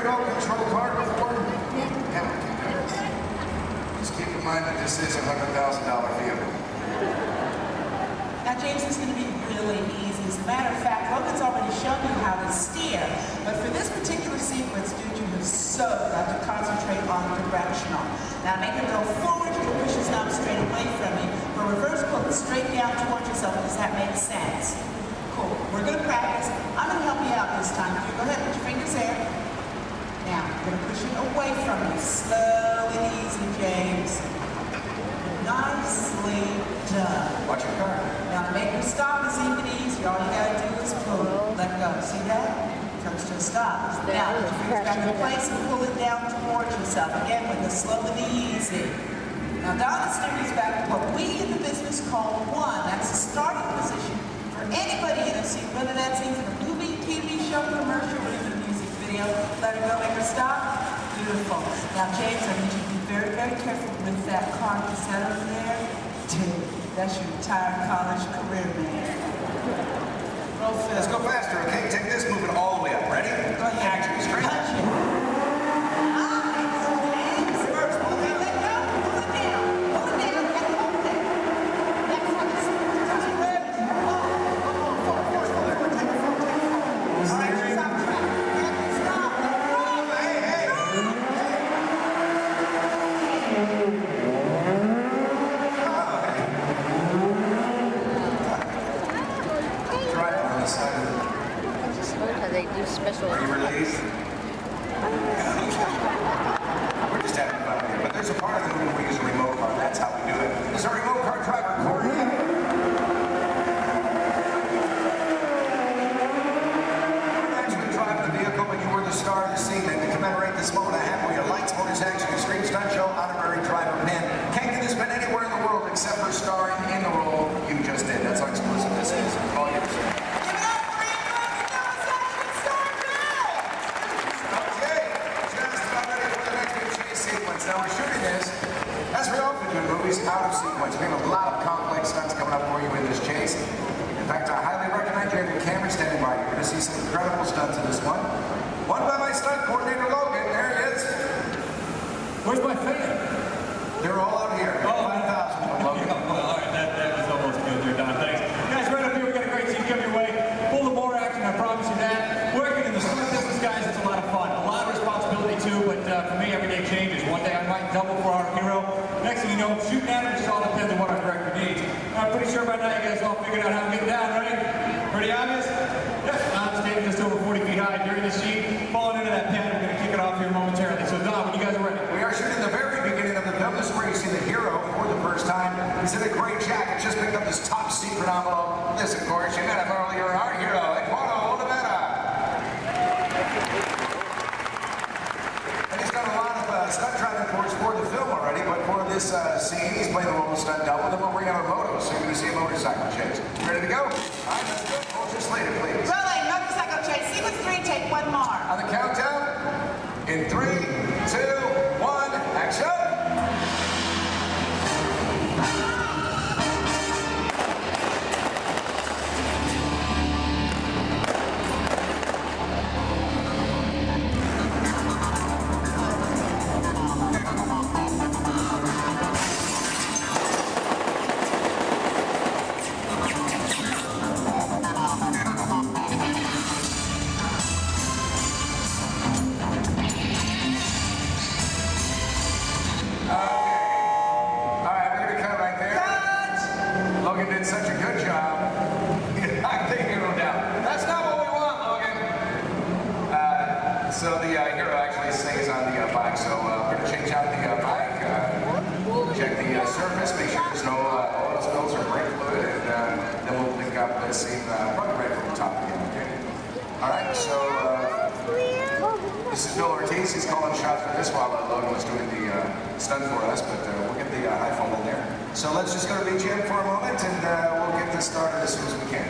remote control car before? Yeah. Just keep in mind that this is a $100,000 vehicle. Now, James, is going to be really easy. As a matter of fact, Logan's already shown you how to steer, but for this particular sequence, dude, you have so got to concentrate on directional. Now, make it go forward, you can push his knob straight away from you. For reverse, pull it straight down towards yourself. Does that make sense? Cool. We're going to practice. I'm going to help you out this time. You go ahead, put your fingers there. Now, I'm going to push it away from you. Slow and easy, James. Nicely done. Watch your car. Now to make her stop is even easier. All you gotta do is pull it. Let go. See that? Comes to a stop. Now put your fingers back in place and pull it down towards yourself. Again with the slow and easy. Now Donna steering is back to what we in the business call one. That's the starting position for anybody in a seat, whether that's even a movie, TV show, commercial, or even a music video. Let her go, make her stop. Beautiful. Now James, I need you to be very, very careful with that car. Is that over there? Dude, that's your entire college career, man. Roll film. Let's go faster, okay? Take this, move it all the way up. Ready? Go ahead. Action, straight. Punch it. Nice, James. First, okay, let go. Pull it down. Pull it down and hold it. Next one is red. Forward. Take it forward. All right, stop track. Stop. Hey. They do special. Are you released? We're just having fun here, but there's a part of the movie where we use a remote car. That's how we do it. This is our remote car driver, Corey. We're actually driving the vehicle, but you were the star of the scene. And to commemorate this moment, I have for you lights, motors, action, extreme stunt show, honorary driver pin. Can't get this pin anywhere in the world except for starring in the role you just did. That's how exclusive this is. All yours. Now we're shooting this, as we often do in movies, out of sequence. We have a lot of complex stunts coming up for you in this chase. In fact, I highly recommend you have your camera standing by. You're going to see some incredible stunts in this one. One by my stunt coordinator, Logan. There he is. Where's my fan? They're all out here. Oh, 5,000 from Logan. All right, that was almost good there, Don. Thanks. Guys, right up here, we got a great team coming your way. Full of more action, I promise you that. Working in the stunt business, guys, it's a lot of fun. A lot of responsibility, too, but for me, every day changes. One day I might double for our hero. Next thing you know, shooting at him, it all depends on what our director needs. I'm pretty sure by now you guys all figured out how to get down, right? Pretty obvious? Yep, I'm standing just over 40 feet high during the sheet. Falling into that pad, we're going to kick it off here momentarily. So, Don, when you guys are ready. We are shooting the very beginning of the film. This is where you see the hero for the first time. He's in a gray jacket, just picked up this top secret envelope. This, of course, you met him earlier, our hero, Eduardo Olivera. And he's done a lot of stunt driving for the film already, but for this scene, he's playing the role of stunt double. Then we'll bring out a moto, so you're going to see a motorcycle chase. Ready to go? All right, let's go. Hold your slater, please. Rolling, motorcycle chase. Sequence 3, take one more. On the countdown, in 3, 2, 1, action! Logan did such a good job. I think hero down. That's not what we want, Logan. So the hero actually stays on the bike. So we're going to change out the bike, check the surface, make sure there's no oil spills or brake fluid, and then we'll pick up the scene probably right from the top again. Okay. All right. So this is Bill Ortiz. He's calling shots for this while Logan was doing the stunt for us, but we'll get the high fall in there. So let's just go to BGM for a moment, and we'll get this started as soon as we can.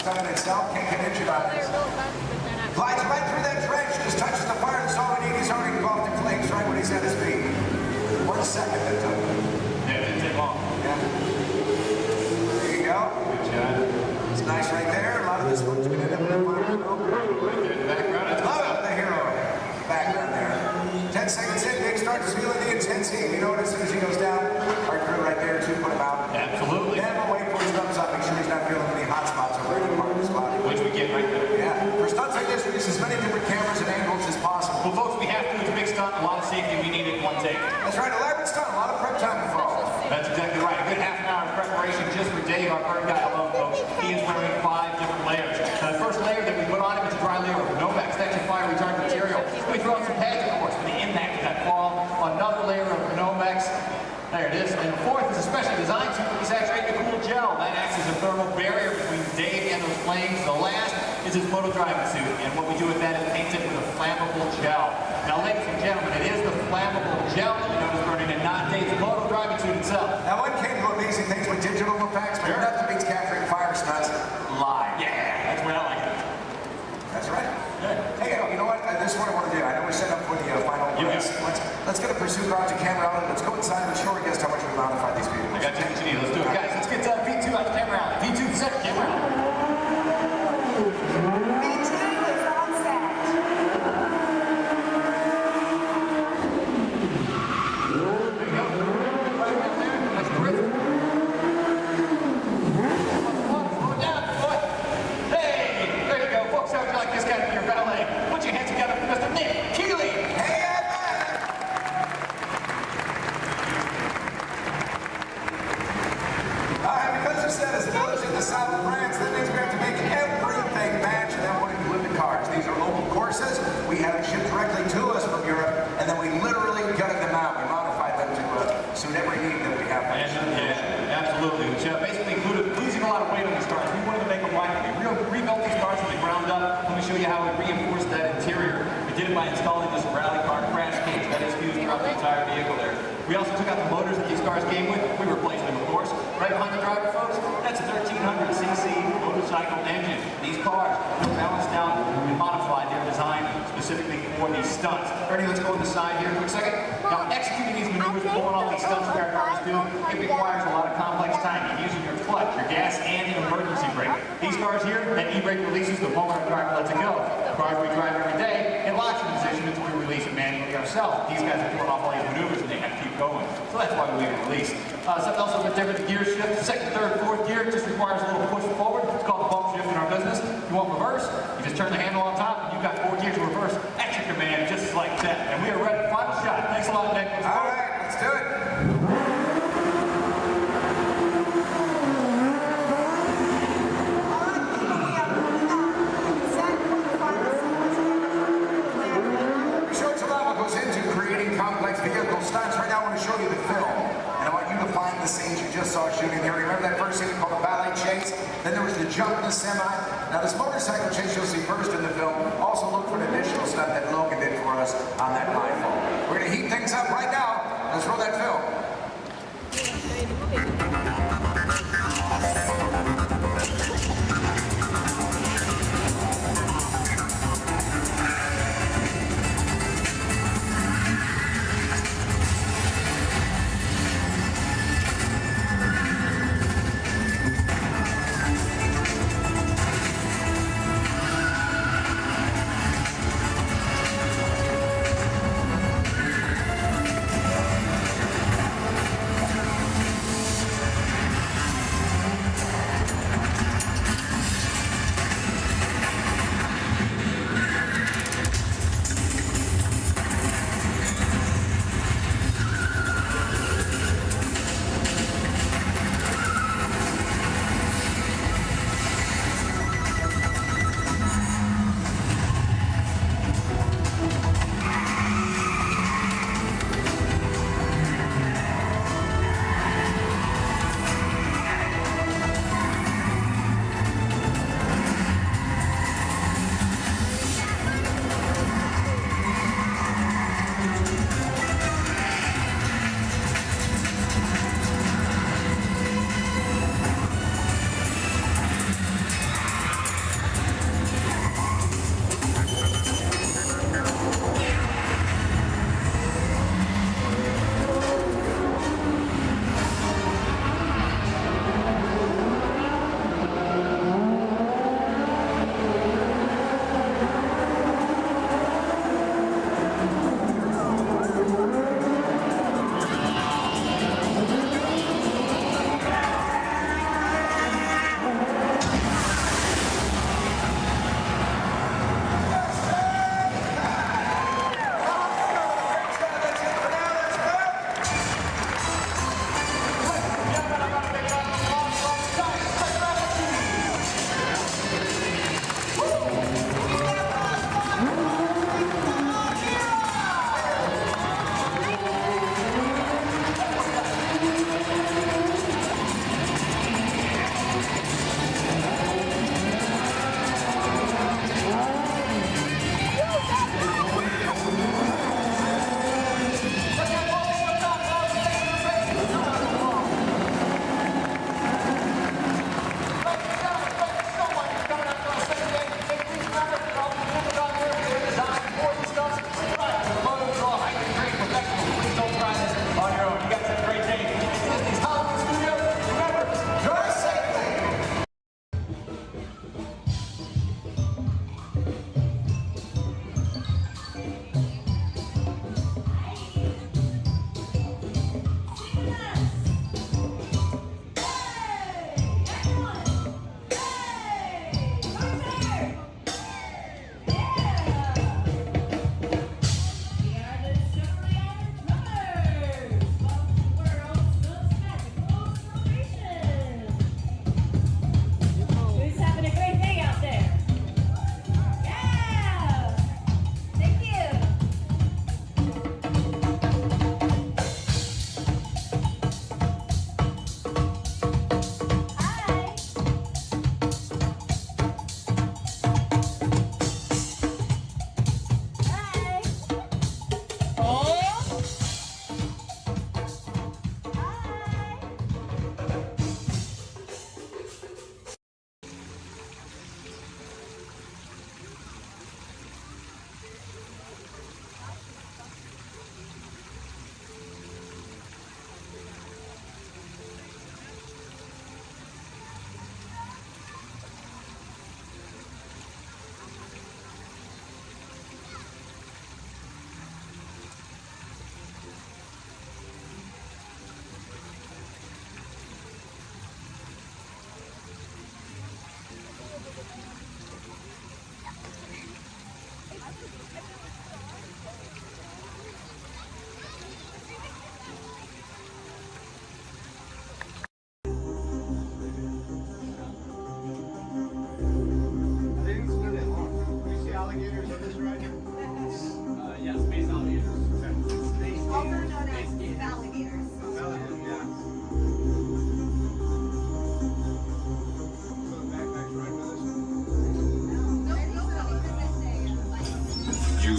stunt in itself. Can't get injured on They're this. real fast, but they're not. Glides right through that trench, just touches the fire. That's all we need. He's already engulfed in flames right when he's at his feet. 1 second that took. Yeah, it didn't take long. Yeah. There you go. Good job. It's nice right there. A lot of this one's going to end up in the final. Right there in the background. That's Love it, the hero. Background there. 10 seconds in, Nick starts feeling the intensity. You know what, as soon as he goes down, our crew right there too, put him out. Absolutely. Never wait for his thumbs up. Make sure he's not feeling any hot spots over any part of his body. Which we get right there. Yeah. For stunts like this, we use as many different cameras and angles as possible. Well, folks, we have to. It's a big stunt, a lot of safety. We need it in one take. That's right, elaborate stunt, a lot of prep time involved. That's exactly right. A good half an hour of preparation just for Dave, our bird guy alone, folks. He is wearing 5 different layers. The first layer that we put on him is a dry layer of Nomex, extra fire retardant material. We throw in some pads, of course, for the impact of that fall. Another layer of Nomex. There it is. And the fourth is a specially designed suit to saturate the cool gel. That acts as a thermal barrier between Dave and those flames. The last is his moto driving suit. And what we do with that is paint it with a flammable gel. Now, ladies and gentlemen, it is the flammable gel that we know is burning and not Dave's moto driving suit itself. Now, one can do amazing things with digital effects, but nothing beats capturing fire stunts live. Yeah, that's where I like it. That's right. Hey, you know what? This is what I want to do. I know we set up for the final race. Let's get a pursuit route to camera out. Let's go inside and show our guests how much we modified these vehicles. I got you what you need. Let's do it. Guys, let's get V2 out to camera out. V2 set, camera out. B2 is on set. There you go. Right down there. That's terrific. Slow down, boy. Hey, there you go. Folks, how would you like this guy to be your valet? Put your hands together for Mr. Nick Keeley. Hey, because you said it's a village in the south of France, that means we have to make everything match, and then we're going to glue the cars. These are local courses. We had them shipped directly to us from Europe, and then we literally gutted them out. We modified them to suit every need that we have. Yeah, absolutely. Which basically included losing a lot of weight on these cars. We wanted to make them lighter. We rebuilt these cars from the ground up. Let me show you how we reinforced that interior. We did it by installing this rally car crash cage that is fused throughout the entire vehicle there. We also took out the motors that these cars came with. We replaced them, of course. Right behind the driver, folks, that's a 1300cc motorcycle engine. These cars are balanced out and modified. They're designed specifically for these stunts. Ernie, let's go on the side here for a second. Now, executing these maneuvers, pulling off these stunts that our cars do, it requires a lot of complex timing, using your clutch, your gas, and an emergency brake. These cars here, that e-brake releases the moment the driver lets it go. The cars we drive every day, it locks in position until we release it manually ourselves. These guys are pulling off all these maneuvers and they have to keep going. So that's why we leave it released. Something else a bit different, the gear shift. Second, third, fourth gear just requires a little push forward. It's called the bump shift in our business. If you want reverse, you just turn the handle on top and you've got 4 gears to reverse at your command, just like that. And we are ready. Final shot. Thanks a lot, Nick. All right, let's do it. Short Salama goes into creating complex vehicle stunts. Right now I want to show you the film. And I want you to find the scenes you just saw shooting there. Remember that first scene called the ballet chase? Then there was the jump in the semi. Now this motorcycle chase you'll see first in the film. Also look for an additional stunt that Logan did for us on that rifle. We're going to heat things up right now. Let's roll that film.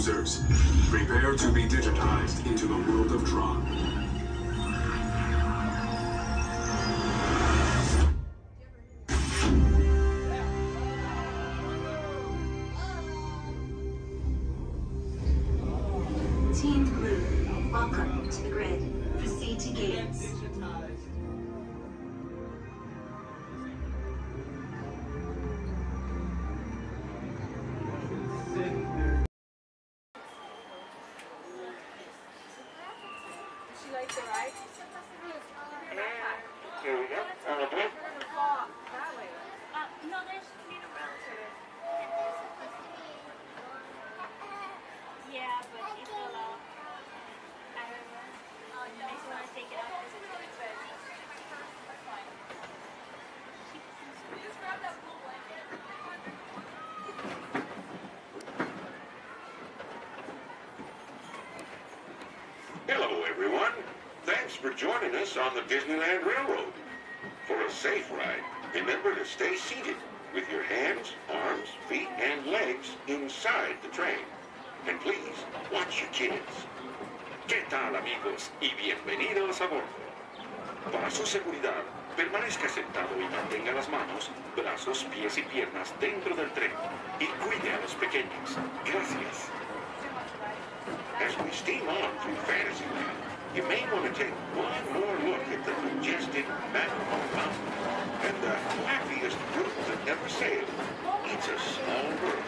users. Prepare to be digitized into the world of Tron. Team Blue, welcome to the grid. Proceed to gates. Here we go. No, there's need a relative. Yeah, but it fell out. I don't know. I just want to take it out because it's really bad. Just grab that blue blanket. Hello, everyone. Thanks for joining us on the Disneyland Railroad. For a safe ride, remember to stay seated with your hands, arms, feet, and legs inside the train. And please, watch your kids. ¿Qué tal, amigos? Y bienvenidos a bordo. Para su seguridad, permanezca sentado y mantenga las manos, brazos, pies y piernas dentro del tren. Y cuide a los pequeños. Gracias. As we steam on through Fantasyland, you may want to take one more look at the majestic Matterhorn Mountain and the happiest group that ever sailed. It's a small world.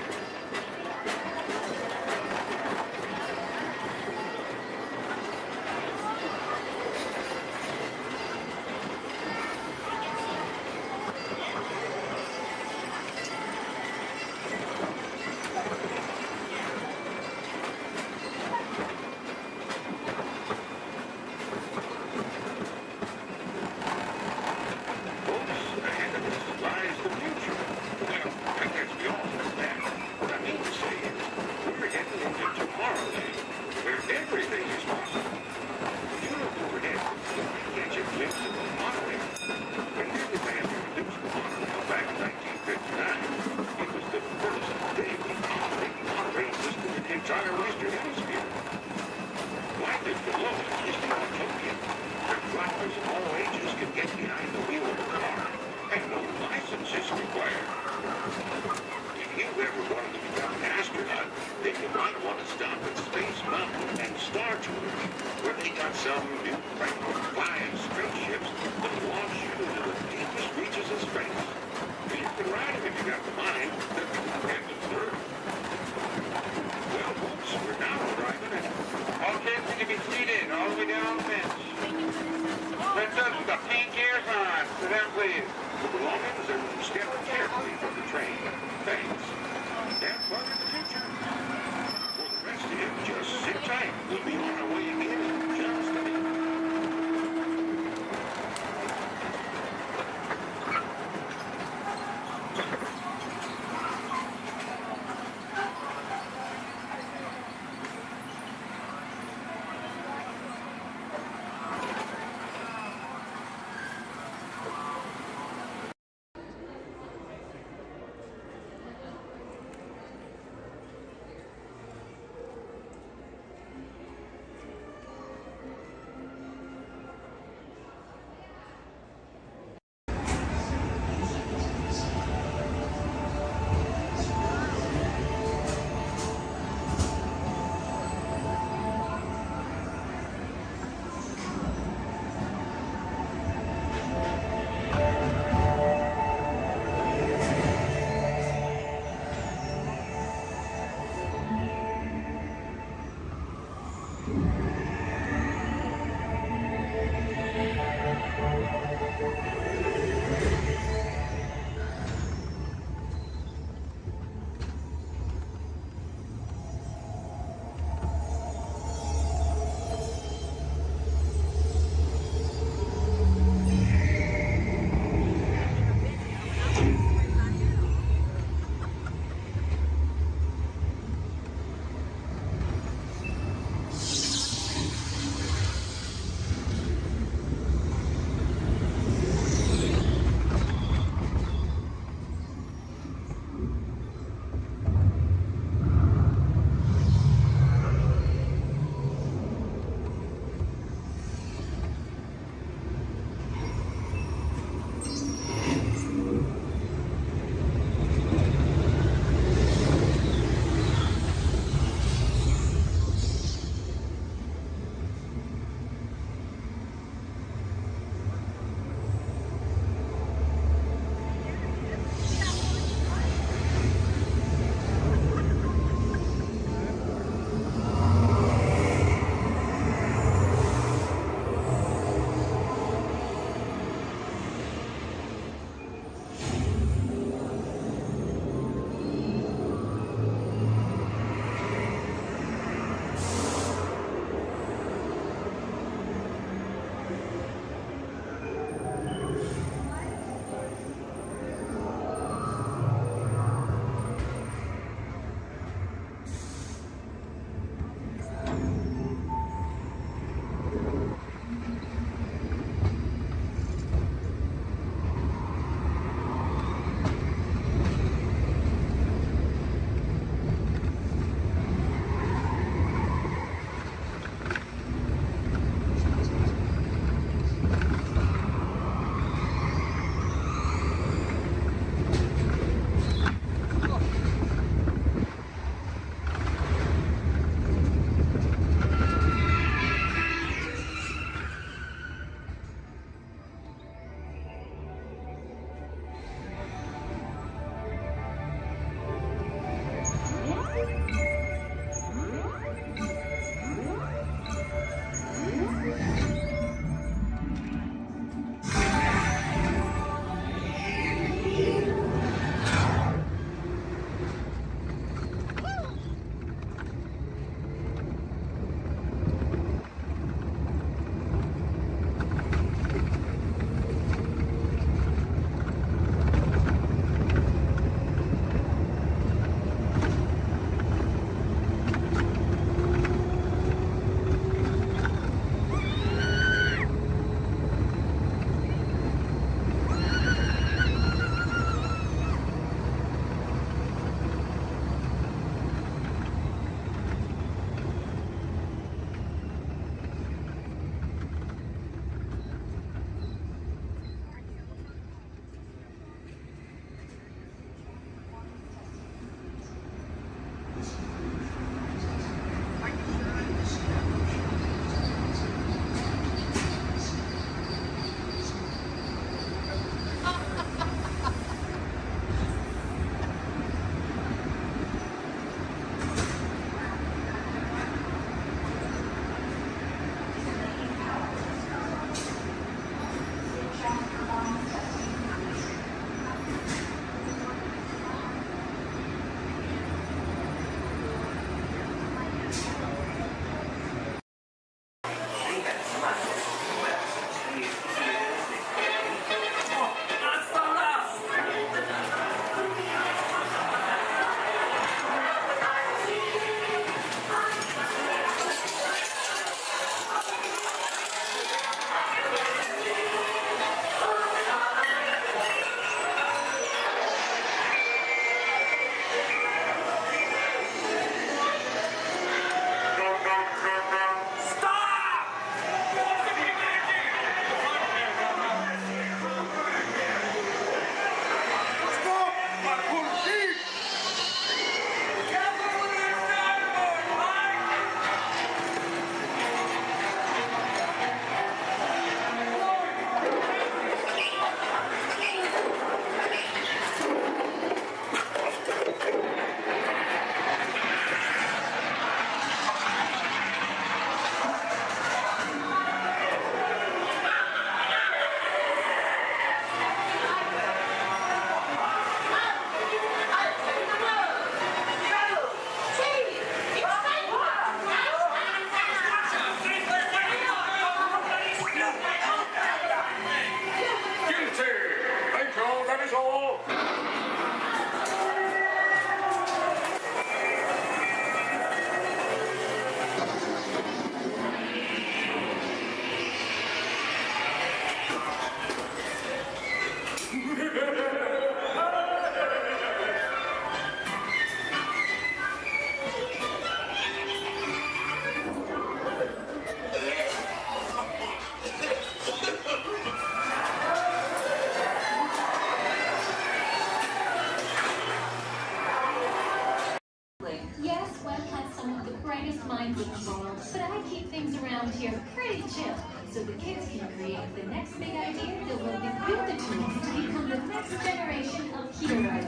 Yes, Walt has some of the brightest minds in the world, but I keep things around here pretty chill, so the kids can create the next big idea that will give you the tools to become the next generation of heroes.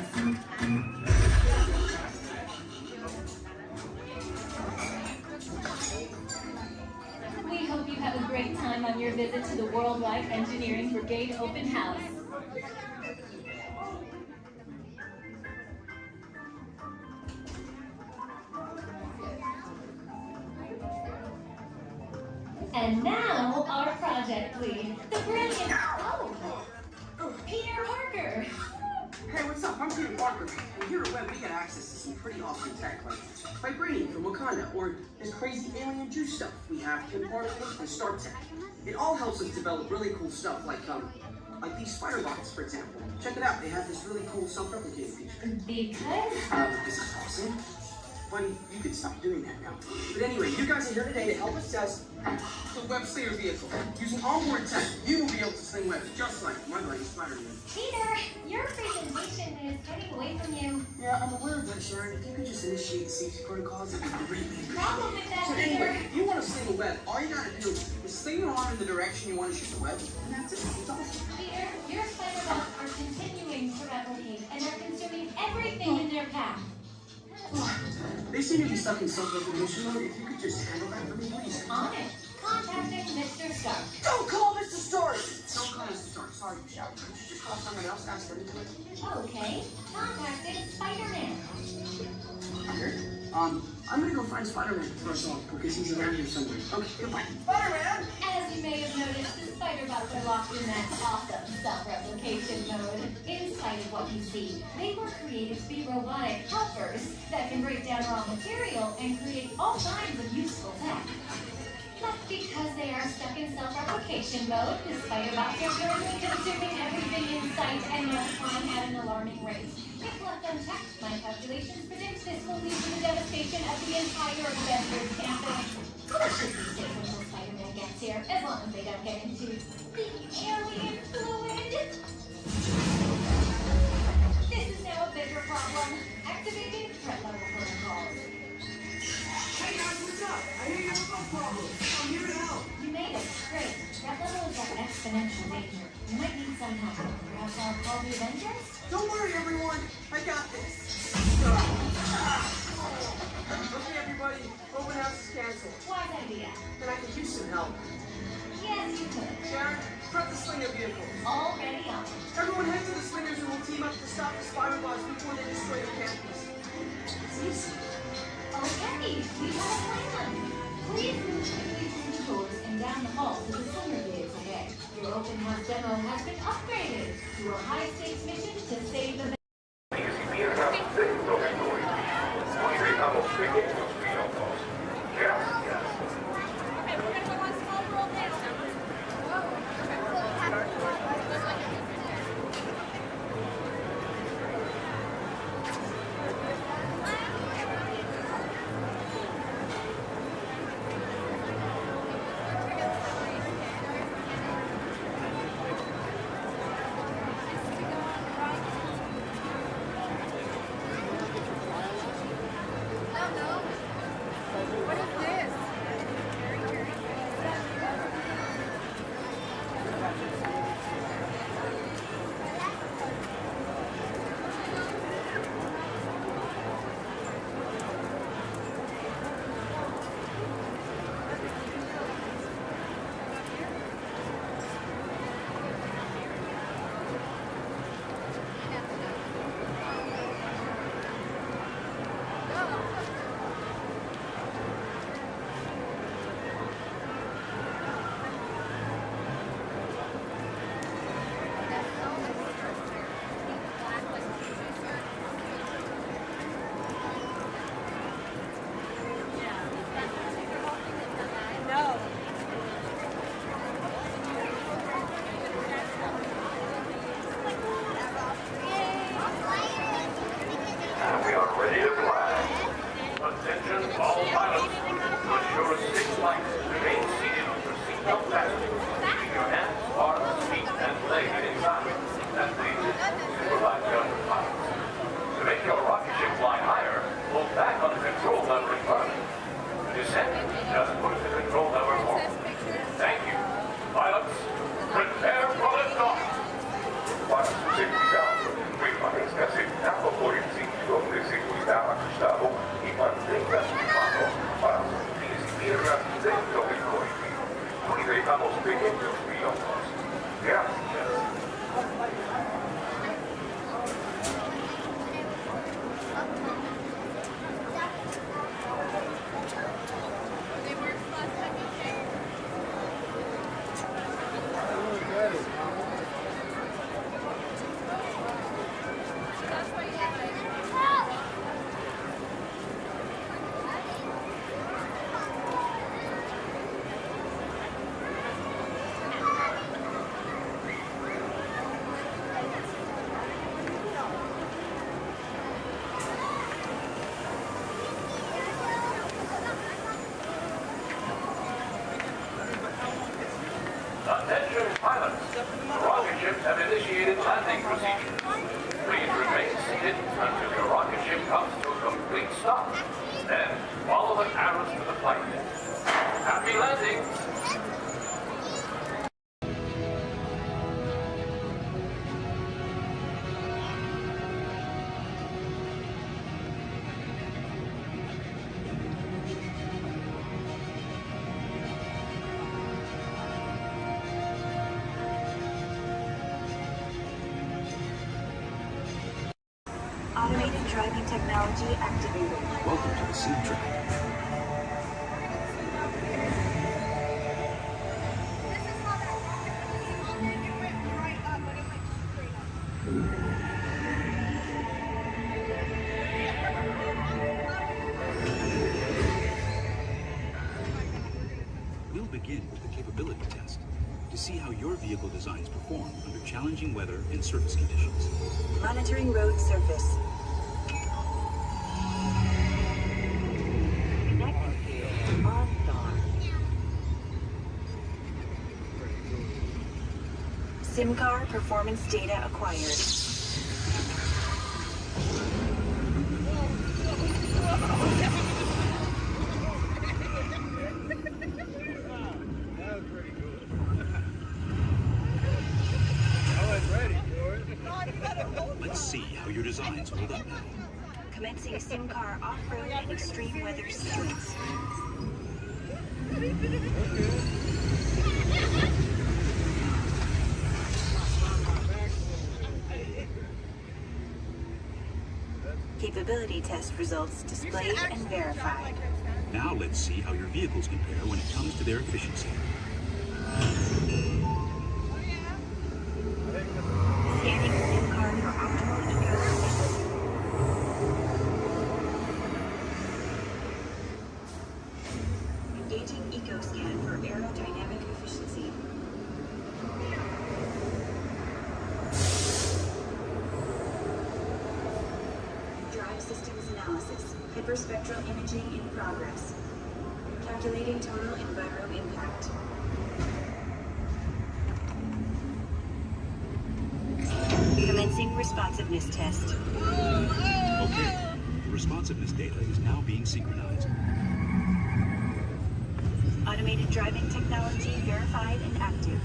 We hope you have a great time on your visit to the Worldwide Engineering Brigade Open House. And now, our project lead, the brilliant, Peter Parker. Hey, what's up? I'm Peter Parker. And here at Web, we get access to some pretty awesome tech, like vibranium from Wakanda, or this crazy alien juice stuff. We have Kim Particles and Star Tech. It all helps us develop really cool stuff, like these spider bots, for example. Check it out. They have this really cool self-replicating feature. Because? This is awesome. Buddy, you can stop doing that now. But anyway, you guys are here today to help us test the Web Slinger vehicle. Using onboard tech, you will be able to sling webs just like my buddy Spider-Man. Peter, your presentation is getting away from you. Yeah, I'm aware of that, Sharon. If you could just initiate the safety protocols, it'd be great. Problem with that, So Peter. anyway, if you want to sling a web, all you gotta do is sling your arm in the direction you want to shoot the web, and that's it. It's awesome. Peter, your spider bots are continuing to replicate and are consuming everything in their path. They seem to be stuck in self-recognition mode. If you could just handle that for me, please. On it. Contacting Mr. Stark. Don't call Mr. Stark! Don't call Mr. Stark. Sorry, Michelle. Could you just call someone else? Ask them to do it. Okay. Contacting Spider-Man. Here. I'm gonna go find Spider-Man for us all, because he's around here somewhere. Okay, goodbye. Spider-Man! As you may have noticed, the spider bots are locked in that awesome self-replication mode. In spite of what you see, they were created to be robotic helpers that can break down raw material and create all kinds of useful tech. But because they are stuck in self-replication mode, the spider bots are currently consuming everything in sight and multiplying at an alarming rate. If left unchecked, my calculations predict this will lead to the devastation of the entire Avengers campus. That should be safe until Spider-Man gets here, as long as they don't get into the alien fluid. This is now a bigger problem. Activating threat level protocols. I hear you have no problem. I'm here to help. You made it. Great. That level is at exponential danger. You might need some help. Perhaps I'll call the Avengers? Don't worry, everyone. I got this. Okay, everybody. Open house is canceled. Wise idea. And I could use some help. Yes, you could. Sharon, prep the Slinger vehicle. Already on. Everyone head to the Slingers and we'll team up to stop the spider bots before they destroy the campus. It's easy. Okay, we have a plan. Please move quickly through the doors and down the hall to the Slinger vehicle bay. Your open house demo has been upgraded to a high-stakes mission to save the Attention pilots, rocket ships have initiated landing procedures. Please remain seated until your rocket ship comes to a complete stop. Then follow the arrows to the flight deck. Happy landing! Automated driving technology activated. Welcome to the seed track. We'll begin with the capability test to see how your vehicle designs perform under challenging weather and surface conditions. Monitoring road surface. SIM car performance data acquired. designs hold up now. Commencing sim car off-road and extreme weather sequence. Capability test results displayed and verified. Now let's see how your vehicles compare when it comes to their efficiency. Scanning sim car for optimal eco efficiency. Engaging eco scan for aerodynamic efficiency. Drive systems analysis. Hyperspectral imaging in progress. Calculating total enviro impact. Commencing responsiveness test. Okay, the responsiveness data is now being synchronized. Automated driving technology verified and active.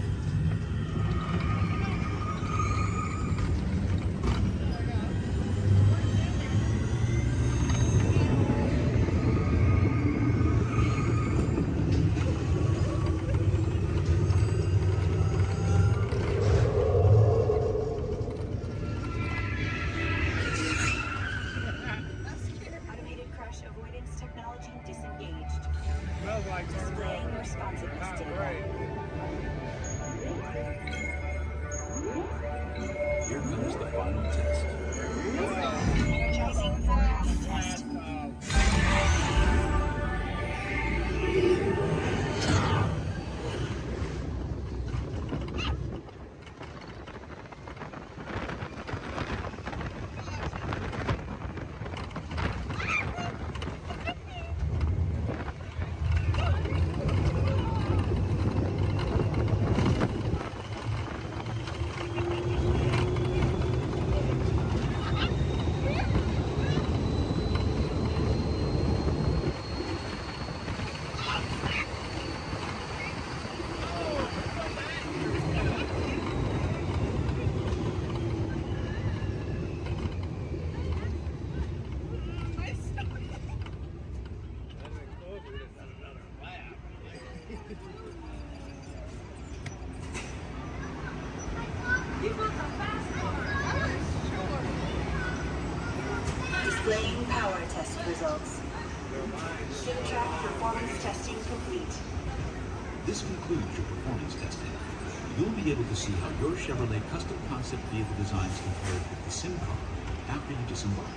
Automated crash avoidance technology disengaged. Displaying responsiveness data. Here comes the final test. Energizing for rapid test. Displaying power test results. SimTrack performance testing complete. This concludes your performance testing. You'll be able to see how your Chevrolet custom concept vehicle designs compared with the sim car after you disembark.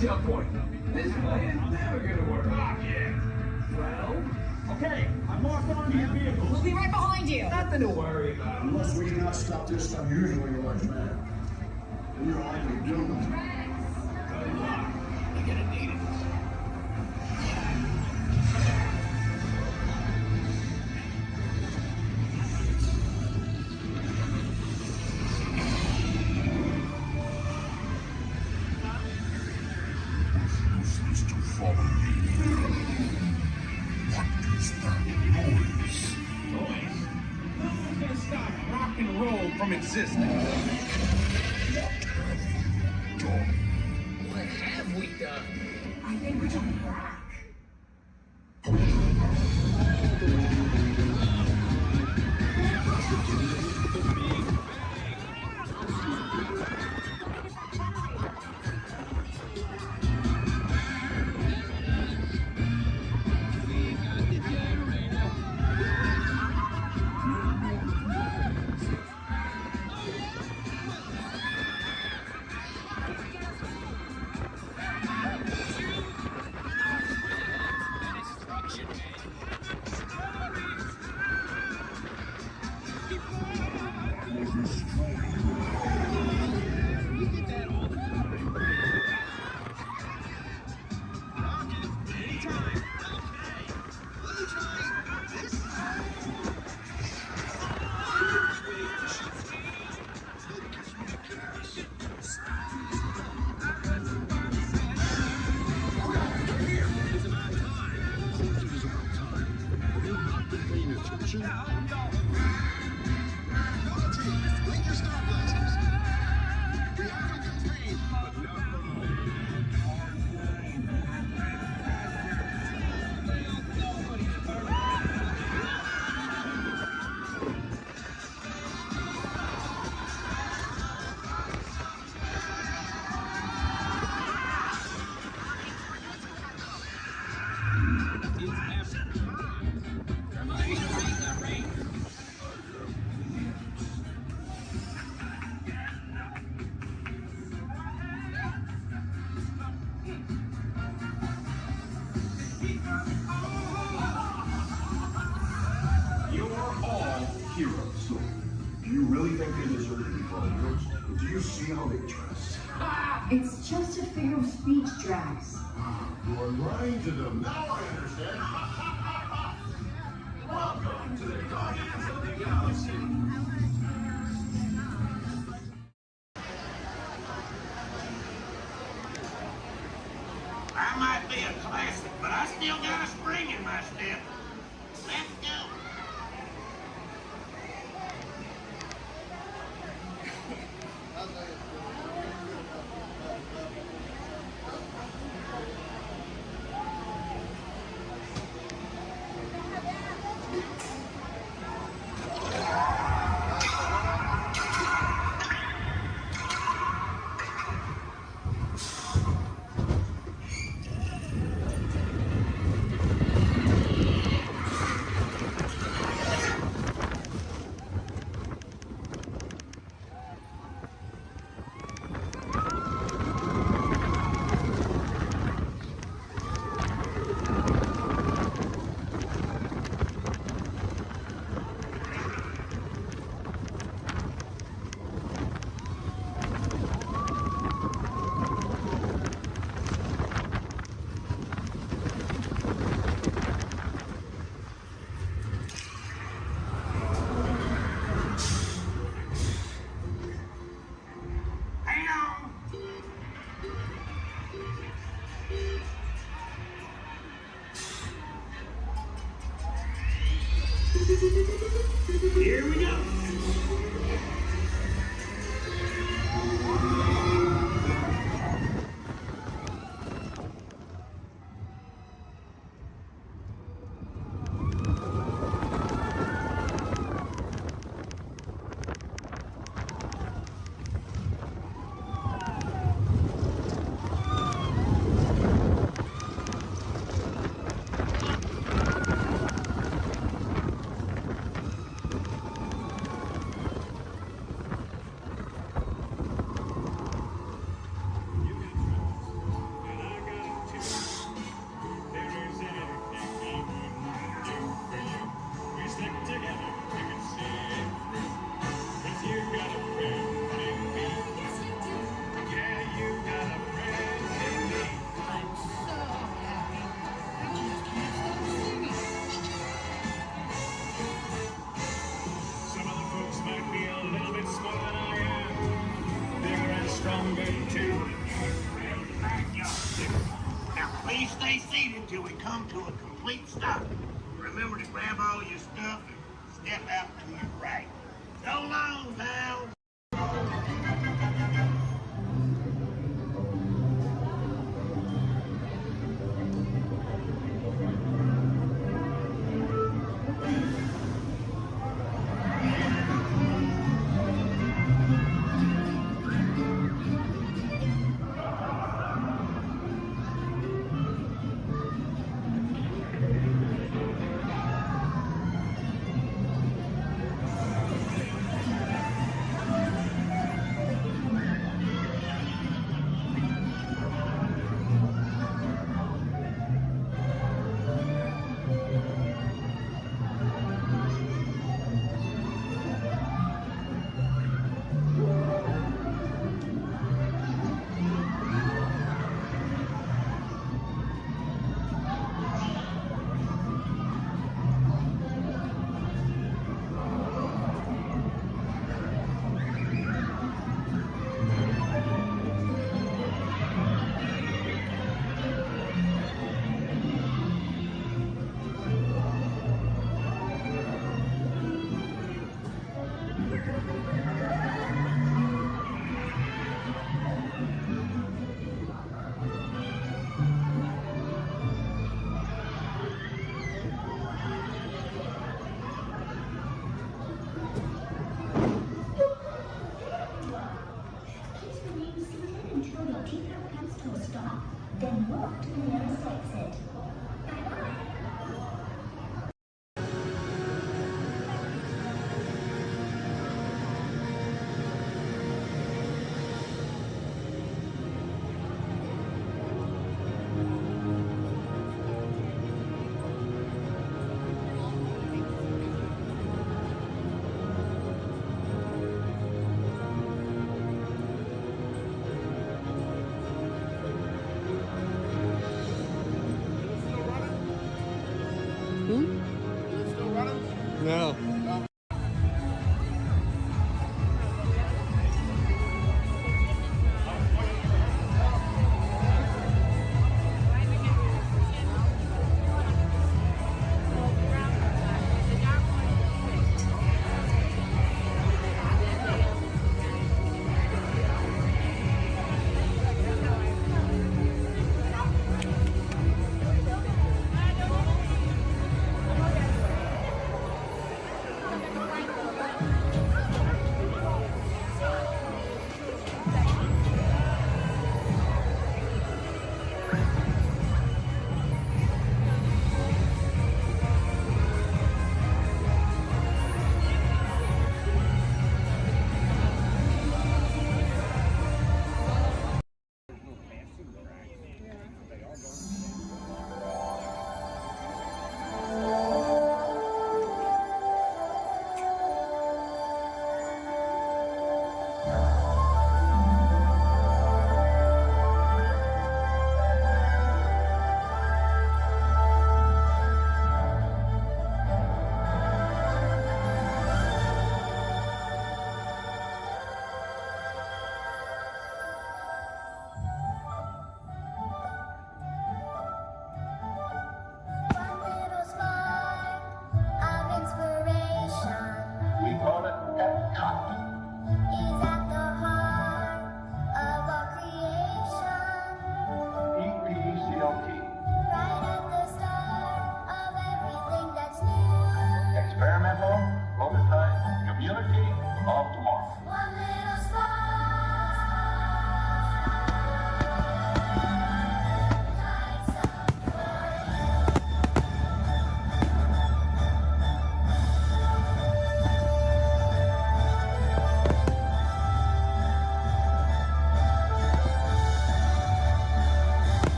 jump point. This way is never gonna work. Ah, yeah. Well, okay. I'm locked onto your vehicle. We'll be right behind you. Nothing to worry about. Unless we not stop this unusually large man. We're likely doomed. Good luck. You're gonna need it. You're supposed to follow me. What is that noise? Noise? No one's gonna stop rock and roll from existing. What have we done? I think we're done. Heroes. So, do you really think they deserve to be called heroes? Do you see how they dress? It's just a figure of speech, Drax. You are lying to them. Now I understand. Welcome to the Guardians of the Galaxy. I might be a classic, but I still got a spring in my step. Let's go. Here we go. we come to a complete stop. Remember to grab all your stuff and step out to your right. So long, pals. Then walk to the nearest exit. No.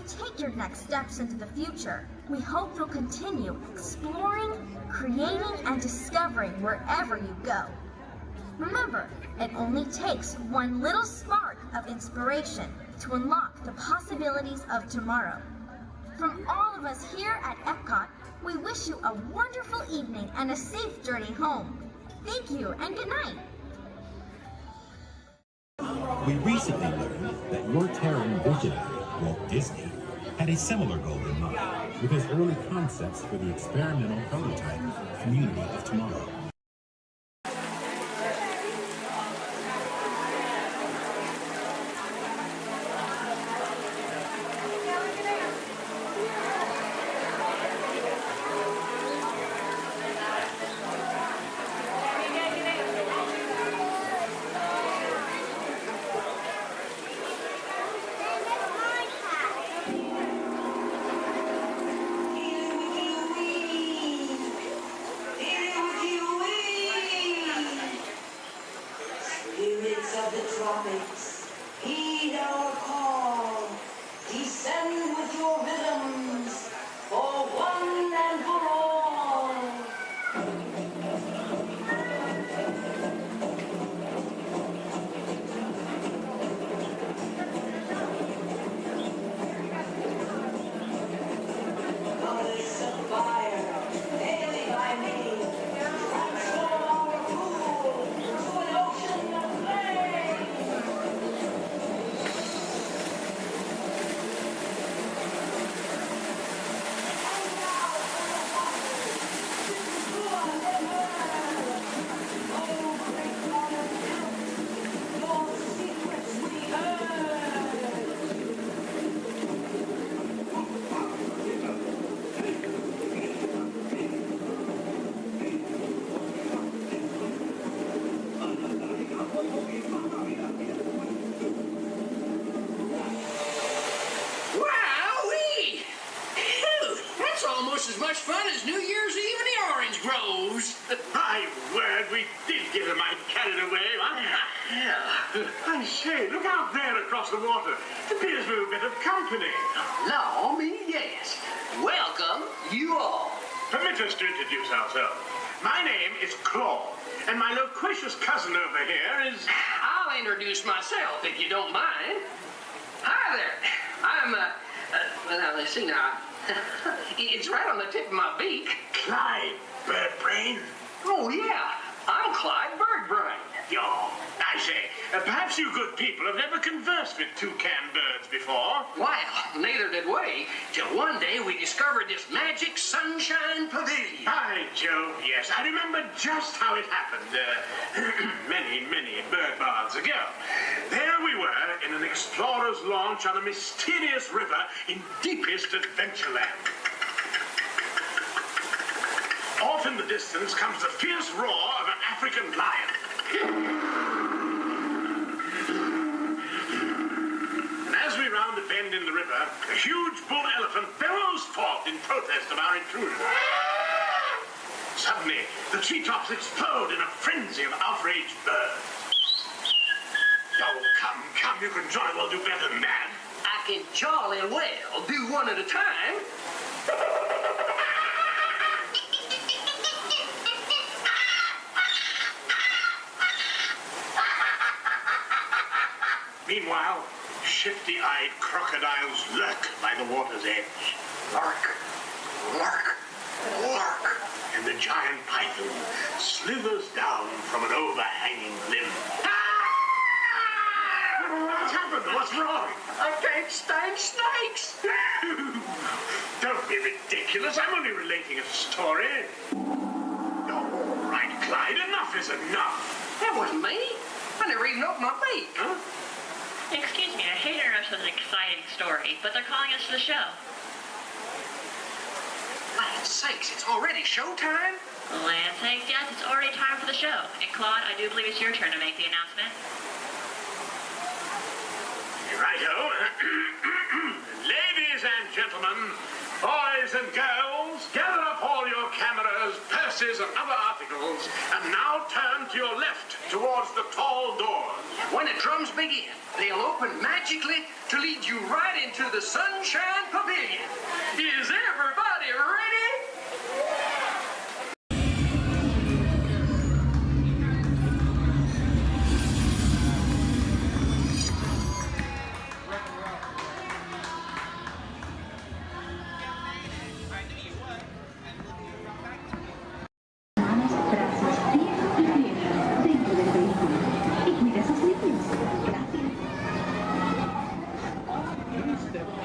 you take your next steps into the future, we hope you'll continue exploring, creating, and discovering wherever you go. Remember, it only takes one little spark of inspiration to unlock the possibilities of tomorrow. From all of us here at Epcot, we wish you a wonderful evening and a safe journey home. Thank you and good night. We recently learned that your Terran visionary, Walt Disney, had a similar goal in mind with his early concepts for the experimental prototype Community of Tomorrow. Spirits of the tropics, heed our call. Descend with your rhythms for one and for all. Goddess of fire, daily by name, transform our pool to an ocean of flame. Wowee! Phew, that's almost as much fun as New Year's Eve in the orange groves. My word, we did get a mite carried away. Yeah. I say, look out there across the water. It appears we're a bit of company. Law me, yes. Welcome, you all. Permit us to introduce ourselves. My name is Claude, and my loquacious cousin over here is... I'll introduce myself, if you don't mind. Hi there. I'm, well, let's see now. It's right on the tip of my beak. Clyde Birdbrain. Oh, yeah. I'm Clyde Birdbrain. Oh, I say, perhaps you good people have never conversed with toucan birds before. Well, neither did we, till one day we discovered this magic sunshine pavilion. By Jove, yes. I remember just how it happened, many, many bird baths ago. There we were in an explorer's launch on a mysterious river in deepest Adventureland. Off in the distance comes the fierce roar of an African lion. And as we round a bend in the river, a huge bull elephant bellows forth in protest of our intrusion. Suddenly, the treetops explode in a frenzy of outraged birds. Oh, come, you can jolly well do better than that. I can jolly well do one at a time. Meanwhile, shifty-eyed crocodiles lurk by the water's edge. Lurk, lurk, lurk. And the giant python slithers down from an overhanging limb. What's happened? What's wrong? I can't stand snakes. Don't be ridiculous. I'm only relating a story. All right, Clyde, enough is enough. That wasn't me. I never even opened my beak. Huh? Excuse me, I hate to interrupt with an exciting story, but they're calling us to the show. Land's sakes, it's already showtime? Land's sakes, yes, it's already time for the show. And Claude, I do believe it's your turn to make the announcement. Righto. Ladies and gentlemen, boys and girls, gather up all your cameras, purses, boxes and other articles, and now turn to your left towards the tall doors. When the drums begin, they'll open magically to lead you right into the Sunshine Pavilion. Is everybody ready?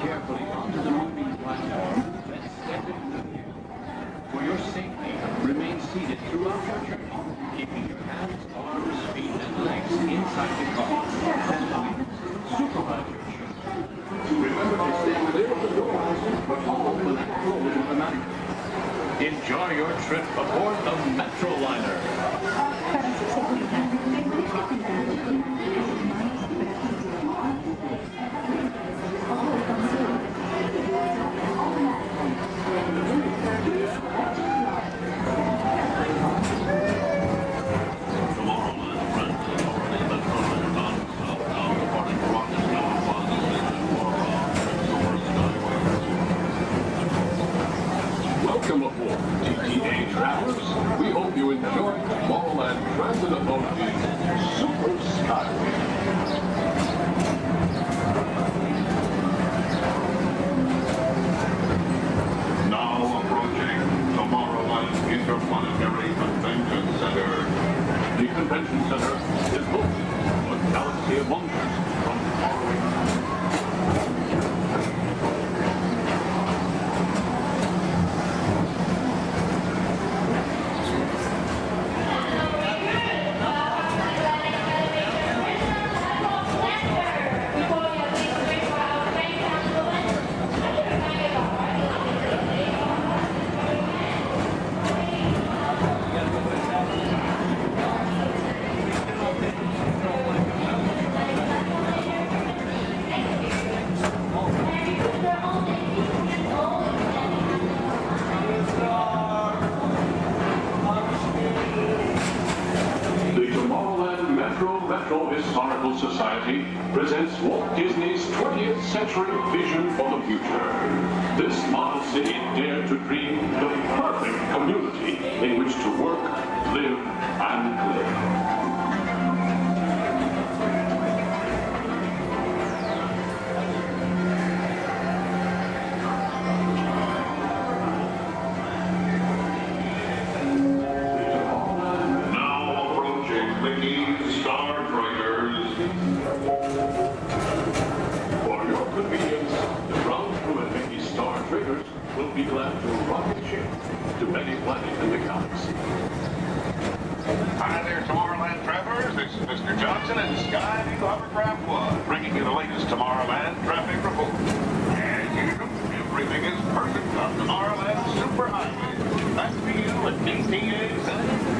Carefully onto the moving platform, then step in. For your safety, remain seated throughout your journey, keeping your hands, arms, feet, and legs inside the car. And supervise your journey. Remember to stay clear of the doors, but follow the left road automatically. Enjoy your trip aboard the Metroliner. Welcome aboard, TTA travelers. We hope you enjoy Tomorrowland Transit Authority's Super Skyway. Now approaching Tomorrowland Interplanetary Convention Center. The convention center is home to a galaxy of wonders from faraway. Metro Historical Society presents Walt Disney's 20th century vision for the future. This model city dared to dream the perfect community in which to work, live, and play. Will be glad to rocket ship to many planets in the galaxy. Hi there, Tomorrowland travelers. This is Mr. Johnson and Sky Eagle Hovercraft 1, bringing you the latest Tomorrowland traffic report. As usual, everything is perfect on Tomorrowland Superhighway. Back to you at DTA Center.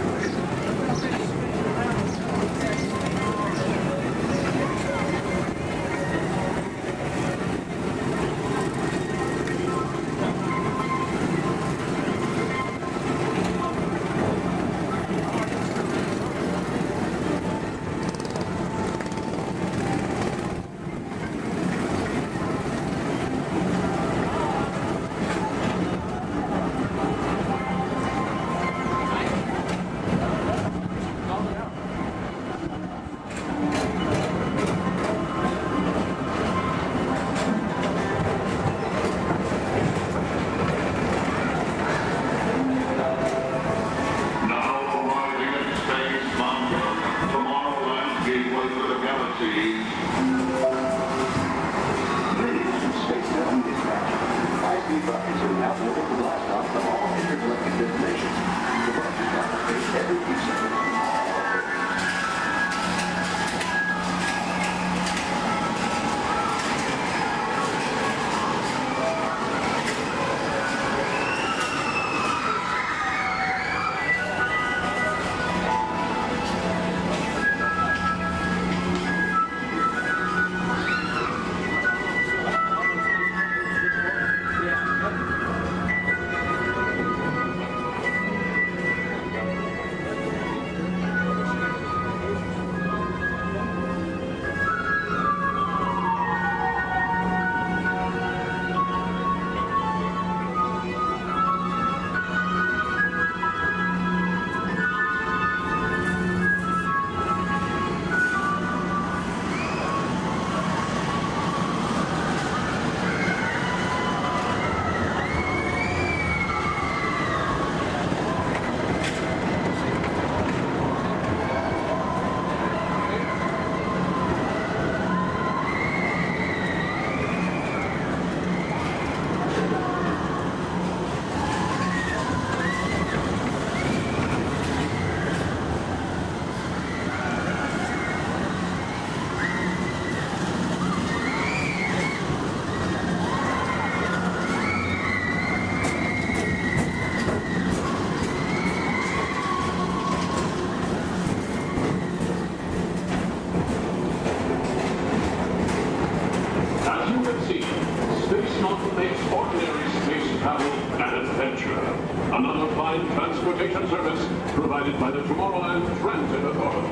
Line transportation service provided by the Tomorrowland Transit Authority.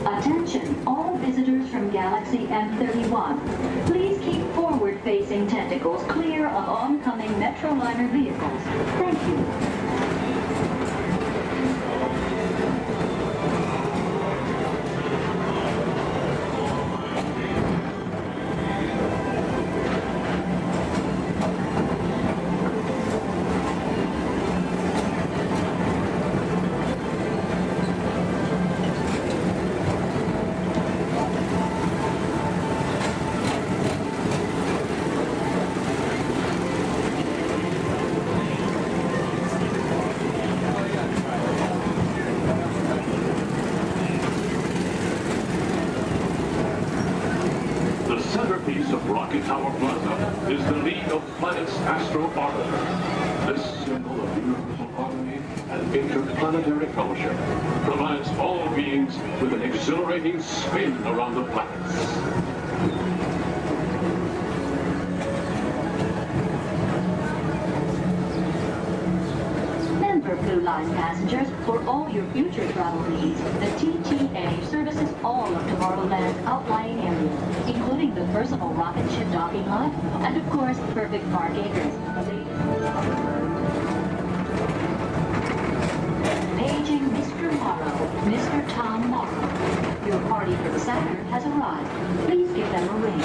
Attention, all visitors from Galaxy M31. Please keep forward-facing tentacles clear of oncoming Metroliner vehicles. Thank you. Tower Plaza is the League of Planets Astro Orbiter. This symbol of universal harmony and interplanetary fellowship provides all beings with an exhilarating spin around the planets. Blue Line passengers, for all your future travel needs, the TTA services all of Tomorrowland's outlying areas, including the personal rocket ship docking lot, and of course, perfect park acres. Paging Mr. Morrow, Mr. Tom Morrow. Your party for the Saturn has arrived. Please give them a ring.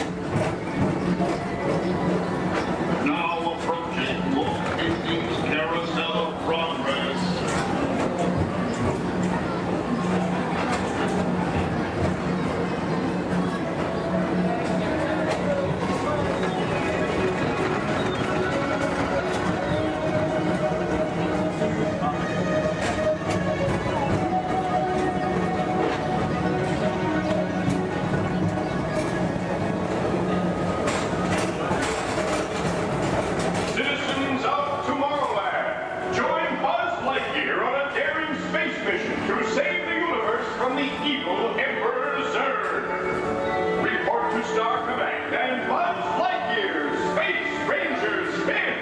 Now approaching Walt Disney's Carousel of Progress. Citizens of Tomorrowland, join Buzz Lightyear on a daring space mission to save the universe from the evil Emperor Zurg. Report to Star Command and Buzz Lightyear, Space Ranger Spin!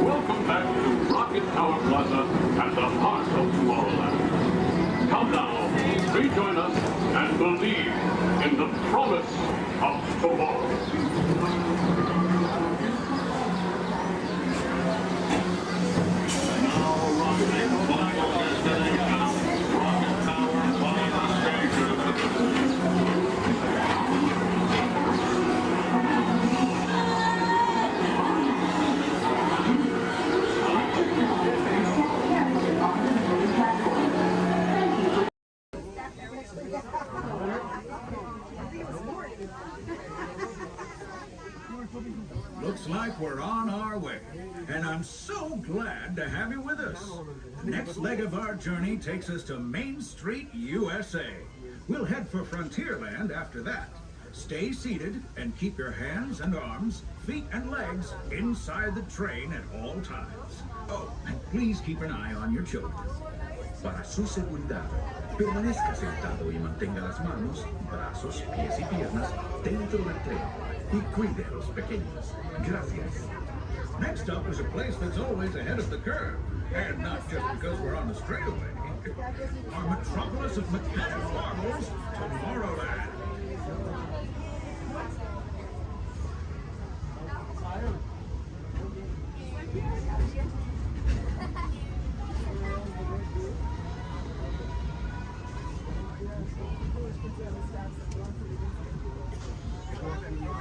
Welcome back to Rocket Tower Plaza at the heart of Tomorrowland. Come now, rejoin us and believe in the promise of tomorrow. Looks like we're on our way, and I'm so glad to have you with us. The next leg of our journey takes us to Main Street, USA. We'll head for Frontierland after that. Stay seated and keep your hands and arms, feet and legs inside the train at all times. Oh, and please keep an eye on your children. Para su seguridad, permanezca sentado y mantenga las manos, brazos, pies y piernas dentro del tren. Y cuide a los pequeños. Gracias. Next up is a place that's always ahead of the curve. And not just because we're on the straightaway. Our metropolis of mechanical marvels, Tomorrowland.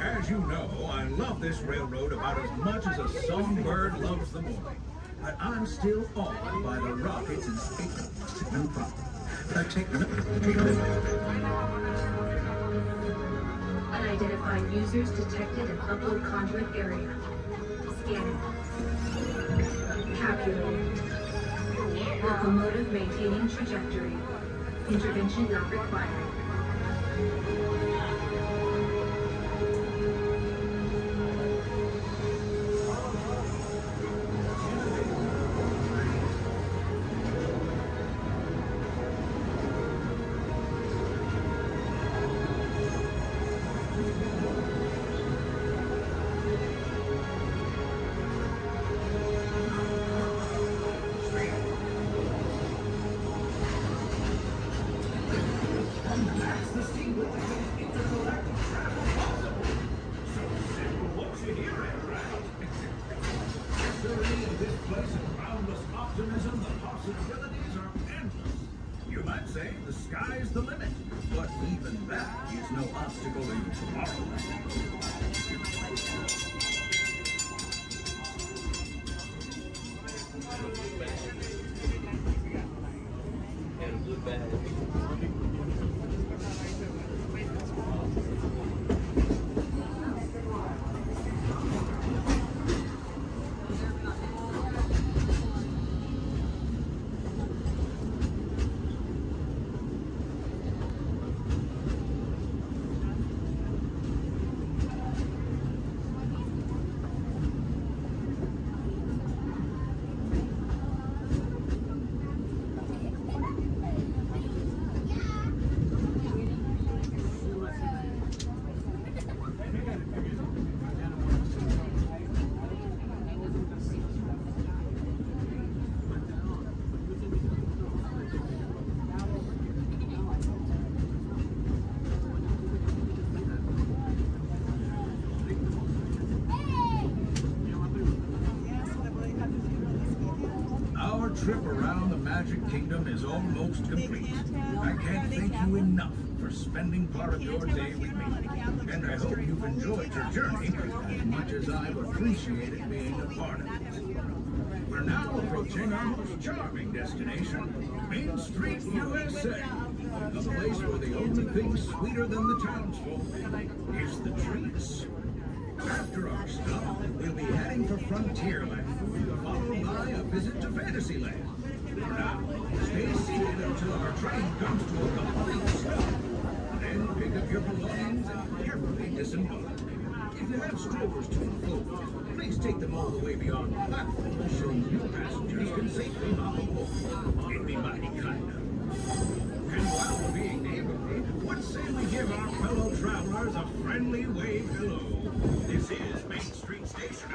As you know, I love this railroad about as much as a songbird loves the morning. But I'm still awed by the rockets and space and Unidentified users detected in upload conduit area. Scanning. Calculating. Locomotive maintaining trajectory. Intervention not required. You might say the sky's the limit, but even that is no obstacle in Tomorrowland. Trip around the Magic Kingdom is almost complete. I can't thank you enough for spending part of your day with me. And I hope you've enjoyed your journey as much as I've appreciated being a part of it. We're now approaching our most charming destination, Main Street, USA. A place where the only thing sweeter than the townsfolk is the treats. After our stop, we'll be heading for Frontierland, followed by a visit to Fantasyland. For now, stay seated until our train comes to a complete stop. Then pick up your belongings and carefully disembark. If you have strollers to unfold, please take them all the way beyond the platform so new passengers can safely hop aboard. It'd be mighty kind of. And while we're being neighborly, what say we give our fellow travelers a friendly wave hello? This is Main Street Station.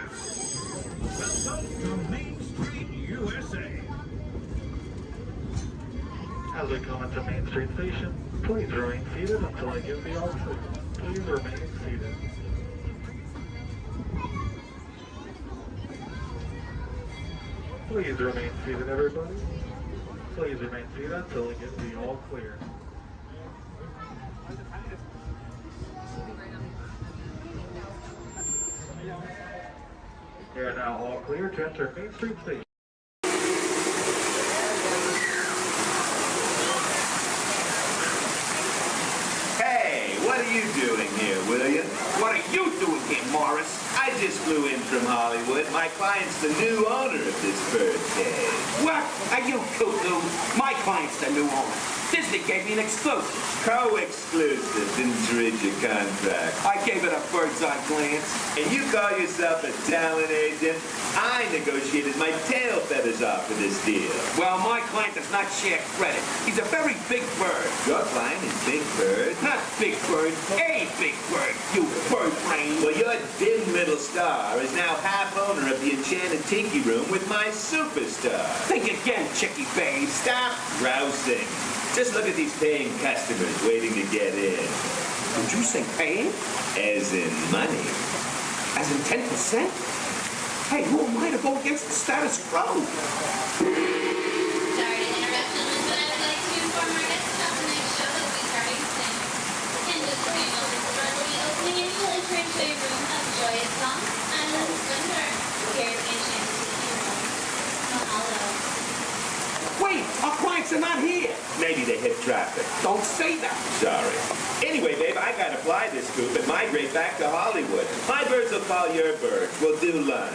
Welcome to Main Street, USA. As we come into Main Street Station, please remain seated until I give the all clear. Please remain seated. Please remain seated, everybody. Please remain seated until I give the all clear. We are now all clear to enter Main Street Station. Hey, what are you doing here, William? What are you doing here, Morris? I just flew in from Hollywood. My client's the new owner of this birdcage. What? Are you cuckoo? My client's the new owner. Disney gave me an exclusive. Co-exclusive. Didn't you read your contract? I gave it a bird's eye glance. And you call yourself a talent agent? I negotiated my tail feathers off for this deal. Well, my client does not share credit. He's a very big bird. Your client is Big Bird? Not Big Bird, a big bird, you bird brain. Well, your dim little star is now half owner of the Enchanted Tiki Room with my superstar. Think again, Chicky Babe. Stop grousing. Just look at these paying customers waiting to get in. Did you say paying? As in money. As in 10%? Hey, who am I to go against the status quo? Sorry to interrupt, Elizabeth. I would like to inform our guests about tonight's show that will be starting soon. playroom at Joyous Long and a swimmer here in Enchanted Hero. Mahalo. Wait, our clients are not here. Maybe they hit traffic. Don't say that. Sorry. Anyway, babe, I gotta fly this coop and migrate back to Hollywood. My birds will follow your birds. We'll do lunch.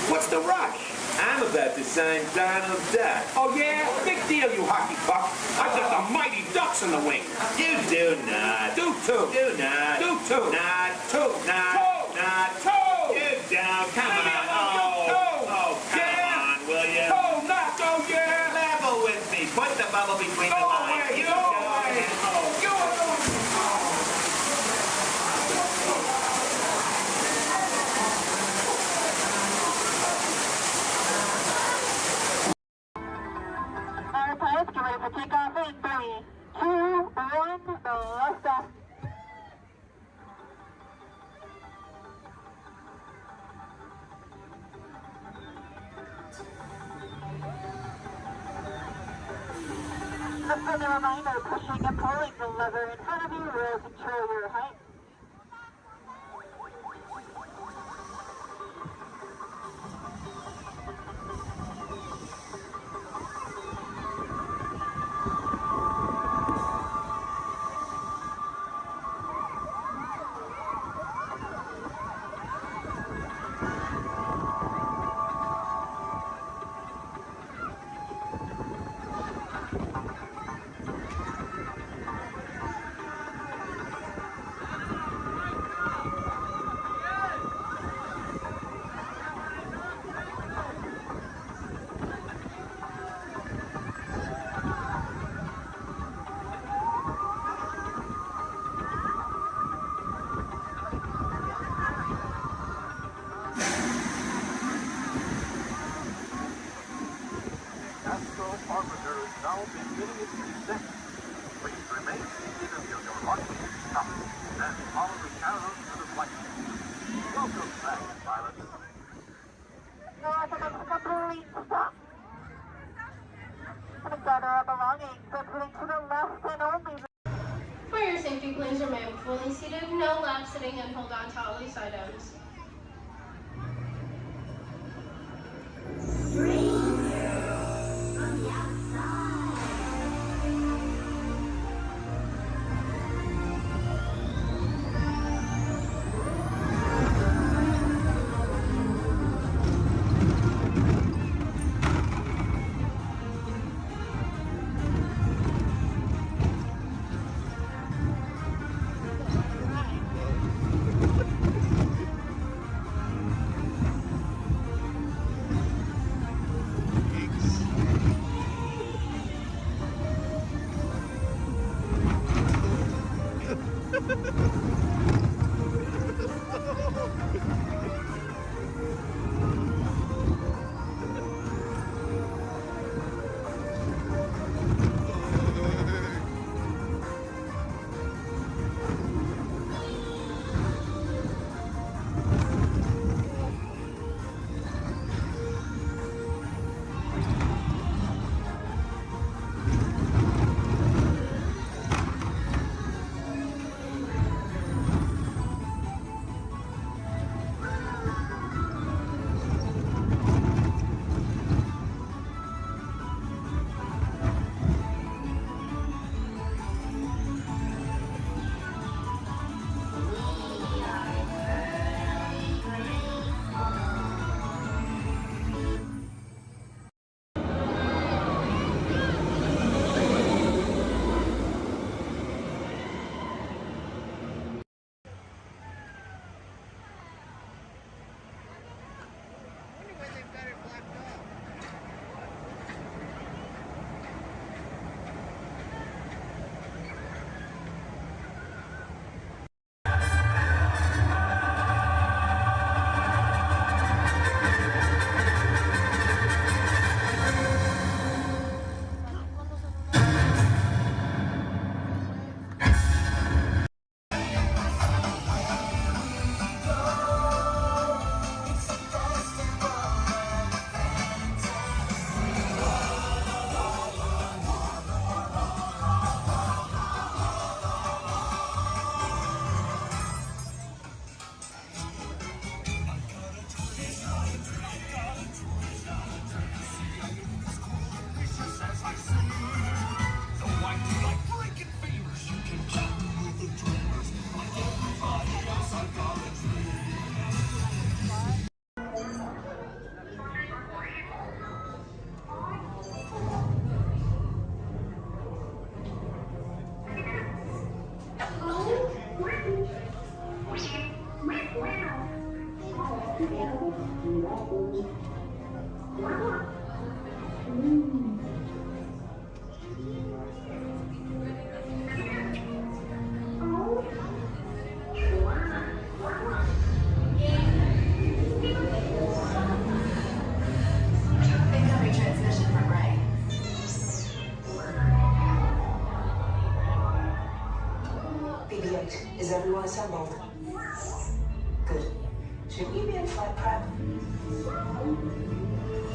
What's the rush? I'm about to sign Donald Duck. Oh, yeah? Big deal, you hockey puck. I've got the mighty ducks in the wings. You do not. Do too. Do not. Do too. Not. Two. Not. Toe. Not. Toe. You don't. Come Leave me on. alone, toe. Oh, come Yeah. on, will you? Toe, not go, yeah. Level with me. Put the bubble between Go the lines. away, You go away. Oh. Go away. Our pilots get ready for takeoff in 3, 2, 1, blast off. A friendly reminder, pushing and pulling the lever in front of you will control your height. Astro Orbiter is now beginning its descent. Please remain seated until your rocket stops and follow the arrows to the flight. Welcome back, pilots. North of Mexico, please stop. Gather our belongings, but putting to the left and only. For your safety, please remain fully seated, no lap sitting, and hold on to all loose items.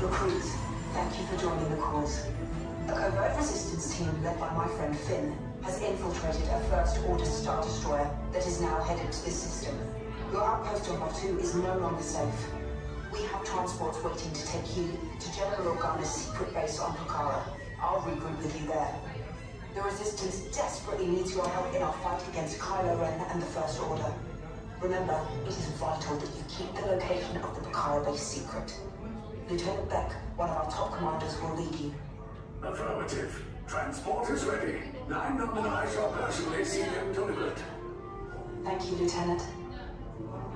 Recruits, thank you for joining the cause. A covert resistance team led by my friend Finn has infiltrated a First Order Star Destroyer that is now headed to this system. Your outpost on Batu is no longer safe. We have transports waiting to take you to General Organa's secret base on Pucara. I'll regroup with you there. The Resistance desperately needs your help in our fight against Kylo Ren and the First Order. Remember, it is vital that you keep the location of the Pucara base secret. Lieutenant Beck, one of our top commanders, will lead you. Affirmative. Transport is ready. 9 and I shall personally see them delivered. Thank you, Lieutenant.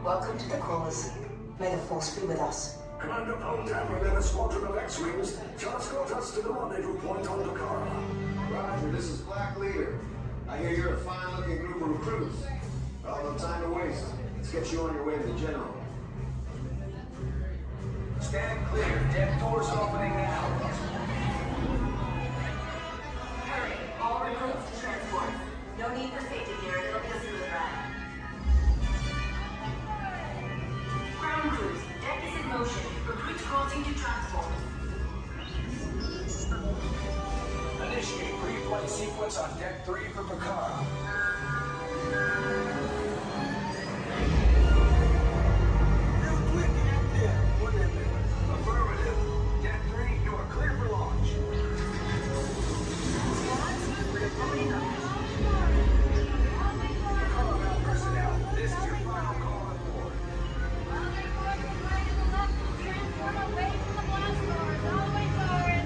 Welcome to the cause. May the Force be with us. Commander Poltam and then a squadron of X-Wings just got us to the rendezvous point on Pucara. Roger, this is Black Leader. I hear you're a fine-looking group of recruits. Well, no time to waste. Let's get you on your way to the General. Stand clear. Deck doors opening now. Hurry, all recruits to transport. No need for safety gear, it'll be a smooth ride. Ground crews, deck is in motion. Recruits crossing to transport. Initiate pre-flight sequence on Deck 3 for Pucara. Affirmative. Deck 3, you are clear for launch. Pucara personnel, this is your final call on board. Transform away from the blast doors, all the way forward.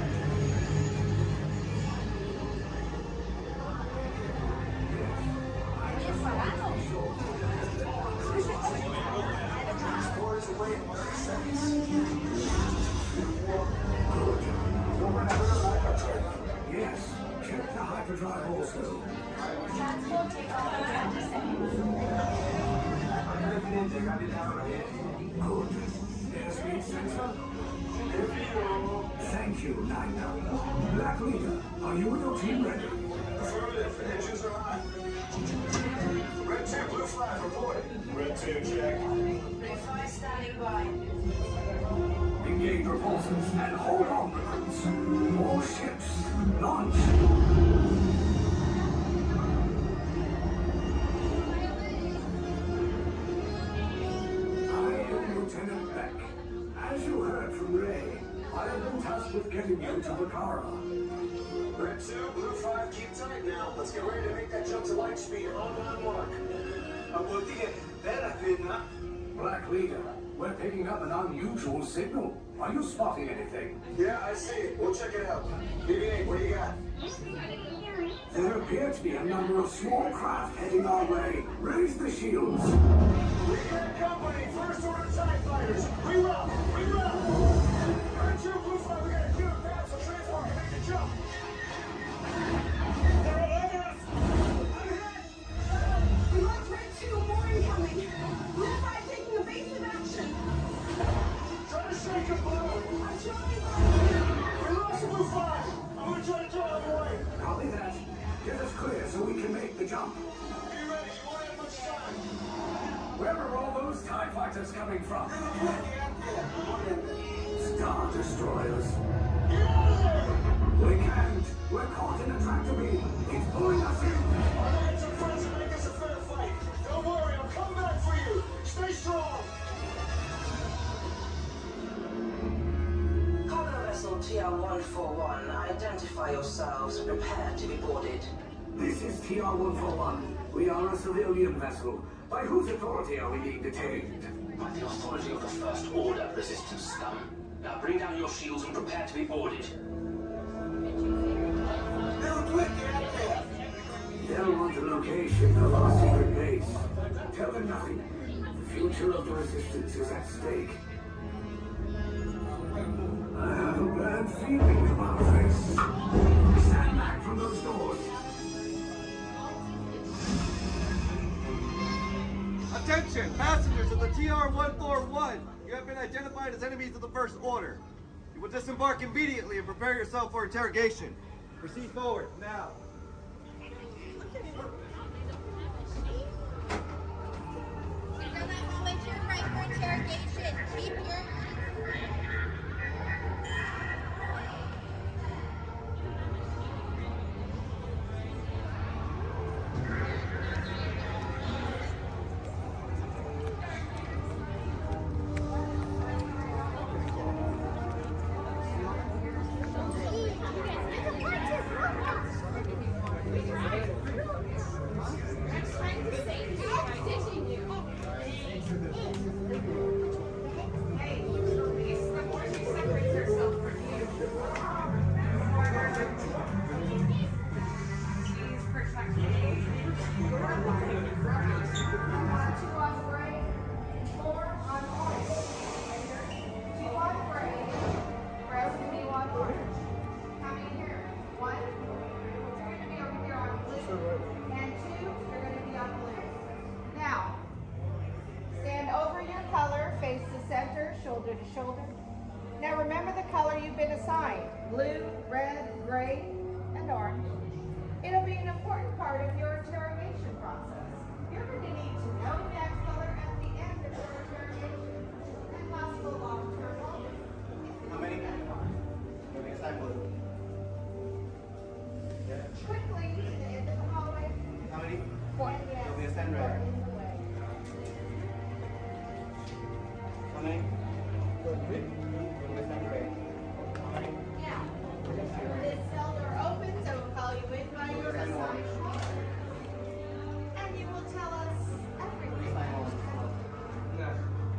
Transport is away in 30 seconds. Yes, check the hyperdrive also. Transport takeoff in 20 seconds. Good. Airspeed sensor. Thank you, 9. Black Leader, are you and your team ready? Affirmative. Engines are hot. Red 2, Blue 5, reporting. Red 2, check. Blue 5 standing by. Engage repulsors and hold on, recruits. More ships. Launch. I am Lieutenant Beck. As you heard from Ray, I have been tasked with getting you to Pucara. Red 2, Blue 5, keep tight now. Let's get ready to make that jump to light speed on that mark. Black Leader, we're picking up an unusual signal. Are you spotting anything? Yeah, I see it. We'll check it out. BB-8, what do you got? There appear to be a number of small craft heading our way. Raise the shields. We got company. First Order TIE fighters. Reroute. Reroute. Red 2, Blue 5, we got a clear path, so transport can make the jump. They're all over us. We want Red 2, more incoming. Blue 5 taking evasive action. Try to shake him, Blue. I'm trying. We lost Blue 5. I'm gonna try to draw him away. Copy that. Get us clear so we can make the jump. Be ready. You won't have much time. Where are all those TIE fighters coming from? Star Destroyers. We can't. We're caught in a tractor beam. It's pulling us in. Our lights are friends and make us a fair fight. Don't worry, I'll come back for you. Stay strong. Cargo vessel TR-141, identify yourselves and prepare to be boarded. This is TR-141. We are a civilian vessel. By whose authority are we being detained? By the authority of the First Order Resistance scum. Now bring down your shields and prepare to be boarded. They'll want the location of our secret base. Tell them nothing. The future of the Resistance is at stake. I have a bad feeling about this. Stand back from those doors. Attention, passengers of the TR-141. You have been identified as enemies of the First Order. You will disembark immediately and prepare yourself for interrogation. Proceed forward, now. Interrogation. Keep your blue, red, gray, and orange. It'll be an important part of your interrogation process. You're going to need to know that color at the end of your interrogation and possible long-term motive. How many? Moving aside blue. Yeah. Quickly to the end of the hallway. How many? 4. Moving aside red. How many? Moving aside gray. How many? Now, this cell door opens, so we'll call you in by your assignment. And you will tell us everything.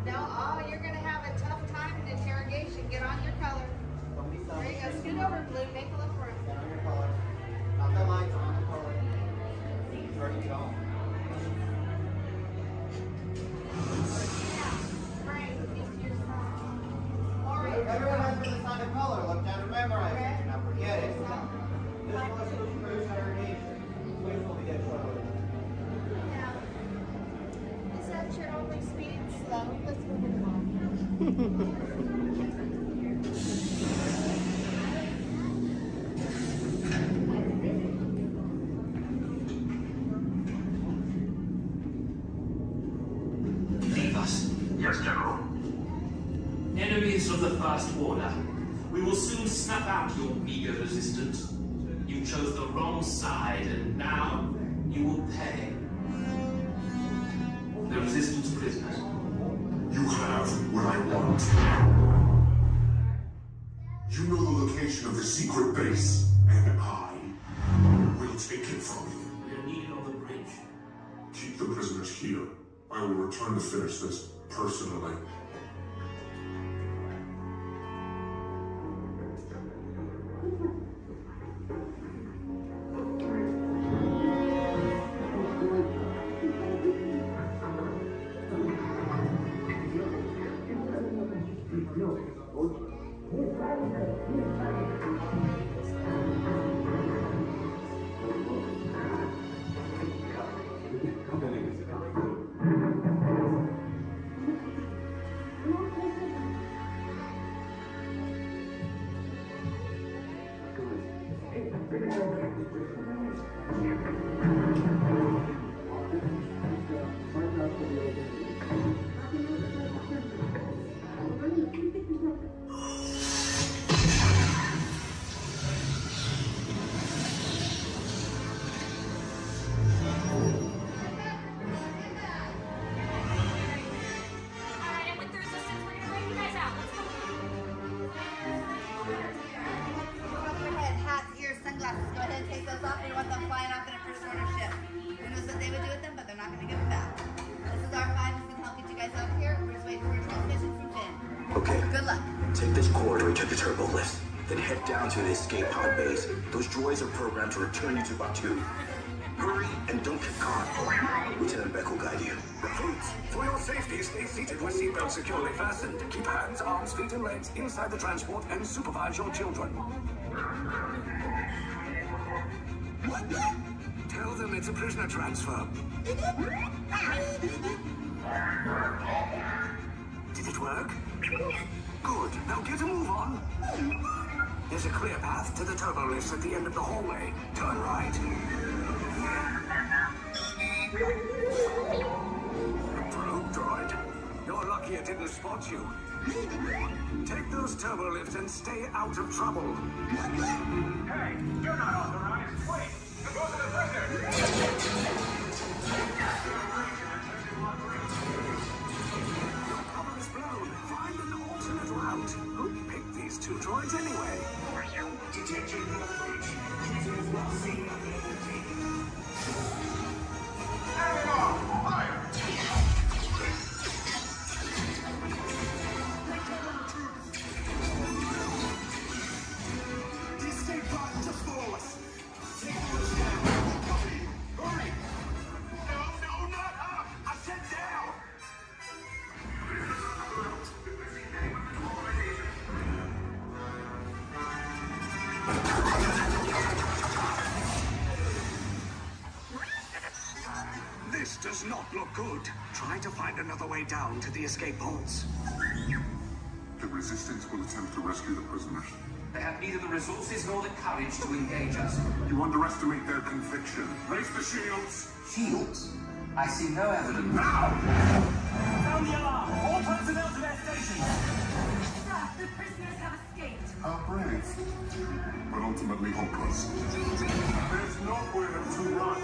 No, oh, you're going to have a tough time in interrogation. Get on your color. There you go. Scoot over, Blue. Make a little room. Get on your color. Not that light, on the color. It's ready to go. Everyone has been assigned a color. Look down and memorize it. Now forget it. This was for interrogation. Wait till we get trouble. Now, is that your only speed? Slow. Let's move it along. Leave us. Yes, General. Enemies of the First Order, we will soon snuff out your meager resistance. You chose the wrong side, and now you will pay. The Resistance prisoners. You have what I want. You know the location of the secret base, and I will take it from you. We are needed on the bridge. Keep the prisoners here. I will return to finish this personally. Take this corridor to the turbo lift, then head down to the escape pod base. Those droids are programmed to return you to Batu. Hurry and don't get caught. Lieutenant Beck will guide you. Recruits, for your safety, stay seated with seatbelts securely fastened. Keep hands, arms, feet, and legs inside the transport and supervise your children. Tell them it's a prisoner transfer. Did it work? Good. Now get a move on. There's a clear path to the turbo lifts at the end of the hallway. Turn right. Probe droid. You're lucky it didn't spot you. Take those turbo lifts and stay out of trouble. Hey, you're not authorized. Wait, go to the prisoners. Who picked these two droids anyway? Detention approach. Prisoners will see nothing of the team. Have it all. Fire! The escape pod just below us. Take the stand. Copy. Hurry. No, not up. I said down. This does not look good. Try to find another way down to the escape pods. The resistance will attempt to rescue the prisoners. They have neither the resources nor the courage to engage us. You underestimate their conviction. Raise the shields! Shields? I see no evidence. Now! Sound the alarm! All personnel to their stations! Sir, the prisoners have escaped. How brave, but ultimately hopeless. There's nowhere to run.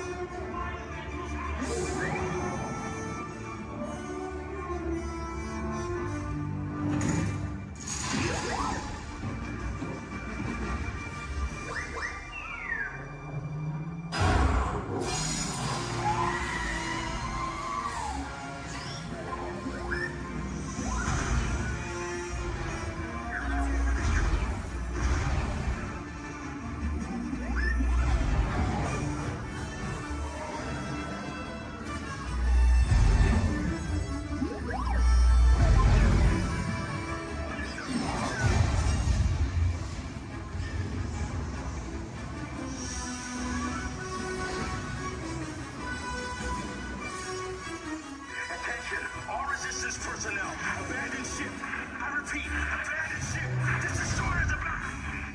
Attention, all resistance personnel. Abandon ship. I repeat, abandon ship. This destroyer is about.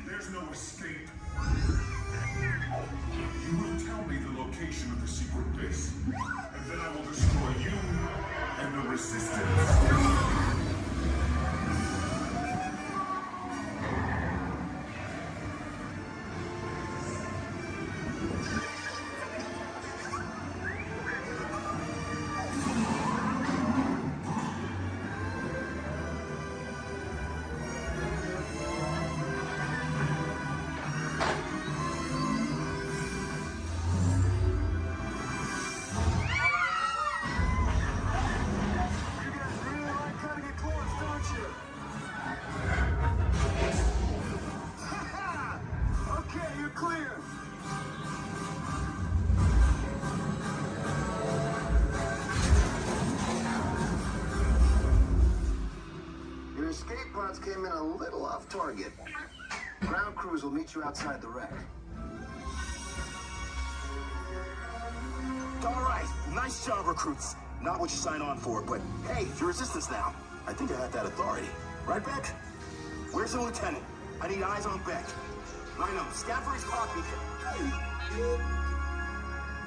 There's no escape. You will tell me the location of the secret base, and then I will destroy you and the resistance. Escape pods came in a little off target. Ground crews will meet you outside the wreck. All right, nice job, recruits. Not what you signed on for, but hey, you're resistance now. I think I have that authority. Right, Beck? Where's the lieutenant? I need eyes on Beck. Rhino, scout for his clock beacon.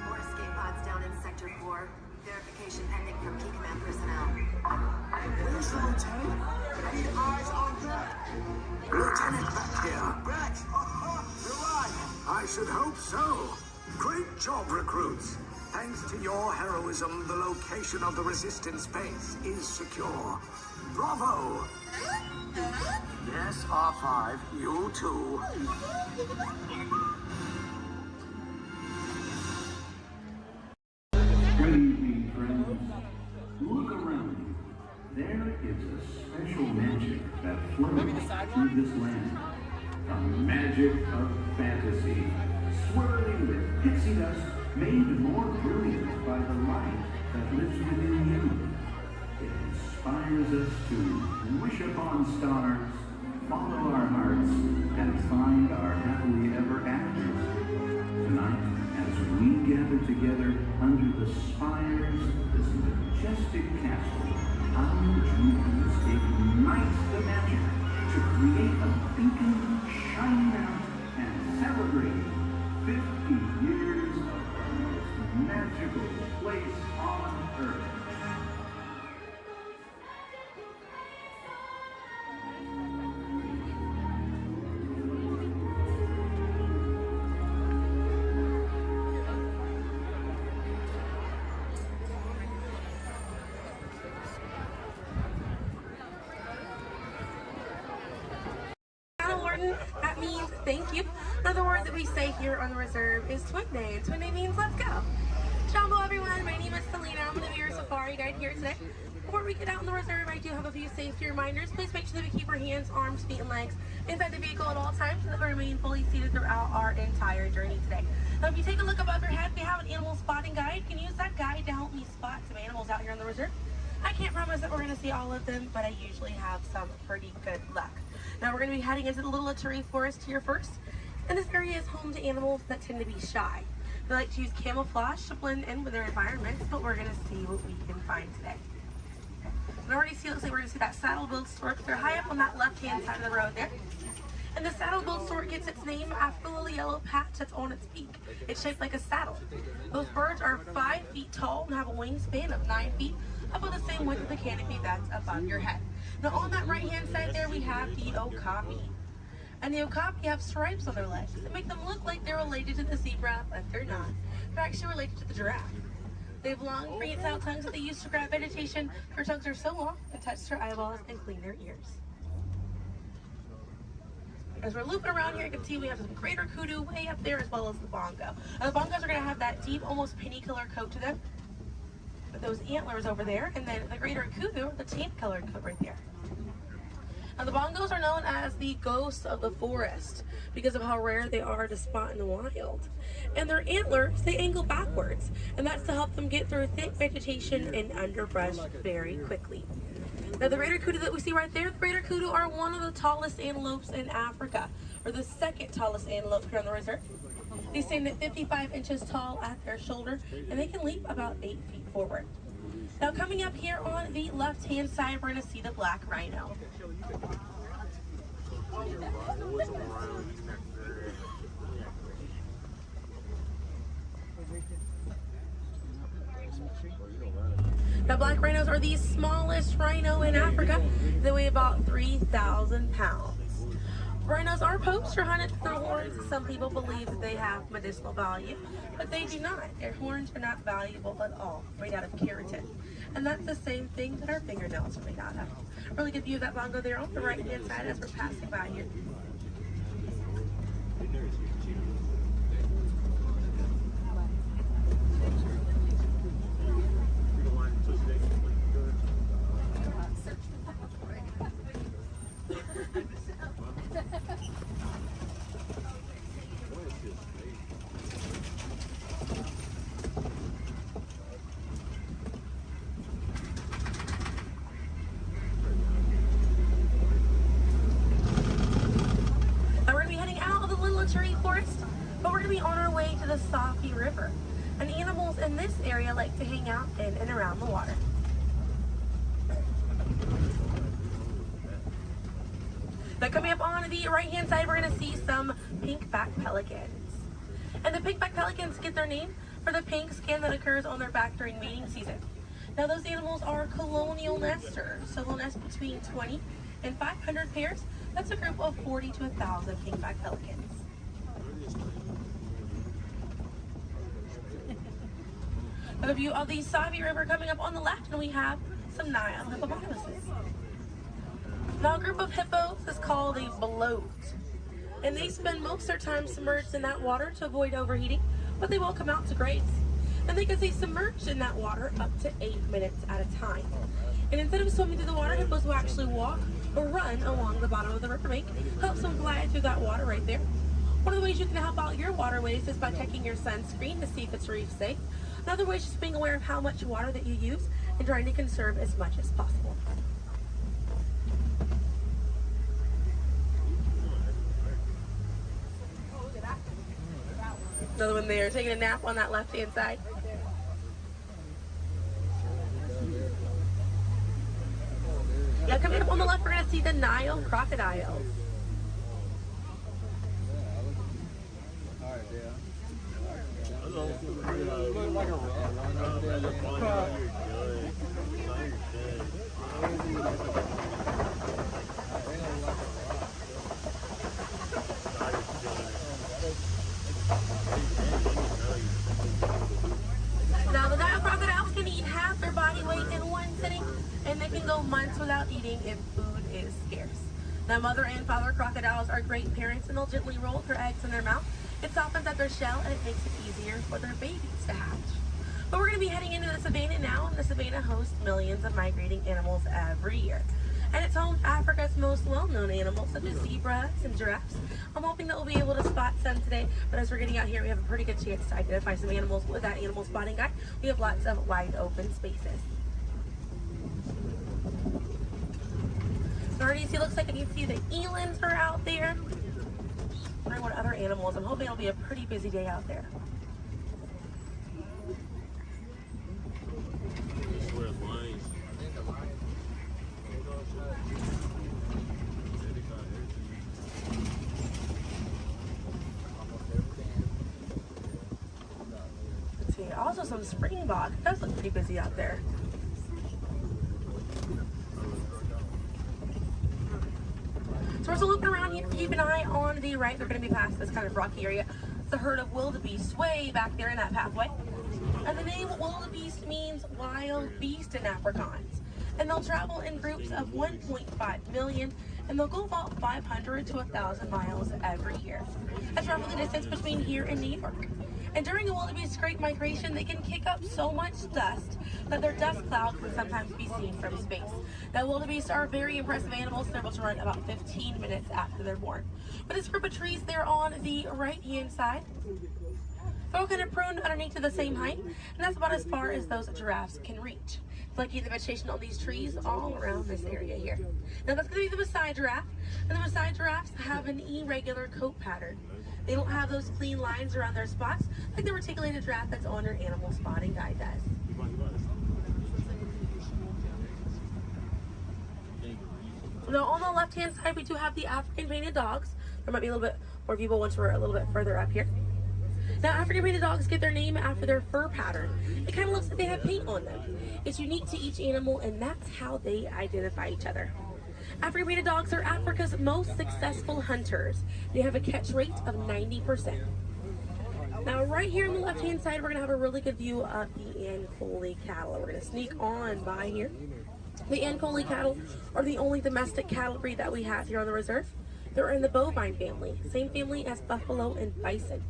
More escape pods down in Sector 4. Verification pending from Key Command personnel. Where's the lieutenant? I need eyes on Beck. Lieutenant Beck here. Beck! You're right. I should hope so. Great job, recruits. Thanks to your heroism, the location of the resistance base is secure. Bravo! Yes, R5, you too. Good evening, friends. Look around you. There is a special magic that flows through this land. A magic of fantasy, swirling with pixie dust, made more brilliant by the light that lives within you. It inspires us to wish upon stars, follow our hearts, and find our happily ever afters. Tonight, as we gather together under the spires of this majestic castle, our dreams ignite the magic to create a beacon shining out and celebrate 50 years of the most magical place on earth. That means thank you. Another word that we say here on the reserve is Twin Day. Twin Day means let's go. Jumbo everyone, my name is Selena. I'm going to be your safari guide here today. Before we get out in the reserve, I do have a few safety reminders. Please make sure that we keep our hands, arms, feet, and legs inside the vehicle at all times so that we remain fully seated throughout our entire journey today. Now, if you take a look above your head, we have an animal spotting guide. You can use that guide to help me spot some animals out here on the reserve. I can't promise that we're going to see all of them, but I usually have some pretty good luck. Now we're going to be heading into the Little Aturi Forest here first, and this area is home to animals that tend to be shy. They like to use camouflage to blend in with their environments, but we're going to see what we can find today. And already see, it looks like we're going to see that saddle build stork. They're high up on that left-hand side of the road there. And the saddle build stork gets its name after the little yellow patch that's on its beak. It's shaped like a saddle. Those birds are 5 feet tall and have a wingspan of 9 feet, about the same width of the canopy that's above your head. Now on that right-hand side there, we have the okapi. And the okapi have stripes on their legs that make them look like they're related to the zebra, but they're not. They're actually related to the giraffe. They have long, prehensile tongues that they use to grab vegetation. Their tongues are so long, they touch their eyeballs and clean their ears. As we're looping around here, you can see we have some greater kudu way up there, as well as the bongo. Now, the bongos are going to have that deep, almost penny color coat to them, with those antlers over there, and then the greater kudu, the tan colored coat right there. Now, the bongos are known as the ghosts of the forest because of how rare they are to spot in the wild. And their antlers, they angle backwards, and that's to help them get through thick vegetation and underbrush very quickly. Now, the greater kudu that we see right there, the greater kudu are one of the tallest antelopes in Africa, or the second tallest antelope here on the reserve. They stand at 55 inches tall at their shoulder, and they can leap about 8 feet forward. Now, coming up here on the left-hand side, we're going to see the black rhino. Now, black rhinos are the smallest rhino in Africa. They weigh about 3,000 pounds. Rhinos are poached or hunted for their horns. Some people believe that they have medicinal value, but they do not. Their horns are not valuable at all, made out of keratin. And that's the same thing that our fingernails are made out of. Really good view of that bongo there on the right-hand side as we're passing by here. Forest, but we're going to be on our way to the Safi River. And animals in this area like to hang out in and around the water. Now, coming up on the right-hand side, we're going to see some pink-back pelicans. And the pink-back pelicans get their name for the pink skin that occurs on their back during mating season. Now, those animals are colonial nesters, so they'll nest between 20 and 500 pairs. That's a group of 40 to 1,000 pink-back pelicans. A view of the Savi River coming up on the left, and we have some Nile hippopotamuses. Now, a group of hippos is called a bloat, and they spend most of their time submerged in that water to avoid overheating, but they will come out to graze. And they can stay submerged in that water up to 8 minutes at a time. And instead of swimming through the water, hippos will actually walk or run along the bottom of the riverbank, helps them glide through that water right there. One of the ways you can help out your waterways is by checking your sunscreen to see if it's reef safe. Another way is just being aware of how much water that you use and trying to conserve as much as possible. Another one there, taking a nap on that left-hand side. Now, coming up on the left, we're going to see the Nile crocodiles. Now, the Nile crocodiles can eat half their body weight in one sitting, and they can go months without eating if food is scarce. Now, mother and father crocodiles are great parents, and they'll gently roll their eggs in their mouth. It softens up their shell, and it makes it easier for their babies to hatch. But we're going to be heading into the savannah now, and the savannah hosts millions of migrating animals every year. And it's home to Africa's most well-known animals, such as zebras and giraffes. I'm hoping that we'll be able to spot some today, but as we're getting out here, we have a pretty good chance to identify some animals with that animal spotting guide. We have lots of wide open spaces. Already see, looks like you can see the elands are out there. Wondering what other animals. I'm hoping it'll be a pretty busy day out there. Let's see, also some springbok. It does look pretty busy out there. So we're still looking around here. Keep an eye on the right. They're going to be past this kind of rocky area. It's a herd of wildebeest way back there in that pathway. And the name wildebeest means wild beast in Afrikaans. And they'll travel in groups of 1.5 million, and they'll go about 500 to 1,000 miles every year. That's roughly the distance between here and New York. And during the wildebeest great migration, they can kick up so much dust that their dust cloud can sometimes be seen from space. Now, wildebeest are very impressive animals. They're able to run about 15 minutes after they're born. But this group of trees there on the right-hand side, they're all kind of pruned underneath to the same height, and that's about as far as those giraffes can reach. Lucky the vegetation on these trees all around this area here. Now that's going to be the Maasai giraffe, and the Maasai giraffes have an irregular coat pattern. They don't have those clean lines around their spots like the reticulated giraffe that's on your animal spotting guide does. Now on the left-hand side, we do have the African painted dogs. There might be a little bit more viewable once we're a little bit further up here. Now, African painted dogs get their name after their fur pattern. It kind of looks like they have paint on them. It's unique to each animal, and that's how they identify each other. African painted dogs are Africa's most successful hunters. They have a catch rate of 90%. Now, right here on the left-hand side, we're going to have a really good view of the Ankole cattle. We're going to sneak on by here. The Ankole cattle are the only domestic cattle breed that we have here on the reserve. They're in the bovine family, same family as buffalo and bison.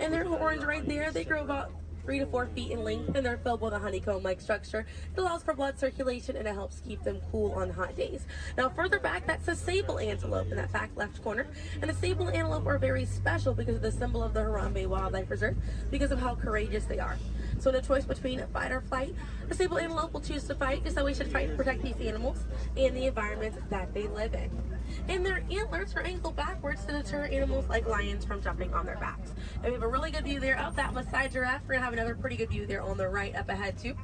And their horns right there, they grow about 3 to 4 feet in length, and they're filled with a honeycomb-like structure. It allows for blood circulation, and it helps keep them cool on hot days. Now, further back, that's a sable antelope in that back left corner. And the sable antelope are very special because of the symbol of the Harambe Wildlife Reserve, because of how courageous they are. So in a choice between fight or flight, the sable antelope will choose to fight, just so we should fight to protect these animals and the environment that they live in. And their antlers are angled backwards to deter animals like lions from jumping on their backs. And we have a really good view there of that Maasai giraffe. We're going to have another pretty good view there on the right up ahead too.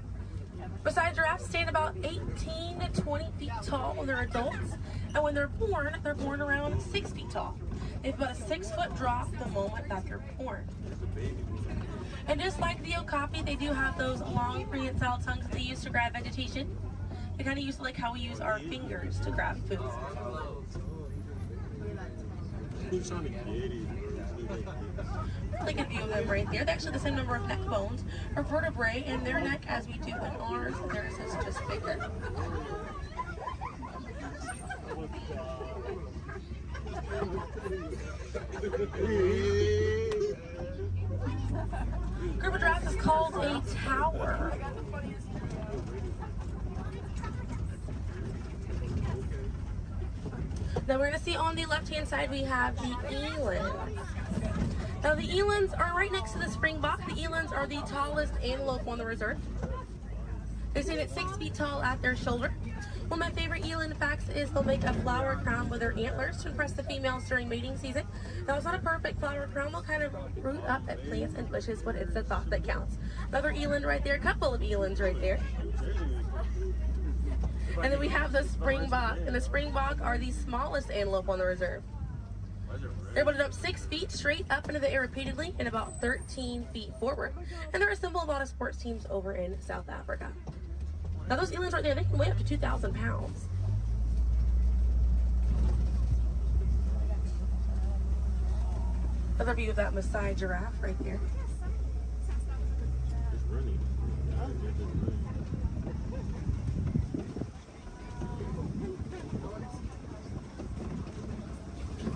Maasai giraffes stand about 18 to 20 feet tall when they're adults. And when they're born around 6 feet tall. They have about a 6-foot drop the moment that they're born. And just like the okapi, they do have those long prehensile tongues that they use to grab vegetation. They kind of use like how we use our fingers to grab food. Really good view of them right there. They actually have the same number of neck bones or vertebrae in their neck as we do in ours. Theirs is just bigger. Group of giraffes is called a tower. Now we're going to see on the left-hand side we have the elands. Now the elands are right next to the springbok. The elands are the tallest antelope on the reserve. They stand at 6 feet tall at their shoulder. One of my favorite eland facts is they'll make a flower crown with their antlers to impress the females during mating season. Now it's not a perfect flower crown. They'll kind of root up at plants and bushes, but it's the thought that counts. Another eland right there, a couple of elands right there. And then we have the springbok, and the springbok are the smallest antelope on the reserve. They're able to jump 6 feet straight up into the air repeatedly and about 13 feet forward. And they're a symbol of a lot of sports teams over in South Africa. Now those elands right there, they can weigh up to 2,000 pounds. Another view of that Maasai giraffe right there.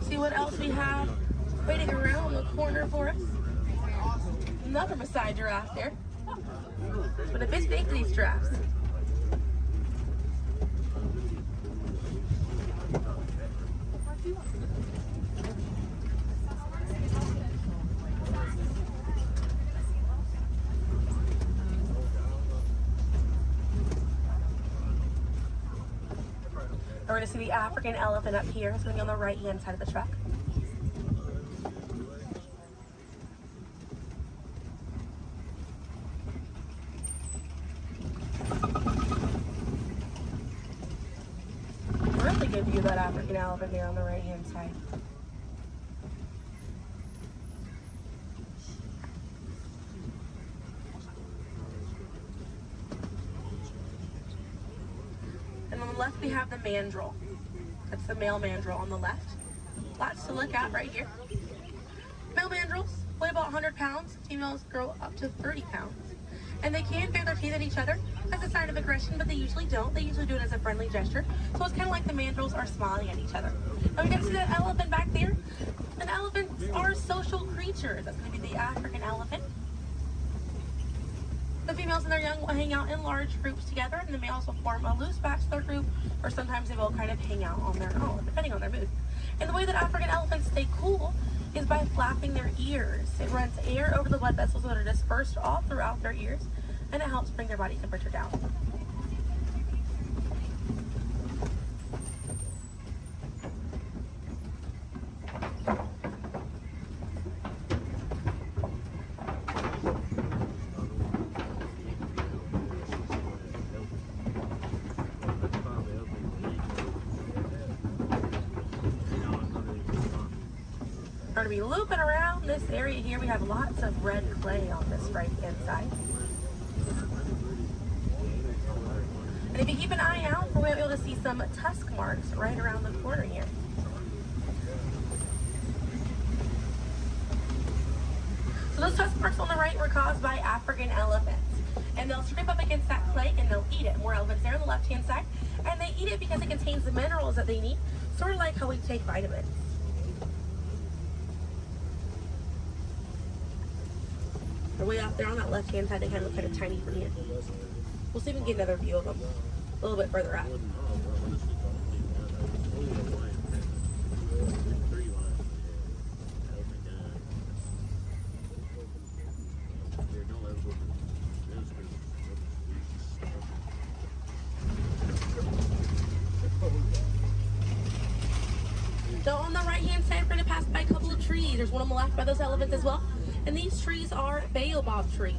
See what else we have waiting around the corner for us. Another Maasai giraffe there. But a bit big for these giraffes. We're going to see the African elephant up here. It's going to be on the right-hand side of the truck. elephant there on the right hand side. And on the left we have the mandrill. That's the male mandrill on the left. Lots to look at right here. Male mandrills weigh about 100 pounds. Females grow up to 30 pounds. And they can bare their teeth at each other as a sign of aggression, but they usually don't. They usually do it as a friendly gesture. So it's kind of like the mandrills are smiling at each other. Now we can see that elephant back there. And elephants are social creatures. That's going to be the African elephant. The females and their young will hang out in large groups together, and the males will form a loose bachelor group, or sometimes they will kind of hang out on their own, depending on their mood. And the way that African elephants stay cool is by flapping their ears. It runs air over the blood vessels that are dispersed all throughout their ears, and it helps bring their body temperature down. We're going to be looping around this area here. We have lots of red clay on this right hand side. And if you keep an eye out, we'll be able to see some tusk marks right around the corner here. So those tusk marks on the right were caused by African elephants. And they'll scrape up against that clay and they'll eat it. More elephants there on the left hand side. And they eat it because it contains the minerals that they need, sort of like how we take vitamins. They're way out there on that left hand side. They kind of look kind of tiny from here. We'll see if we can get another view of them a little bit further up. So on the right hand side, we're going to pass by a couple of trees. There's one on the left by those elephants as well. And these trees are baobab trees.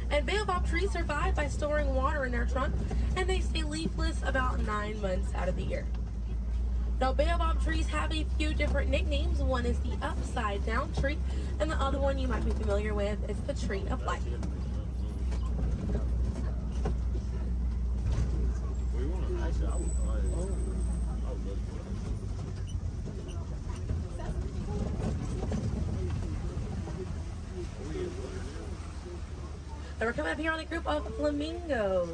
And baobab trees survive by storing water in their trunk, and they stay leafless about 9 months out of the year. Now, baobab trees have a few different nicknames. One is the upside down tree, and the other one you might be familiar with is the tree of life. And we're coming up here on a group of flamingos.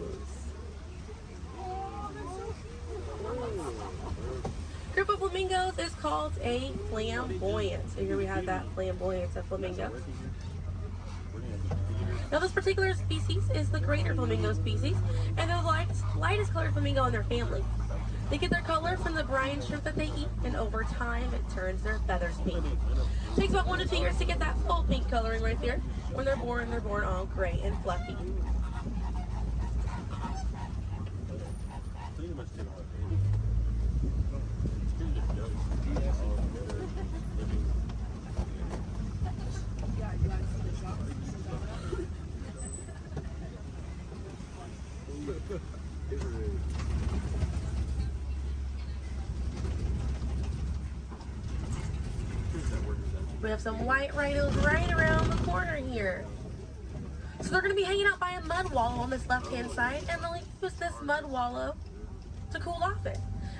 Group of flamingos is called a flamboyant. So here we have that flamboyant of flamingos. Now this particular species is the greater flamingo species, and they're the lightest colored flamingo in their family. They get their color from the brine shrimp that they eat, and over time it turns their feathers pink. It takes about 1 to 2 years to get that full pink coloring right there. When they're born all gray and fluffy. We have some white rhinos right around the corner here. So they're going to be hanging out by a mud wallow on this left-hand side, and they'll use this mud wallow to cool off it.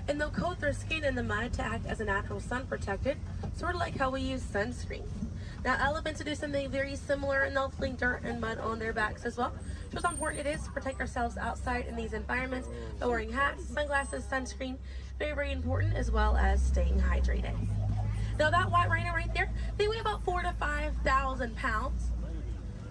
And they'll coat their skin in the mud to act as a natural sun protectant, sort of like how we use sunscreen. Now elephants do something very similar, and they'll fling dirt and mud on their backs as well. Shows how important it is to protect ourselves outside in these environments by wearing hats, sunglasses, sunscreen. Very, very important, as well as staying hydrated. Now that white rhino right there, they weigh about 4,000 to 5,000 pounds.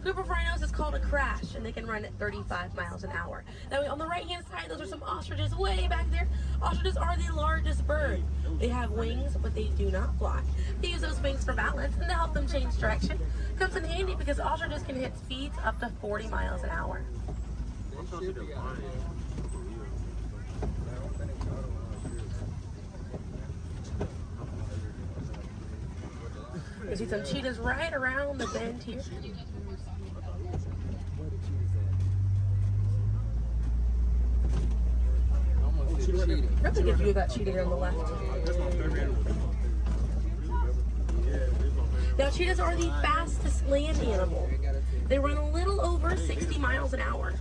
Group of rhinos is called a crash, and they can run at 35 miles an hour. Now on the right hand side, those are some ostriches way back there. Ostriches are the largest bird. They have wings, but they do not fly. They use those wings for balance and to help them change direction. Comes in handy because ostriches can hit speeds up to 40 miles an hour. You see some cheetahs right around the bend here. Really good view of that cheetah there on the left. Now, cheetahs are the fastest land animal. They run a little over 60 miles an hour.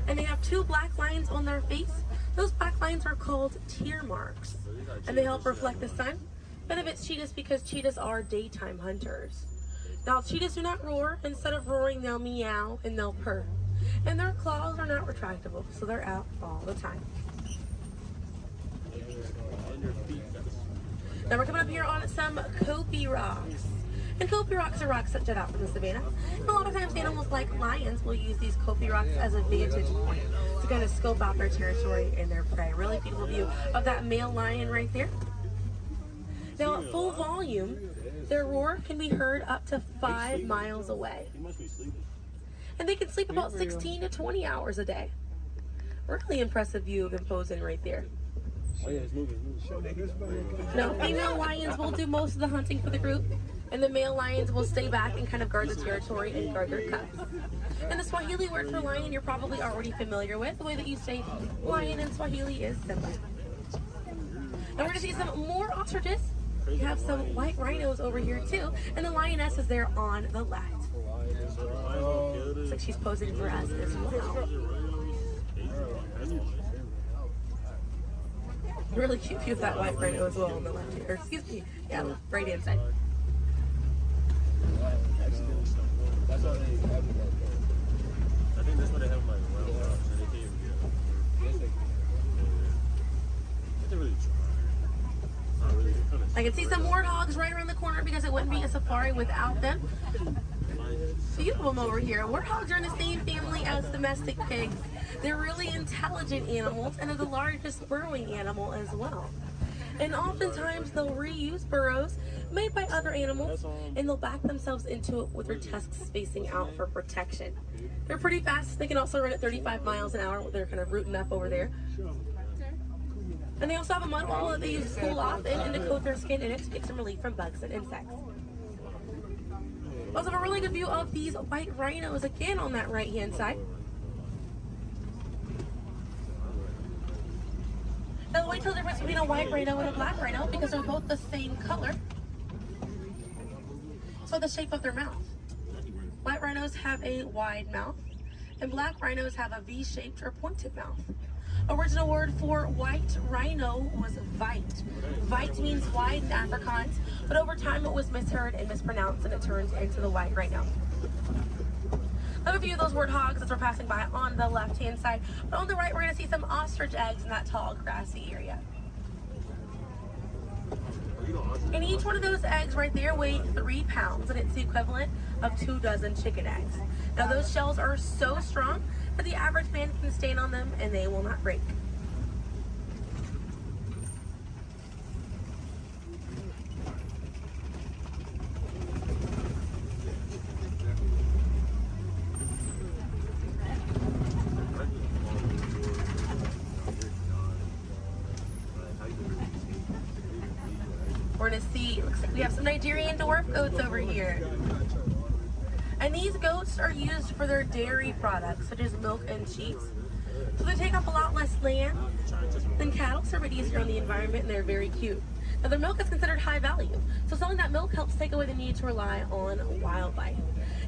And they have 2 black lines on their face. Those black lines are called tear marks. And they help reflect the sun. Benefits cheetahs because cheetahs are daytime hunters. Now, cheetahs do not roar. Instead of roaring, they'll meow and they'll purr. And their claws are not retractable, so they're out all the time. Now we're coming up here on some Kopi rocks. And Kopi rocks are rocks that jut out from the savannah. And a lot of times animals like lions will use these Kopi rocks as a vantage point to kind of scope out their territory and their prey. Really beautiful view of that male lion right there. Now at full volume, their roar can be heard up to 5 miles away. And they can sleep about 16 to 20 hours a day. Really impressive view of imposing right there. Now, female lions will do most of the hunting for the group, and the male lions will stay back and kind of guard the territory and guard their cubs. And the Swahili word for lion you're probably already familiar with. The way that you say lion in Swahili is Simba. Now we're going to see some more ostriches. We have some white rhinos over here too, and the lioness is there on the left. Looks like she's posing for us as well. Really cute view of that white rhino as well on the left here. Excuse me. Yeah, right hand side. That's how they have it. I think that's what they have like around the house. And they can't even get it. They really try. Not really. I can see some warthogs right around the corner because it wouldn't be a safari without them. Few of them over here. Warthogs are in the same family as domestic pigs. They're really intelligent animals and are the largest burrowing animal as well. And oftentimes they'll reuse burrows made by other animals and they'll back themselves into it with their tusks spacing out for protection. They're pretty fast. They can also run at 35 miles an hour. They're kind of rooting up over there. And they also have a mud wall that they use to cool off and to coat their skin in it to get some relief from bugs and insects. Also have a really good view of these white rhinos again on that right hand side. Now the tell the difference between a white rhino and a black rhino because they're both the same color. So the shape of their mouth. White rhinos have a wide mouth and black rhinos have a V-shaped or pointed mouth. Original word for white rhino was vite. Vite means wide in Afrikaans, but over time it was misheard and mispronounced and it turned into the white rhino. Another view of those warthogs as we're passing by on the left-hand side, but on the right we're going to see some ostrich eggs in that tall grassy area. And each one of those eggs right there weigh 3 pounds, and it's the equivalent of 2 dozen chicken eggs. Now those shells are so strong that the average man can stand on them and they will not break. We're going to see, looks like we have some Nigerian dwarf goats over here. And these goats are used for their dairy products, such as milk and cheese. So they take up a lot less land than cattle, so they're easier on the environment, and they're very cute. Now their milk is considered high value, so selling that milk helps take away the need to rely on wildlife.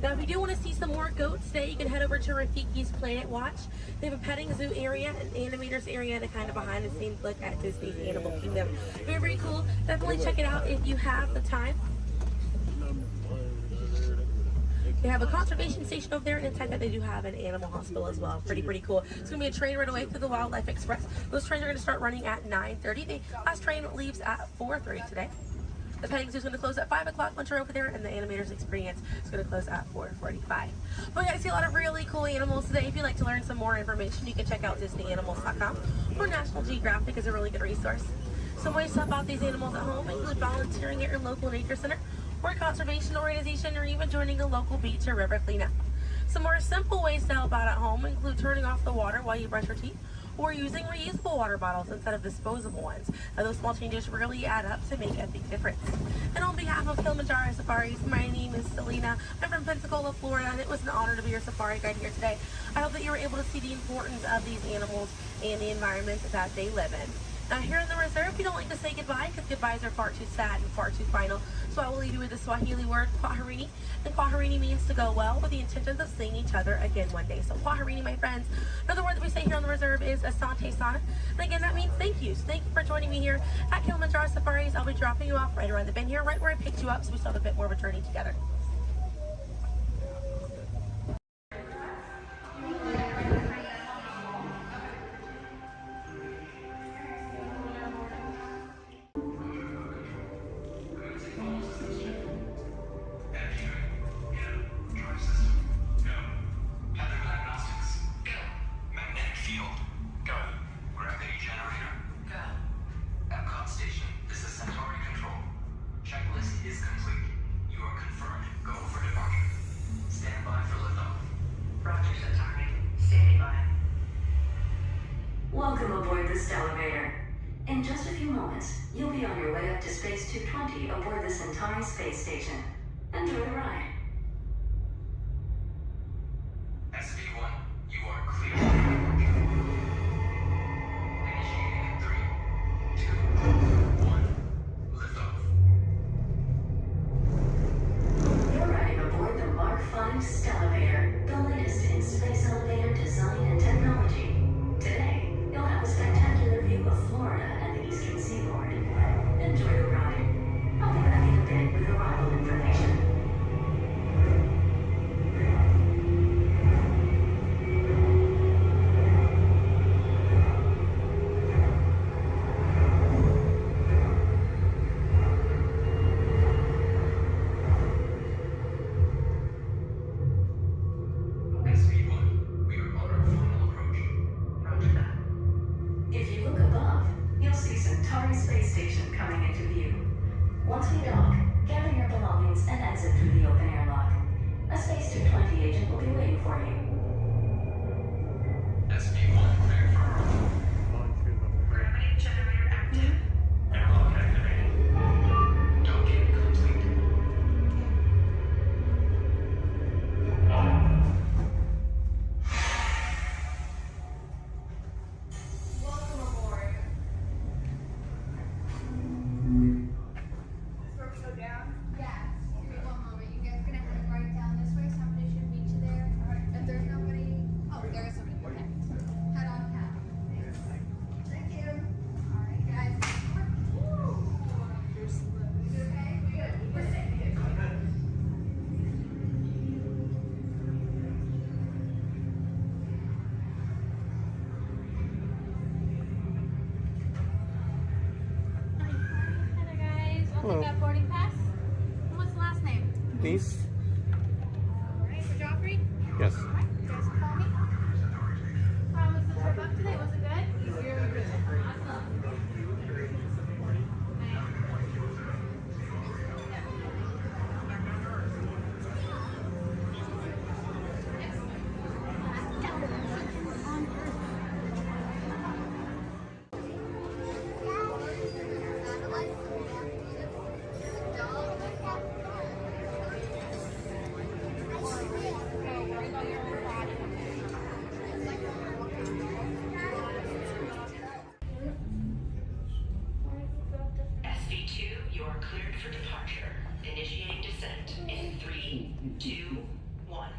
Now if you do want to see some more goats today, you can head over to Rafiki's Planet Watch. They have a petting zoo area, an animators area, and a kind of behind the scenes look at Disney's Animal Kingdom. Very, very cool. Definitely check it out if you have the time. They have a conservation station over there, and inside that they do have an animal hospital as well. Pretty cool. It's going to be a train right away through the Wildlife Express. Those trains are going to start running at 9:30. The last train leaves at 4:30 today. The petting zoo is going to close at 5 o'clock once you're over there, and the animators experience is going to close at 4:45. But we got to see a lot of really cool animals today. If you'd like to learn some more information, you can check out DisneyAnimals.com, or National Geographic is a really good resource. Some ways to help out these animals at home include volunteering at your local nature center, or a conservation organization, or even joining a local beach or river cleanup. Some more simple ways to help out at home include turning off the water while you brush your teeth, or using reusable water bottles instead of disposable ones. Now, those small changes really add up to make a big difference. And on behalf of Kilimanjaro Safaris, my name is Selena. I'm from Pensacola, Florida, and it was an honor to be your safari guide here today. I hope that you were able to see the importance of these animals and the environment that they live in. Now here in the reserve, we don't like to say goodbye because goodbyes are far too sad and far too final. So I will leave you with the Swahili word, kwaherini. And kwaherini means to go well, with the intentions of seeing each other again one day. So kwaherini, my friends. Another word that we say here on the reserve is asante sana. And again, that means thank you. So thank you for joining me here at Kilimanjaro Safaris. I'll be dropping you off right around the bend here, right where I picked you up, so we still have a bit more of a journey together. Welcome aboard this elevator. In just a few moments, you'll be on your way up to Space 220 aboard the Centauri space station. Enjoy the ride. SV1, you are clear for departure. Initiating in 3, 2, 1, liftoff. You're riding aboard the Mark V Stellarator, the latest in space elevator design and technology. Today, you'll have a spectacular view of Florida and the eastern seaboard. Enjoy the ride. I'll be back in a bit with arrival information. SV1, we are on our final approach. Roger that. If you look above, you'll see Centauri space station coming into view. Once we dock, gather your belongings and exit through the open airlock. A Space 220 agent will be waiting for you. SV1, clear for approach. Gravity generator active. Airlock activated. Docking complete. Welcome aboard. Is this where we go down? Yeah. Give me one moment. You guys are gonna head right down this way. Somebody should meet you there. If there's nobody, oh, there is somebody. Okay. Head on down. Thank you. All right, guys. You okay? Good. We're safe here. Hi there, guys. We'll take that boarding pass. And what's the last name? Nice. All right, for Joffrey. Yes. All right, you guys can follow me. How was the trip up today? Was it good? Awesome. SV2, you are cleared for departure. Initiating descent in 3, 2, 1.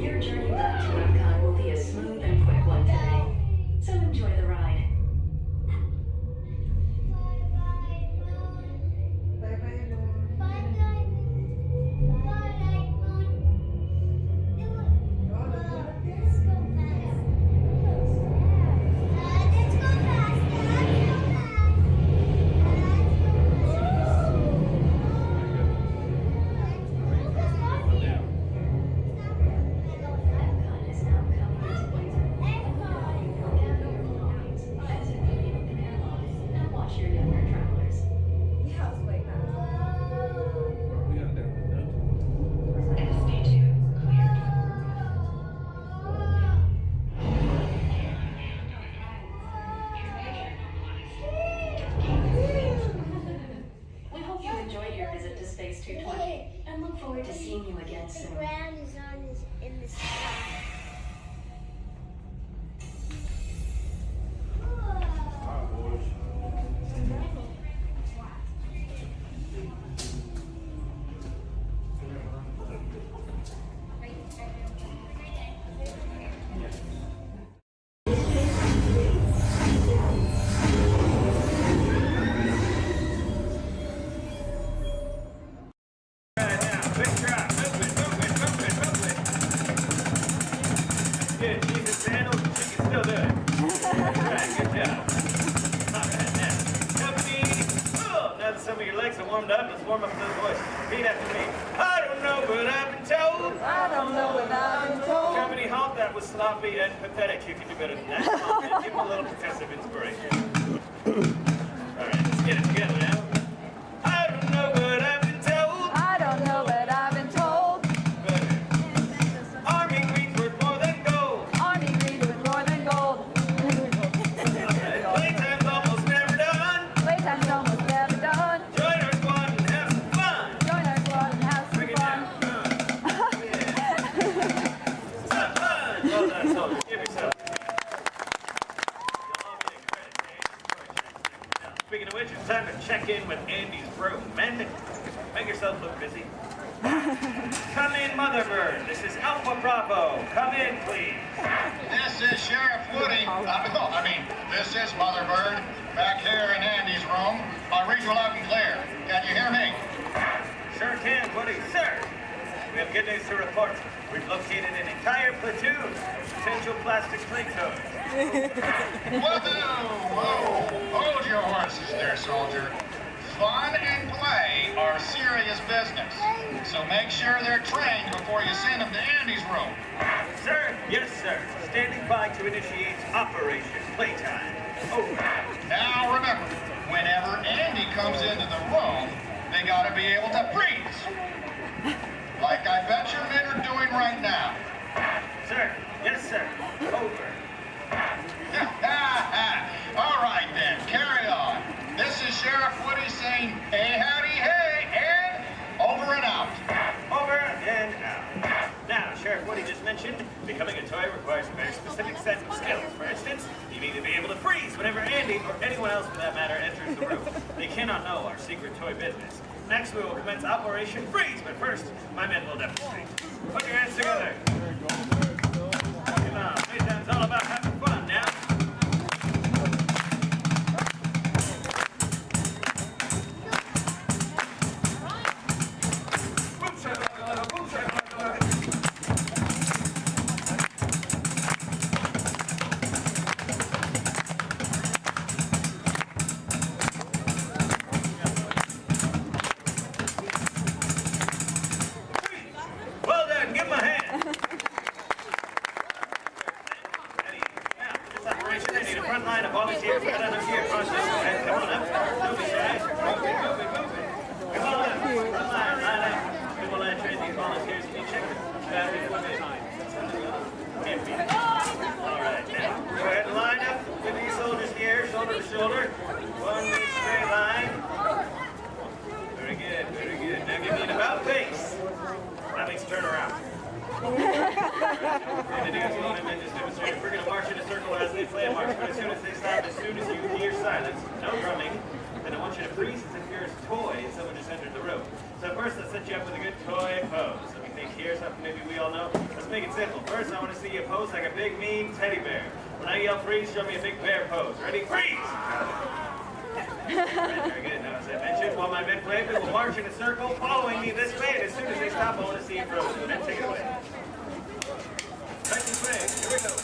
Your journey back to Epcot will be a smooth and quick one today, so enjoy the ride. Epcot is now coming into winter. Gather your belongings, exit through the open airlock, and watch your younger travelers. Yeah, I was way back. SV2 cleared. We hope you enjoyed your visit to Space 220 and look forward to seeing you again soon. ground is in the sky. get so warmed up, let's warm up those voices. Repeat after me. I don't know what I've been told. I don't know what I've been told. Company halt, that was sloppy and pathetic. You can do better than that. Come on, give him a little progressive inspiration. All right, let's get it together now. I don't know what I've been told. I don't know what I've been told. Army green's worth more than gold. Army green's worth more than gold. Playtime's almost never done. Playtime's almost never done. Join our squad and have some fun. Join our squad and have some fun. Have fun. Well done, soldiers. Give yourself. Speaking of which, it's time to check in with Andy's room. Men, make yourself look busy. Come in, Motherbird. This is Alpha Bravo. Come in, please. This is Sheriff Woody. This is Motherbird. Back here in Andy's room. My read you loud and clear. Can you hear me? Sure can, Woody. Sir, we have good news to report. We've located an entire platoon of potential plastic play toys. Whoa! Hold your horses there, soldier. Fun and play are serious business. So make sure they're trained before you send them to Andy's room. Sir? Yes, sir. Standing by to initiate Operation Playtime. Over. Now remember, whenever Andy comes into the room, they gotta be able to freeze. Like I bet your men are doing right now. Sir? Yes, sir. Over. All right then, carry on. This is Sheriff Woody saying, hey, howdy, hey, and over and out. Over and out. Now, Sheriff Woody just mentioned becoming a toy requires a very specific set of skills. For instance, you need to be able to freeze whenever Andy, or anyone else for that matter, enters the room. They cannot know our secret toy business. Next, we will commence Operation Freeze, but first, my men will demonstrate. Put your hands together. Come on, playtime's all about having fun now. Well done, give him a hand. This operation, I need a front line of volunteers right on up here. Come on up. Don't be shy. Move it. Come on up. Front line up. We will train these volunteers. Can you check the battery equipment? Can't beat it. All right, now, go ahead and line up with these soldiers here, shoulder to shoulder. One big straight line. Very good. Now give me an about face. That means turn around. We're going to march in a circle as they play a march, but as soon as they stop, as soon as you hear silence, no drumming, then I want you to freeze as if you're a toy and someone just entered the room. So first, let's set you up with a good toy pose. Let me think here, something maybe we all know. Let's make it simple. First, I want to see you pose like a big, mean teddy bear. When I yell freeze, show me a big bear pose. Ready? Freeze! Right, very good. Now, as I mentioned, while my men play, we will march in a circle, following me this way, and as soon as they stop, I want to see you frozen. Men, take it away. Right this way. Here we go.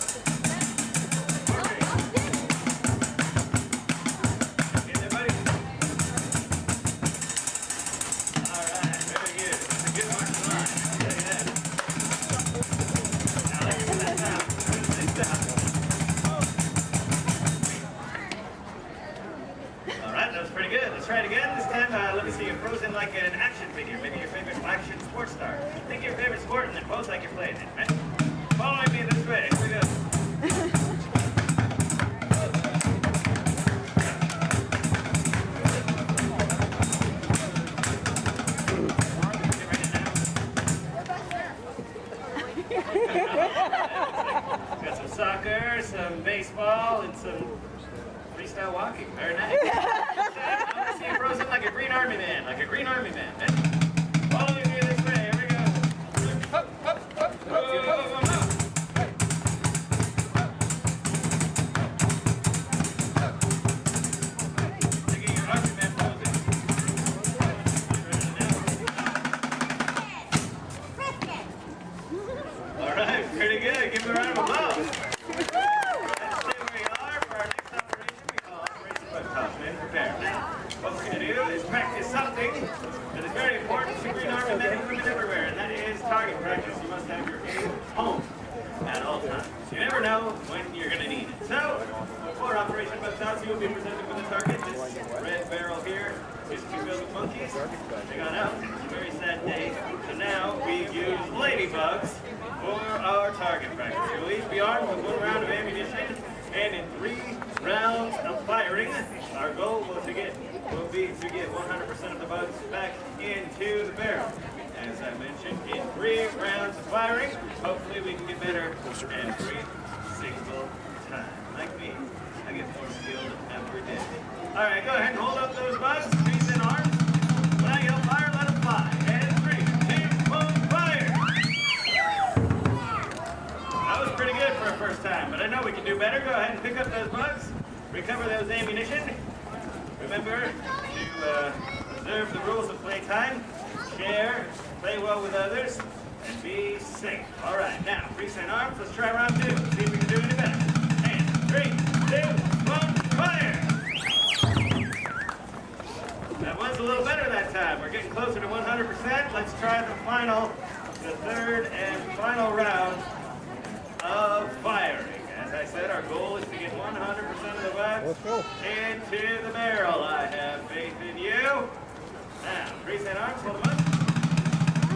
Get there, buddy. All right, very good. That's a good marching line. I'll tell you that. Now, let's get that down. As soon as they stop. All right, that was pretty good. Let's try it again. This time, let me see you frozen like an action figure. Maybe your favorite action sports star. Think of your favorite sport and then pose like you're playing it, right? Following me this way. Here we go. Got some soccer, some baseball, and some freestyle walking. Very nice. I want to see you frozen like a green army man. Following me this way. Here we go. Up. Taking your army man poses. All right, pretty good. Give him a round of applause. Let's stay where you are for our next operation. We call Operation Foot Toss. Men, prepare. Now, what we're going to do is practice something that is very important to Green Army men and women everywhere, and that is target practice. You must have your aim home at all times. You never know when you're going to need it. So, for Operation Buckshot, you will be presented with a target. This red barrel here is too filled with monkeys. They got out. It's a very sad day. So now we use ladybugs for our target practice. You'll each be armed with 1 round of ammunition, and in 3 rounds of firing, our goal will be to get 100% of the bugs back into the barrel. As I mentioned, in 3 rounds of firing, hopefully we can get better every single time. Like me, I get more skilled every day. All right, go ahead and hold up those bugs, trees and arms. When I yell fire, let them fly. And 3, 2, 1, fire! That was pretty good for a first time, but I know we can do better. Go ahead and pick up those bugs, recover those ammunition. Remember to observe the rules of playtime, share, play well with others, and be safe. All right, now, freeze and arms. Let's try round 2. Let's see if we can do any better. And 3, 2, 1, fire! That was a little better that time. We're getting closer to 100%. Let's try the 3rd and final round of firing. As I said, our goal is to get 100% of the bugs into the barrel. I have faith in you. Now, freeze and arms, hold them up.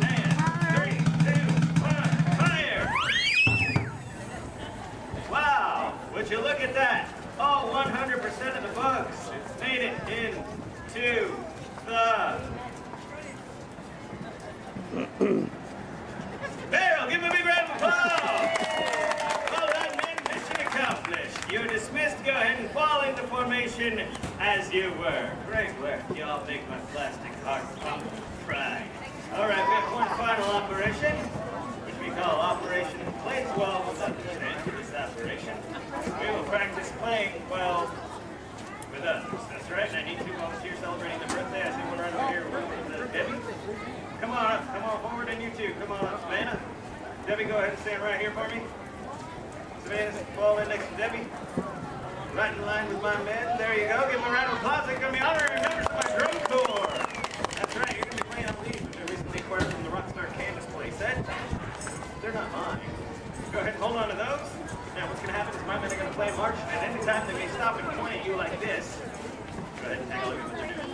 And 3, 2, 1, fire! Wow, would you look at that? All 100% of the bugs made it into the barrel. Give them a big round of applause. Well done, men. Mission accomplished. You're dismissed. Go ahead and fall into formation as you were. Great work. You all make my plastic heart pump pride. All right, we have one final operation, which we call Operation Play 12 without the chance for this operation. We will practice playing well with others. That's right, and I need 2 volunteers celebrating their birthday. I see one right over here with Debbie. Come on up, come on forward, and you too. Come on up, Savannah. Debbie, go ahead and stand right here for me. Savannah, fall in next to Debbie. Right in line with my men. There you go. Give them a round of applause. They're going to be honorary members of my drum corps. That's right, you're going to be playing on these, which are recently acquired from the Rockstar Canvas play set. They're not mine. Go ahead and hold on to those. Now, what's going to happen is my men are going to play march, and any time they may stop and point at you like this. Go ahead and take a look at what they're doing.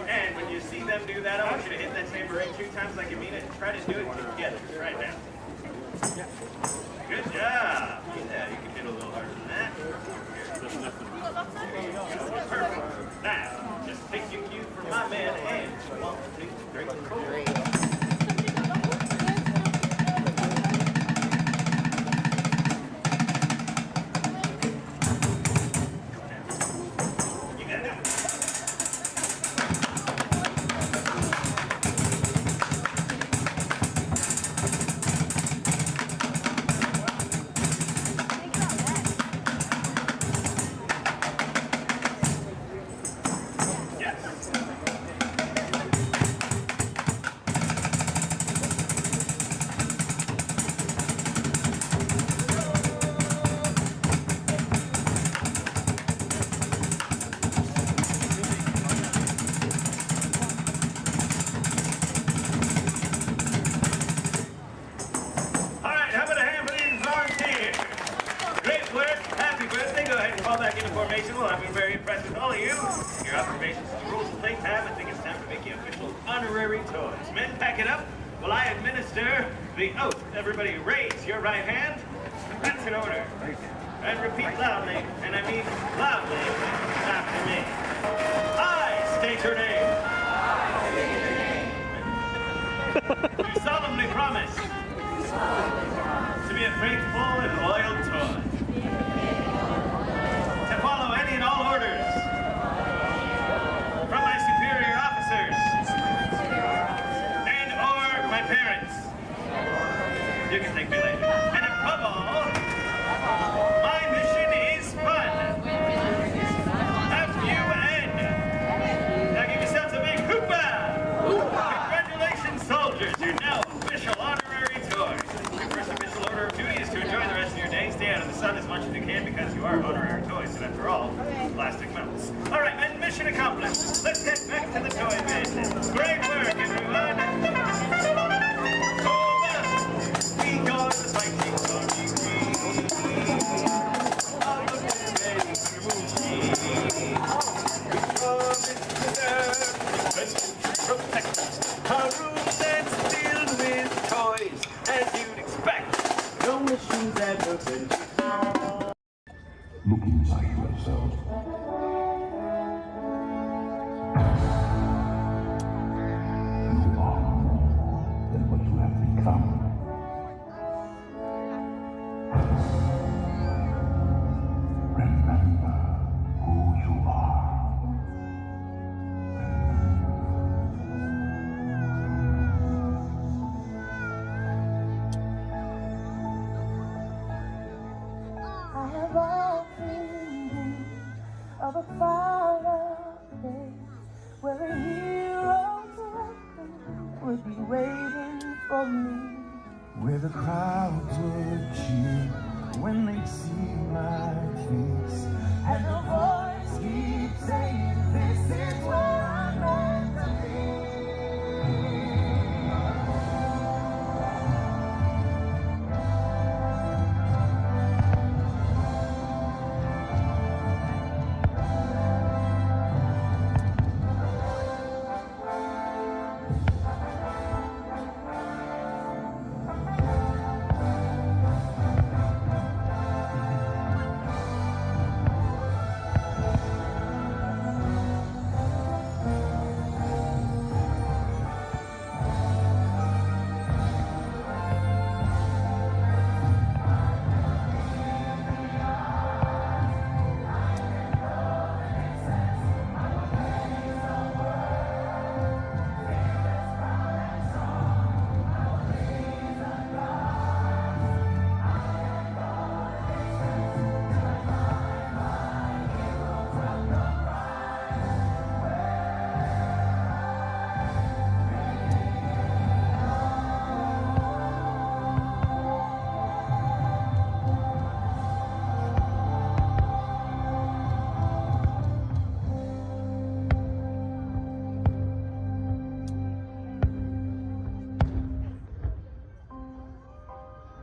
And when you see them do that, I want you to hit that tambourine 2 times like you mean it. Try to do it together right now. Good job. Yeah, you can hit a little harder than that. There you go. Perfect. Now, just take your cue from my man and 1, 2, 3, 4. Well, I've been very impressed with all of you. Your observations of the rules of playtime. I think it's time to make you official honorary toys. Men, pack it up while I administer the oath. Everybody raise your right hand. That's in order. And repeat loudly, and I mean loudly, after me. I state your name. You solemnly promise to be a faithful and loyal toy. To follow any and all orders from my superior officers and or my parents. You can thank me later. And above all, my mission is fun. F-U-N. Now give yourselves a big hoopah! Congratulations, soldiers. You're now official honorary toys. Your first official order of duty is to enjoy the rest of your day. Stay accomplished. Let's head back to the toy business. Great work, everyone. Over. We go to the fighting army. All of them ready for movie. Protect our room that's filled with toys, as you'd expect. No mission's ever been. Look inside yourself. You are more than what you have become. Remember who you are. I have all dreamed of a fireplace where a hero's weapon would be waiting for me. Where the crowds would cheer when they see my face, And the voice keeps saying, this is where I'm meant to be.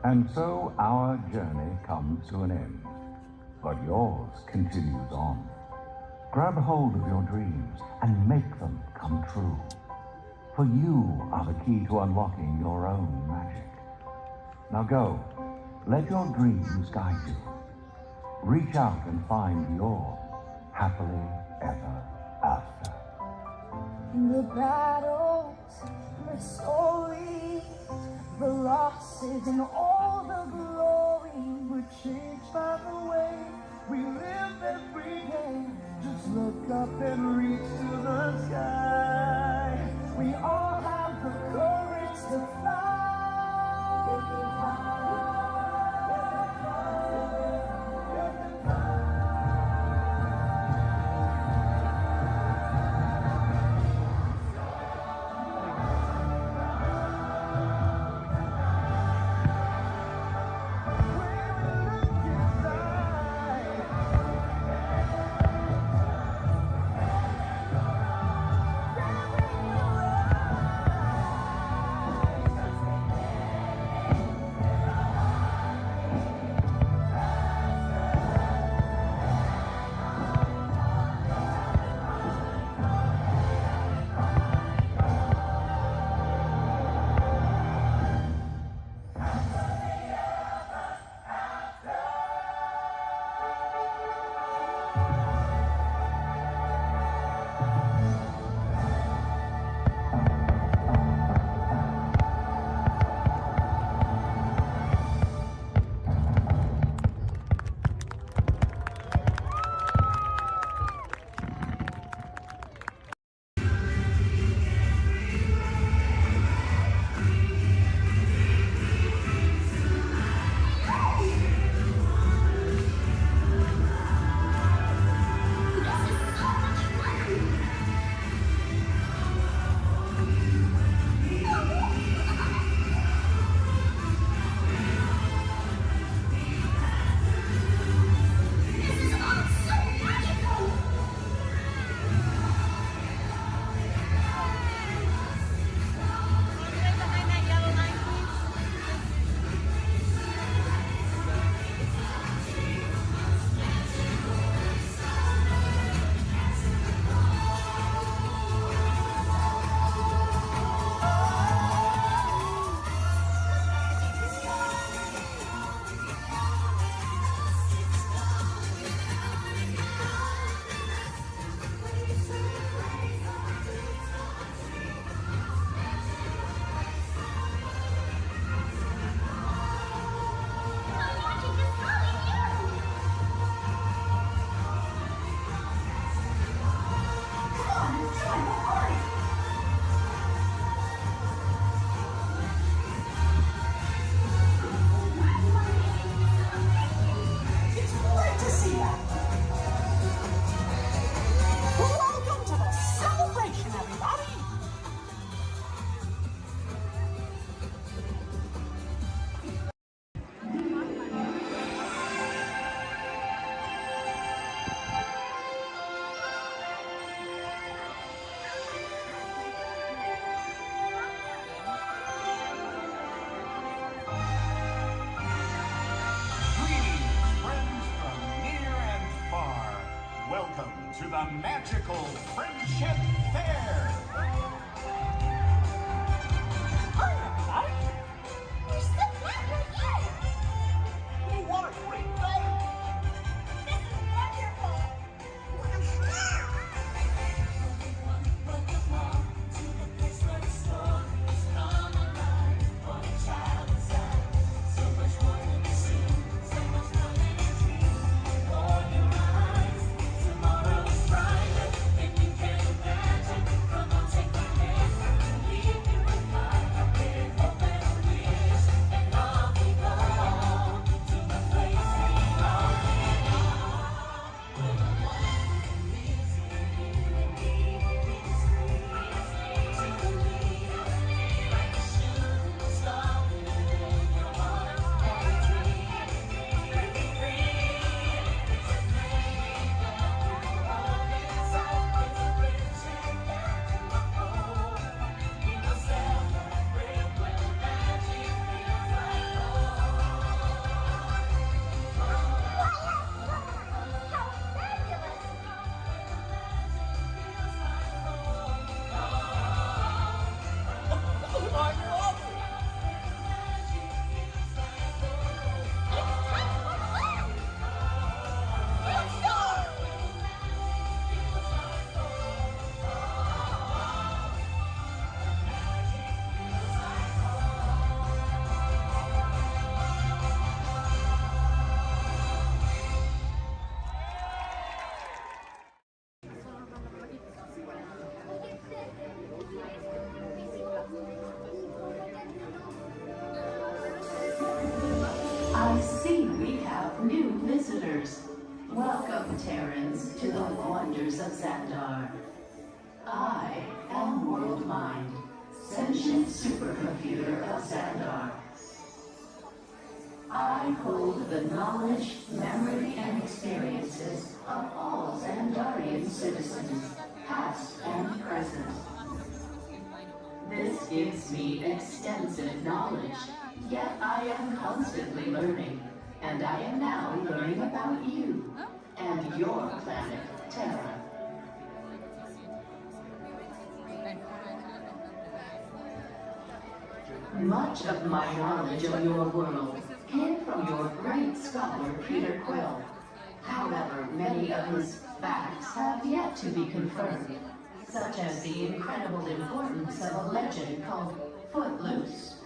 And so our journey comes to an end, but yours continues on. Grab hold of your dreams and make them come true. For you are the key to unlocking your own magic. Now go, let your dreams guide you. Reach out and find your happily ever after. The battles, the stories, the losses, and all the glory were changed by the way we live every day. Just look up and reach to the sky. We all have the courage to fly. magical Friendship Fair. What a great day! This is wonderful! I see we have new visitors. Welcome, Terrans, to the wonders of Xandar. I am World Mind, sentient supercomputer of Xandar. I hold the knowledge, memory, and experiences of all Xandarian citizens, past and present. This gives me extensive knowledge, yet I am constantly learning, and I am now learning about you and your planet, Terra. Much of my knowledge of your world came from your great scholar, Peter Quill. However, many of his facts have yet to be confirmed, such as the incredible importance of a legend called Footloose.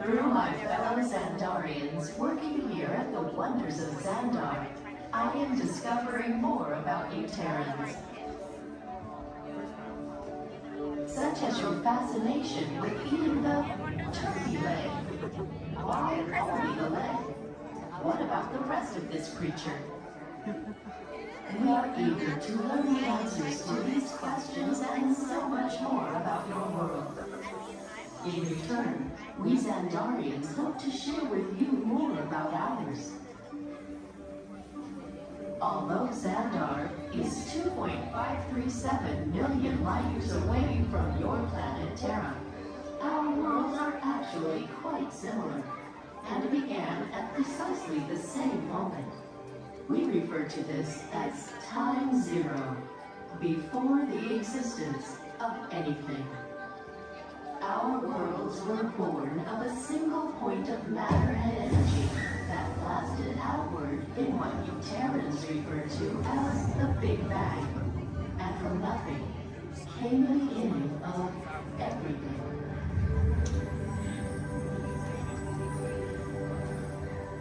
Through my fellow Xandarians working here at the wonders of Xandar, I am discovering more about you Terrans. Such as your fascination with eating the turkey leg. Why only the leg? What about the rest of this creature? We are eager to learn the answers to these questions and so much more about your world. In return, we Xandarians hope to share with you more about ours. Although Xandar is 2.537 million light years away from your planet Terra, our worlds are actually quite similar, and began at precisely the same moment. We refer to this as Time Zero, before the existence of anything. Our worlds were born of a single point of matter and energy that blasted outward in what you Terrans refer to as the Big Bang. And from nothing came the beginning of everything.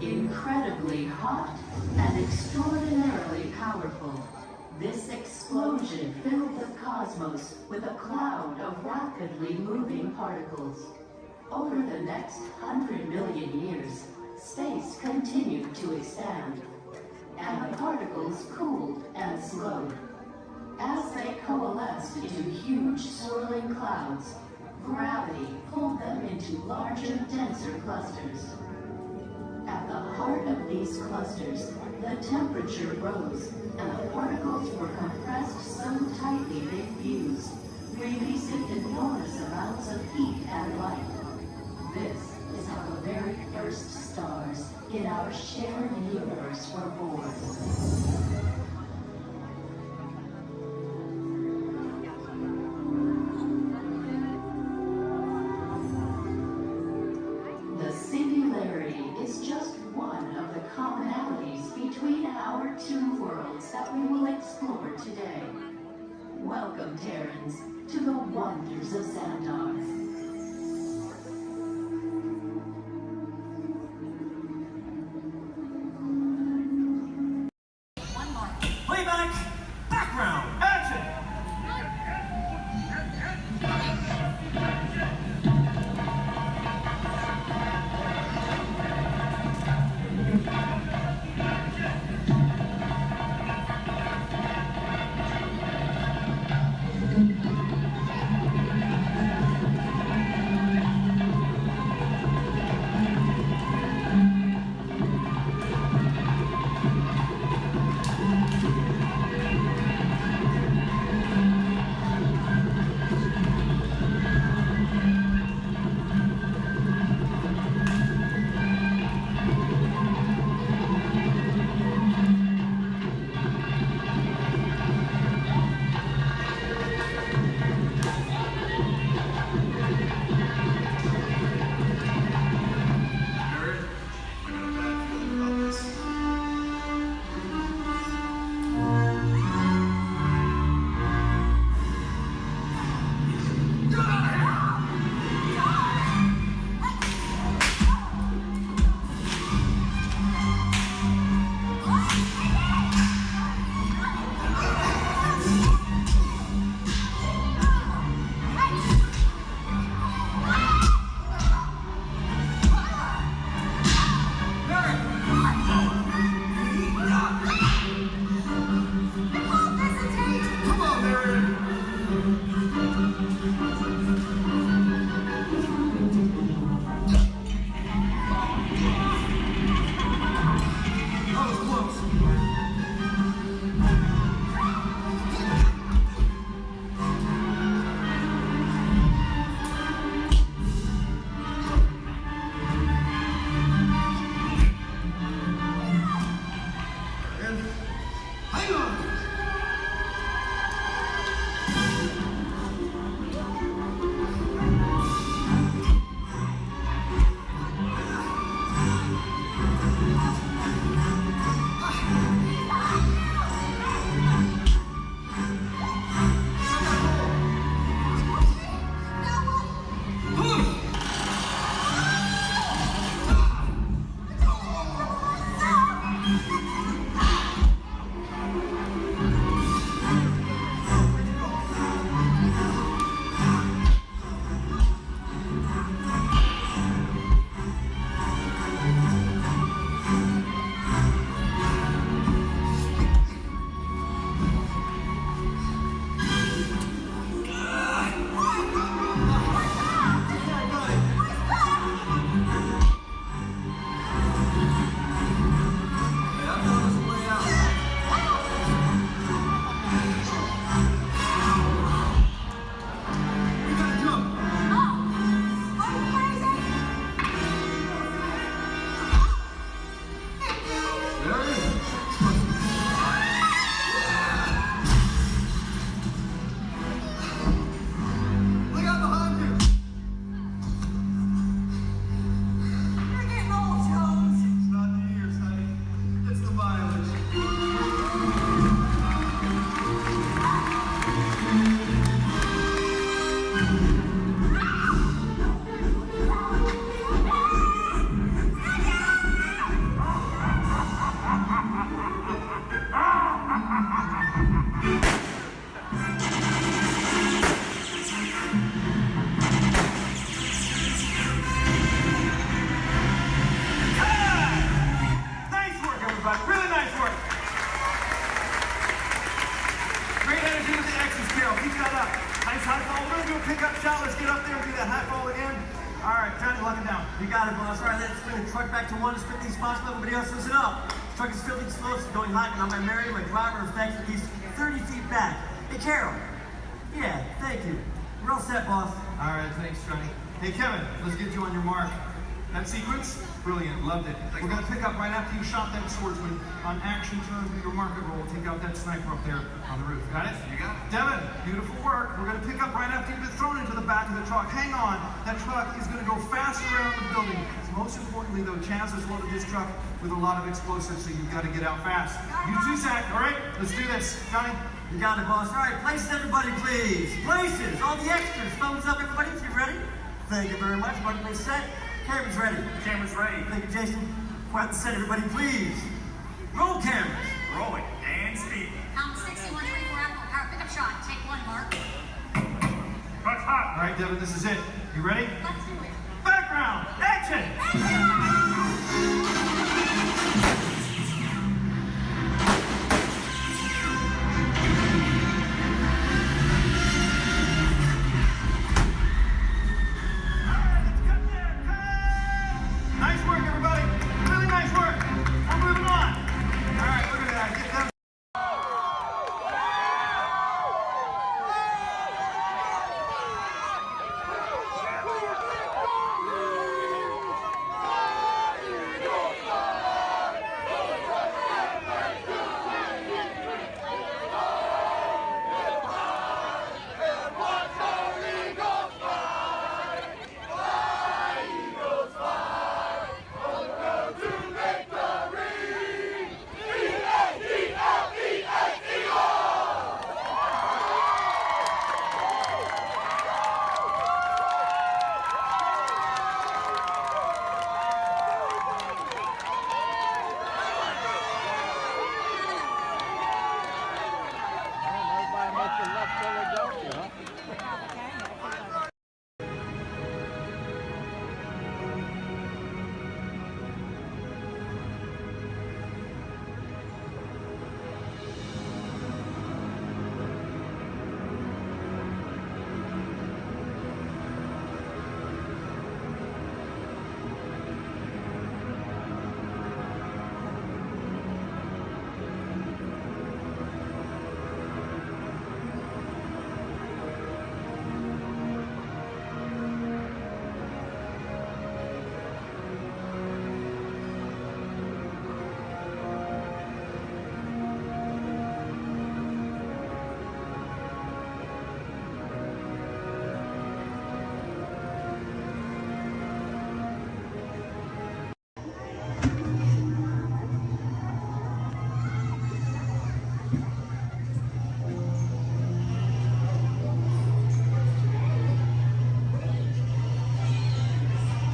Incredibly hot and extraordinarily powerful, this explosion filled the cosmos with a cloud of rapidly moving particles. Over the next 100 million years, space continued to expand, and the particles cooled and slowed. As they coalesced into huge swirling clouds, gravity pulled them into larger, denser clusters. At the heart of these clusters, the temperature rose, and the particles were compressed so tightly they fused, releasing enormous amounts of heat and light. This is how the very first stars in our shared universe were born. The singularity is just one of the commonalities between our two worlds that we will explore today. Welcome, Terrans, to the wonders of Xandar. Playback, background, action! You got it, boss. All right, let's bring the truck back to one as quickly as possible. Everybody else, listen up. This truck is filthy slow, it's going hot, and I'm my Mary, my driver, is back at least 30 feet back. Hey, Carol. Yeah, thank you. We're all set, boss. All right, thanks, Johnny. Hey, Kevin, let's get you on your mark. That sequence? Brilliant, loved it. We're going to pick up right after you shot that swordsman on action turn through your market roll. Take out that sniper up there on the roof. Got it? You got it. Devin, beautiful work. We're going to pick up right after you've been thrown into the back of the truck. Hang on. That truck is going to go fast around the building. Most importantly, though, Chaz has loaded this truck with a lot of explosives, so you've got to get out fast. You too, Zach. All right, let's do this. Johnny? You got it, boss. All right, places, everybody, please. Places. All the extras. Thumbs up, everybody, if you're ready. Thank you very much. Everybody, set. Camera's ready. Camera's ready. Thank you, Jason. Quiet the set, everybody, please. Roll cameras. Rolling and speed. Count 6124 Apple. Power pickup shot. Take one, Mark. Truck's hot. All right, Devin, this is it. You ready? Let's do it. Background. Action. Nice work, everybody. Really nice work. We're moving on. All right, look at that. Get them.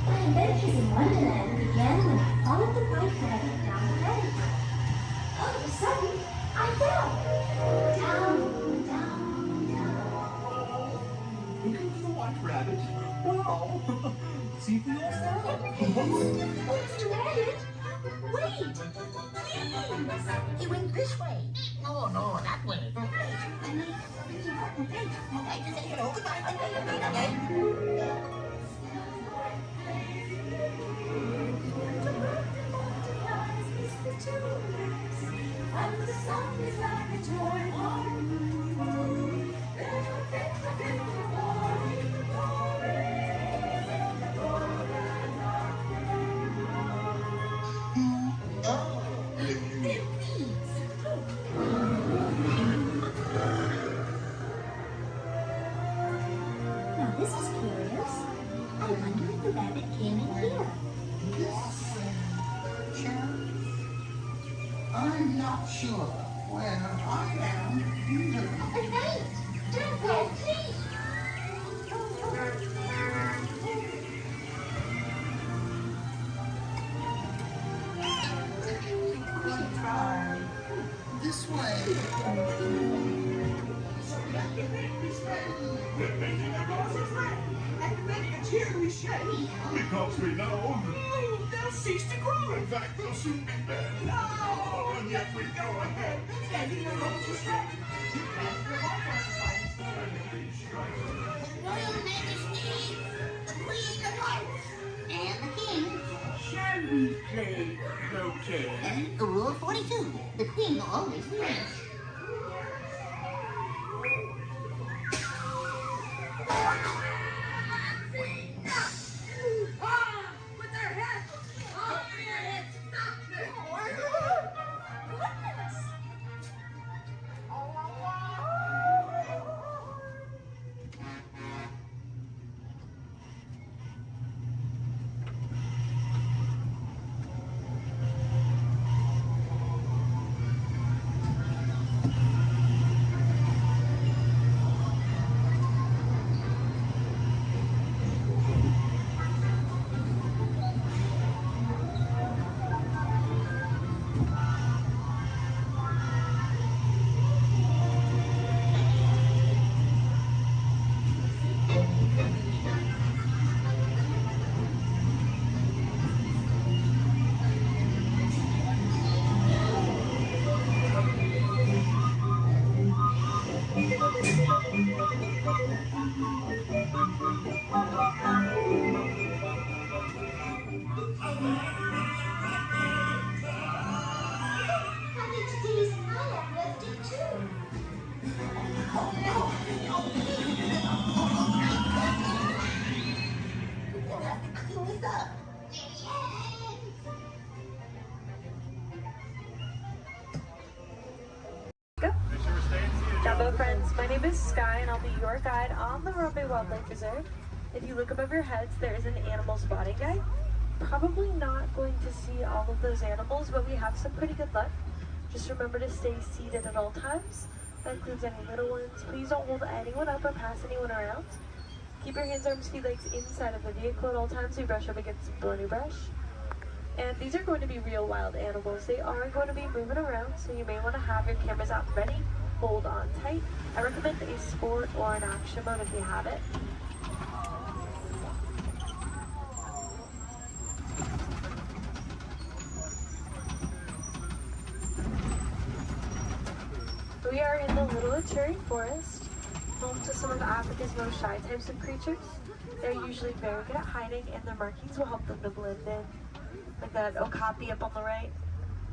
Adventures in Wonderland began when I followed the bike path down the road. All of a sudden, I fell. Down, down, down. Looking for White Rabbit? Wow! See for yourself. Oh, Mr. Rabbit, wait, please. He went this way. No, no, that way. Okay, just say hello. Goodbye. Okay. And the sun is like a toy one. Now this is curious. I wonder if the rabbit came in here. I'm not sure. Well, I am. You do. Hey, don't go, please. Try this way. They're making a noise. And making a cheery shake. Because we know They'll cease to grow. in fact they'll soon be dead. No, And yet we go ahead. standing in a row to strike. Royal Majesty, the Queen of Hearts, and the King. Shall we play croquet? Rule 42, the Queen always wins. Put their Hello friends, my name is Sky and I'll be your guide on the Harambe Wildlife Reserve. If you look above your heads, there is an animal spotting guide. Probably not going to see all of those animals, but we have some pretty good luck. Just remember to stay seated at all times. That includes any little ones. Please don't hold anyone up or pass anyone around. Keep your hands, arms, feet, legs inside of the vehicle at all times. We brush up against the thorny brush. And these are going to be real wild animals. They are going to be moving around, so you may want to have your cameras out ready. Hold on tight. I recommend a sport or an action mode if you have it. We are in the Little Ituri Forest, home to some of Africa's most shy types of creatures. They're usually very good at hiding, and their markings will help them to blend in. Like that okapi up on the right.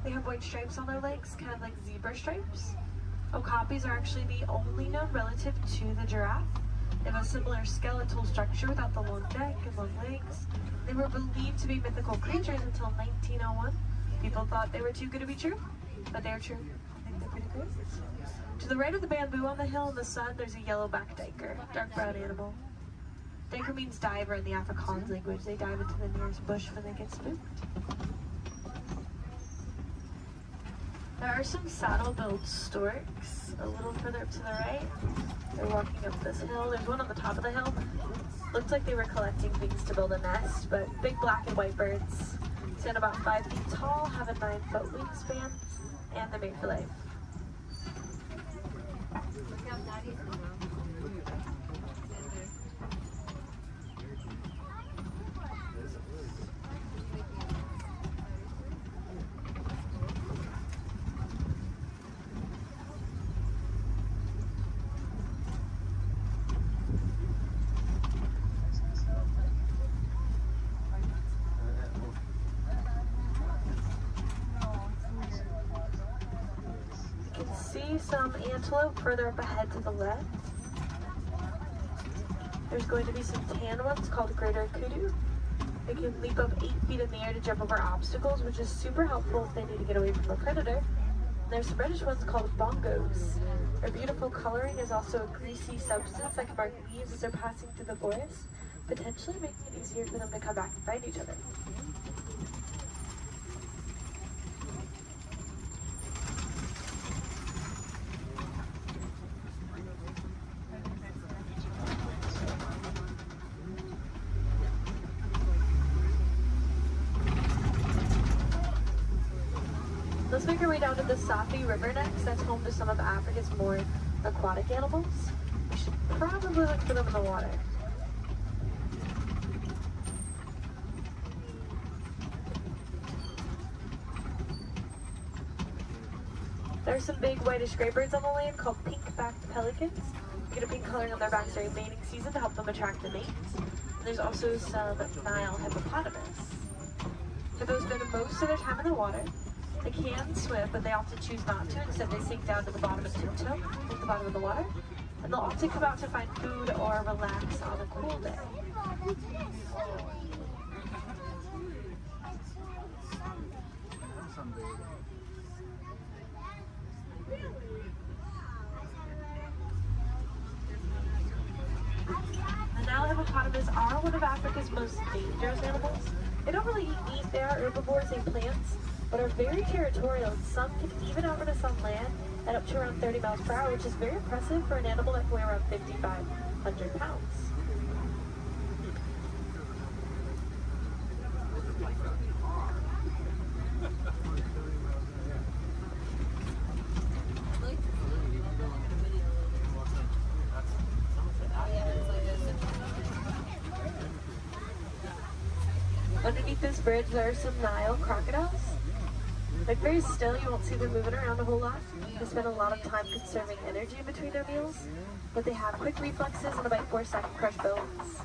They have white stripes on their legs, kind of like zebra stripes. Okapis are actually the only known relative to the giraffe. They have a similar skeletal structure without the long neck and long legs. They were believed to be mythical creatures until 1901. People thought they were too good to be true, but they're true. I think they're pretty great. To the right of the bamboo on the hill in the sun, there's a yellow-backed duiker, dark brown animal. Duiker means diver in the Afrikaans language. They dive into the nearest bush when they get spooked. There are some saddle-billed storks a little further up to the right. They're walking up this hill. There's one on the top of the hill. Looked like they were collecting things to build a nest, but big black and white birds. Stand about 5 feet tall, have a 9-foot wingspan, and they're made for life. See some antelope further up ahead to the left. There's going to be some tan ones called greater kudu. They can leap up 8 feet in the air to jump over obstacles, which is super helpful if they need to get away from a predator. And there's some reddish ones called bongos. Their beautiful coloring is also a greasy substance that can mark leaves as they're passing through the forest, potentially making it easier for them to come back and find each other. Let's make our way down to the Safi River next. That's home to some of Africa's more aquatic animals. We should probably look for them in the water. There are some big whitish gray birds on the land called pink-backed pelicans. They get a pink coloring on their backs during mating season to help them attract the mates. And there's also some Nile hippopotamus. Hippos spend most of their time in the water. They can swim, but they often choose not to. Instead, they sink down to the bottom and tiptoe at the bottom of the water. And they'll often come out to find food or relax on a cool day. The Nile hippopotamus are one of Africa's most dangerous animals. They don't really eat meat. They are herbivores, they eat plants, but are very territorial, and some can even outrun us on land at up to around 30 miles per hour, which is very impressive for an animal that can weigh around 5,500 pounds. Underneath this bridge, there are some Nile crocodiles. They're very still, you won't see them moving around a whole lot. They spend a lot of time conserving energy in between their meals, but they have quick reflexes and a bite force that can crush bones.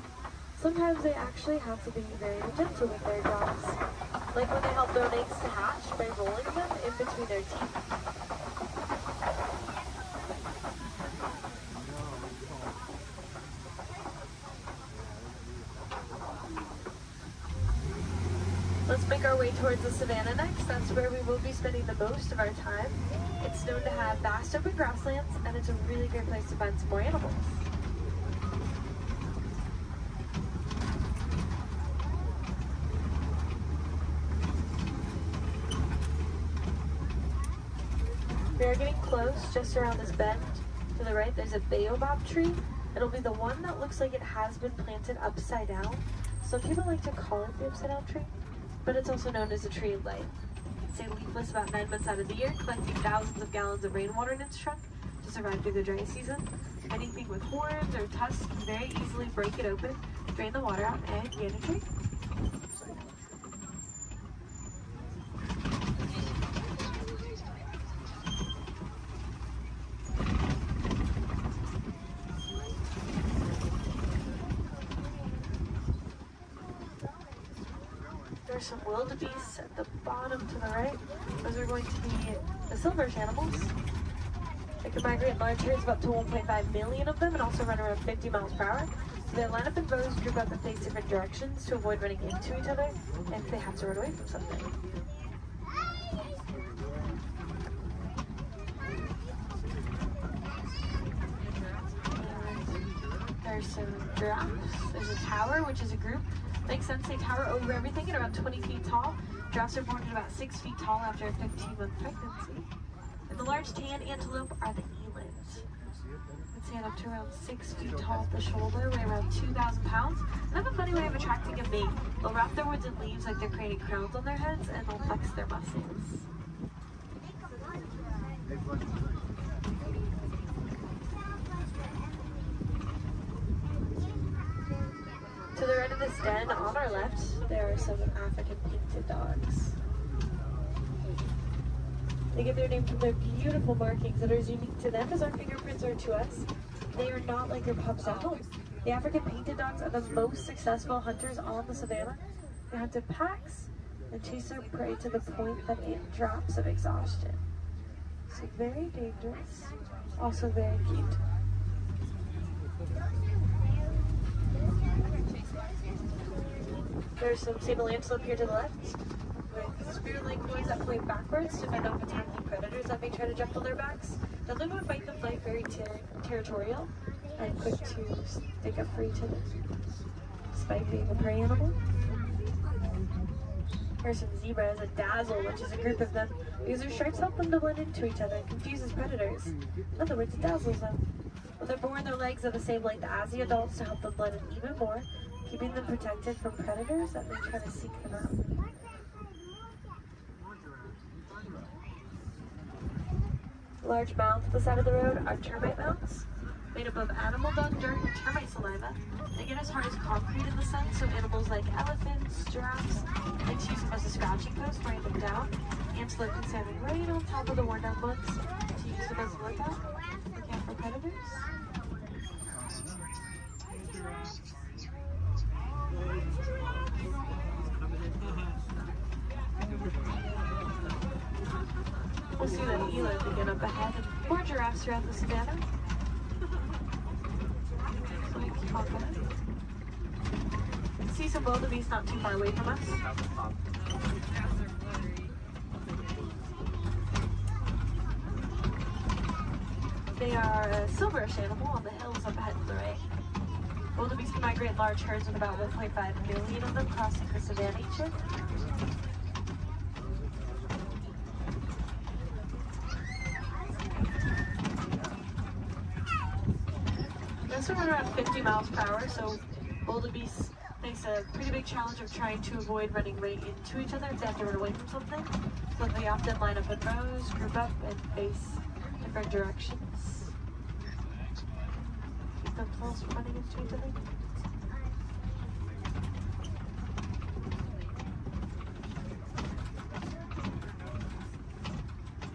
Sometimes they actually have to be very gentle with their jaws, like when they help their eggs to hatch by rolling them in between their teeth. Let's make our way towards the savannah next. That's where we will be spending the most of our time. It's known to have vast open grasslands, and it's a really great place to find some more animals. We are getting close. Just around this bend to the right, there's a baobab tree. It'll be the one that looks like it has been planted upside down. Some people like to call it the upside down tree, but it's also known as a tree of life. It can stay leafless about 9 months out of the year, collecting thousands of gallons of rainwater in its trunk to survive through the dry season. Anything with horns or tusks can very easily break it open, drain the water out, and get a tree. There's some wildebeests at the bottom to the right. Those are going to be the silverish animals. They can migrate in large herds of up to 1.5 million of them and also run around 50 miles per hour. So they line up in rows, group up and face different directions to avoid running into each other and if they have to run away from something. There's some giraffes. There's a tower, which is a group. Makes sense, they tower over everything at around 20 feet tall. Giraffes are born at about 6 feet tall after a 15-month pregnancy. And the large tan antelope are the elands. They stand up to around 6 feet tall at the shoulder, weigh around 2,000 pounds, and have a funny way of attracting a mate. They'll wrap their woods in leaves like they're creating crowns on their heads, and they'll flex their muscles. To the right of this den, on our left, there are some African painted dogs. They get their name from their beautiful markings that are as unique to them as our fingerprints are to us. They are not like their pups at home. The African painted dogs are the most successful hunters on the savannah. They hunt in packs and chase their prey to the point that it drops of exhaustion. So very dangerous, also very cute. There's some sable antelope here to the left, with spear-like claws that point backwards to fend off attacking predators that may try to jump on their backs. Now they would fight the flight very territorial and quick to stick up for each other, despite being a prey animal. Here's some zebras, a dazzle, which is a group of them, because their stripes help them to blend into each other and confuses predators. In other words, it dazzles them. When they're born, their legs are the same length as the adults to help them blend in even more, keeping them protected from predators that may try to seek them out. Large mounds at the side of the road are termite mounds, made up of animal dung, dirt, and termite saliva. They get as hard as concrete in the sun, so animals like elephants, giraffes, like to use them as a scratching post, wearing them down. Antelope can stand right on top of the worn down bugs to use them as a lookout, looking out for predators. We'll see that eland again up ahead and more giraffes throughout the savannah. So we keep on going. See some wildebeest not too far away from us. They are a silverish animal on the hills up ahead to the right. Wildebeest can migrate in large herds with about 1.5 million of them crossing the savannah each year. They also run around 50 miles per hour, so wildebeest face a pretty big challenge of trying to avoid running right into each other if they have to run away from something. So they often line up in rows, group up, and face different directions. Keep themselves from running into each other.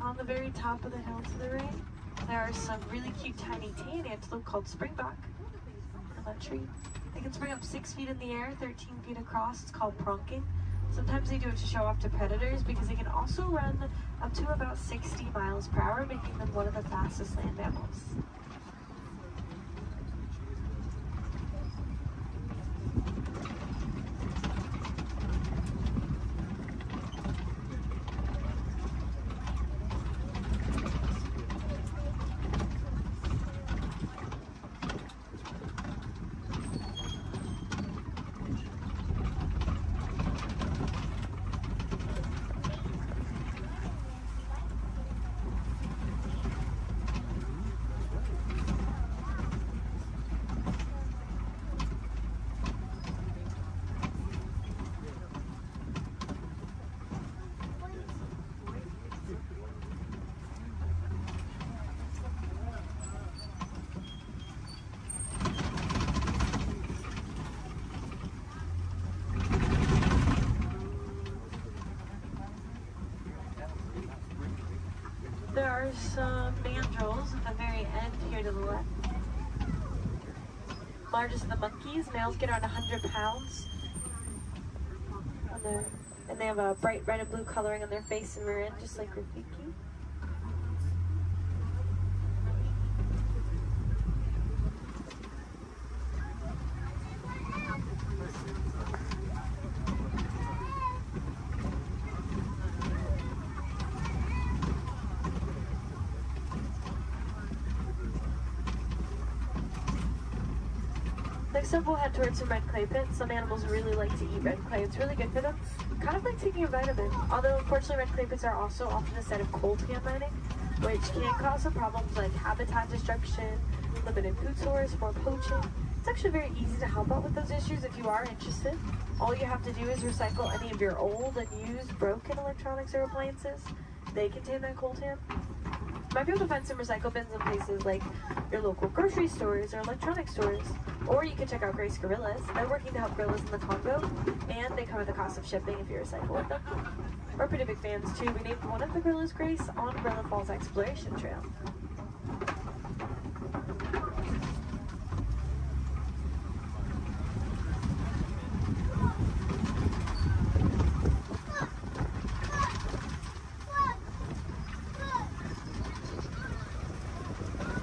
On the very top of the hill to the right, there are some really cute tiny tan antelope called springbuck on that tree. They can spring up 6 feet in the air, 13 feet across. It's called pronking. Sometimes they do it to show off to predators because they can also run up to about 60 miles per hour, making them one of the fastest land mammals. here to the left. Largest of the monkeys, males get around 100 pounds. And they have a bright red and blue coloring on their face and rear end, just like Rafiki. Next up, we'll head towards some red clay pits. Some animals really like to eat red clay. It's really good for them. Kind of like taking a vitamin. Although, unfortunately, red clay pits are also often a site of coltan mining, which can cause some problems like habitat destruction, limited food source, more poaching. It's actually very easy to help out with those issues if you are interested. All you have to do is recycle any of your old and used broken electronics or appliances. They contain that coltan. You might be able to find some recycle bins in places like your local grocery stores or electronic stores. Or you can check out Grace Gorillas. They're working to help gorillas in the Congo, and they cover the cost of shipping if you recycle with them. We're pretty big fans too. We named one of the gorillas Grace on Gorilla Falls Exploration Trail.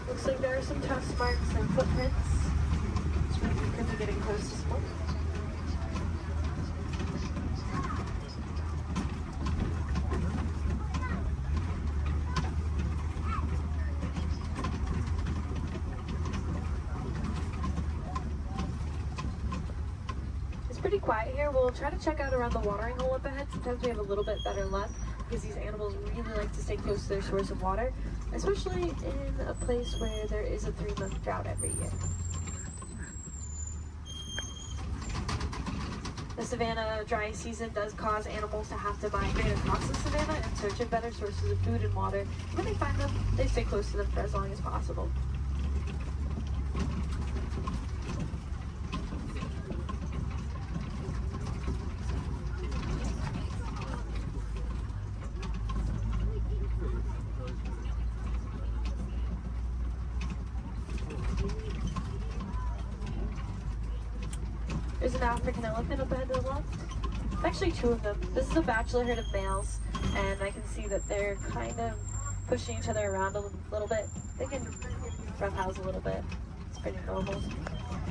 Looks like there are some tusk marks and footprints. Which means we could be getting close to smoke. It's pretty quiet here. We'll try to check out around the watering hole up ahead. Sometimes we have a little bit better luck because these animals really like to stay close to their source of water, especially in a place where there is a 3-month drought every year. The savanna dry season does cause animals to have to migrate across the savanna in search of better sources of food and water. When they find them, they stay close to them for as long as possible. There's an African elephant up ahead to the left. Actually, 2 of them. This is a bachelor herd of males, and I can see that they're kind of pushing each other around a little bit. They can roughhouse a little bit. It's pretty normal.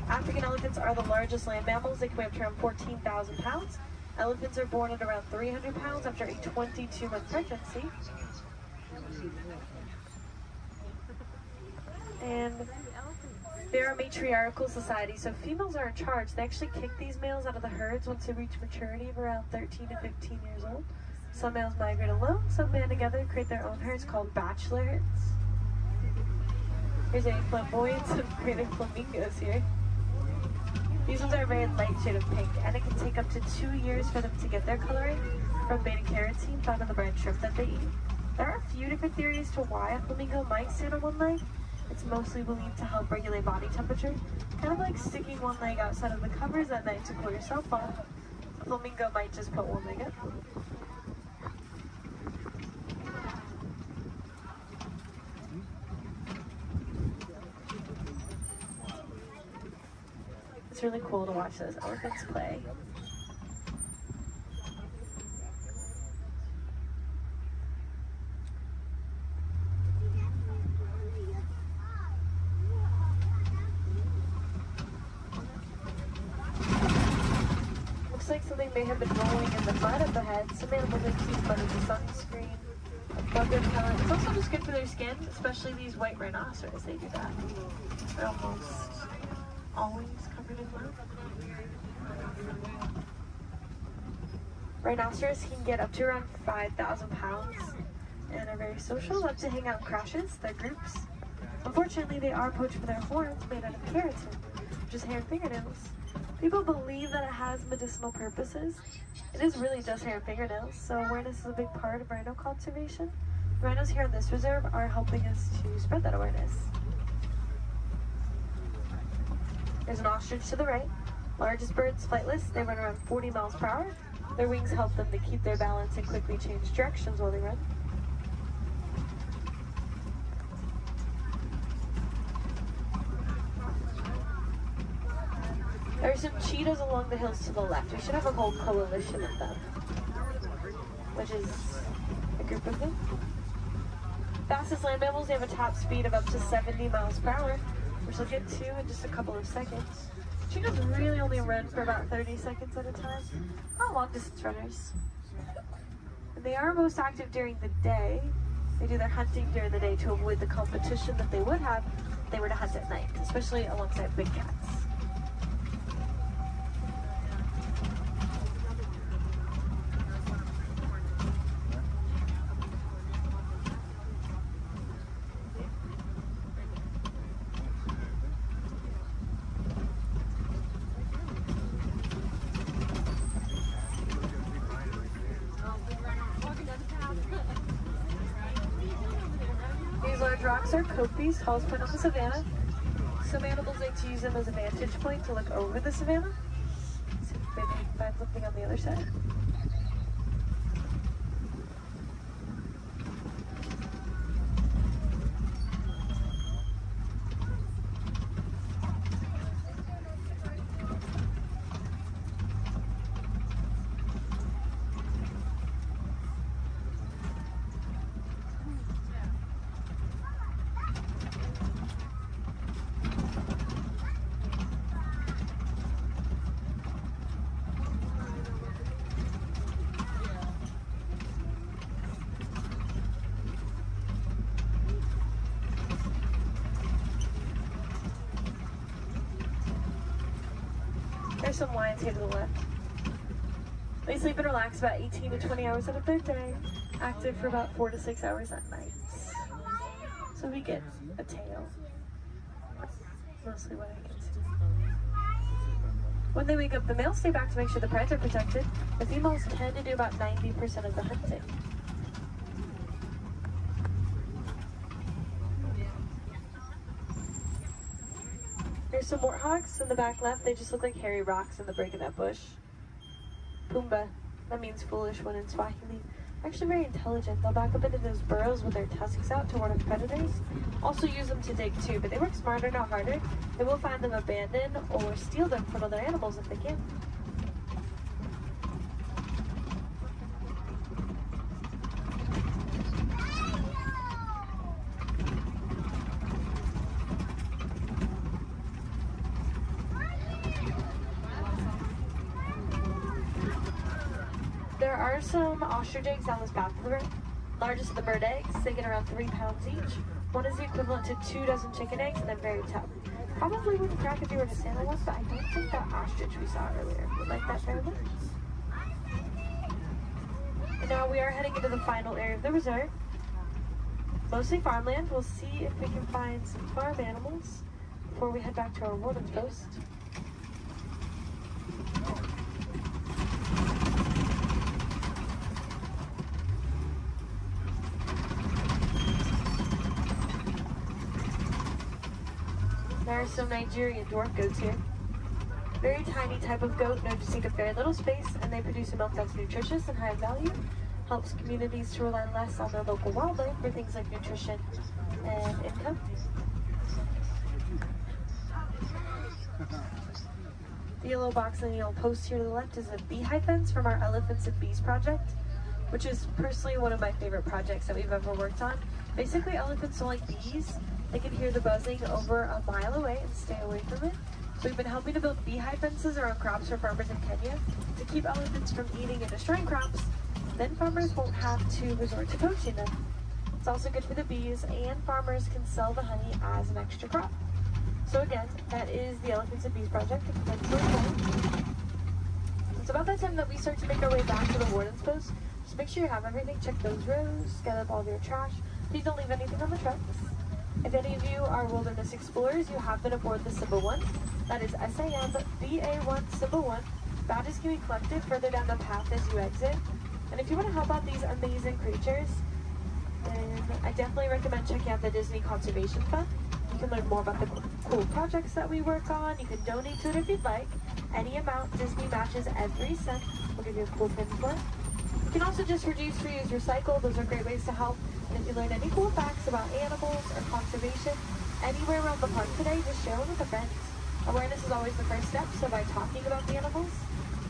African elephants are the largest land mammals. They can weigh up to around 14,000 pounds. Elephants are born at around 300 pounds after a 22-month pregnancy. And they're a matriarchal society, so females are in charge. They actually kick these males out of the herds once they reach maturity of around 13 to 15 years old. Some males migrate alone, some band together, create their own herds called bachelor herds. Here's a flamboyance of greater flamingos here. These ones are a very light shade of pink, and it can take up to 2 years for them to get their coloring from beta-carotene found in the brine shrimp that they eat. There are a few different theories to why a flamingo might stand on one leg. It's mostly believed to help regulate body temperature, kind of like sticking one leg outside of the covers at night to cool yourself off. A flamingo might just put one leg up. It's really cool to watch those elephants play. Like something may have been rolling in the mud up ahead. Some animals like to use mud as a sunscreen, a bug repellent. It's also just good for their skin, especially these white rhinoceros. They do that. They're almost always covered in mud. Rhinoceros can get up to around 5,000 pounds and are very social, love to hang out in crashes, their groups. Unfortunately, they are poached for their horns made out of keratin, which is hair and fingernails. People believe that it has medicinal purposes. It is really just hair and fingernails, so awareness is a big part of rhino conservation. Rhinos here in this reserve are helping us to spread that awareness. There's an ostrich to the right. Largest birds, flightless. They run around 40 miles per hour. Their wings help them to keep their balance and quickly change directions while they run. There are some cheetahs along the hills to the left. We should have a whole coalition of them, which is a group of them. Fastest land mammals, they have a top speed of up to 70 miles per hour, which we'll get to in just a couple of seconds. Cheetahs really only run for about 30 seconds at a time. Not long distance runners. And they are most active during the day. They do their hunting during the day to avoid the competition that they would have if they were to hunt at night, especially alongside big cats. These large rocks are Kopi's, tallest point on the savannah. Some animals like to use them as a vantage point to look over the savannah. See if maybe we can find something on the other side. There's some lions here to the left. They sleep and relax about 18 to 20 hours out of their day, active for about 4 to 6 hours at night. So we get a tail. Mostly what I can see. When they wake up, the males stay back to make sure the prides are protected. The females tend to do about 90% of the hunting. There's some warthogs in the back left. They just look like hairy rocks in the break of that bush. Pumbaa, that means foolish one in Swahili. Actually very intelligent. They'll back up into those burrows with their tusks out to ward off predators. Also use them to dig too, but they work smarter, not harder. They will find them abandoned or steal them from other animals if they can. There are some ostrich eggs down this path of the road. Largest of the bird eggs, they get around 3 pounds each. One is the equivalent to 2 dozen chicken eggs and they're very tough. Probably wouldn't crack if you were to stand on one, but I don't think that ostrich we saw earlier would like that very much. And now we are heading into the final area of the reserve. Mostly farmland. We'll see if we can find some farm animals before we head back to our warden's post. There are some Nigerian dwarf goats here. Very tiny type of goat, known to take up very little space, and they produce a milk that's nutritious and high value. Helps communities to rely less on their local wildlife for things like nutrition and income. The yellow box and the yellow post here to the left is a beehive fence from our Elephants and Bees project, which is personally one of my favorite projects that we've ever worked on. Basically, elephants don't like bees. They can hear the buzzing over a mile away and stay away from it. So we've been helping to build beehive fences around crops for farmers in Kenya to keep elephants from eating and destroying crops. Then farmers won't have to resort to poaching them. It's also good for the bees, and farmers can sell the honey as an extra crop. So again, that is the Elephants and Bees project. It's about that time that we start to make our way back to the warden's post. Just make sure you have everything. Check those rows, gather up all of your trash. Please don't leave anything on the trucks. If any of you are wilderness explorers, you have been aboard the Simba 1. That is SAM BA1 Simba 1. Badges can be collected further down the path as you exit. And if you want to help out these amazing creatures, then I definitely recommend checking out the Disney Conservation Fund. You can learn more about the cool projects that we work on. You can donate to it if you'd like. Any amount, Disney matches every cent. We'll give you a cool pin for it. You can also just reduce, reuse, recycle. Those are great ways to help. And if you learn any cool facts about animals or conservation anywhere around the park today, just share them with a friend. Awareness is always the first step, so by talking about the animals,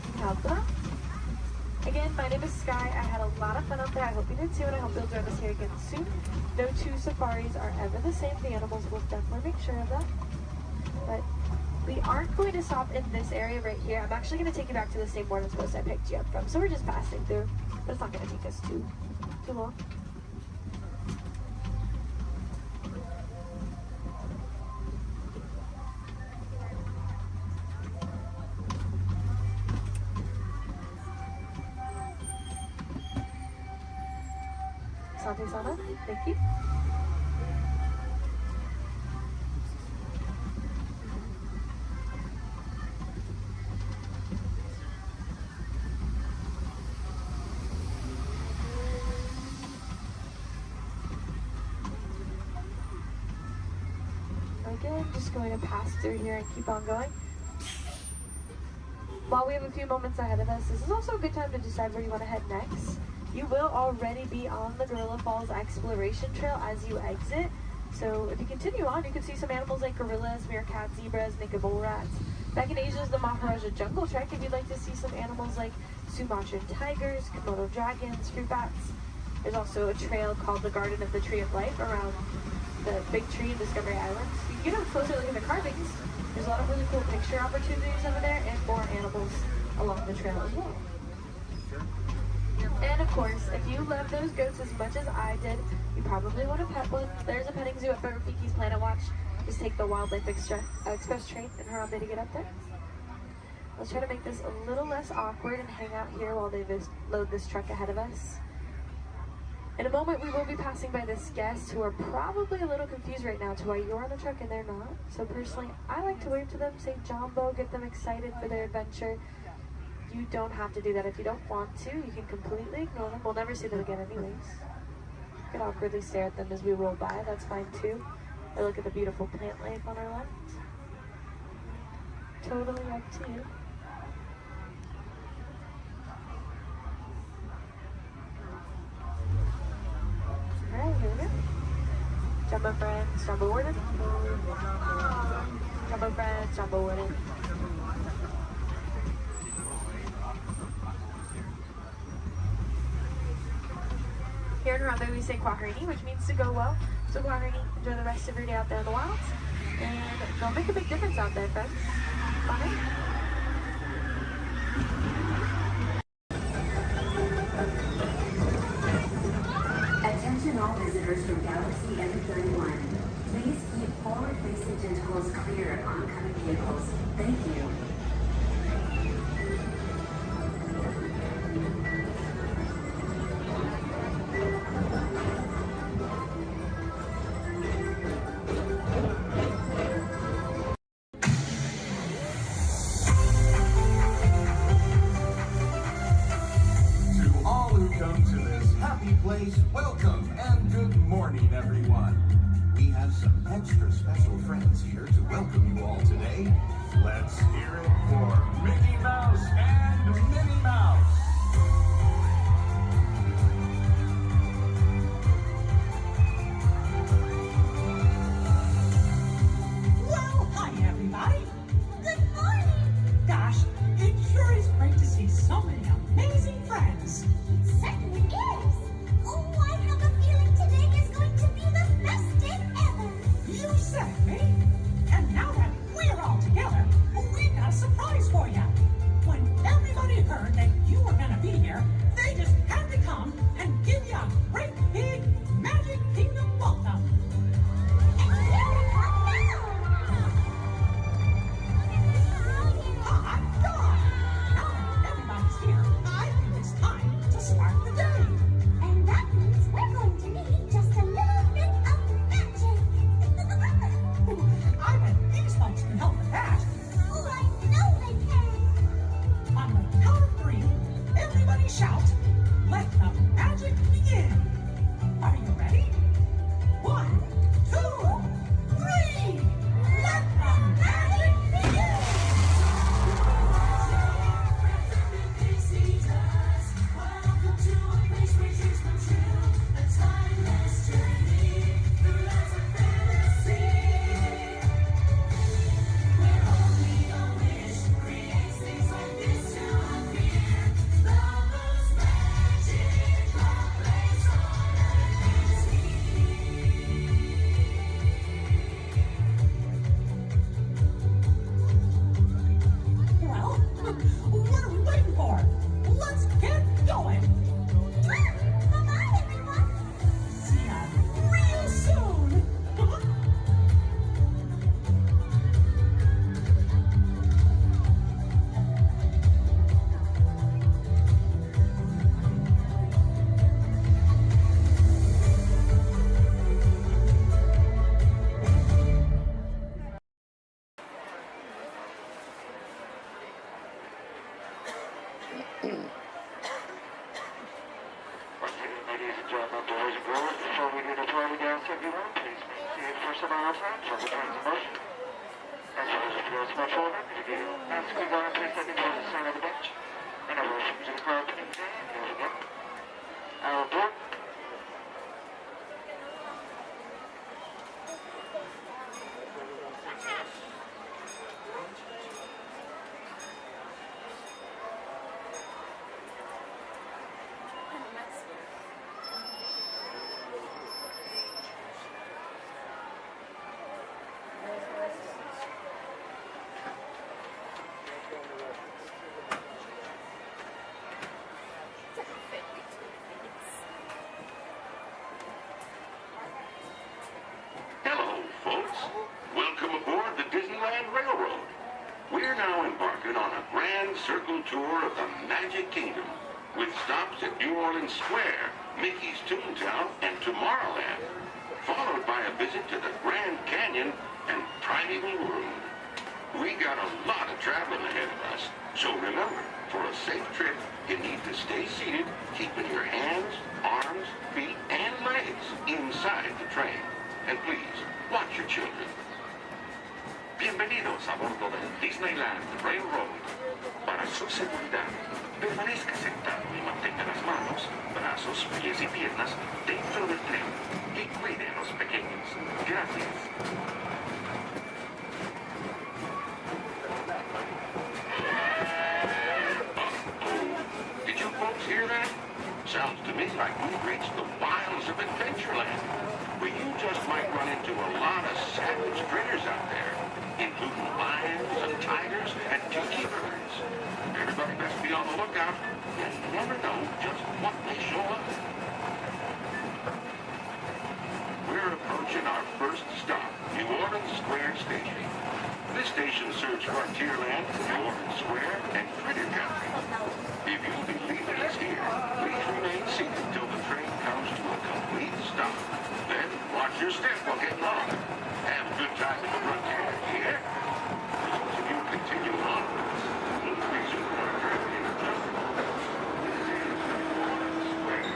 you can help them out. Again, my name is Sky. I had a lot of fun out there. I hope you did too, and I hope you'll join us here again soon. No two safaris are ever the same. The animals will definitely make sure of that. But we aren't going to stop in this area right here. I'm actually going to take you back to the same boarding post I picked you up from. So we're just passing through, but it's not going to take us too long. Sante-sama, thank you. Again, just going to pass through here and keep on going. While we have a few moments ahead of us, this is also a good time to decide where you want to head next. You will already be on the Gorilla Falls Exploration Trail as you exit. So if you continue on, you can see some animals like gorillas, meerkats, zebras, naked bull rats. Back in Asia is the Maharaja Jungle Trek if you'd like to see some animals like Sumatran tigers, Komodo dragons, fruit bats. There's also a trail called the Garden of the Tree of Life around the big tree in Discovery Island. You can get a closer look at the carvings. There's a lot of really cool picture opportunities over there and more animals along the trail as well. And of course, if you love those goats as much as I did, you probably want to pet one. There's a petting zoo at Rafiki's Planet Watch. Just take the Wildlife Express train and Harambe to get up there. Let's try to make this a little less awkward and hang out here while they load this truck ahead of us. In a moment, we will be passing by this guest who are probably a little confused right now to why you're on the truck and they're not. So personally, I like to wave to them, say Jumbo, get them excited for their adventure. You don't have to do that if you don't want to. You can completely ignore them. We'll never see them again anyways. You can awkwardly stare at them as we roll by. That's fine too. Or look at the beautiful plant life on our left. Totally up to you. Alright, here we go. Jumbo friends, Jumbo Warden. Jumbo friends, Jumbo Warden. Here in Harambe we say Kwaherini, which means to go well. So Kwaherini, enjoy the rest of your day out there in the wilds. And don't make a big difference out there, friends. Bye. Attention all visitors from Galaxy M31. Please keep forward-facing tentacles clear of oncoming vehicles. Thank you. Place, welcome and good morning, everyone. We have some extra special friends here to welcome you all today. Let's hear it for Mickey Mouse and Minnie Mouse. Well, hi everybody. Good morning. Gosh, it sure is great to see so many amazing friends. It certainly is. Oh, I have a feeling today is going to be the best day ever. You said me. And now that we're all together, we've got a surprise for you. When everybody heard that you were going to be here, they just had to come and give you a great big Magic Kingdom welcome. And here we come now. Hot dog! Now that everybody's here, I think it's time to start the day. And that means we're going to need just a little bit of magic. I bet these folks can help with that. Oh, I know they can. On the count of three, Hello, folks. Welcome aboard the Disneyland Railroad. We're now embarking on a grand circle tour of the Magic Kingdom, with stops at New Orleans Square, Mickey's Toontown, and Tomorrowland, followed by a visit to the Grand Canyon and Primeval World. We got a lot of traveling ahead of us, so remember, for a safe trip, you need to stay seated, keeping your hands, arms, feet, and legs inside the train. And please, watch your children. Bienvenidos a bordo del Disneyland Railroad. Para su seguridad, permanezca sentado y mantenga las manos, brazos, pies y piernas dentro del tren. Y cuide a los pequeños. Gracias. Did you folks hear that? Sounds to me like we've reached the wilds of Adventureland, where you just might run into a lot of savage critters out there, including lions and tigers and tiki birds. Everybody best be on the lookout. You never know just what may show up. We're approaching our first stop, New Orleans Square Station. This station serves Frontierland, New Orleans Square, and Critter Country. If you believe it is here, please remain seated till the train comes to a complete stop. Then watch your step while getting on. Have a good time in the Frontier, yeah? Those of you continue onwards, we'll resume our trip in just a moment. This is New Orleans Square.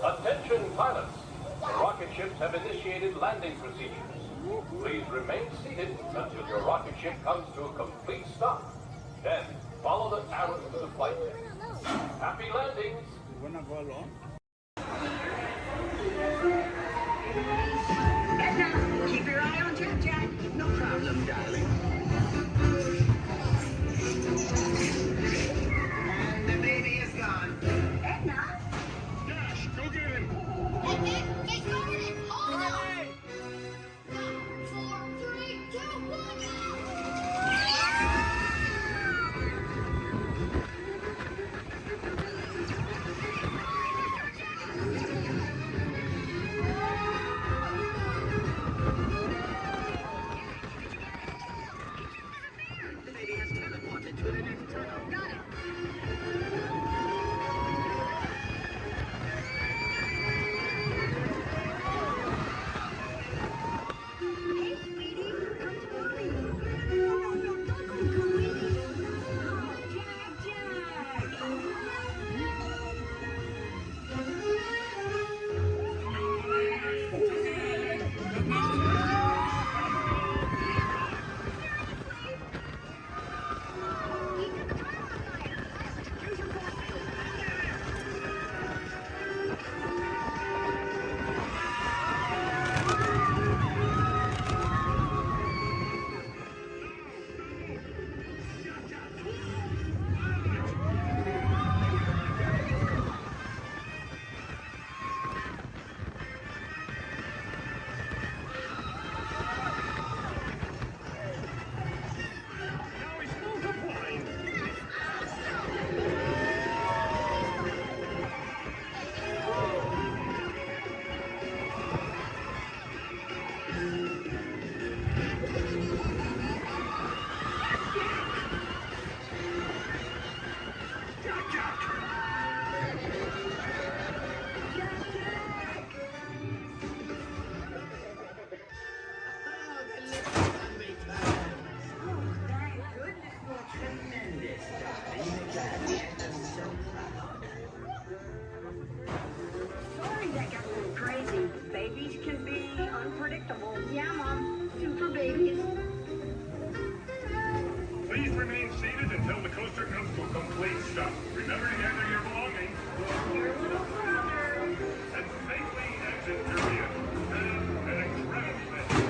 Attention pilots, the rocket ships have initiated landing procedures. Please remain seated until your rocket ship comes to a complete stop. Then follow the arrows to the flight deck. Happy landings! We're not going along. Edna, keep your eye on Jack. No problem, darling. And the baby is gone. Edna? Dash, go get him! Get going! Hold on! 5, 4, 3, 2, 1, stop. Remember to gather your belongings. And safely exit your vehicle. Have an incredible day.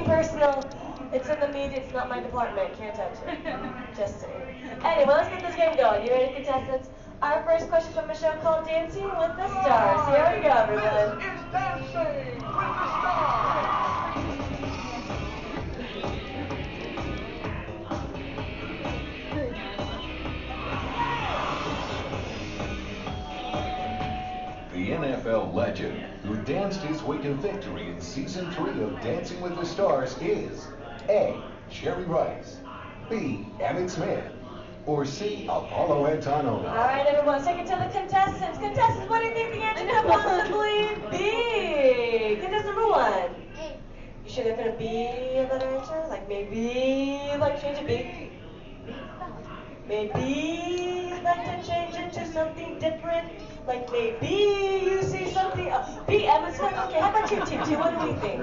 Personal, it's in the media, it's not my department, can't touch it. Just saying. Anyway, let's get this game going. You ready, contestants? Our first question from a show called Dancing with the Stars. Here we go, everyone. This is Dancing with the Stars. The NFL legend who danced his way to victory in Season 3 of Dancing with the Stars is A. Jerry Rice, B. Emmett Smith, Or C, Apollo Antonova? All right, everyone, take it to the contestants. Contestants, what do you think the answer could possibly be? Contestant number 1. You sure there couldn't be a better answer? Like maybe you'd like to change it B? Maybe you'd like to change it to something different? Like maybe you see something B, Emma Smith. Okay, how about you, Team 2? What do we think?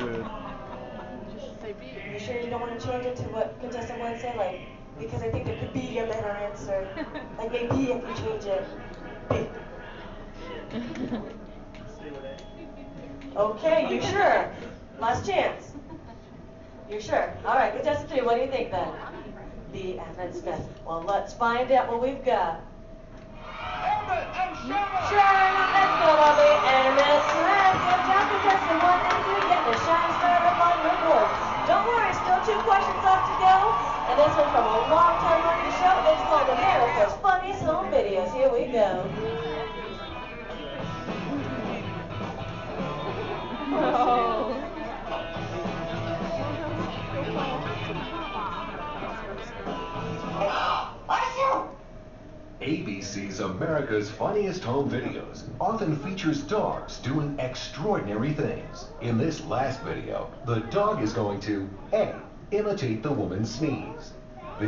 You sure you don't want to change it to what contestant 1 said? Like, because I think there could be a better answer. Like maybe if you change it, B. Okay, you sure? Last chance. You sure? All right, contestant 3, what do you think then? B, Emmett Smith. Well, let's find out what we've got. Sure enough, that's gonna be Emmett Smith. Good job, contestant 1 and 3, getting a shine started up on your board. Don't worry, still 2 questions left to go. And this one's from a long time running show. It's called America's Funniest Home Videos. Here we go. ABC's America's Funniest Home Videos often features dogs doing extraordinary things. In this last video, the dog is going to A, imitate the woman's sneeze, B,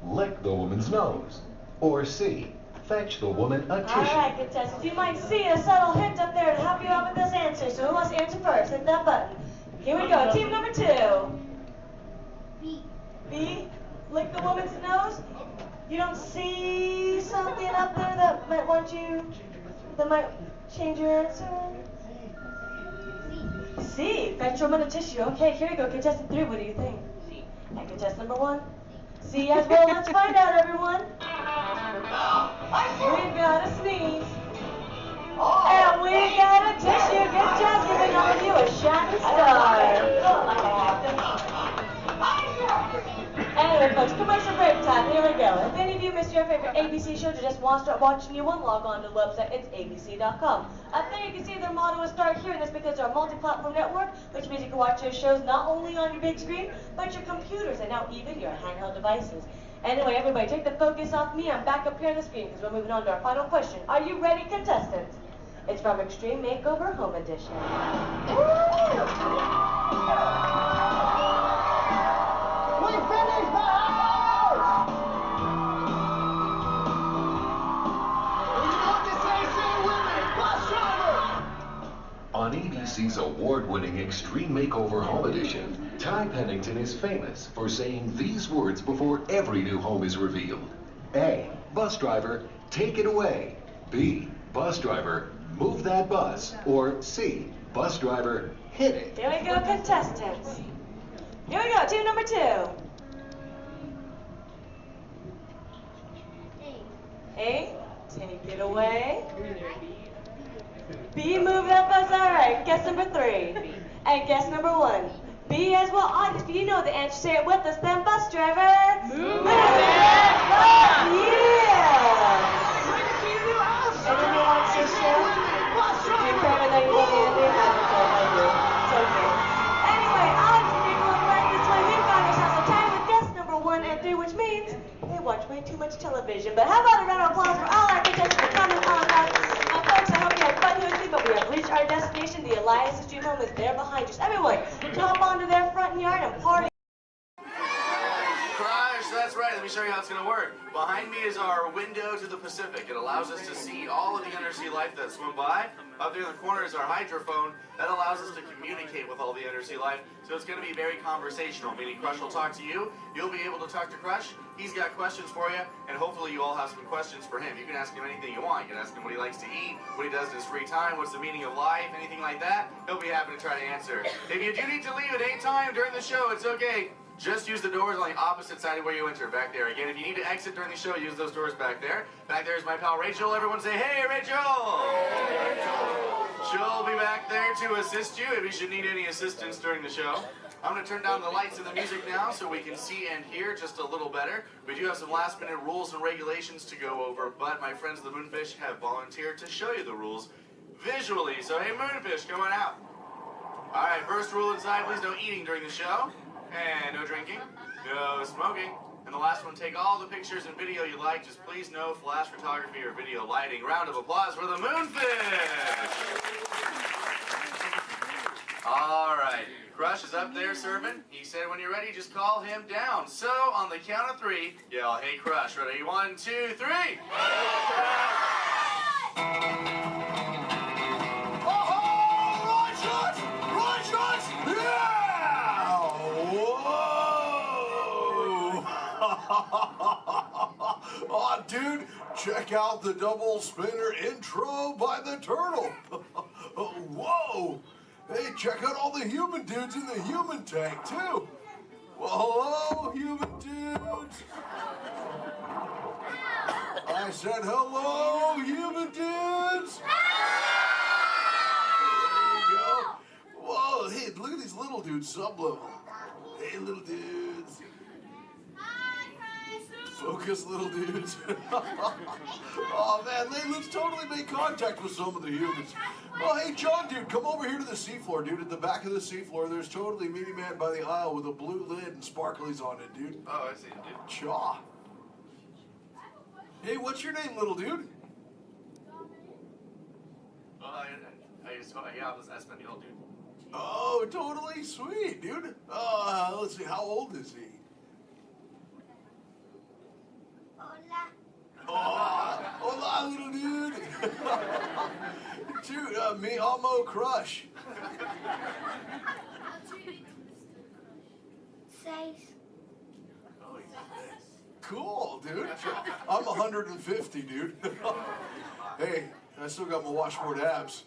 lick the woman's nose, or C, fetch the woman a tissue. All right, contestants, you might see a subtle hint up there to help you out with this answer. So who wants to answer first? Hit that button. Here we go. Team number 2. B. B, lick the woman's nose. You don't see something up there that might change your answer? C, fetch your woman a tissue. Okay, here we go. Contestant 3, what do you think? C. And contestant number 1? C as well. Let's find out, everyone. We've got a sneeze. And we got a tissue. Good job giving all of you a shining star. Anyway, folks, commercial break time. Here we go. If any of you missed your favorite ABC shows or just want to start watching new one, log on to the website. It's abc.com. Up there you can see their motto is Start Here, and that's because they're a multi-platform network, which means you can watch your shows not only on your big screen, but your computers and now even your handheld devices. Anyway, everybody, take the focus off me. I'm back up here on the screen because we're moving on to our final question. Are you ready, contestants? It's from Extreme Makeover Home Edition. We finished the house! When you want to say with me, bus driver! On ABC's award-winning Extreme Makeover Home Edition, Ty Pennington is famous for saying these words before every new home is revealed. A, bus driver, take it away. B, bus driver, move that bus. Or C, bus driver, hit it. Here we go, contestants. Here we go, team number 2. A, take it away. B, move that bus. All right, guess number 3. And guess number 1. B as well. If you know the answer, say it with us then. Bus driver. Move that bus. Yeah. Anyone wants to show? You're better than you want to do. It's okay. Anyway, odds and you're going right this way. We've got ourselves a tie with guess number 1 and 3, which means they watch way too much television. But how about a round of applause for all our contestants for coming on back? Folks, I hope you had fun here with me, but we have reached our destination. The Elias Extreme Home is there behind us. Everyone, to hop onto their front yard and party. Crush, that's right. Let me show you how it's going to work. Behind me is our window to the Pacific. It allows us to see all of the undersea life that swim by. Up there in the corner is our hydrophone. That allows us to communicate with all the undersea life. So it's going to be very conversational, meaning Crush will talk to you. You'll be able to talk to Crush. He's got questions for you, and hopefully you all have some questions for him. You can ask him anything you want. You can ask him what he likes to eat, what he does in his free time, what's the meaning of life, anything like that. He'll be happy to try to answer. If you do need to leave at any time during the show, it's okay. Just use the doors on the opposite side of where you enter, back there. Again, if you need to exit during the show, use those doors back there. Back there is my pal Rachel. Everyone say, hey, Rachel! Hey, Rachel! She'll be back there to assist you if you should need any assistance during the show. I'm going to turn down the lights and the music now so we can see and hear just a little better. We do have some last-minute rules and regulations to go over, but my friends the Moonfish have volunteered to show you the rules visually. So, hey, Moonfish, come on out. All right, first rule inside, please no eating during the show. And no drinking, no smoking, And the last one, take all the pictures and video you like, just please no flash photography or video lighting. Round of applause for the moonfish! All right, Crush is up there serving. He said when you're ready, just call him down. So on the count of 3, yell, hey Crush, ready? 1, 2, 3! Oh, dude, check out the double spinner intro by the turtle. Whoa! Hey, check out all the human dudes in the human tank, too. Well, hello, human dudes. I said hello, human dudes. There you go. Whoa, hey, look at these little dudes, sub-level. Hey, little dudes. Focus, little dudes. Oh, man, let's totally make contact with some of the humans. Oh, hey, John, dude, come over here to the seafloor, dude. At the back of the seafloor, there's totally Meaty Man by the aisle with a blue lid and sparklies on it, dude. Oh, I see, dude. Chaw. Hey, what's your name, little dude? That's Espanol, dude. Oh, totally sweet, dude. Let's see, how old is he? Hola, little dude. Dude, me amo Crush. 6. Cool, dude. I'm 150, dude. Hey, I still got my washboard abs.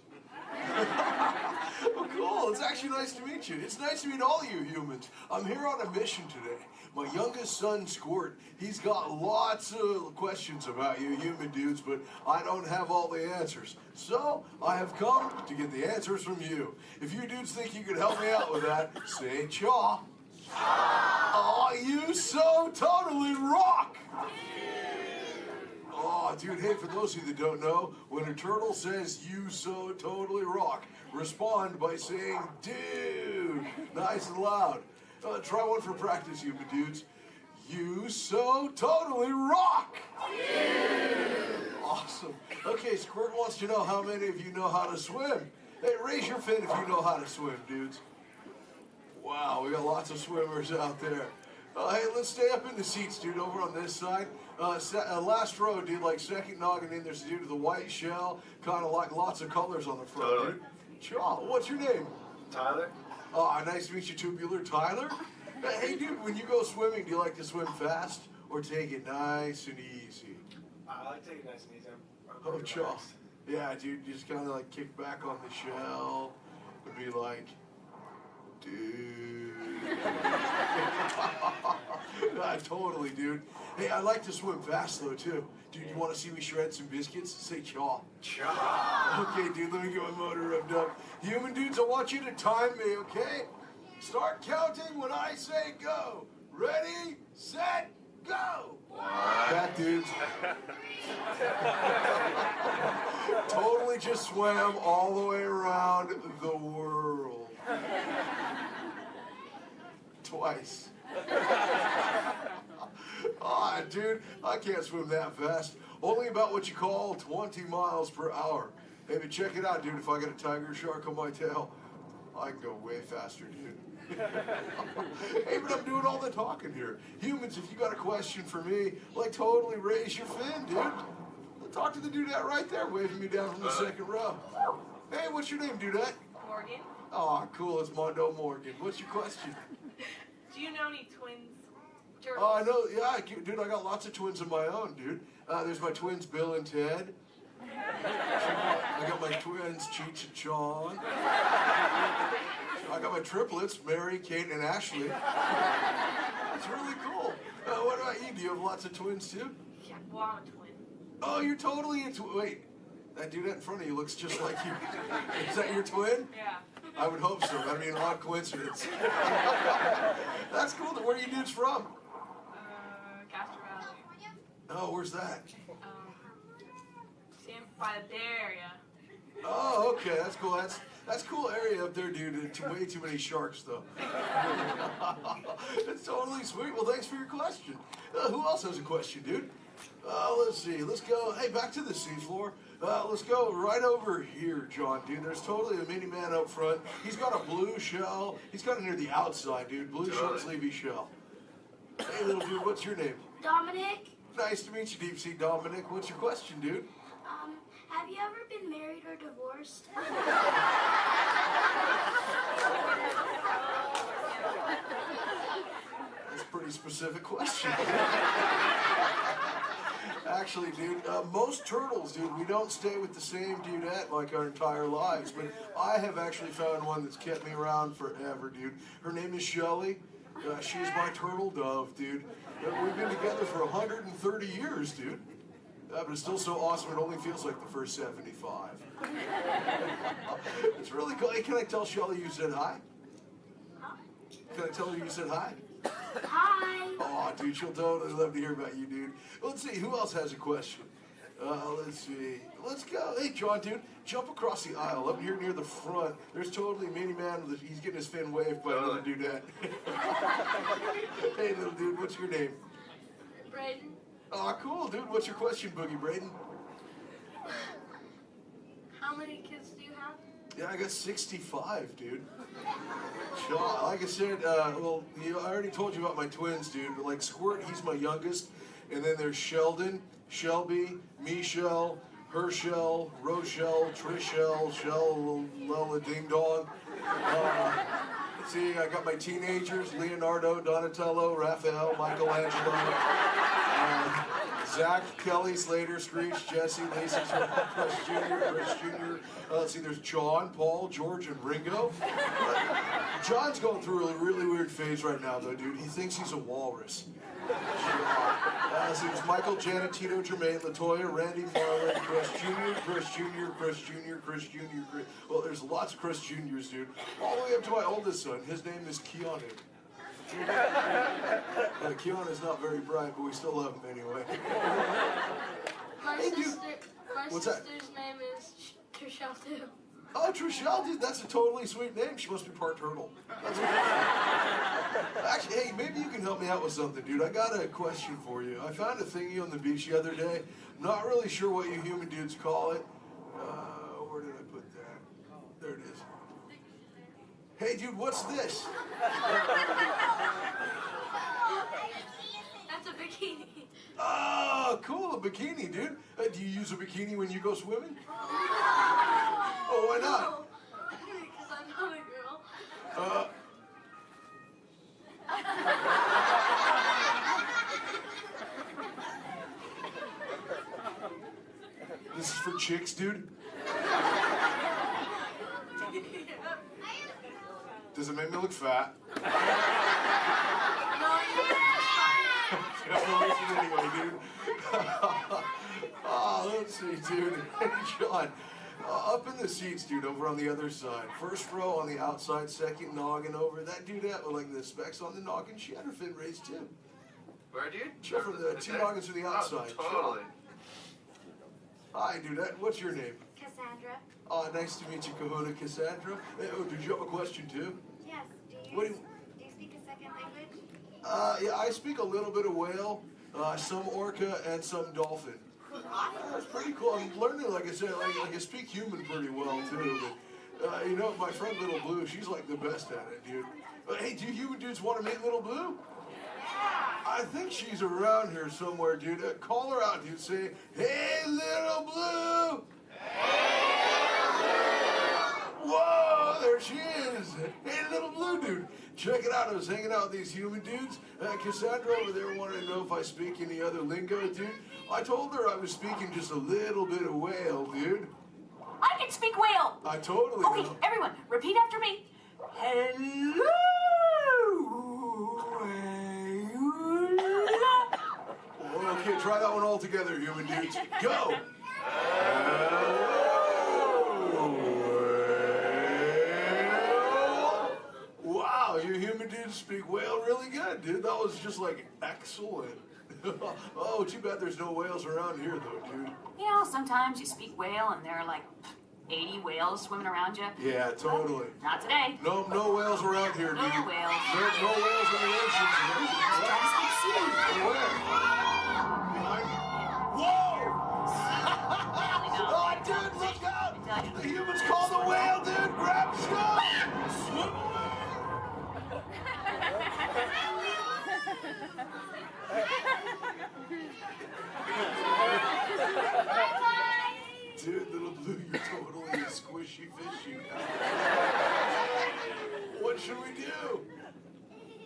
Well, cool. It's actually nice to meet you. It's nice to meet all you humans. I'm here on a mission today. My youngest son, Squirt, he's got lots of questions about you human dudes, but I don't have all the answers. So, I have come to get the answers from you. If you dudes think you could help me out with that, say chaw. Oh, you so totally rock! Oh, dude, hey, for those of you that don't know, when a turtle says, you so totally rock, respond by saying, dude, nice and loud. Try one for practice, human dudes. You so totally rock! Awesome. Okay, Squirt wants to know how many of you know how to swim. Hey, raise your fin if you know how to swim, dudes. Wow, we got lots of swimmers out there. Hey, let's stay up in the seats, dude, over on this side. Last row, dude, like second noggin in. There's a dude with a white shell, kind of like lots of colors on the front, dude. Chaw, what's your name? Tyler. Oh, nice to meet you, Tubular Tyler. Hey, dude, when you go swimming, do you like to swim fast or take it nice and easy? I like to take it nice and easy. Oh, chaw. Yeah, dude, you just kind of like kick back on the shell and be like, dude. Totally, dude. Hey, I like to swim fast, though, too. Dude, you want to see me shred some biscuits? Say chaw. Chaw. Okay, dude, let me get my motor revved up. Human dudes, I want you to time me, okay? Start counting when I say go. Ready, set, go. That dudes. Totally just swam all the way around the world. Twice. Ah, dude, I can't swim that fast. Only about what you call 20 miles per hour. Hey, but check it out, dude. If I got a tiger shark on my tail, I can go way faster, dude. Hey, but I'm doing all the talking here. Humans, if you got a question for me, like totally raise your fin, dude. Talk to the dudette right there, waving me down from the second row. Hey, what's your name, dudette? Morgan. Oh, cool. It's Mondo Morgan. What's your question? Do you know any twins? Turtles? Oh, I know. Yeah, dude, I got lots of twins of my own, dude. There's my twins, Bill and Ted. I got my twins, Cheech and Chong. I got my triplets, Mary, Kate, and Ashley. That's really cool. What about you? Do you have lots of twins, too? Yeah, well, I'm a twin. Oh, you're totally into... Wait, that dude in front of you looks just like you. Is that your twin? Yeah. I would hope so. That'd be an odd coincidence. That's cool. Where are you dudes from? Castro Valley. Oh, where's that? By the Bay Area. Oh, okay. That's cool. That's a cool area up there, dude. Way too many sharks, though. It's totally sweet. Well, thanks for your question. Who else has a question, dude? Let's see. Let's go. Hey, back to the seafloor. Let's go right over here, John, dude. There's totally a mini man up front. He's got a blue shell. He's got it near the outside, dude. Blue short sleevey shell. Hey, little dude, what's your name? Dominic, Nice to meet you, Deep Sea Dominic. What's your question, dude? have you ever been married or divorced? That's a pretty specific question. Actually, dude, most turtles, dude, we don't stay with the same dudette like our entire lives, but I have actually found one that's kept me around forever, dude. Her name is Shelly. She's my turtle dove, dude. We've been together for 130 years, dude. But it's still so awesome, it only feels like the first 75. It's really cool. Hey, can I tell Shelly you said hi? Can I tell her you said hi? Hi. Oh, dude, she'll totally love to hear about you, dude. Let's see, who else has a question? Let's see. Let's go. Hey, John, dude, jump across the aisle up here near the front. There's totally a mini man. He's getting his fin waved by another dudette. Hey, little dude, what's your name? Braden. Oh, cool, dude. What's your question, Boogie Braden? How many kids do you have? Yeah, I got 65, dude. John, like I said, I already told you about my twins, dude. But like Squirt, he's my youngest. And then there's Sheldon, Shelby, Michelle, Herschel, Rochelle, Trishelle, Shell, Lella Ding Dong. See, I got my teenagers, Leonardo, Donatello, Raphael, Michelangelo, Zach, Kelly, Slater, Screech, Jesse, Lacey, Chris Jr. Let's see, there's John, Paul, George, and Ringo. John's going through a really weird phase right now, though, dude. He thinks he's a walrus. So there's Michael, Janet, Tito, Jermaine, LaToya, Randy, Marlon, Chris Jr., Chris Jr., Chris Jr., Chris Jr., Chris... Well, there's lots of Chris Jr.'s, dude. All the way up to my oldest son. His name is Keanu. Keanu's not very bright, but we still love him anyway. My What's that? sister's name is Trishelle too. Oh, Trishelle, dude, that's a totally sweet name. She must be part turtle. That's amazing. Actually, hey, maybe you can help me out with something, dude. I got a question for you. I found a thingy on the beach the other day. I'm not really sure what you human dudes call it. Where did I put that? There it is. Hey, dude, what's this? That's a bikini. Oh, cool, a bikini, dude. Do you use a bikini when you go swimming? Oh, why not? Because I'm not a girl. This is for chicks, dude? Does it make me look fat? Anyway, dude. Oh, let's see, dude. Hey, John. Up in the seats, dude, over on the other side. First row on the outside, second noggin over. That dudette with like the specs on the noggin, she had her fin raised too. Where, dude? Sure, from the two noggins to the outside. Oh, totally. Hi, dudette. What's your name? Cassandra. Oh, nice to meet you, Kahuna Cassandra. Hey, oh, did you have a question too? Yes. Do What you do you... speak a second language? Yeah, I speak a little bit of whale, some orca, and some dolphin. That's pretty cool. I'm learning, like I said, like I speak human pretty well too. But you know, my friend Little Blue, she's like the best at it, dude. Hey, do you human dudes want to meet Little Blue? I think she's around here somewhere, dude. Call her out, dude. Say, "Hey, Little Blue." Whoa, there she is. Hey, Little Blue, dude. Check it out. I was hanging out with these human dudes. Cassandra over there wanted to know if I speak any other lingo, dude. I told her I was speaking just a little bit of whale, dude. I can speak whale. I totally Okay, know. everyone, repeat after me. Hello. Okay, try that one all together, human dudes. Go. Wow, you human dudes speak whale really good, dude. That was just like excellent. Oh, too bad there's no whales around here, though, dude. You know, sometimes you speak whale and they're like, 80 whales swimming around you? Yeah, totally. Not today. No whales around here, dude. No whales. No whales in the ocean today. Try to stay seated. Where? Behind? Whoa! Oh, dude, look out! The humans call the whale, dude! Grab stuff! Swim away! Dude, little blue, you're totally a squishy fishy. What should we do?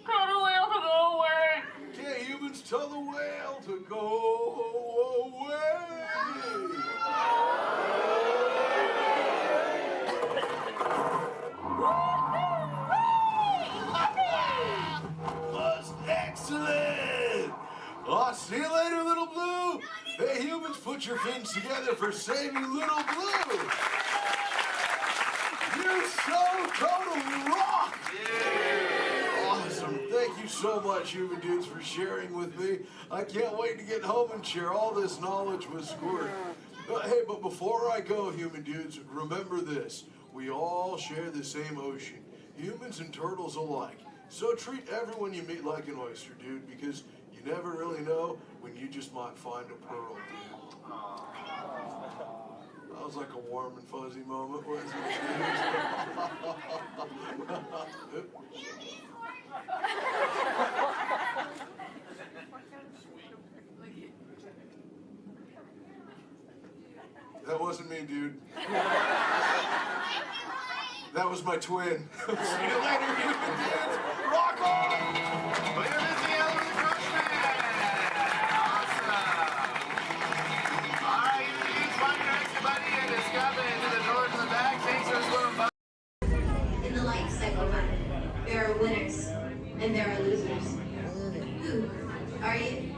Tell the whale to go away. Can't humans tell the whale to go away? Was excellent! I'll see you later, little blue. Hey, humans, put your fins together for saving little blue. You so totally rock! Yeah. Awesome. Thank you so much, human dudes, for sharing with me. I can't wait to get home and share all this knowledge with Squirt. Hey, but before I go, human dudes, remember this. We all share the same ocean, humans and turtles alike. So treat everyone you meet like an oyster, dude, because you never really know when you just might find a pearl, dude. That was like a warm and fuzzy moment, wasn't it? That wasn't me, dude. That was my twin. See you later, human dudes. Rock on! Look at this, the Elvis Crushman! Awesome! Alright, you each find your extra buddy and discover it into the doors in the back. Thanks for swimming by. In the life cycle run, there are winners and there are losers. Who are you?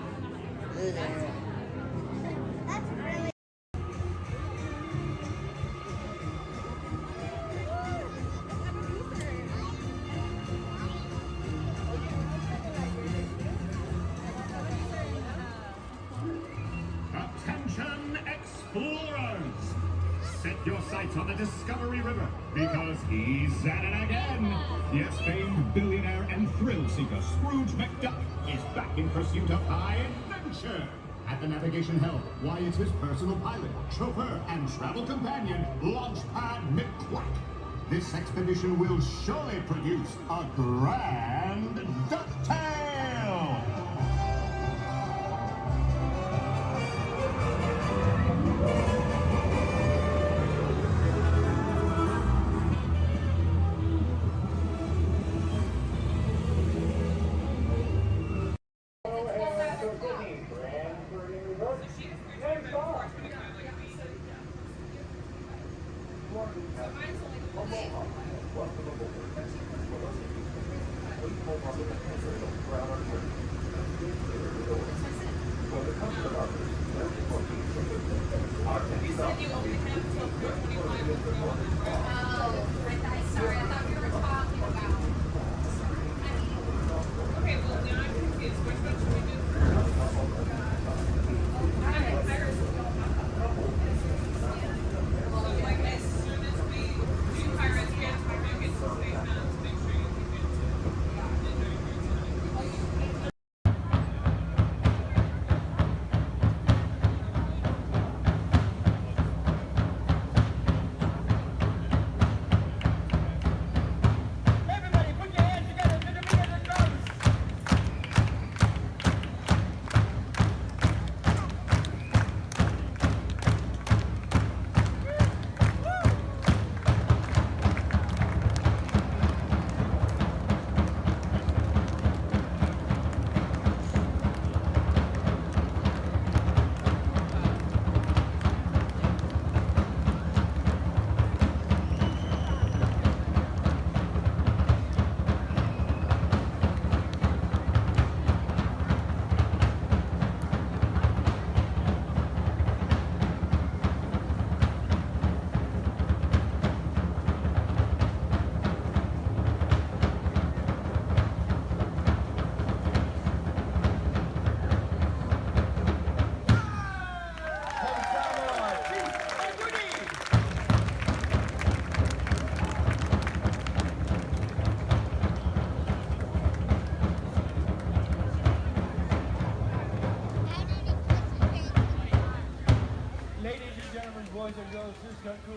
Attention explorers! Set your sights on the Discovery River, because he's at it again! Yes, famed billionaire and thrill seeker Scrooge McDuck is back in pursuit of high adventure! At the navigation helm, why, it's his personal pilot, chauffeur, and travel companion, Launchpad McQuack. This expedition will surely produce a grand ducktail!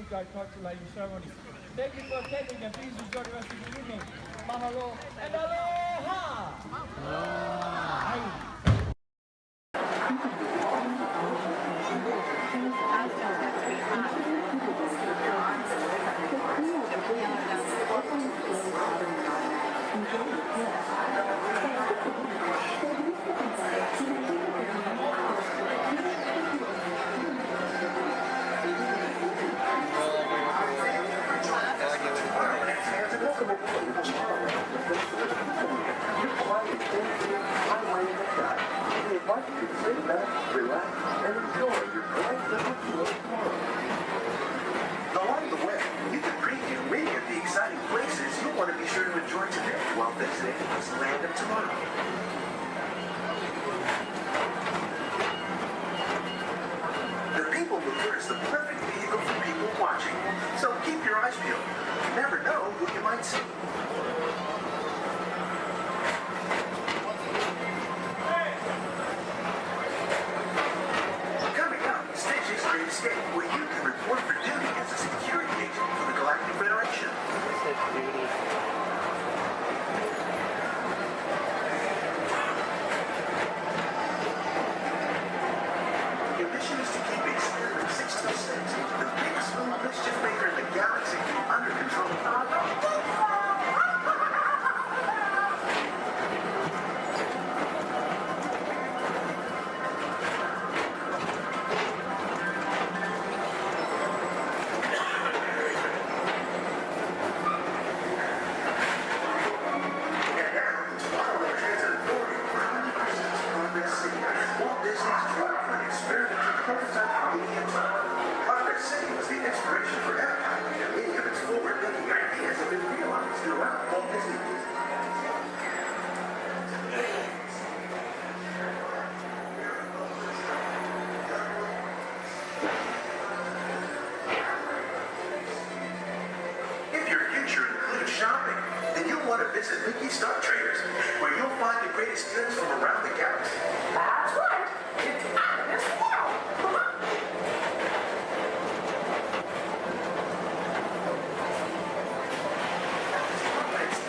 Guide culturalizing ceremony. Thank you for attending and please enjoy the rest of the evening. Mahalo and aloha! Aloha! Along the way, you can preview many of the exciting places you'll want to be sure to enjoy today while visiting Disneyland of tomorrow. The People Mover is the perfect vehicle for people watching, so keep your eyes peeled. You never know who you might see. Coming up, Stitch's Great Escape, where you can report for duty as a security agent for the Galactic Federation. Your mission is to keep Experiment 626, the biggest little mischief maker in the galaxy, under control. Walt Disney's dream for an experimental prototype medium. Progress City was the inspiration for Epcot, and many of its forward-thinking ideas have been realized throughout Walt Disney. If your future includes shopping, then you'll want to visit Mickey Star Traders, where you'll find the greatest deals from around the galaxy. That's right. It's out of this world.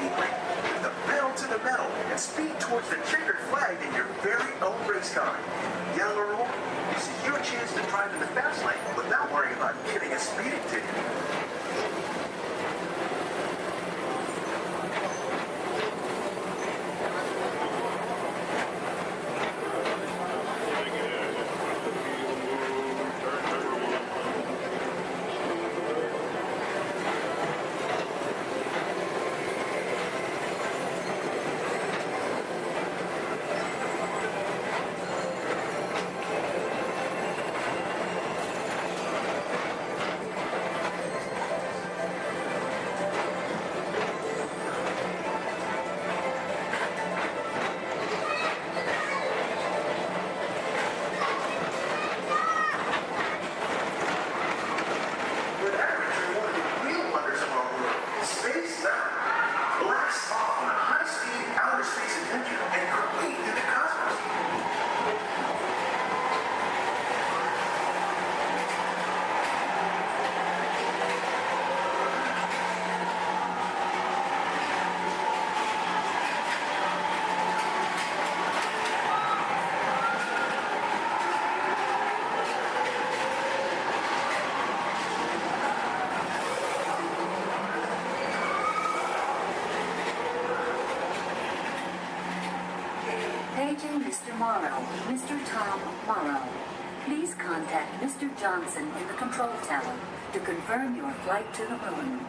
With the pedal to the metal and speed towards the checkered flag in your very own race car. Young or old, this is your chance to drive in the fast lane without worrying about getting a speeding ticket. Mr. Morrow, Mr. Tom Morrow. Please contact Mr. Johnson in the control tower to confirm your flight to the moon.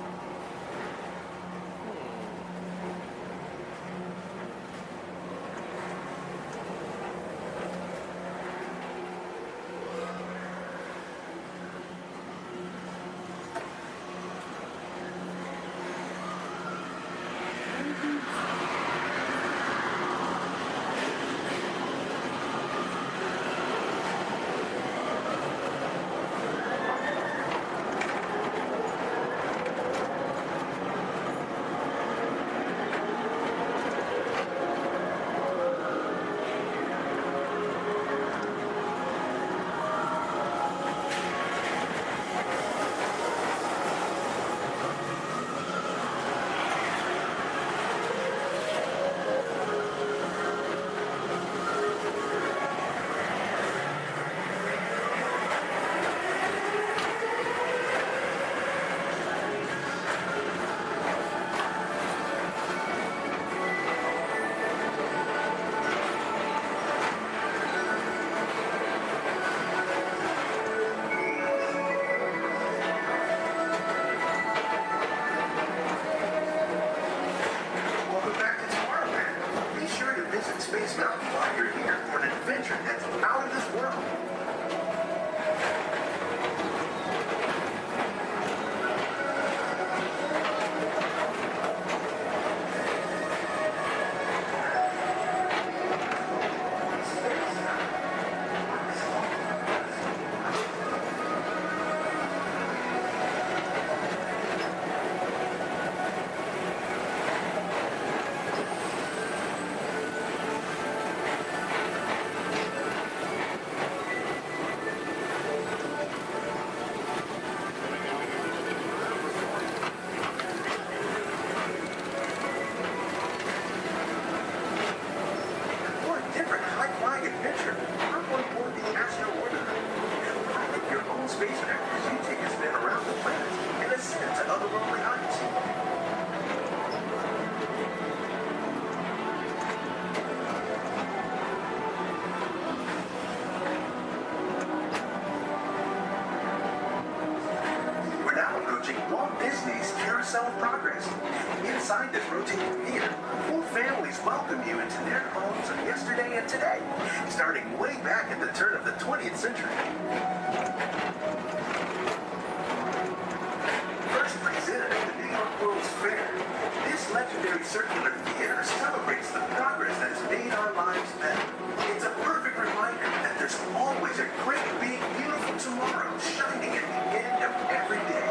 cell of progress. Inside this rotating theater, full families welcome you into their homes of yesterday and today, starting way back at the turn of the 20th century. First presented at the New York World's Fair, this legendary circular theater celebrates the progress that has made our lives better. It's a perfect reminder that there's always a great, big, beautiful tomorrow shining at the end of every day.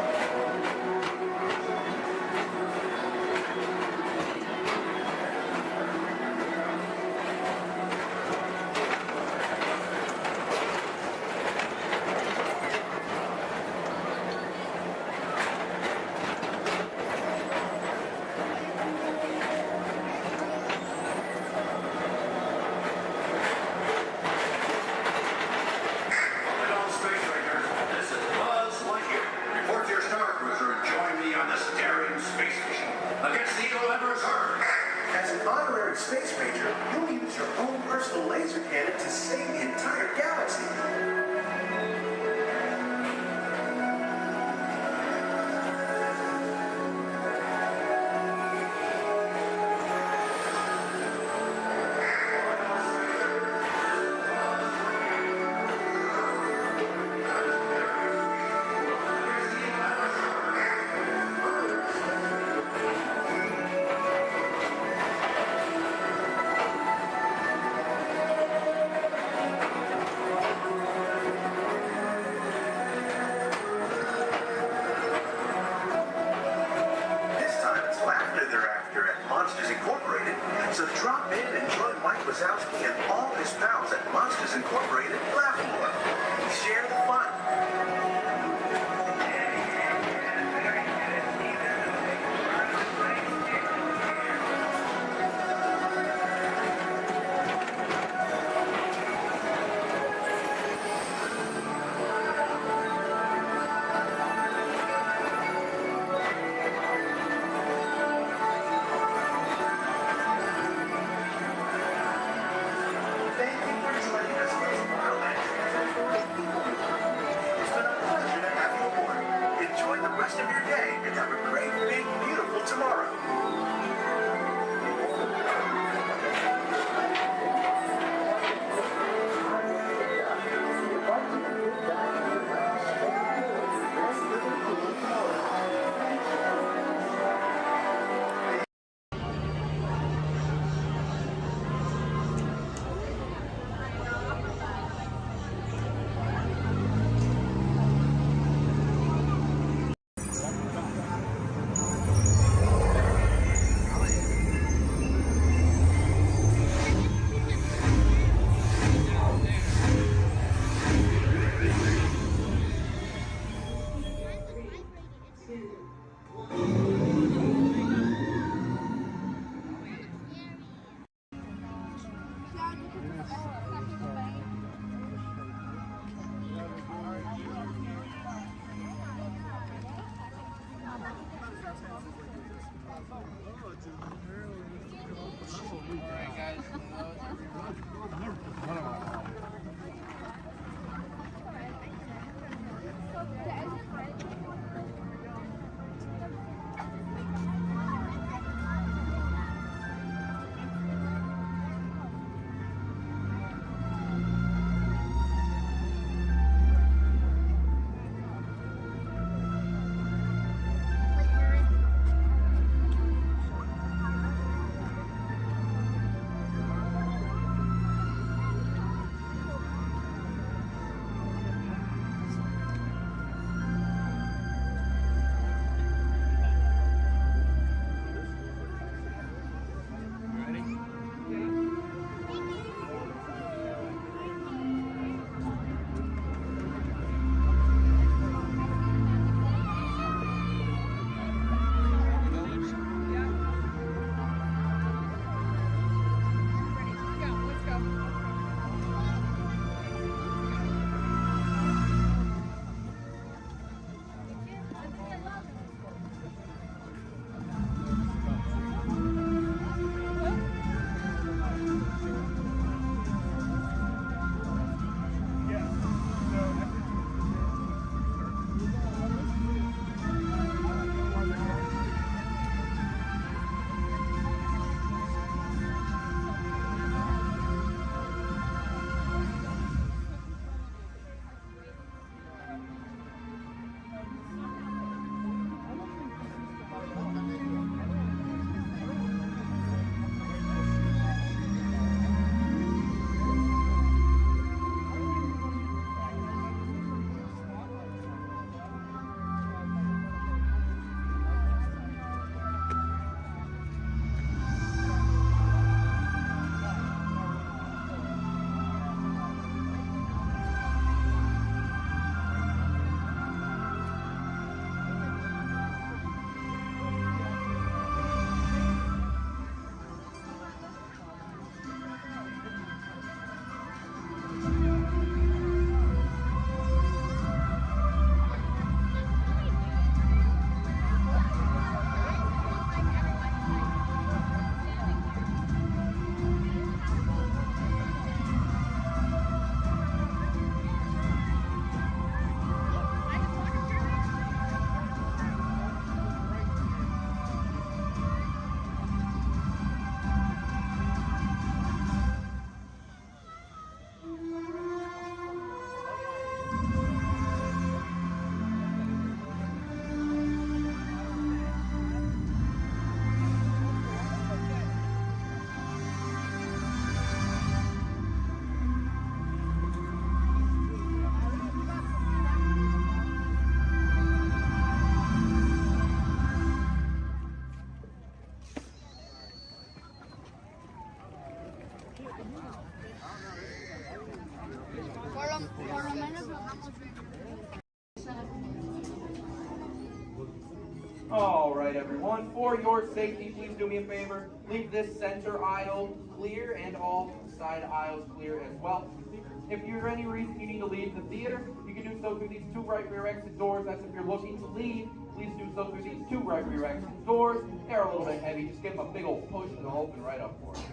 Space Ranger, you'll use your own personal laser cannon to save the entire galaxy. Por lo menos lo vamos viendo. All right, everyone. For your safety, please do me a favor. Leave this center aisle clear and all side aisles clear as well. If for any reason you need to leave the theater, you can do so through these two right rear exit doors. That's if you're looking to leave. Please do so through these two right rear exit doors. They're a little bit heavy. Just give them a big old push and they'll open right up for you.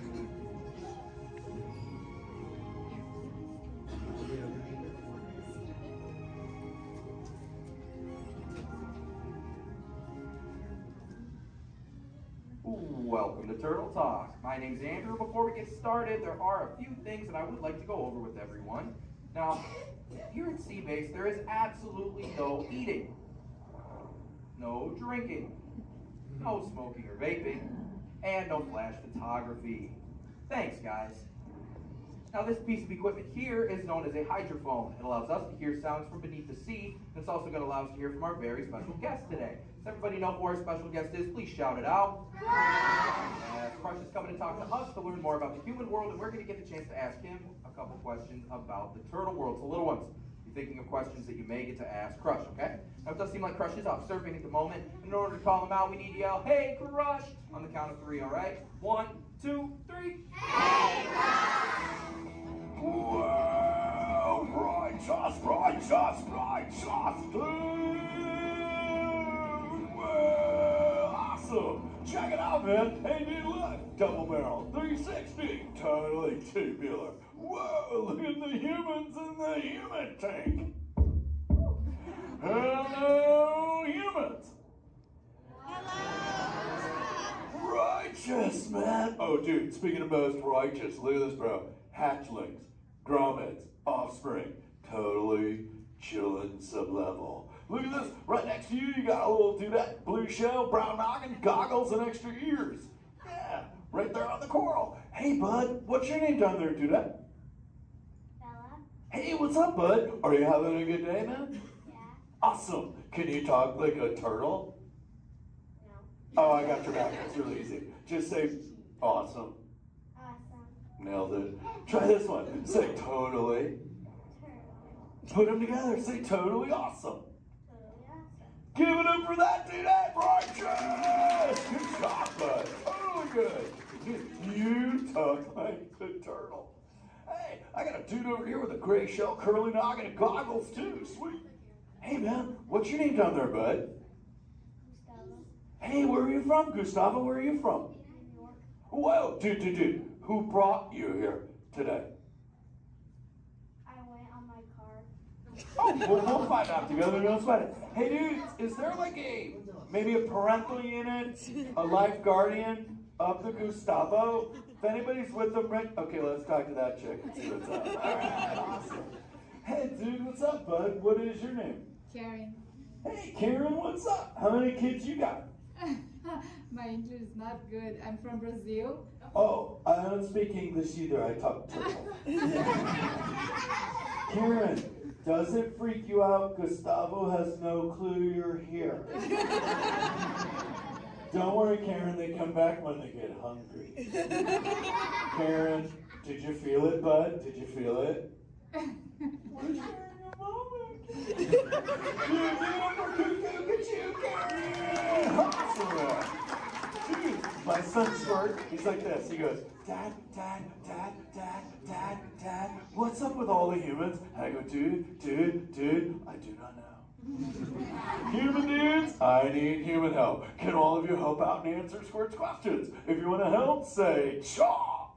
Welcome to Turtle Talk. My name's Andrew. Before we get started, there are a few things that I would like to go over with everyone. Now, here at Seabase, there is absolutely no eating, no drinking, no smoking or vaping, and no flash photography. Thanks, guys. Now, this piece of equipment here is known as a hydrophone. It allows us to hear sounds from beneath the sea, and it's also going to allow us to hear from our very special guest today. Does everybody know who our special guest is? Please shout it out. Crush is coming to talk to us to learn more about the human world, and we're going to get the chance to ask him a couple questions about the turtle world. So, little ones, you're thinking of questions that you may get to ask Crush, okay? Now, it does seem like Crush is out surfing at the moment. In order to call him out, we need to yell, "Hey, Crush!" on the count of 3, all right? 1, 2, 3. Hey, Crush! Well, righteous, dude! Well, awesome! Check it out, man! Hey, dude, look! Double barrel, 360, totally tubular. Whoa, look at the humans in the human tank! Hello, humans! Righteous, man! Oh, dude, speaking of most righteous, look at this, bro. Hatchlings, grommets, offspring, totally chillin' sublevel. Look at this, right next to you, you got a little dudette, blue shell, brown noggin, goggles, and extra ears. Yeah, right there on the coral. Hey, bud, what's your name down there, dudette? Bella? Hey, what's up, bud? Are you having a good day, man? Yeah. Awesome. Can you talk like a turtle? No. Oh, I got your back. It's really easy. Just say, awesome. Awesome. Nailed it. Try this one. Say totally. Put them together. Say totally awesome. Totally awesome. Give it up for that dude. Righteous. Good job, bud. Totally good. You talk like a turtle. Hey, I got a dude over here with a gray shell, curly noggin, and goggles too. Sweet. Hey, man, what's your name down there, bud? Gustavo. Hey, where are you from, Gustavo? Where are you from? New York. Whoa, dude. Who brought you here today? I went on my car. Oh, we'll find out together. Don't sweat it. Hey, dude, is there like maybe a parental unit, a life guardian of the Gustavo? If anybody's with them, right? Okay, let's talk to that chick and see what's up. All right, awesome. Hey, dude, what's up, bud? What is your name? Karen. Hey, Karen, what's up? How many kids you got? My English is not good. I'm from Brazil. Oh, I don't speak English either. I talk turtle. Karen, does it freak you out Gustavo has no clue you're here? Don't worry, Karen. They come back when they get hungry. Karen, did you feel it, bud? Did you feel it? We're sharing a moment. Give it up for Cuckoo, get you, Karen! Awesome. Dude, my son's short. He's like this. He goes, Dad, what's up with all the humans? And I go, dude, I do not know. Human dudes, I need human help. Can all of you help out and answer Squirt's questions? If you want to help, say, Chaw!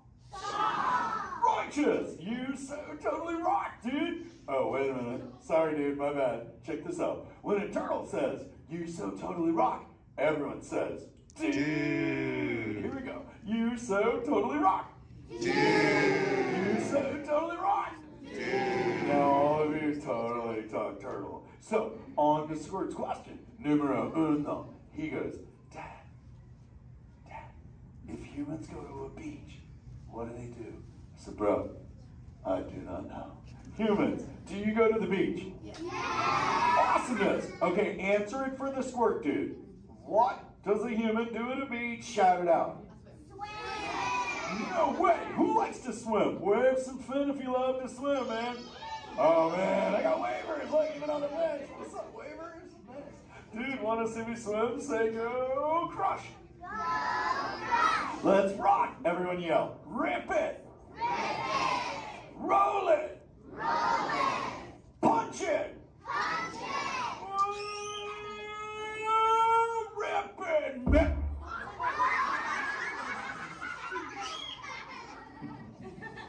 Righteous! You so totally rock, dude! Oh, wait a minute. Sorry, dude, my bad. Check this out. When a turtle says, you so totally rock, everyone says, dude! Here we go. You so totally rock! Dude! You so totally rock! Dude! Now all of you totally talk turtle. So, on to Squirt's question. Numero uno. He goes, Dad, if humans go to a beach, what do they do? I said, bro, I do not know. Humans, do you go to the beach? Yeah. Awesomeness. Okay, answer it for the Squirt dude. What does a human do at a beach? Shout it out. Swim. No way. Who likes to swim? Wave some fin if you love to swim, man. Oh man, I got wavers, look, even on the bench. What's up, wavers? Nice. Dude, want to see me swim? Say go crush. Go crush. Let's rock. Everyone yell, rip it. Rip it. Roll it. Roll it. Punch it. Punch it. Rip it. Rip.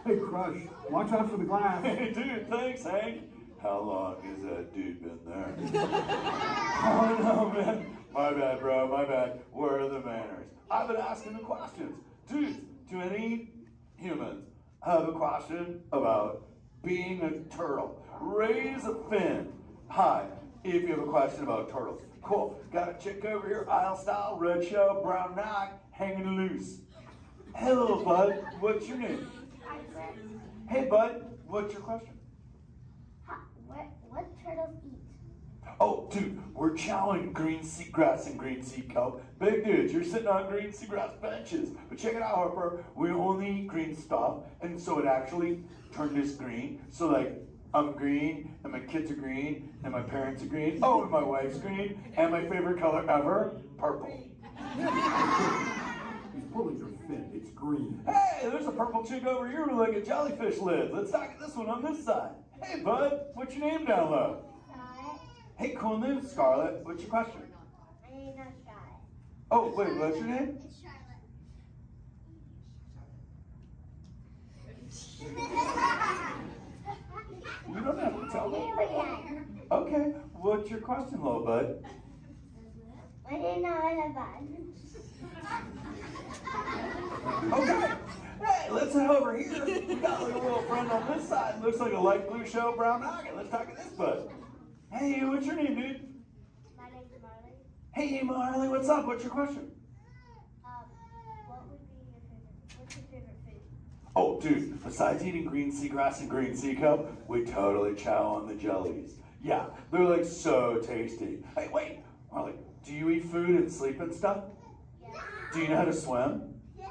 Hey, Crush, watch out for the glass. Hey, dude, thanks, Hank. How long has that dude been there? Oh, no, man. My bad, bro, my bad. Where are the manners? I've been asking the questions. Dudes, do any humans have a question about being a turtle? Raise a fin. Hi, if you have a question about turtles. Cool. Got a chick over here, aisle style, red shell, brown knock, hanging loose. Hello, bud. What's your name? Hey, bud, what's your question? What turtles eat? Oh, dude, we're chowing green seagrass and green sea kelp. Big dudes, you're sitting on green seagrass benches. But check it out, Harper. We only eat green stuff, and so it actually turned this green. So, like, I'm green, and my kids are green, and my parents are green. Oh, and my wife's green, and my favorite color ever, purple. He's pulling your fin. It's green. Hey, there's a purple chick over here with like a jellyfish lid. Let's talk this one on this side. Hey, bud, what's your name down low? Scarlet. Hey, cool name, Scarlet. What's your question? My name's not Scarlet. Oh, wait, what's your name? It's Charlotte. You don't have to tell me. Okay, what's your question, little bud? My name's not bad. Okay. Hey, let's head over here. We got like a little friend on this side. Looks like a light blue shell, brown nugget. Let's talk to this bud. Hey, what's your name, dude? My name's Marley. Hey, Marley, what's up? What's your question? What would be your favorite? What's your favorite food? Oh, dude, besides eating green seagrass and green sea kelp, we totally chow on the jellies. Yeah, they're like so tasty. Hey, wait, Marley, do you eat food and sleep and stuff? Yeah. Do you know how to swim? Yeah.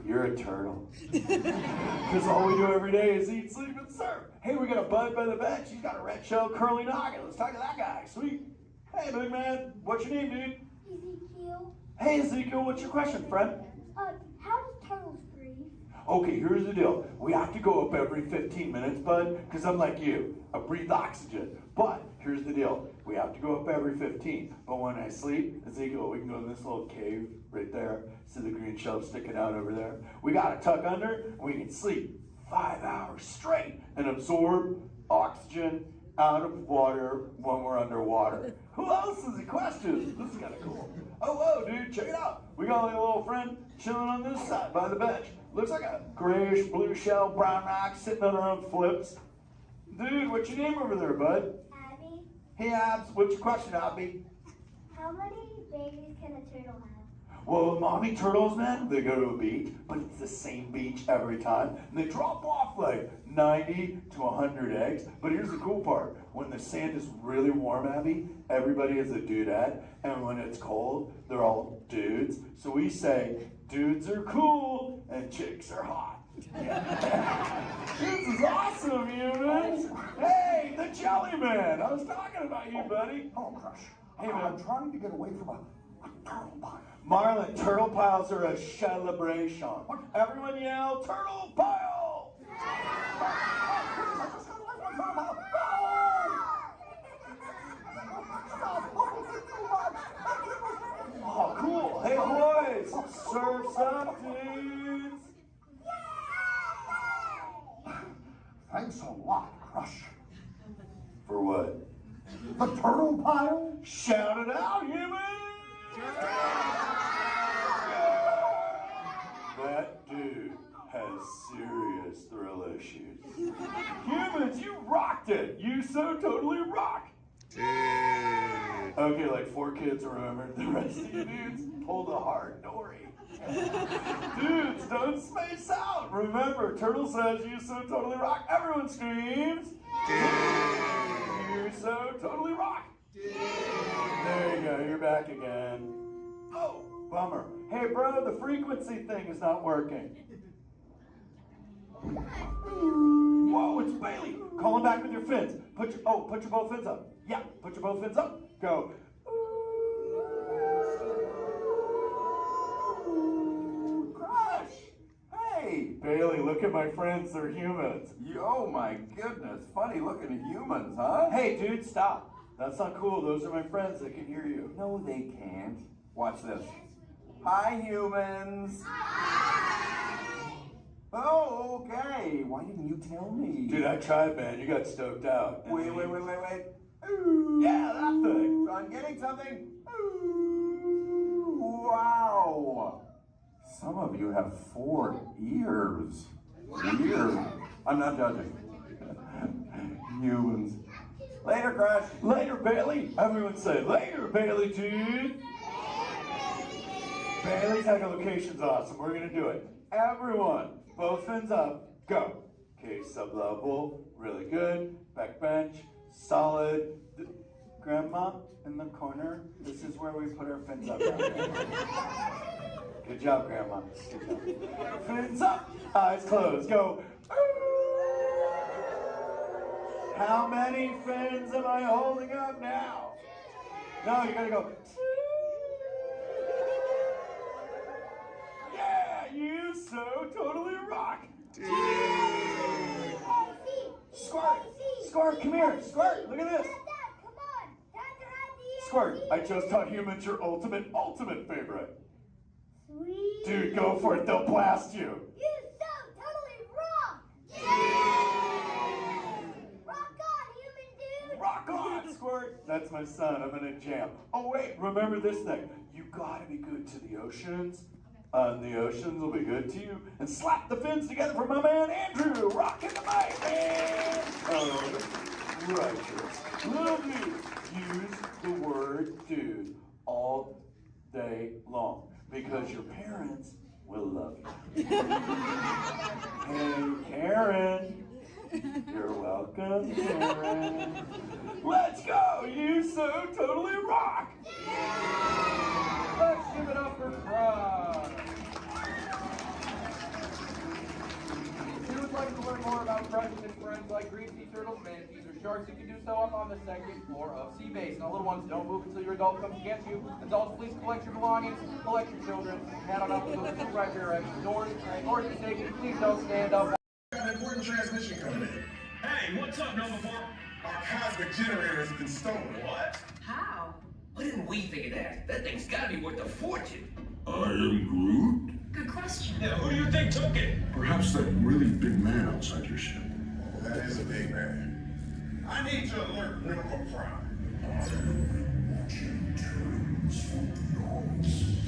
You're a turtle. Because all we do every day is eat, sleep, and surf. Hey, we got a bud by the bench. He's got a red shell curly noggin. Let's talk to that guy. Sweet. Hey, big man. What's your name, dude? Ezekiel. Hey, Ezekiel. What's your question, friend? How does turtles breathe? Okay, here's the deal. We have to go up every 15 minutes, bud, because I'm like you. I breathe oxygen. But here's the deal. We have to go up every 15. But when I sleep, Ezekiel, we can go in this little cave right there. See the green shell sticking out over there? We got to tuck under, and we can sleep 5 hours straight and absorb oxygen out of water when we're underwater. Who else has a question? This is kind of cool. Oh, whoa, dude, check it out. We got like a little friend chilling on this side by the bench. Looks like a grayish blue shell, brown ox sitting on her own flips. Dude, what's your name over there, bud? Abby. Hey, Abs, what's your question, Abby? How many babies can a turtle have? Well, mommy turtles, man, they go to a beach, but it's the same beach every time. And they drop off like 90 to 100 eggs. But here's the cool part. When the sand is really warm, Abby, everybody is a dudette. And when it's cold, they're all dudes. So we say, dudes are cool and chicks are hot. Yeah. This is awesome, humans. Hey, the Jelly Man. I was talking about you, buddy. Oh, Crush. Hey, man. I'm trying to get away from a turtle pile. Marlin, turtle piles are a celebration. Everyone yell, turtle pile! Oh, cool. Hey, boys, surf's up, dudes. Thanks a lot, Crush. For what? The turtle pile? Shout it out, humans! That dude has serious thrill issues. Humans, you rocked it! You so totally rock! Okay, like 4 kids remembered. The rest of you dudes pulled a hard dory. Dudes, don't space out! Remember, Turtle says you so totally rock. Everyone screams! You so totally rock! There you go, you're back again. Oh, bummer. Hey, bro, the frequency thing is not working. Whoa, it's Bailey. Call him back with your fins. Put your both fins up. Yeah, put your both fins up. Go. Crush. Hey, Bailey, look at my friends. They're humans. Oh my goodness, funny looking humans, huh? Hey, dude, stop. That's not cool. Those are my friends that can hear you. No, they can't. Watch this. Hi, humans. Oh, okay. Why didn't you tell me? Dude, I tried, man. You got stoked out. Wait. Yeah, that thing. I'm getting something. Ooh, wow. Some of you have 4 ears. Weird. I'm not judging. Humans. Later, Crush. Later, Bailey. Everyone say, later, Bailey, dude. Bailey's echolocation's awesome. We're going to do it. Everyone, both fins up. Go. Okay, sub-level. Really good. Back bench. Solid. Grandma, in the corner. This is where we put our fins up. Good job, Grandma. Good job. Fins up. Eyes closed. Go. How many fins am I holding up now? No, you gotta go. Yeah, you so totally rock. Squirt, come here. Squirt, look at this. Squirt, I just taught humans your ultimate favorite. Sweet. Dude, go for it. They'll blast you. You so totally rock. Yeah. Rock on, human dude. Rock on, Squirt. That's my son. I'm in a jam. Oh, wait. Remember this thing. You gotta be good to the oceans. And the oceans will be good to you. And slap the fins together for my man Andrew. Rocking the mic, man. Oh, righteous. Love you. Use the word dude all day long. Because your parents will love you. Hey, Karen. You're welcome, Karen. Let's go! You so totally rock! Let's give it up for Crush. If you would like to learn more about Crush and his friends like green sea turtles, manatees, or sharks, you can do so up on the second floor of Sea Base. Now, little ones, don't move until your adult comes to get you. Adults, please collect your belongings, collect your children, head on up to the right direction. Doors, or if you're taking, please don't stand up. Got an important transmission coming in. Hey, what's up, number 4? Our cosmic generator has been stolen. What? How? Why didn't we figure that? That thing's gotta be worth a fortune. I am Groot. Good question. Yeah, who do you think took it? Perhaps that really big man outside your ship. That is a big man. I need to alert Miracle Prime.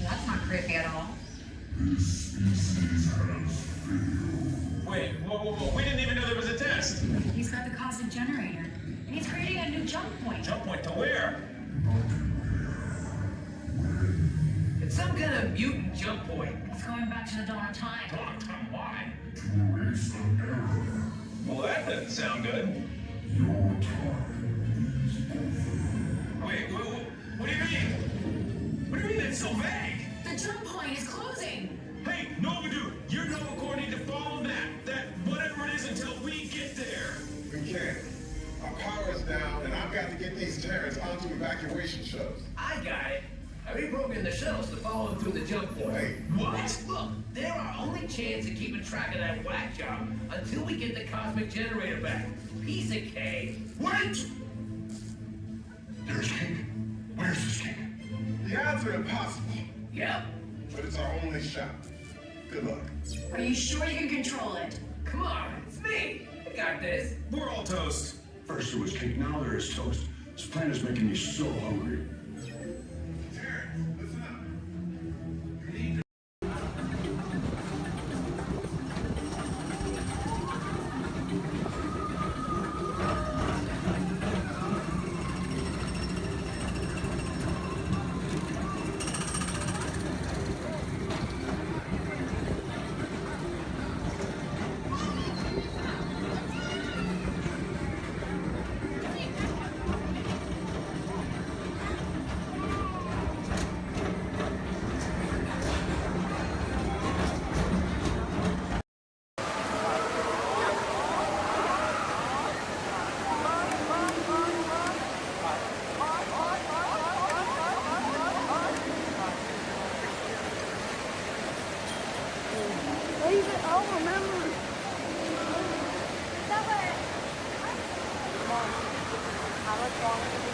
That's not creepy at all. This species has failed. Wait, whoa, we didn't even know there was a test. He's got the cosmic generator, and he's creating a new jump point. Jump point to where? It's some kind of mutant jump point. It's going back to the dawn of time. Dawn of time, why? To erase an error. Well, that doesn't sound good. Your time is over. Wait, what do you mean? What do you mean that's so vague? The jump point is closing. Hey, Nova Dude, you're Nova Corps need to follow that whatever it is until we get there. We can't. Our power is down, and I've got to get these Terrans onto evacuation shuttles. I got it. I reprogrammed the shuttles to follow them through the jump point. Hey, What? Look, they're our only chance of keeping track of that whack job until we get the cosmic generator back. Piece of cake. wait! There's King. Where's this King? The odds are impossible, Yep. but it's our only shot. Good luck. Are you sure you can control it? Come on, it's me. I got this. We're all toast. First there was cake, now there is toast. This plan is making me so hungry. Terrence, listen up. You need to Save it. I'll remember. How much longer do we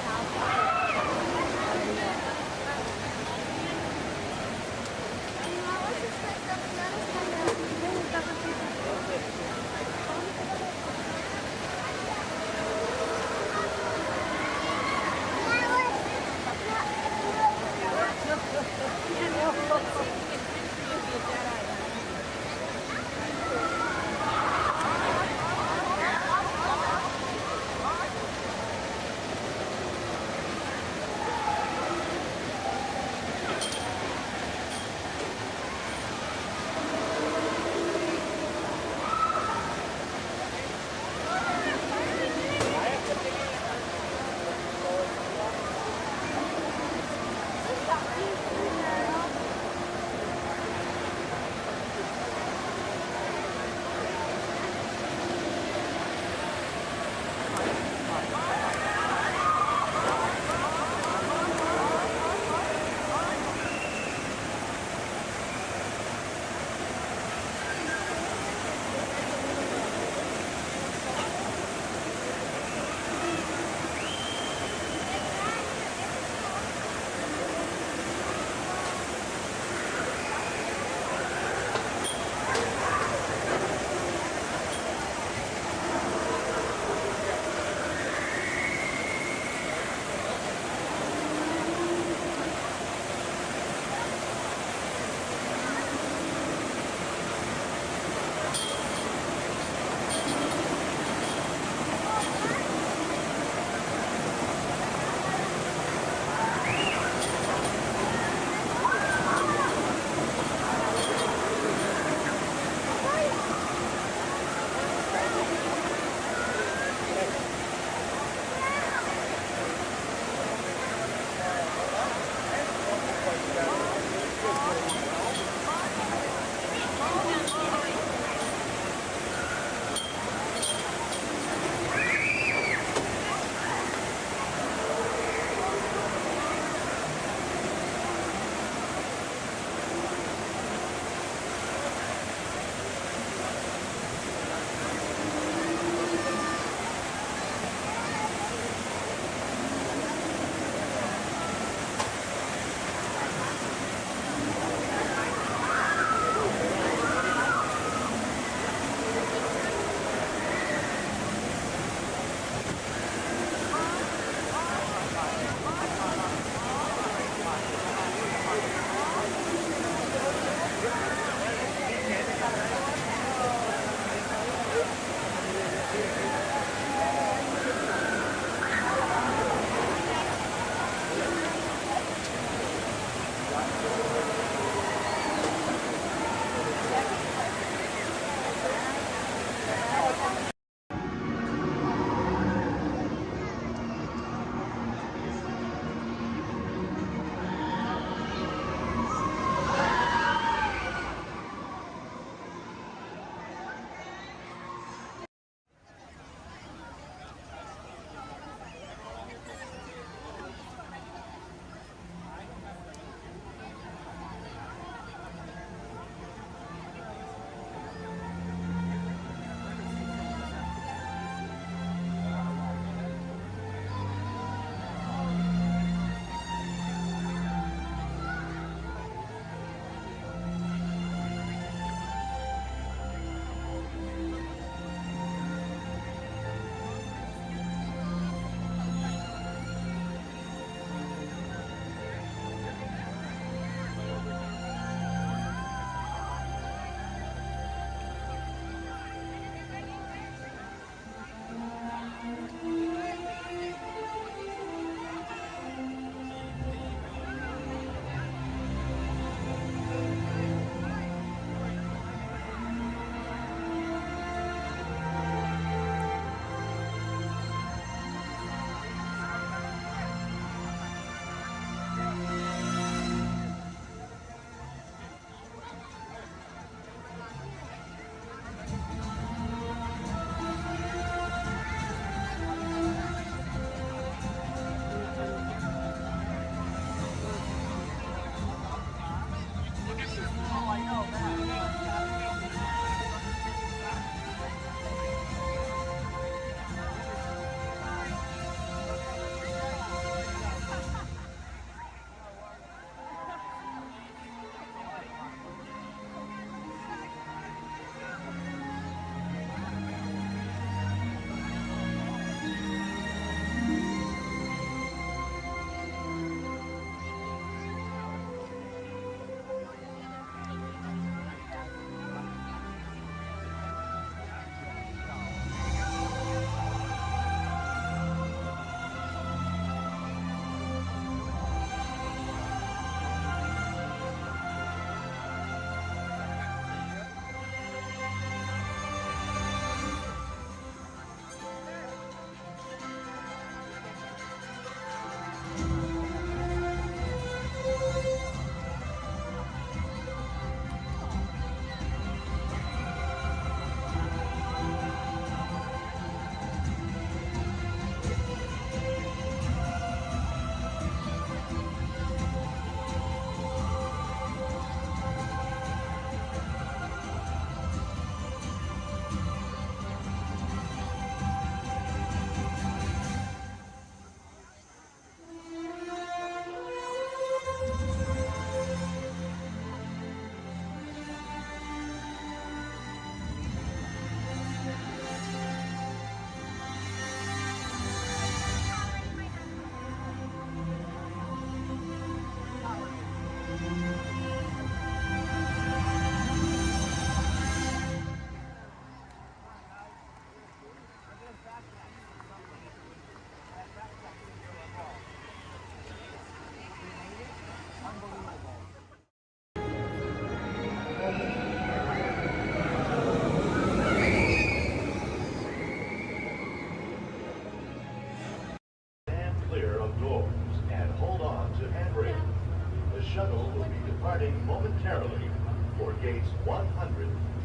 gates 100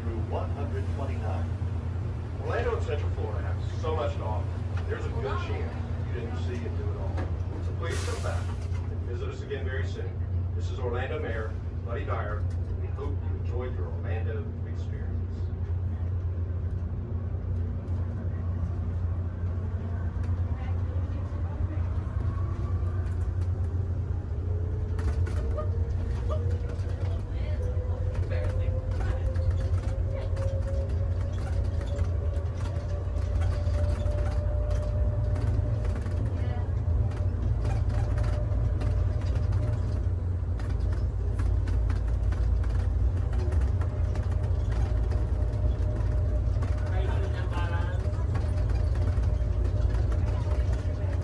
through 129. Orlando and Central Florida have so much to offer. There's a good chance you didn't see and do it all. So please come back and visit us again very soon. This is Orlando Mayor Buddy Dyer. We hope you enjoyed your Orlando experience.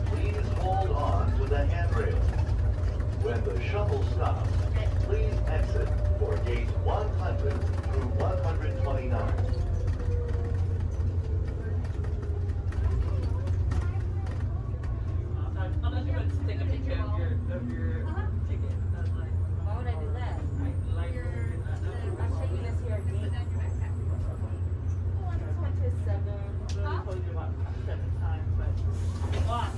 Please hold on to the handrail. When the shuttle stops, please exit for gates 100 through 129. I'm not going to take a picture of your ticket. Why would I do that? I'm taking this here again. I went to 7. I really told you about 7 times, but lost.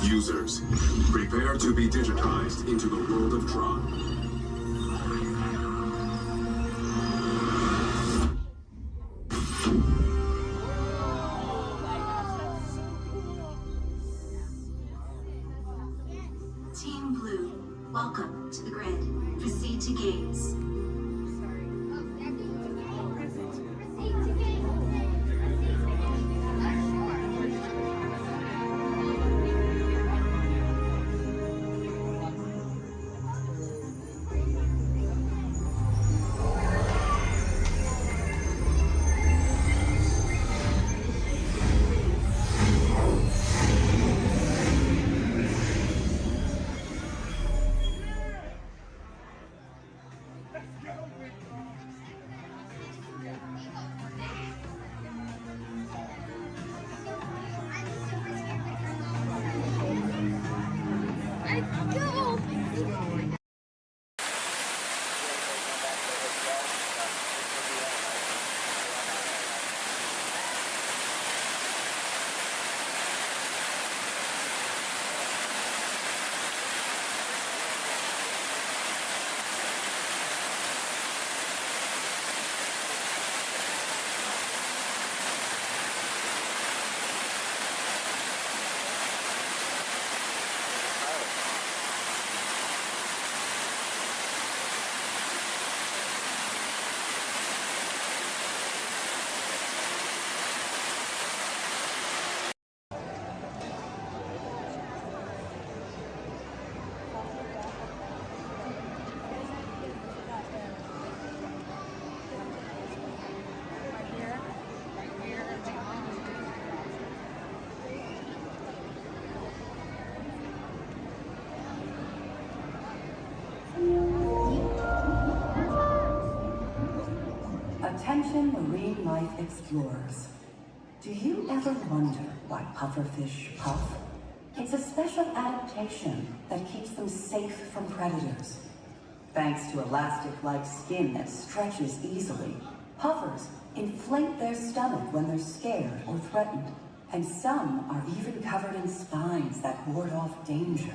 Users, prepare to be digitized into the world of Tron. Team Blue, welcome to the grid. Proceed to gates. Attention marine life explorers. Do you ever wonder why pufferfish puff? It's a special adaptation that keeps them safe from predators. Thanks to elastic-like skin that stretches easily, puffers inflate their stomach when they're scared or threatened, and some are even covered in spines that ward off danger.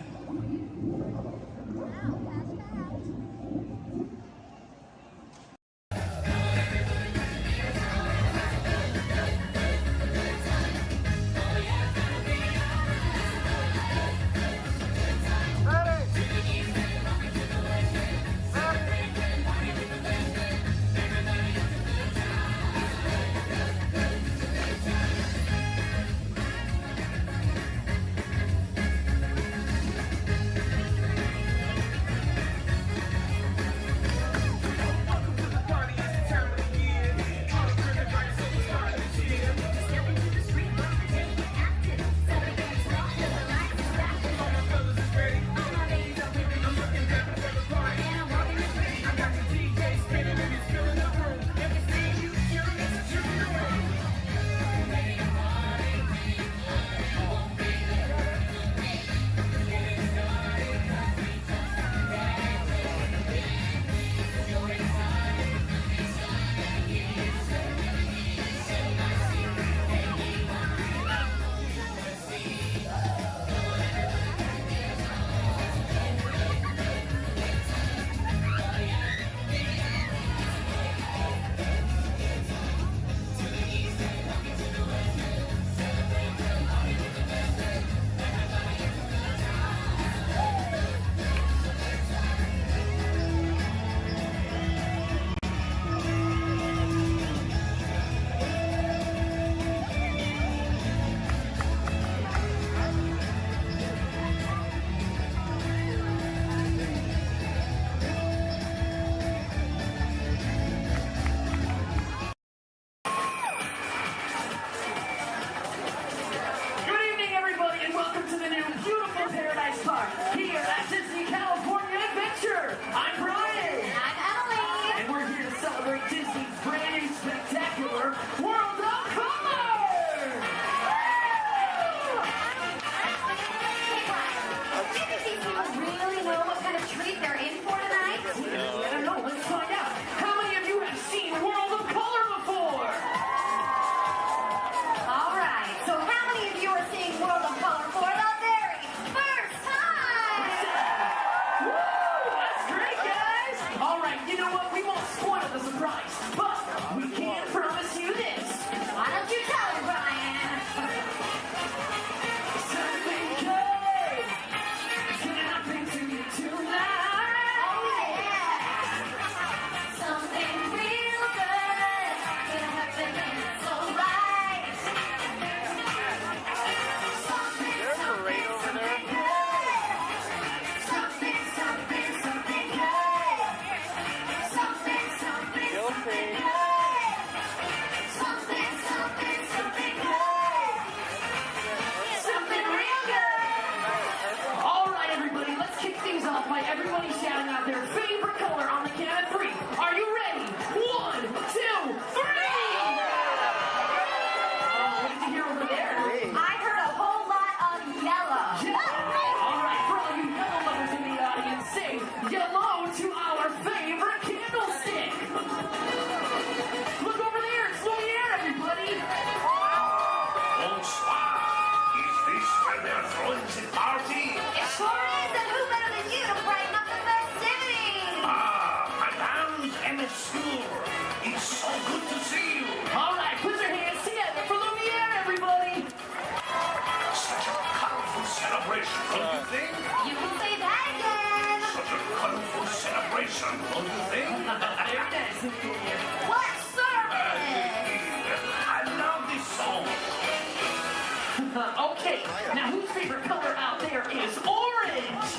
Okay, now whose favorite color out there is orange?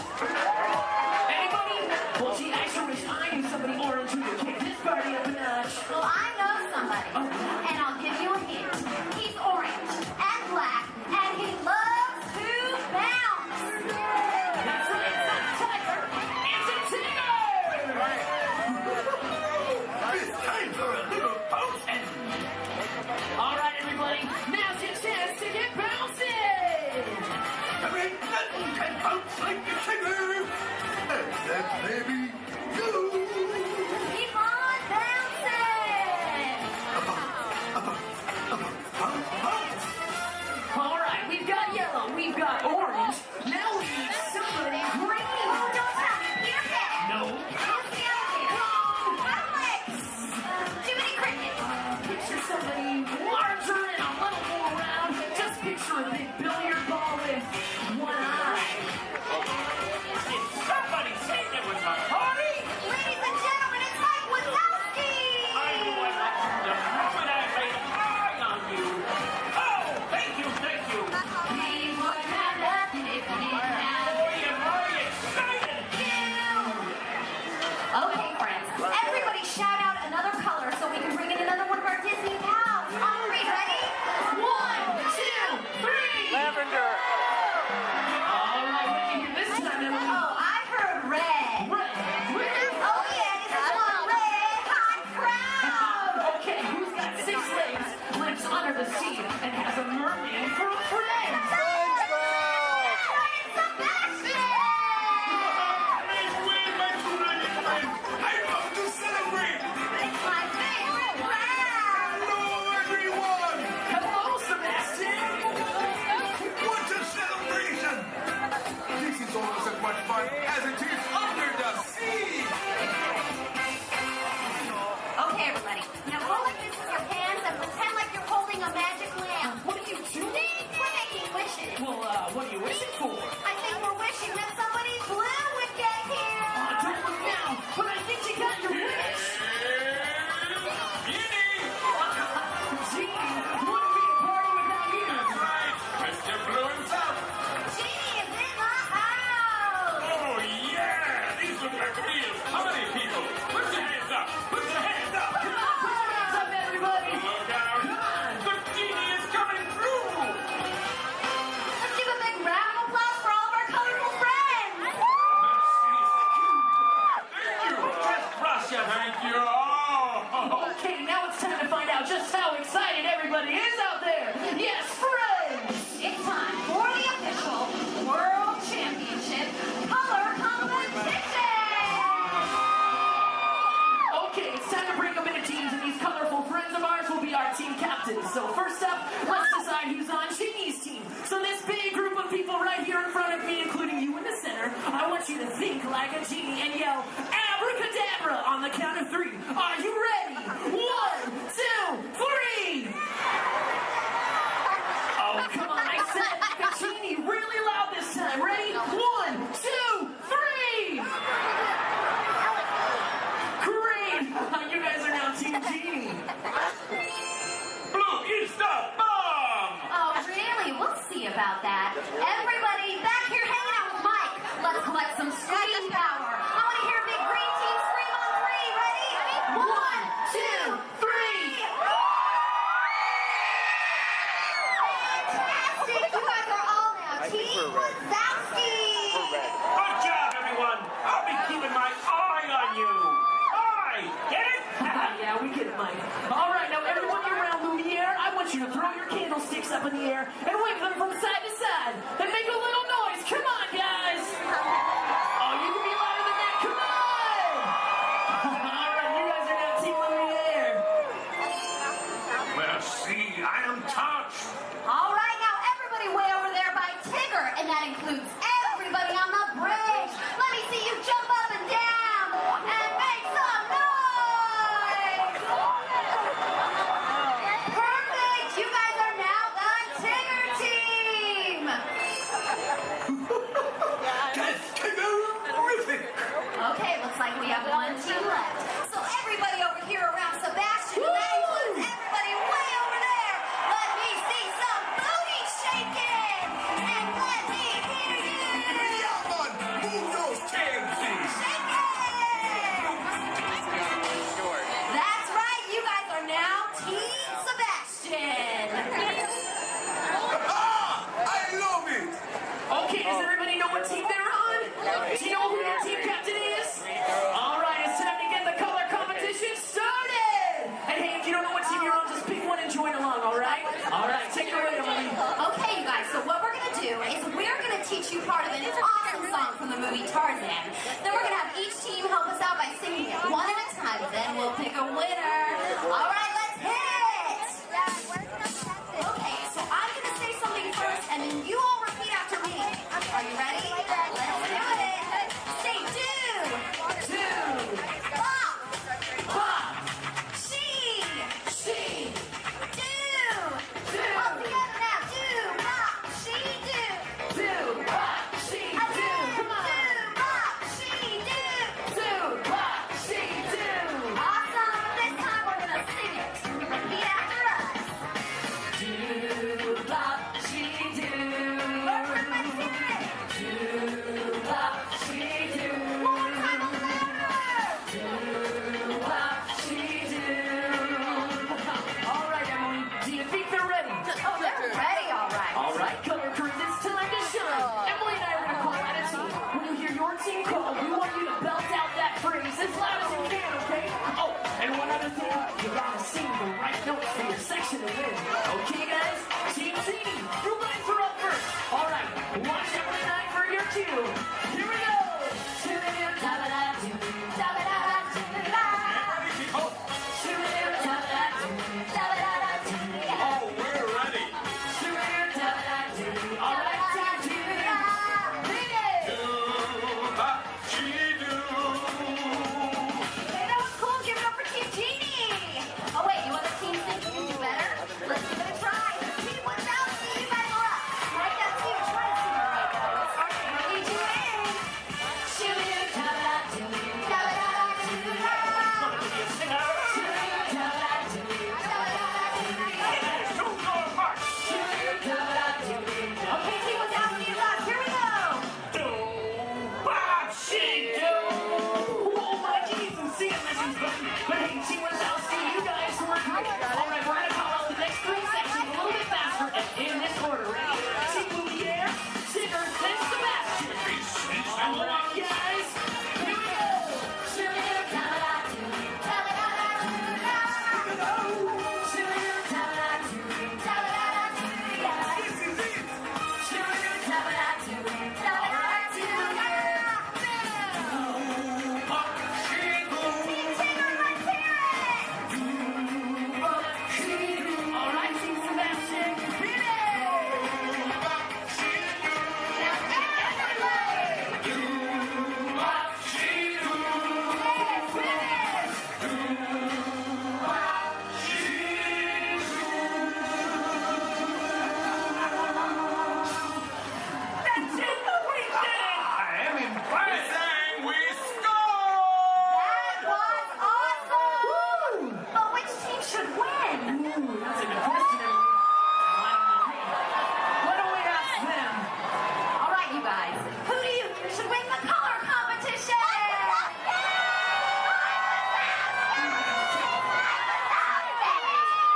Anybody? Well, gee, I sure wish I knew somebody orange who could kick this party up a notch. Well, I know somebody, and I'll give you a hint. He's orange and black, and he loves to bounce. That's right, it's not Tiger, it's a Tigger! It's time for a little bouncing. All right, everybody, now's your chance to get bouncing! There ain't nothing can bounce like the Tigger. Except maybe you. Keep on bouncing. All right, we've got yellow, we've got orange, now we need somebody green! Oh, don't tell me, Peter Pan. No. Who's the alligator? Alex. Jiminy Cricket. Picture somebody larger and a little more round. Just picture a big billiard ball with one eye. Did somebody say there was a party? Ladies and gentlemen, it's Mike Wazowski. I knew I liked you the moment I laid an eye on you. Oh, thank you, thank you. We would have nothing if we didn't have Boy, you're very excited. you. Okay, friends, everybody shout out another color so we can bring in another one of our Disney pals. On three, ready? 1, 2, 3. Lavender. All right, what did you hear this time, Emily? Oh, I heard red. Red. Oh yeah, this is one red hot crowd. Okay, who's got 6 legs, lives under the sea, and has a mermaid for a friend? I love to celebrate. It's my favorite crowd. Hello, everyone. Hello, Sebastian! What a celebration. This is almost as much fun as it is under the sea. Okay, everybody. Now hold like this with your hands and pretend like you're holding a magic lamp. What are you doing? We're making wishes. Well, what are you wishing for? I think we're wishing that somebody blue would get here. Don't look now, but I think you got your wish! Genie, wouldn't be a party without you! Right, Mr. Blue himself. Genie is in the house. Oh, yeah, these look like real party people. Put your hands up, put your hands up. Come on, put your hands up, everybody! Look out. Come on! The genie is coming through. Let's give a big round of applause for all of our colorful friends. Just Russia, thank you. Oh. Okay, now it's time to find out just how excited everybody is out there! Yes, friends! It's time for the official World Championship Color Competition. Okay, it's time to break up into teams, and these colorful friends of ours will be our team captains. So first up, let's decide who's on Genie's team. So this big group of people right here in front of me, including you in the center, I want you to think like a genie and yell abracadabra on the count of 3. Are you ready? 1, 2, 3! Oh, come on, I said the genie really loud this time. Ready? 1, 2, 3! Great! You guys are now Team Genie. Blue is the bomb. Oh, really? We'll see about that. Everybody back here hanging out with Mike. Let's collect some scream power. I want to hear a big green team scream on 3. Ready? 1, 2, 3. Fantastic! You guys are all now Team Wazowski. Good job, everyone. I'll be keeping my eye on you. Eye, get it? Yeah, we get it, Mike. All right, now everyone around Lumiere, I want you to throw your candlesticks up in the air and wave them from side to side and make a little noise. Come on, guys. Oh, you can be louder than that. Come on. All right, you guys are now Team Lumiere. Merci, I am touched. All right, now everybody way over there by Tigger, and that includes everybody on the bridge. Let me see you jump up and down and make some noise. Perfect. You guys are now the Tigger team. That's terrific. Okay, looks like we have one team left. So everybody over here around Sebastian, and that includes everybody way over there. Let me see some Team Sebastian. I love it! Okay, does everybody know what team they're on? Do you know who your team captain is? All right, it's time to get the color competition started. And hey, if you don't know what team you're on, just pick one and join along, all right? All right, take it away, Emily. Okay, you guys, so what we're gonna do is we're gonna teach you part of an awesome song from the movie Tarzan. Then we're gonna have each team help us out by singing it one at a time. Then we'll pick a winner. All right, let's hit! Okay, so I'm gonna say something first, and then you all repeat after me. Are you ready? Let's do it. Say do. Bop. Bop. She. Do. Do. All together now. Do. Bop. She. Do. Do. Bop. She. Do. Come on. Do. Bop. She. Do. Do. Bop. She. Do. Awesome. This time we're gonna sing it. Repeat after us. Do. Bop. She. Do. Everybody sing it. Do. Bop. She. Do. One more time, a little louder. Do. Bop. She. Do. All right, Emily. Do you think they're ready? Oh, they're ready, all right. All right, color crews, it's time to shine. Emily and I are going to call out a team. When you hear your team call, we want you to belt out that phrase as loud as you can, okay? Oh, and one other thing, you got to sing the right notes for your section to win. Okay, guys? Team Zini, your lines are up first. All right, watch Emily and I for your cue. Here we go. Shoo-doo-doo-da-ba-da-doo, da-ba-da-da-doo-da. Shoo-doo-doo-da-ba-da-doo, da-ba-da-da-doo. Oh, we're ready! Shoo-doo-doo-da-ba-da-doo. All right, Team Zini. Read it. Hey, that was cool. Give it up for Team Genie. Oh, wait, you other teams think you can do better? Let's give it a try. Team without me, you guys are up. Write that team and try to sing it right, guys. Ready to win. Shoo-doo-da-ba-da-doo, da-ba-da-da-doo-da. Okay, team without me, you guys. Here we go. Oh, my G's and C's missions, but hey, Team Wazowski, you guys were great. All right, we're gonna call out the next three sections a little bit faster and in this order. Ready? Team Lumiere, Singer, then Sebastian. All right, guys, here we go. Shoo-doo-da-ba-da-doo, da-ba-da-da-doo-da. Shoo-doo-da-ba-da-doo, da-ba-da-da-doo-da. Shoo-doo-da-ba-da-doo, da-ba-da-da-doo-da. Team Singer, let's hear it. All right, Team Sebastian, read it. That's it, we did it. I am impressed! We That scored! was awesome. But which team should win? Ooh, that's a good question, Emily. Why don't we ask them? All right, you guys. Who do you think should win the color competition?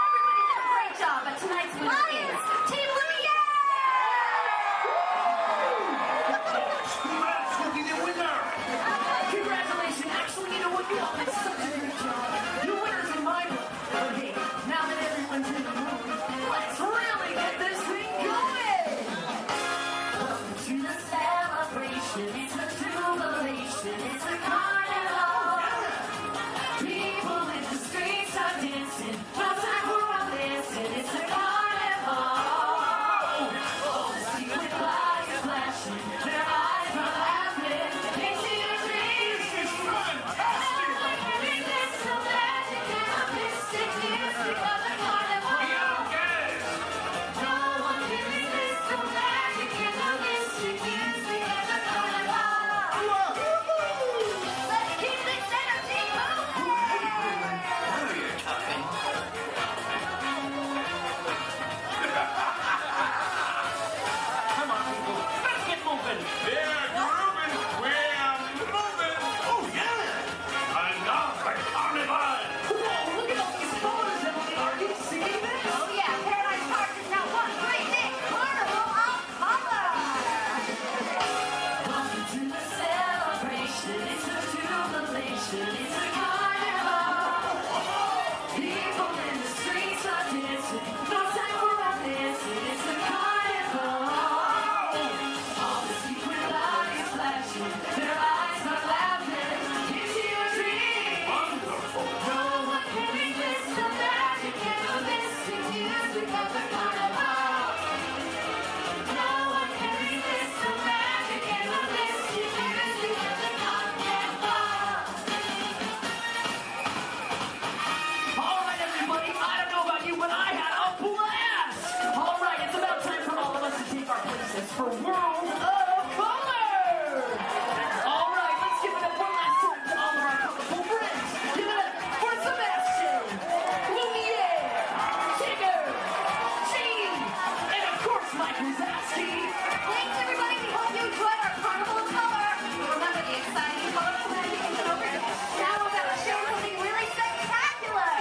Everybody did a great job, but tonight's winner is Team Lumiere. Congrats, you'll be the winner! Congratulations. Actually, you know what? You all did such a great job. You're winners in my book. Okay, now that everyone's in the room, let's really get this thing going. Welcome to the celebration. It's a jubilation. It's a carnival. People in the streets are dancing. No time for a listen. It's a carnival. Oh, the secret lights are flashing. Their eyes are laughing. They see the dreams. This is fantastic! This is so magic. For World of Color! All right, let's give it up one last time to all of our colorful friends. Give it up for Sebastian, Lumiere, Tigger, Gene, and of course Mike Wazowski. Thanks everybody, we hope you enjoyed our Carnival of Color. Remember the exciting colorful animation over here. Now we're about to show something really spectacular.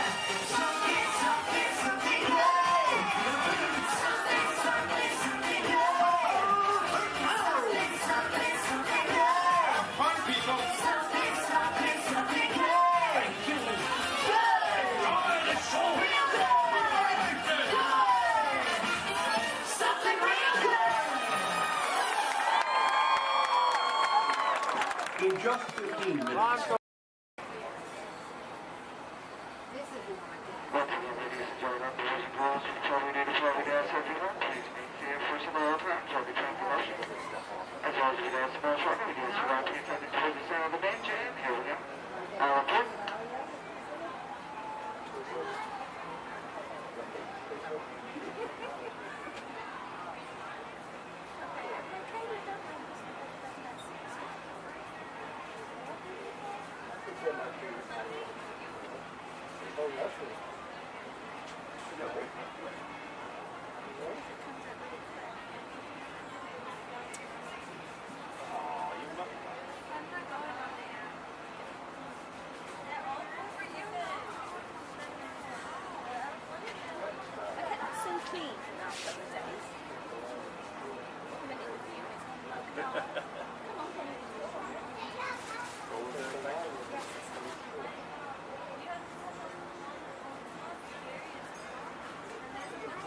Something, something, something, yay! Something, something, something, yay! In just 15 minutes. Welcome, ladies and gentlemen, boys and girls, from Charlie to Charlie Gas Everyone. Please maintain first of all aircraft, target train promotion. As well as the gas smash runner, we get surround team headed toward the center of the bench, and here we go.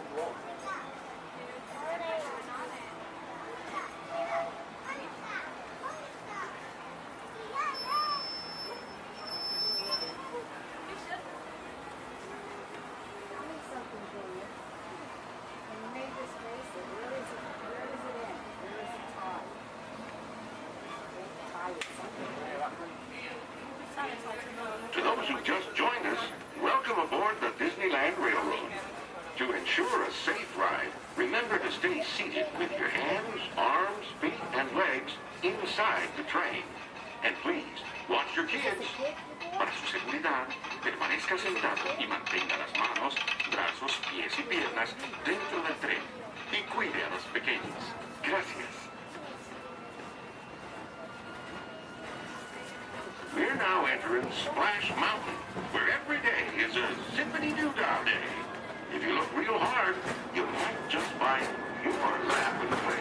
Report. To those who just joined us, welcome aboard the Disneyland Railroad. To ensure a safe ride, remember to stay seated with your hands, arms, feet, and legs inside the train. And please, watch your kids. Para su seguridad, permanezca sentado y mantenga las manos, brazos, pies y piernas dentro del tren. Y cuide a los pequeños. Gracias. We're now entering Splash Mountain, where every day is a zippity-doo-dah day. If you look real hard, you might just find your lap in the place.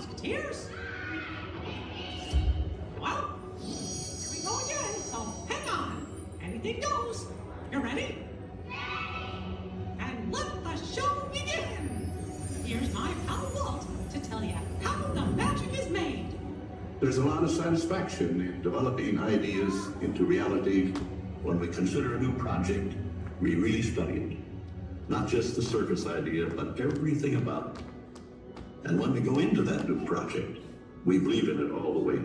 Musketeers. Well, here we go again, so hang on. Anything goes. You ready? And let the show begin. Here's my pal Walt to tell you how the magic is made. There's a lot of satisfaction in developing ideas into reality. When we consider a new project, we really study it. Not just the surface idea, but everything about it. And when we go into that new project, we believe in it all the way.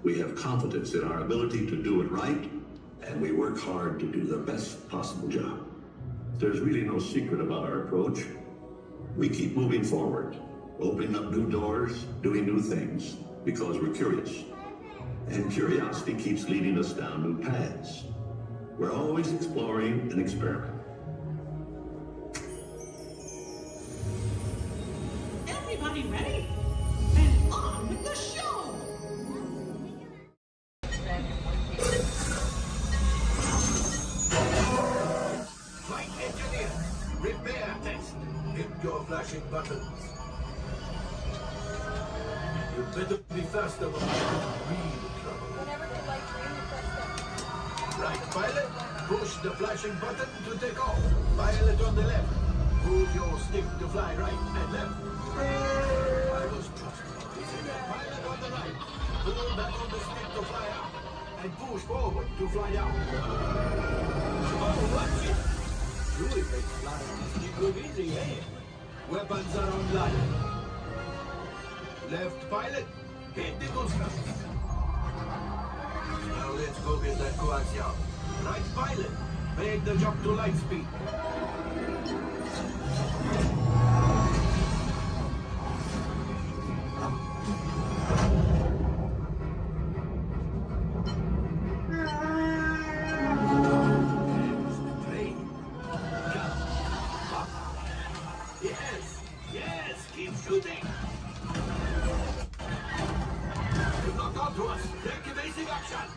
We have confidence in our ability to do it right, and we work hard to do the best possible job. There's really no secret about our approach. We keep moving forward, opening up new doors, doing new things, because we're curious. And curiosity keeps leading us down new paths. We're always exploring and experimenting. Everybody ready? Then on with the show! Flight engineer, repair test. Hit your flashing buttons. You better be faster or I'm in real trouble. Whenever they like green, you press them. Right, pilot, push the flashing button to take off. Pilot on the left. Move your stick to fly right and left. I was just pilot on the right. Pull back on the stick to fly up. And push forward to fly out. Oh, watch it! Really makes flying this look easy, eh? Weapons are online. Left pilot, hit the booster. Now let's go get that coax out. Right pilot, make the jump to light speed. Yes, yes, keep shooting. You knocked out to us. Take evasive action.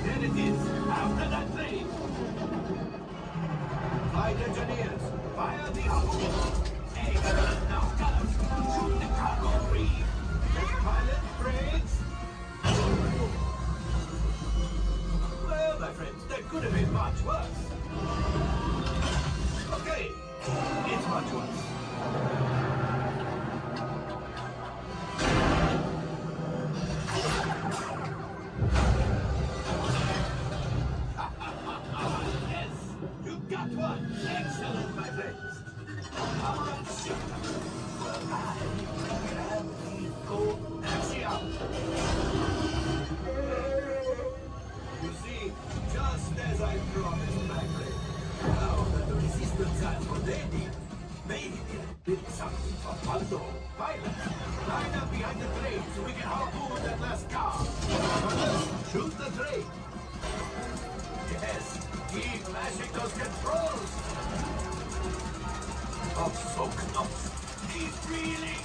There it is. After that plane. Flight engineers, fire the outpost. Hey, now guys, shoot the cargo free. Next pilot, brakes. Well, my friends, that could have been much worse. Okay, it's much worse. Yes, you got one. Excellent, my friends. All right, ship. Well, go axial. You see, just as I promised, my friend. Now that the resistance has what they need, maybe they'll build something for Baldo. Pilot, line up behind the train so we can harpoon that last car. Shoot the train. Yes, keep mashing those controls. Oh, so close. Keep reeling.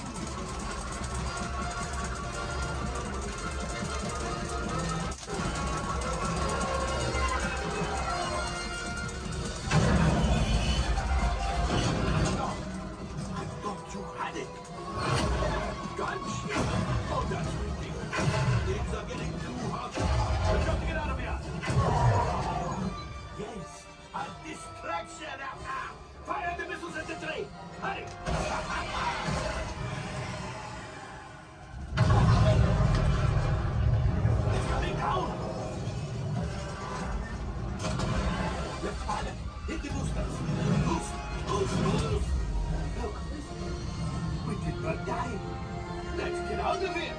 You had it. Gunship. Oh, that's ridiculous. Things are getting too hot. We've got to get out of here. Yes, a distraction. Fire the missiles at the train. Hurry. It's coming down. Left pilot, hit the boosters. Boost. Look. We did not die. Let's get out of here.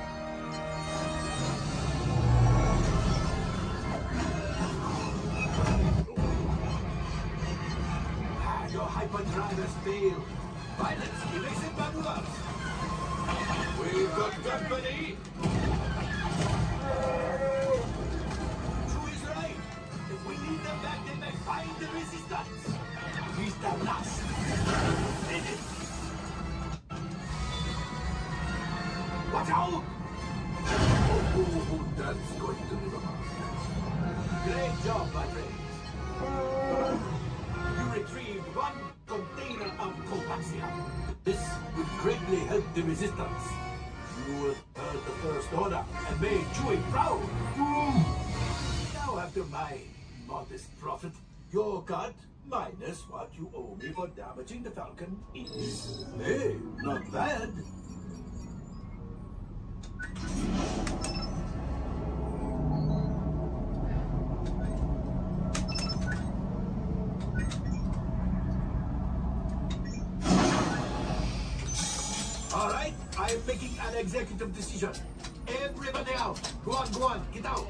Your hyperdrivers failed. Pilots, evasive maneuvers. We've got company. True is right. If we need them back, they may find the resistance. He's the last. Finish. Watch out! Oh, that's going to be rough. job, my friends. You retrieved 1 container of coaxium. This would greatly help the resistance. You heard the first order and made Chewie proud. Now, after my modest profit, your cut minus what you owe me for damaging the Falcon is, hey, not bad. All right, I am making an executive decision. Everybody out. Go on, get out.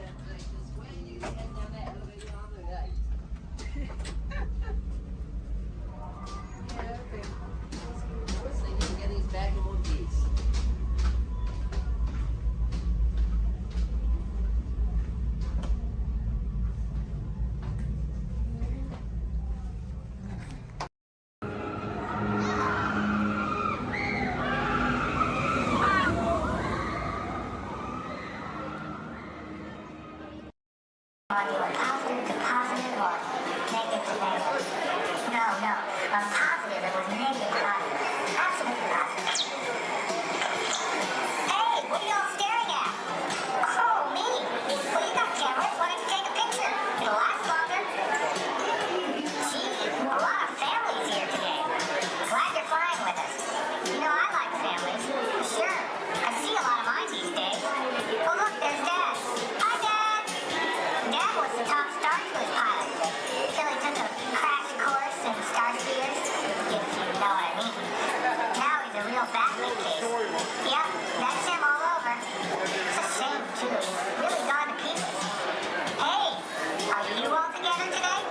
Positive to positive or negative to negative? No. A positive that was negative to positive. Absolutely positive. Hey, what are y'all staring at? Oh, me? Well, you got cameras. Why don't you take a picture? It'll last longer. Gee, a lot of families here today. Glad you're flying with us. You know, I like families. Sure. I see a lot of mine these days. Oh, look, there's Dad. Hi, Dad. Dad was the top Star Tours pilot until he took a crash course in Star Speeders, if you know what I mean. Now he's a real basket case. Yep, that's him all over. It's a shame, too. He's really gone to pieces. Hey, are you all together today?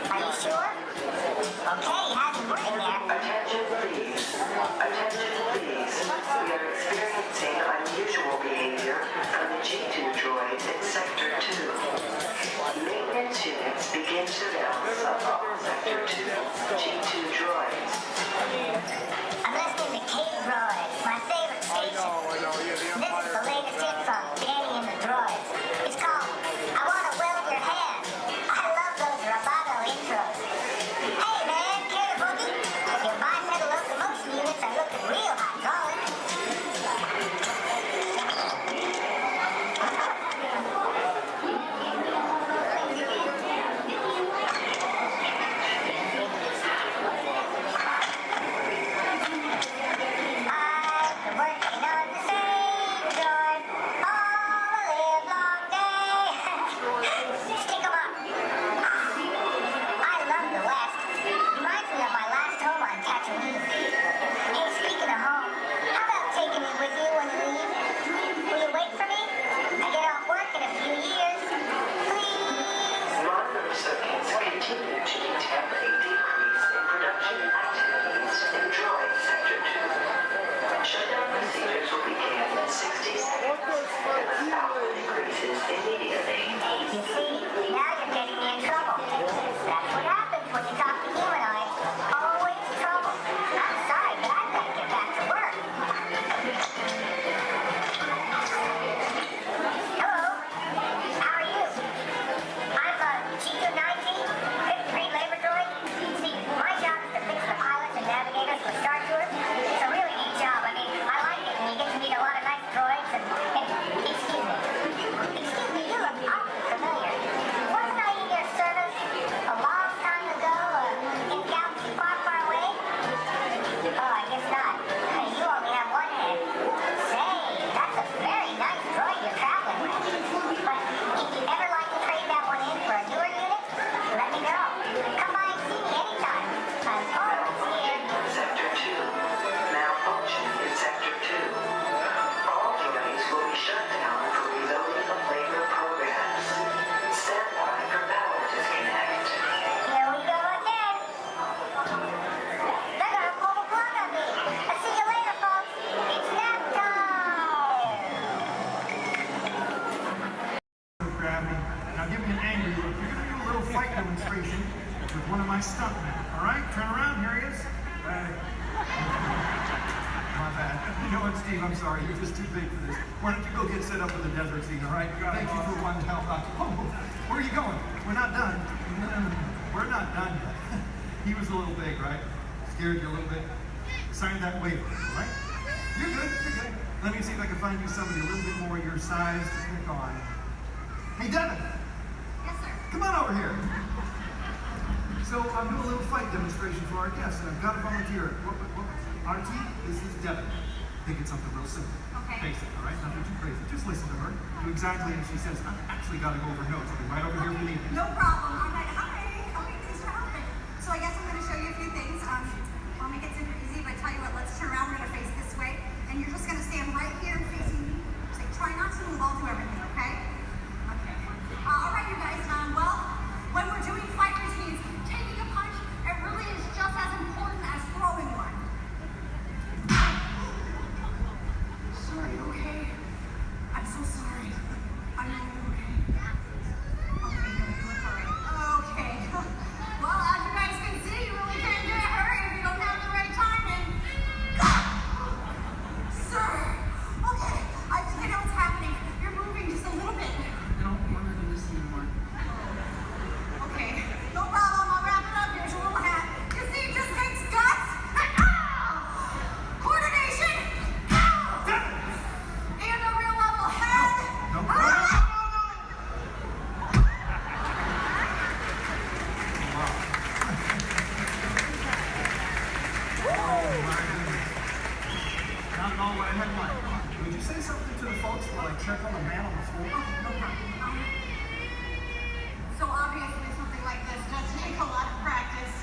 Are you sure? Okay, how's it working there? Attention, please. Attention, please. We are experiencing unusual behavior from the G2 droids in Sector 2. Maintenance units begin surveillance of all Sector 2 G2 droids. I'm listening to K-Droid, my favorite station. This is the latest hit from Danny and the Droids. It's called I Wanna Weld Your Hand. I love those Roboto intros. Hey man, care to boogie? Your bipedal locomotion units are looking real hydraulic. One of my stuntmen. All right, turn around. Here he is. My bad. You know what, Steve? I'm sorry. You're just too big for this. Why don't you go get set up with the desert scene, all right? Thank you for wanting to help out. Oh, where are you going? We're not done. We're not done yet. He was a little big, right? Scared you a little bit? Sign that waiver, all right? You're good. You're good. Let me see if I can find you somebody a little bit more your size to pick on. Hey, Devin. Yes, sir. Come on over here. So I'm doing a little fight demonstration for our guests, and I've got a volunteer. RT, this is Devin. Think it's something real simple. Okay. Basic, all right? Nothing too crazy. Just listen to her. Do exactly as she says. I've actually got to go over notes. I'll be right over here if you need me. No problem. I'm like, hi. Okay, thanks for helping. So I guess I'm going to show you a few things. I'll make it super easy, but tell you what, let's turn around. We're going to face this way, and you're just going to stand right here and facing me. So try not to move. I'll do everything, okay? Okay. All right, you guys. Well, when we're doing fight routines, taking a punch, it really is just as important as throwing one. Sorry, okay? I'm so sorry. I know you're okay. Okay, no, you look alright. Okay. Well, as you guys can see, you really can't get hurt if you don't have the right timing. Sir! Okay, I think I know what's happening. You're moving just a little bit. I don't want her to listen anymore. Okay, no problem. I'll wrap it up. Here's your little hat. You see, it just takes guts and coordination and a real level head. Not at all what I had in mind. Would you say something to the folks while I check on the man on the floor? No problem. So obviously something like this does take a lot of practice.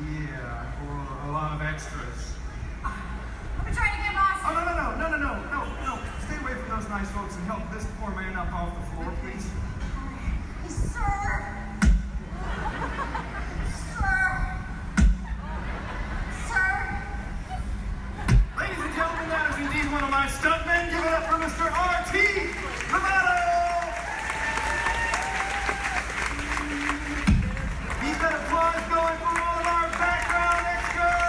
Yeah, or a lot of extras. Let me try it again, boss. Oh, no. Stay away from those nice folks and help this poor man up off the floor, please. Sir! Ladies and gentlemen, that is indeed one of my stuntmen. Give it up for Mr. R.T. Lovato! Keep that applause going for all of our background extras!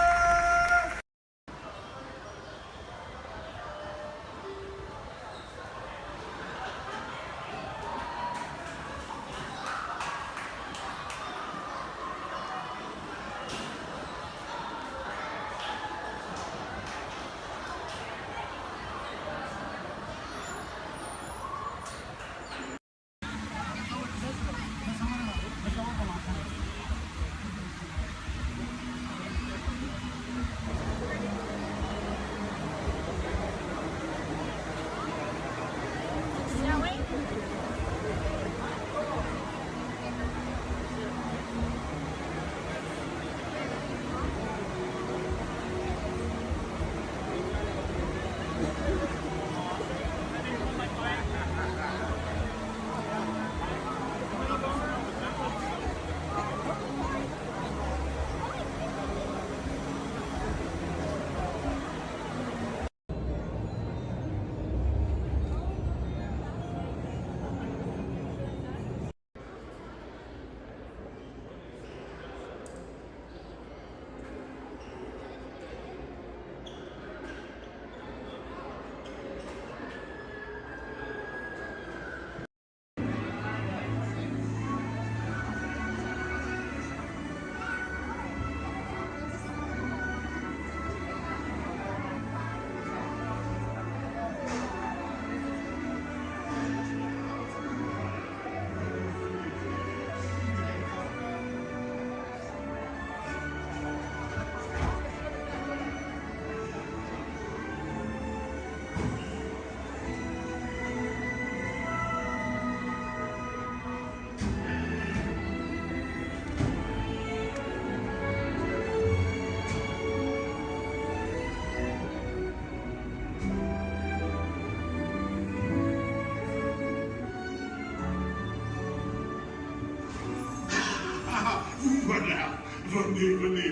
Voilà.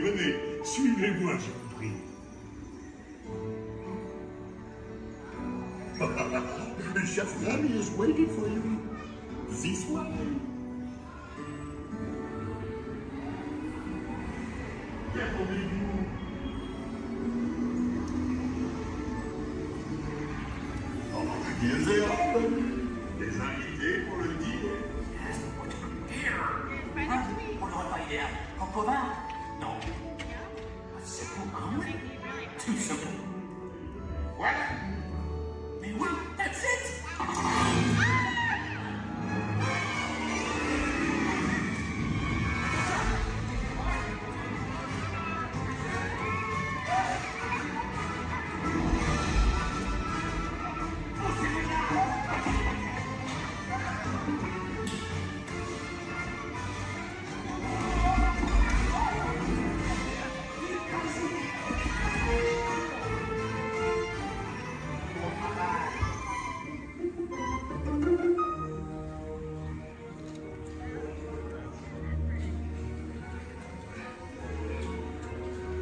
Venez. Suivez-moi, je vous prie. Chef Rami is waiting for you. This way. for that? No. A simple omelet? Too simple. What? Mais oui, that's it!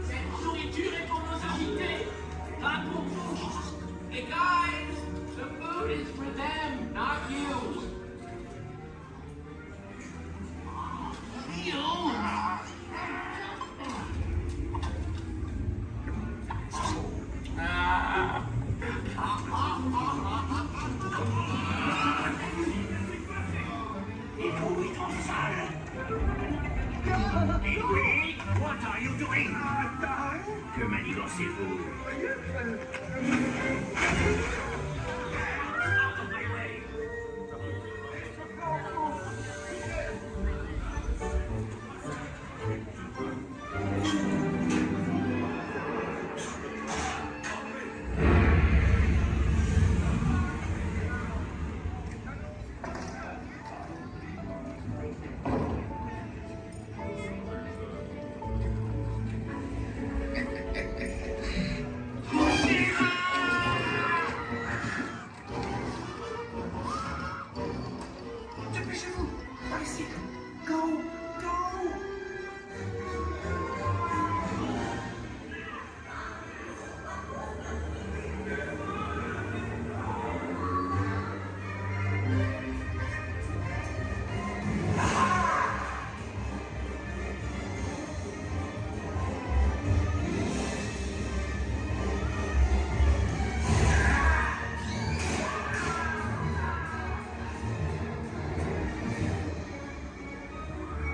Cette nourriture est pour nos invités, pas pour vous. Hey guys, the food is for them, not you. Et tout est en salle. Et oui, what are you doing? Que manigancez-vous? Out of my way. Dépêchez-vous. Par ici. Go, go.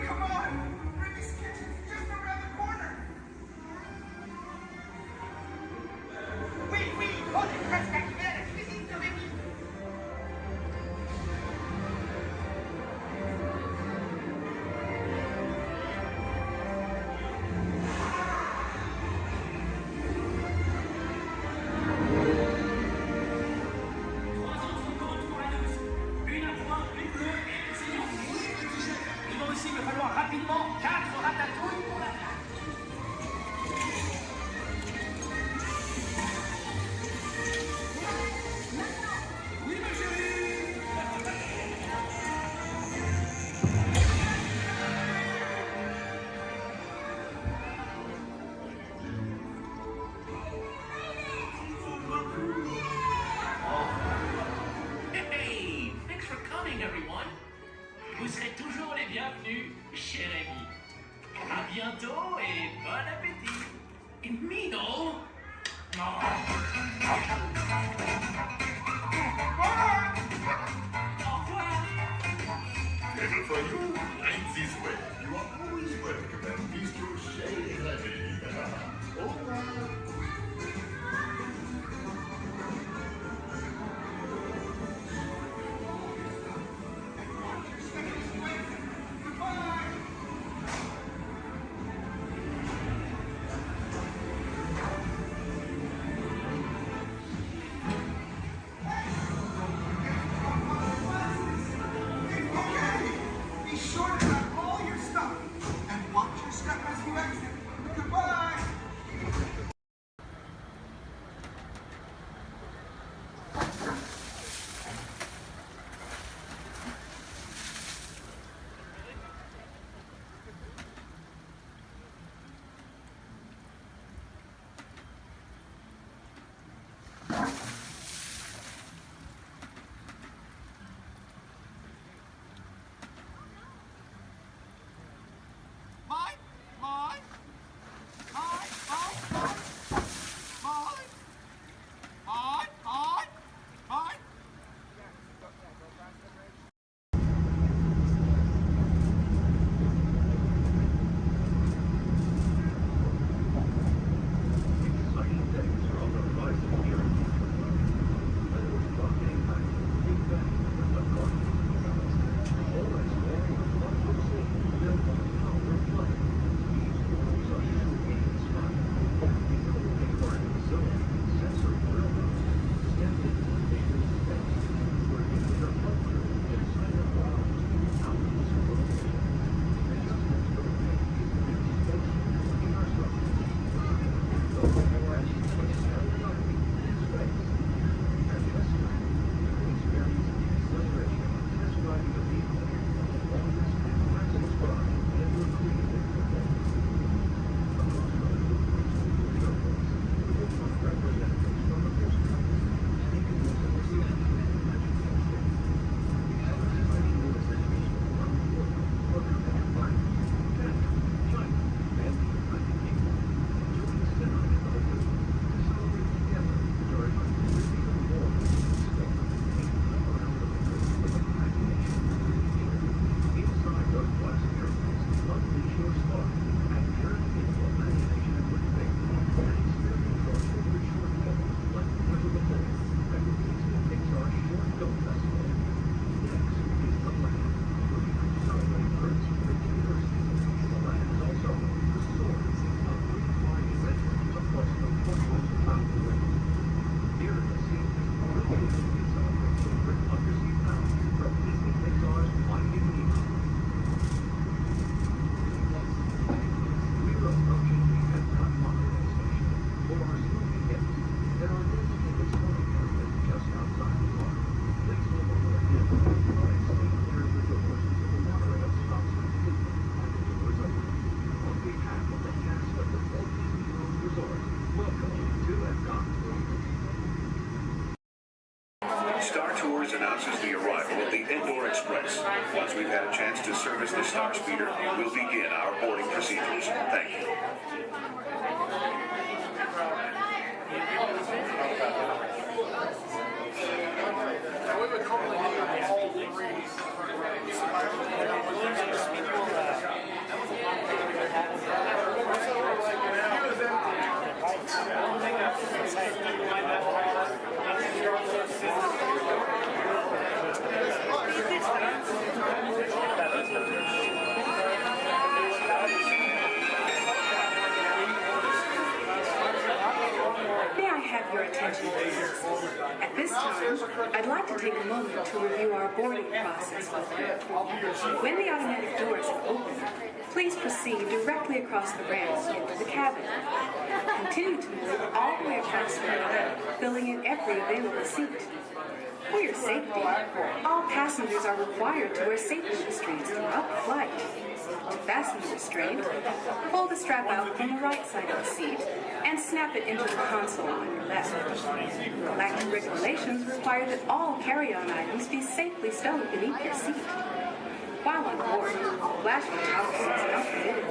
Come on! Remy's kitchen's just around the corner! Oui, oui! On est presque arrivé à la cuisine de Rémy! Trois autres comptes pour la douce. Une à trois, une bleue et une saignante. Il va aussi me falloir rapidement 4 ratatouilles pour la table. Oui, ma chérie. Hey, thanks for coming, everyone. Vous serez toujours les bienvenus chez Rémi. À bientôt et bon appétit. Et Mino? Non. Au revoir. Never for you, life this way. You are always welcome and bistro chez Rémy. Au revoir. Be sure to grab all your stuff and watch your step as you exit. Goodbye! Headquarters announces the arrival of the Indoor Express. Once we've had a chance to service the Star Speeder, we'll begin our boarding procedures. Thank you. May I have your attention, please? At this time, I'd like to take a moment to review our boarding process with you. When the automatic doors are open, please proceed directly across the ramp into the cabin. Continue to move all the way across the aisle, filling in every available seat. For your safety, all passengers are required to wear safety restraints throughout the flight. To fasten the restraint, pull the strap out from the right side of the seat and snap it into the console on your left. Galactic regulations require that all carry-on items be safely stowed beneath your seat. While on board, flashing towels is not permitted.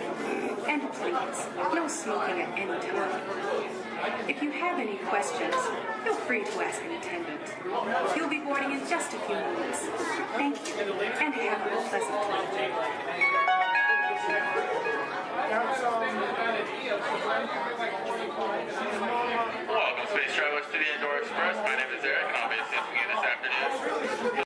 And please, no smoking at any time. If you have any questions, feel free to ask an attendant. You'll be boarding in just a few moments. Thank you, and have a pleasant time. Welcome, space travelers, to the Indoor Express. My name is Eric, and I'll be assisting you this afternoon.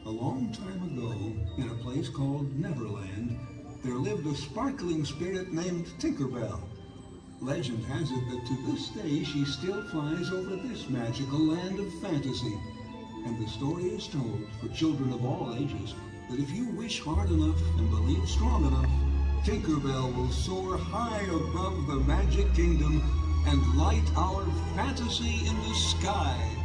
A long time ago, in a place called Neverland, there lived a sparkling spirit named Tinkerbell. Legend has it that to this day she still flies over this magical land of fantasy. And the story is told for children of all ages that if you wish hard enough and believe strong enough, Tinkerbell will soar high above the magic kingdom and light our fantasy in the sky.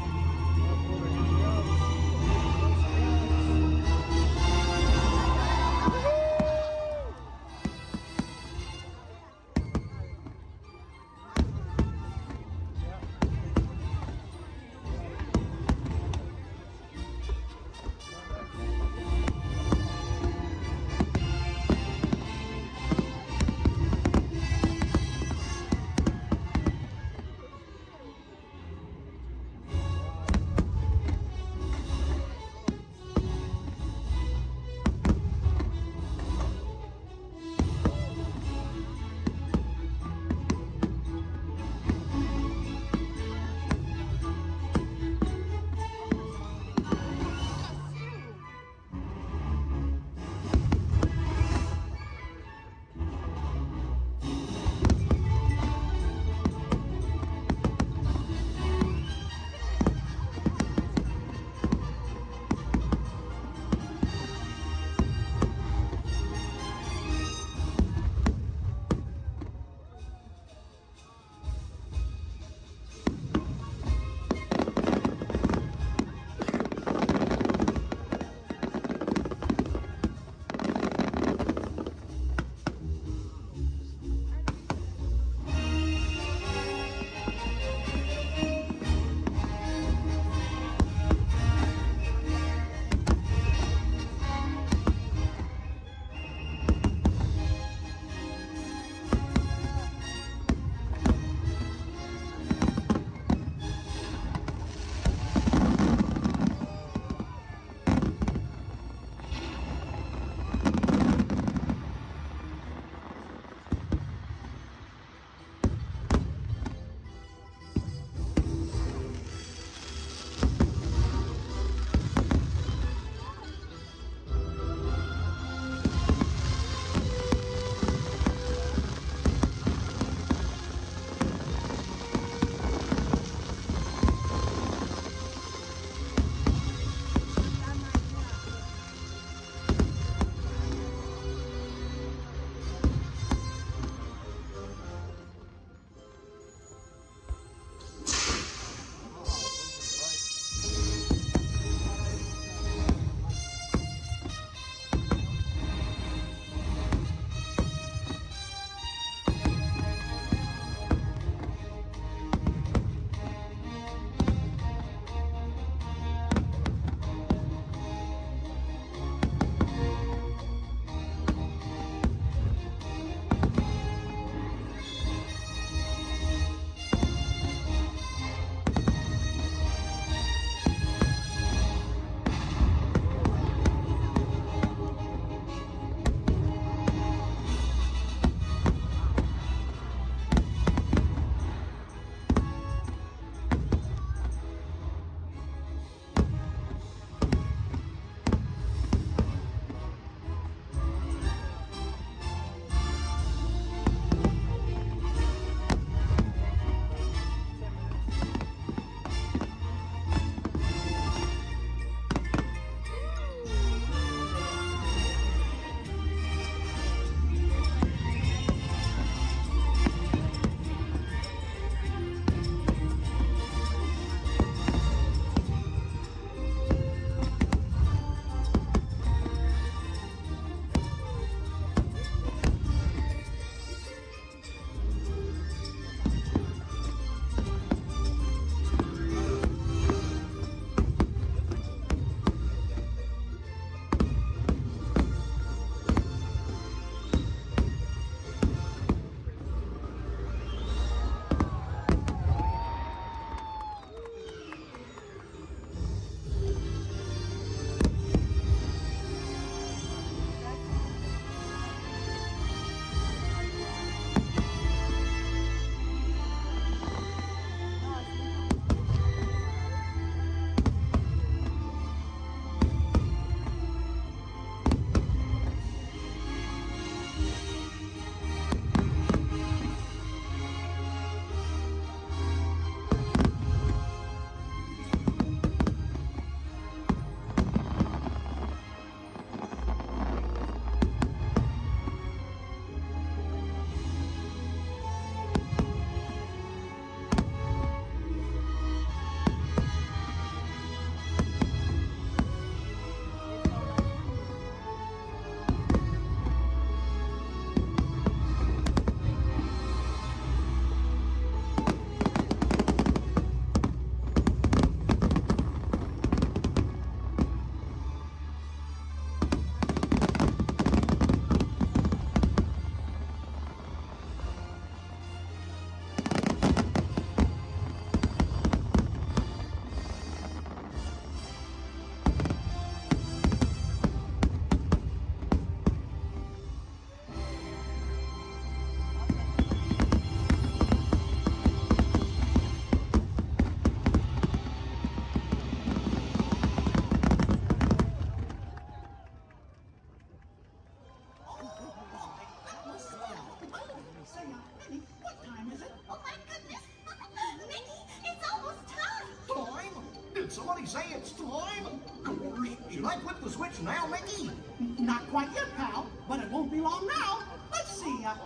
now, Mickey? Not quite yet, pal, but it won't be long now. Let's see, yep,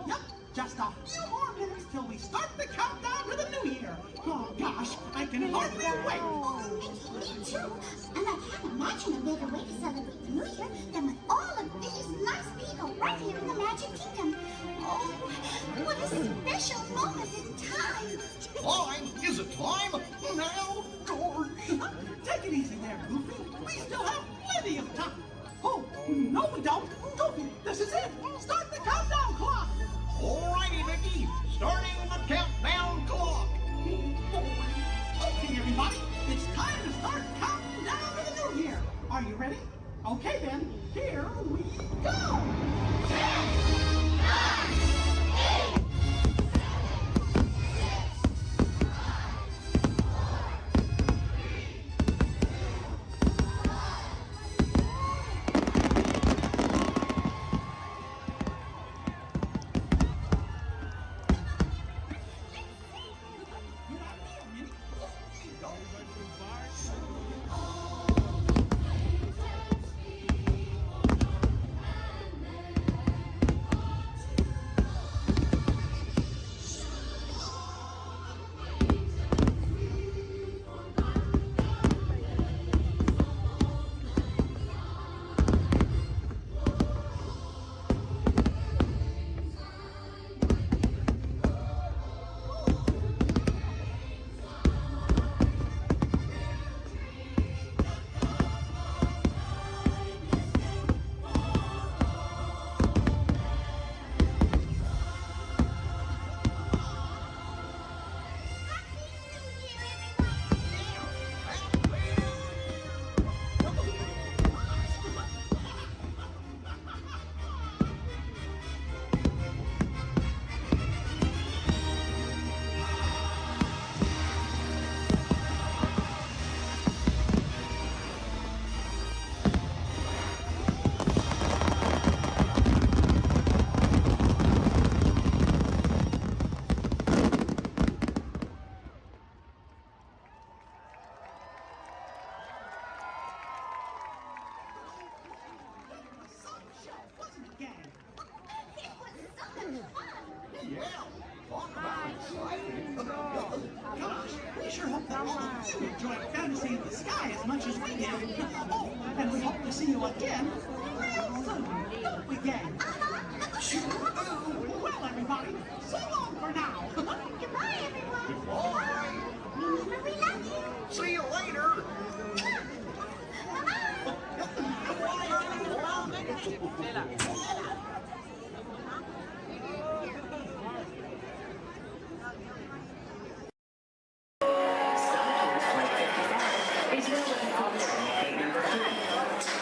just a few more minutes till we start the countdown to the new year. Oh gosh, I can hardly wait. Oh, Mickey, me too. And I can't imagine a better way to celebrate the new year than with all of these nice people right here in the Magic Kingdom. Oh, what a special moment in time. Time? Is it time? Now, George. Take it easy there, Goofy. We still have plenty of time. Oh, no we don't. Goofy, this is it. Start the countdown clock. Alrighty, Mickey. Starting the countdown clock. Okay, everybody. It's time to start counting down to the new year. Are you ready? Okay, then. Here we go. 10, 9, 8. Enjoyed Fantasy in the Sky as much as we did. Oh, and we hope to see you again real soon, don't we, gang? Well, everybody, so long for now. Goodbye, everyone. Goodbye. Remember, we love you. See you later. Is now ready for boarding gate number 3.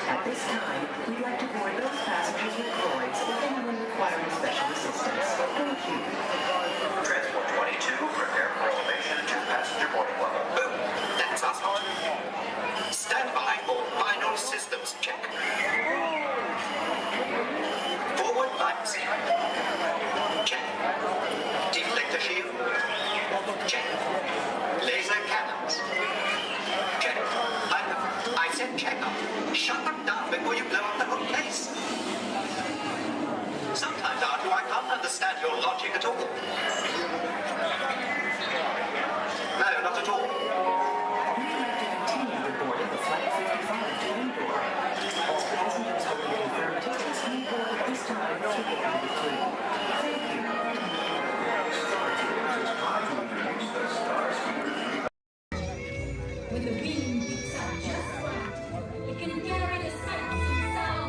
At this time, we'd like to board those passengers with droids or anyone requiring special assistance. Thank you. Transport 22, prepare for elevation to passenger boarding level. Boom! That's us, Hard. Stand by for final systems check. Forward lights. Check. Deflector shield. Check. Laser cannons. Check. I said check up. Shut them down before you blow up the whole place. Sometimes, Arthur, I can't understand your logic at all. No, not at all. We'd like to continue the boarding of Flight 55 to Endor. All passengers holding confirmed tickets may board at this time ticket number 3. Thank you. When the wind picks up just right, it can carry the sights and sounds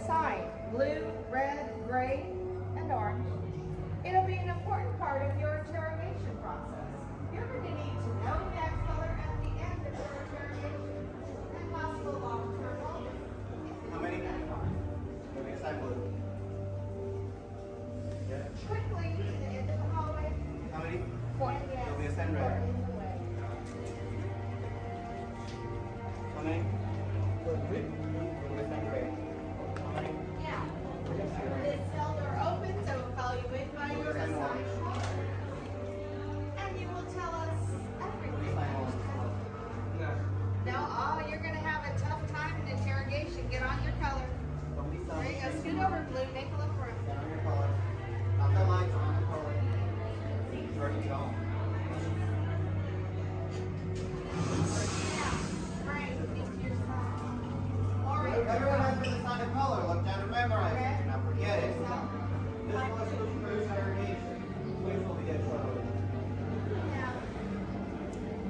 sign, blue, red, gray, and orange. It'll be an important part of your interrogation process. You're going to need to know that color at the end of your interrogation and possible long-term motive. How many? Let me assign blue. Quickly, to the end of the hallway. How many? 4. Let me assign red. How many? Let me assign gray. How many? Yeah. This cell door opens, so we'll call you in by your assigned color. And you will tell us everything. No, oh, you're going to have a tough time in interrogation. Get on your color. There you go. Scoot over, Blue. Make a look for him. Get on your color. Not that lights on the color. It's ready to go. Everyone has been assigned a color. Look down and memorize it. Do not forget it. This was for interrogation. Which will be exploded.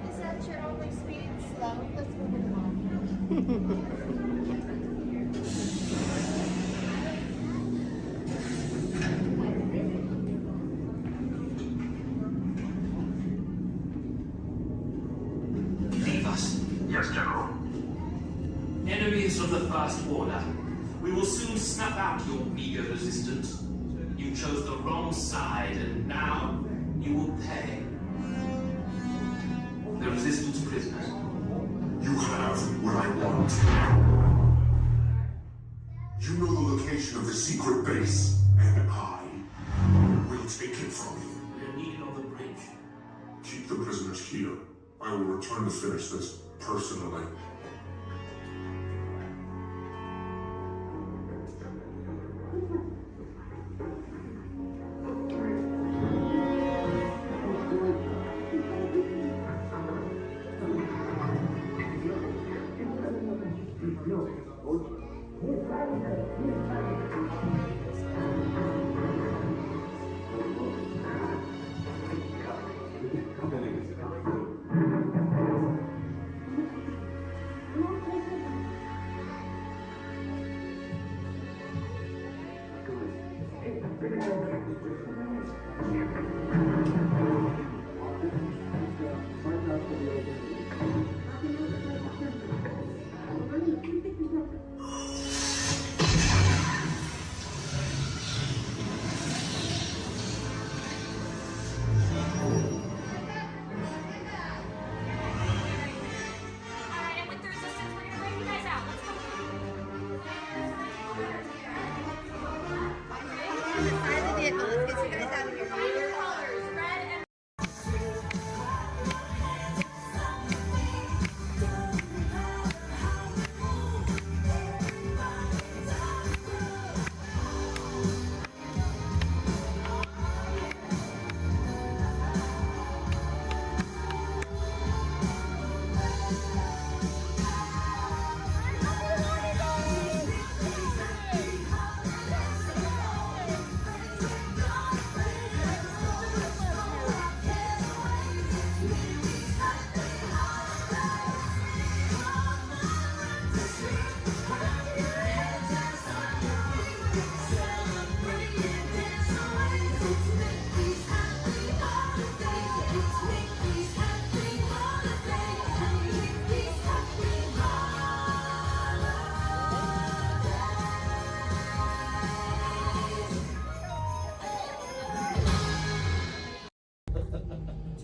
Is that your only speed? Slow. Let's move it along. Leave us. Yes, General. Enemies of the First Order. We will soon snuff out your meager resistance. You chose the wrong side, and now you will pay. The resistance prisoners. You have what I want. You know the location of the secret base, and I will take it from you. We are needed on the bridge. Keep the prisoners here. I will return to finish this personally.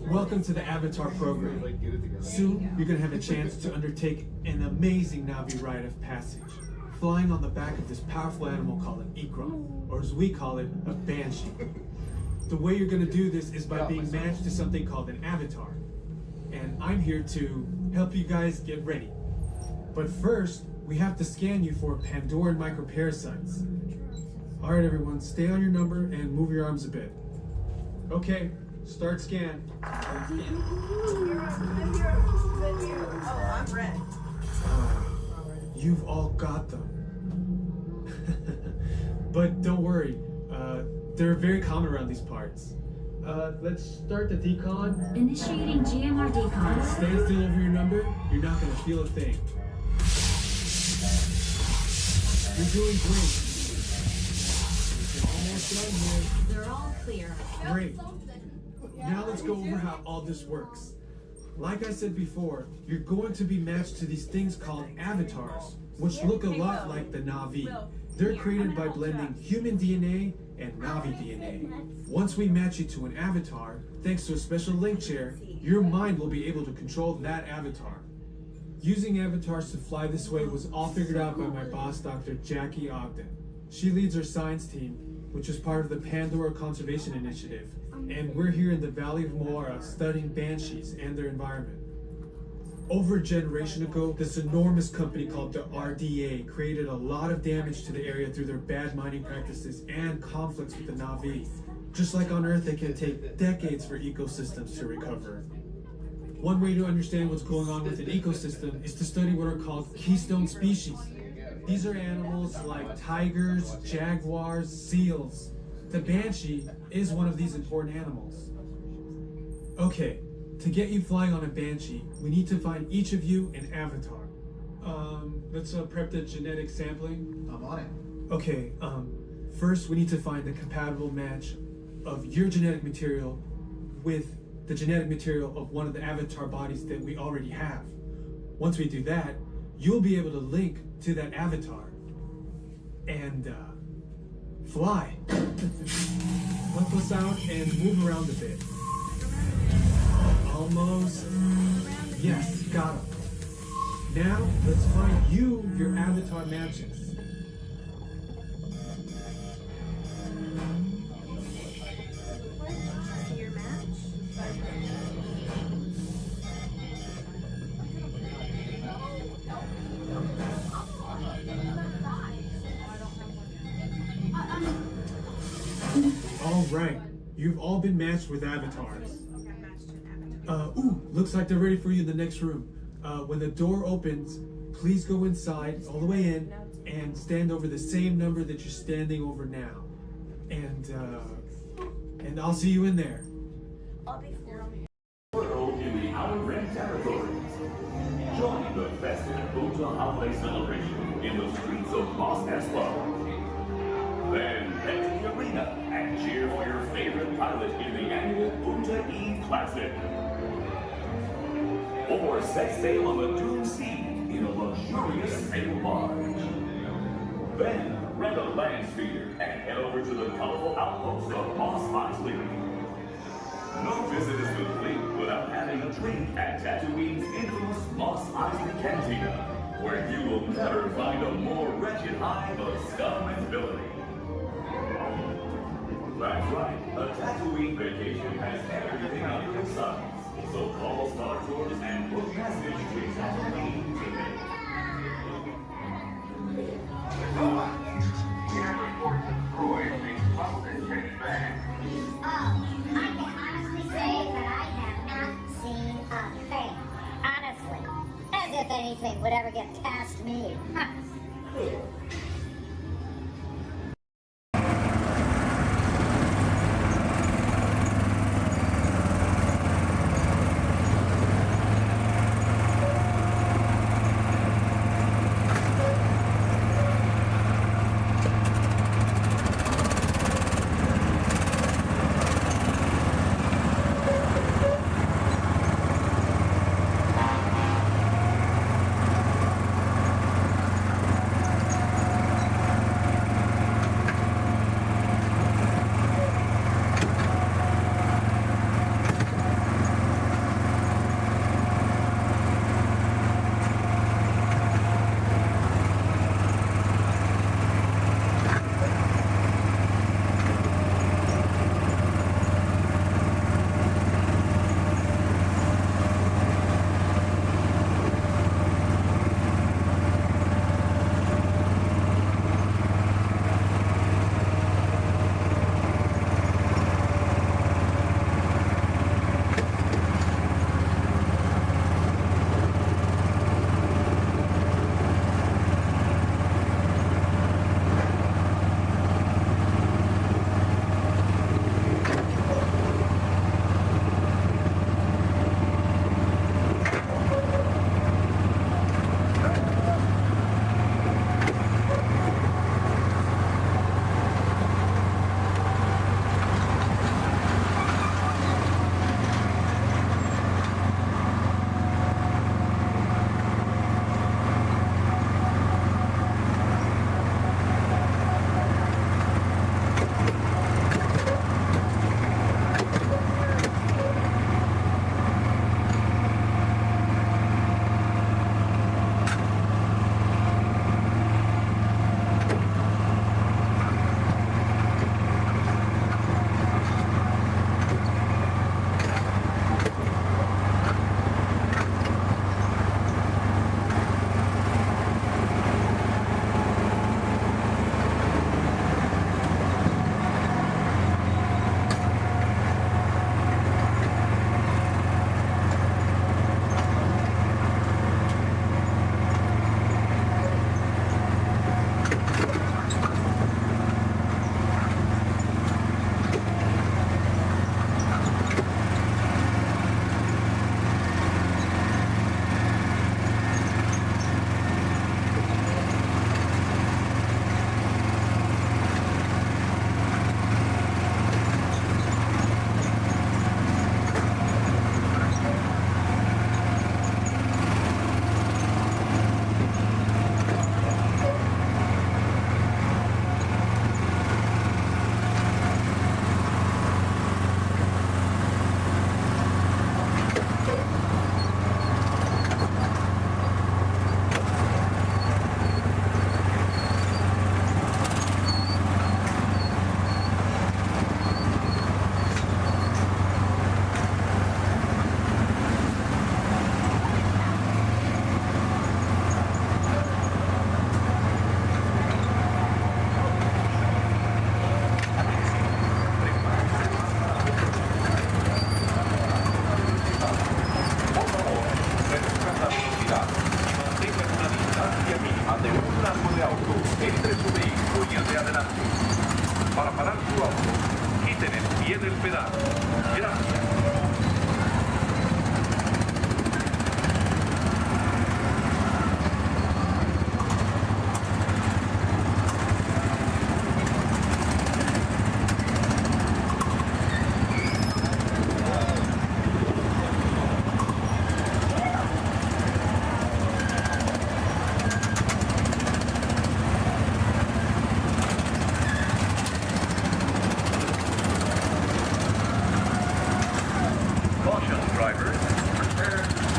Welcome to the Avatar program. Soon, you're going to have a chance to undertake an amazing Navi rite of passage, flying on the back of this powerful animal called an Ikram, or as we call it, a Banshee. The way you're going to do this is by being matched to something called an avatar. And I'm here to help you guys get ready. But first, we have to scan you for Pandoran microparasites. Alright everyone, stay on your number and move your arms a bit. Okay, start scan. Oh, I'm red. You've all got them. But don't worry, they're very common around these parts. Let's start the decon. Initiating GMR decon. Stay still over your number, you're not gonna feel a thing. You're doing great. You're almost done here. They're all clear. Great. Now let's go over how all this works. Like I said before, you're going to be matched to these things called avatars, which look a lot like the Na'vi. They're created by blending human DNA and Na'vi DNA. Once we match you to an avatar, thanks to a special link chair, your mind will be able to control that avatar. Using avatars to fly this way was all figured out by my boss, Dr. Jackie Ogden. She leads our science team, which is part of the Pandora Conservation Initiative, and we're here in the Valley of Moara studying banshees and their environment. Over a generation ago, this enormous company called the RDA created a lot of damage to the area through their bad mining practices and conflicts with the Na'vi. Just like on Earth, it can take decades for ecosystems to recover. One way to understand what's going on with an ecosystem is to study what are called keystone species. These are animals like tigers, jaguars, seals. The banshee is one of these important animals. Okay, to get you flying on a banshee, we need to find each of you an avatar. Let's prep the genetic sampling. I'm on it. Okay, first we need to find the compatible match of your genetic material with the genetic material of one of the avatar bodies that we already have. Once we do that, you'll be able to link to that avatar and fly. Help us out and move around a bit. Almost. Yes, got him. Now, let's find you your avatar matches. Your match? All right, you've all been matched with avatars. Looks like they're ready for you in the next room. When the door opens, please go inside, all the way in, and stand over the same number that you're standing over now. And I'll see you in there. World in the Outer Rim territories. Join the festive Buddha holiday celebration in the streets of Mos Espa. Then head to the arena and cheer for your favorite pilot in the annual Punta Eve Classic. Or set sail on the Doom Sea in a luxurious sail barge. Then rent a land speeder and head over to the colorful outpost of Mos Eisley. No visit is complete without having a drink at Tatooine's infamous Mos Eisley Cantina, where you will never find a more wretched hive of scum and villainy. That's right, a Tatooine vacation has everything under the sun. So call Star Tours and book message to Tatooine today. We have reports of droids being bumped and chased back. I can honestly say that I have not seen a thing. Honestly. As if anything would ever get past me.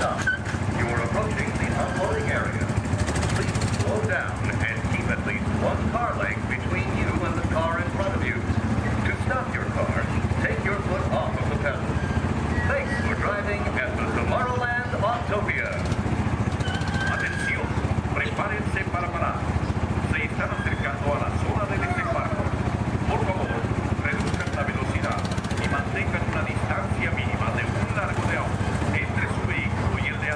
stop. You are approaching the unloading area. Please slow down and keep at least one car length between you and the car in front of you. To stop your car, take your foot off of the pedal. Thanks for driving at the Tomorrowland Autopia. Atención, prepárense para parar. Se están acercando a la zona de desembarco. Por favor, reduzcan la velocidad y mantengan una distancia mínima de un largo de auto entre su vehículo y el de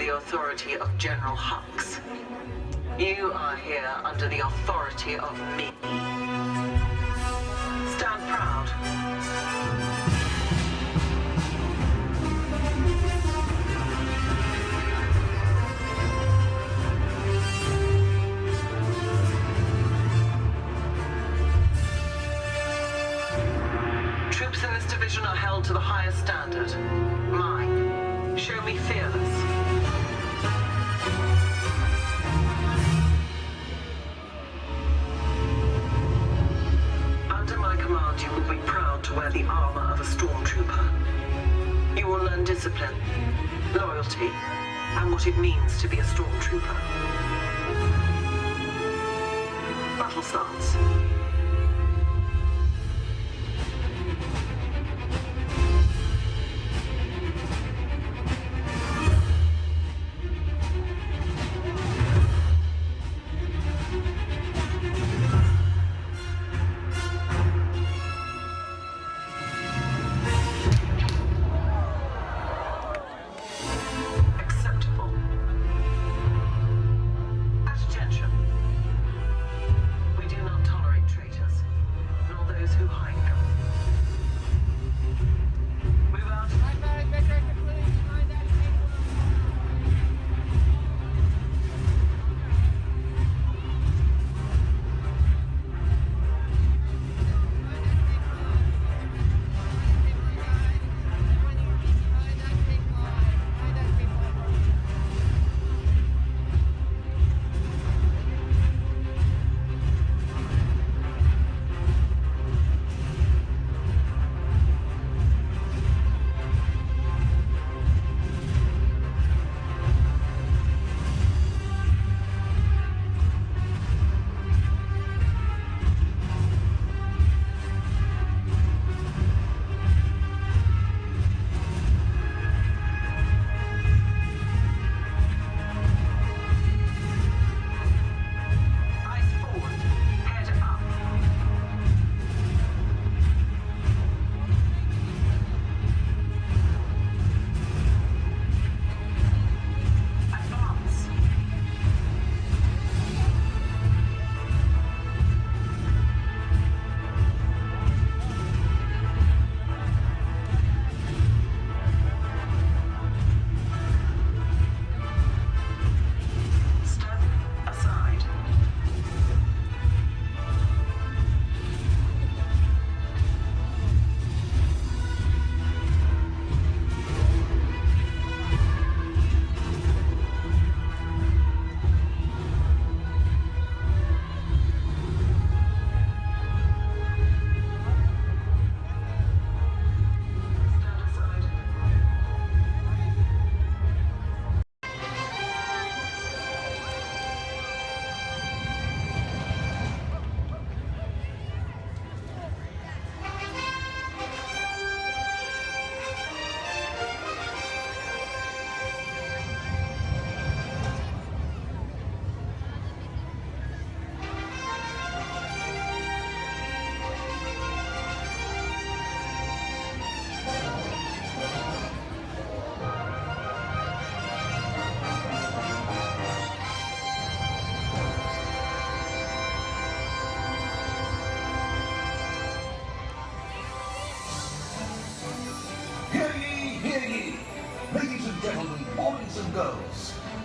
the authority of General Hux. You are here under the authority of me. Stand proud. Troops in this division are held to the highest standard. Mine. Show me fearless. Under my command, you will be proud to wear the armor of a stormtrooper. You will learn discipline, loyalty, and what it means to be a stormtrooper. Battle starts.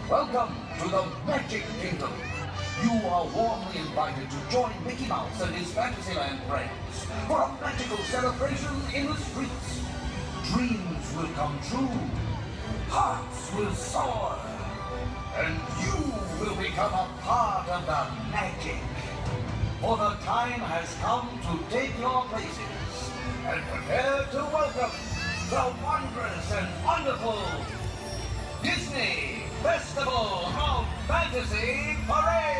Welcome to the Magic Kingdom. You are warmly invited to join Mickey Mouse and his Fantasyland friends for a magical celebration in the streets. Dreams will come true, hearts will soar, and you will become a part of the magic. For the time has come to take your places and prepare to welcome the wondrous and wonderful Disney Festival of Fantasy Parade!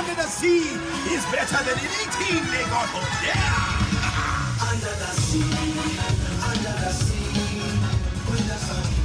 under the sea is better than anything they got up there. Under the sea, under the sea, with the sun.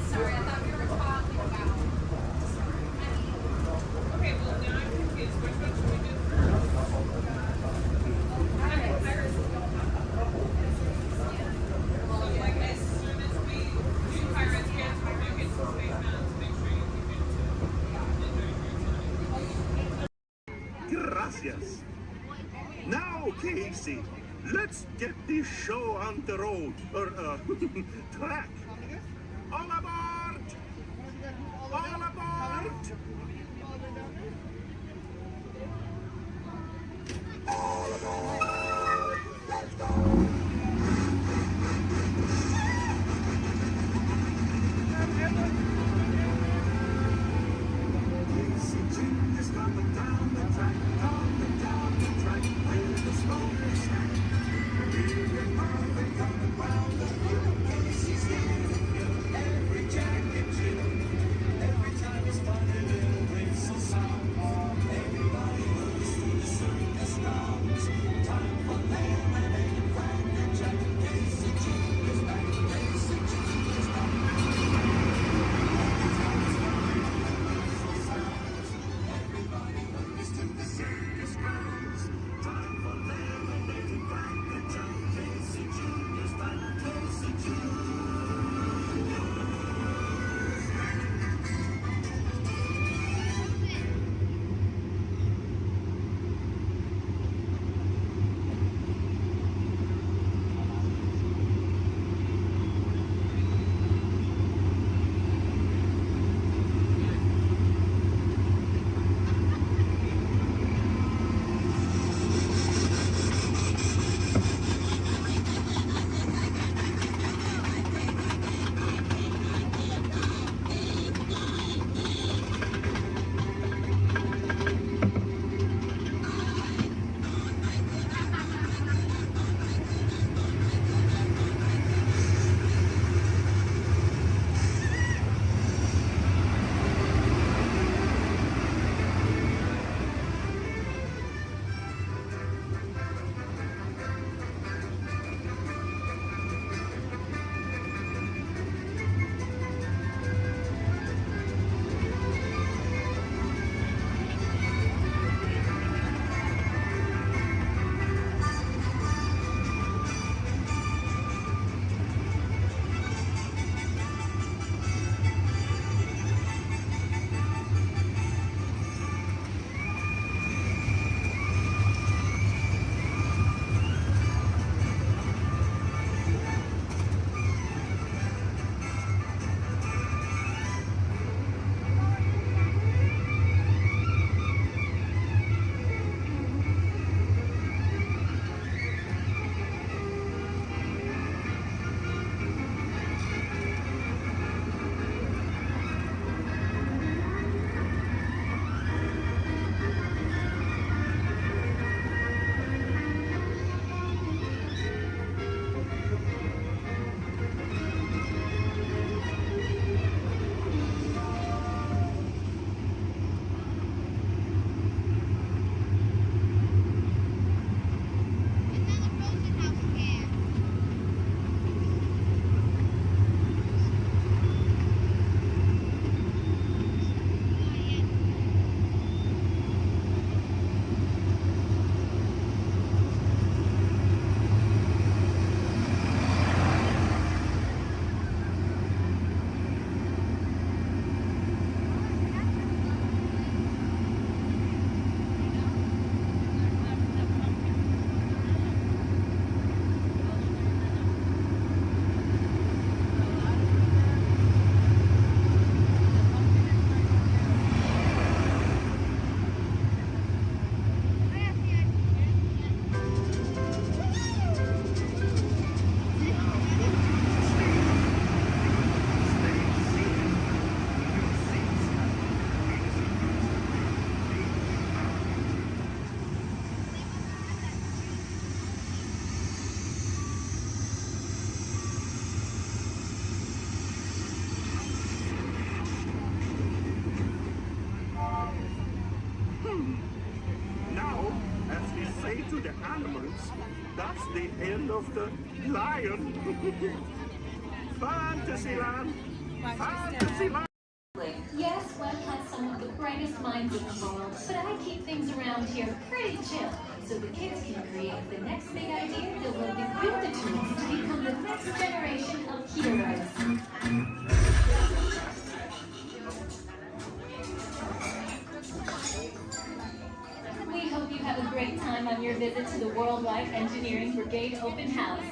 Sorry, I thought we were talking about. Okay, well now I'm confused. Which one should we do first? So like as soon as we do Pirates Kids, we do get some Space Mountains. Make sure you keep it to Gracias. Now, Casey, let's get this show on the road, or track. All aboard! All aboard! All aboard! Let's go! Casey Jim is coming down the track, coming down the track, with the smoke is stacked. Big and Marvin coming round the hill, Casey's here. That's the end of the lion. Fantasyland. Fantasyland. Yes, Walt has some of the brightest minds in the world, but I keep things around here pretty chill, so the kids can create the next big idea that will give you the tools to become the next generation of heroes. We hope you have a great time on your visit to the Worldwide Engineering Brigade Open House.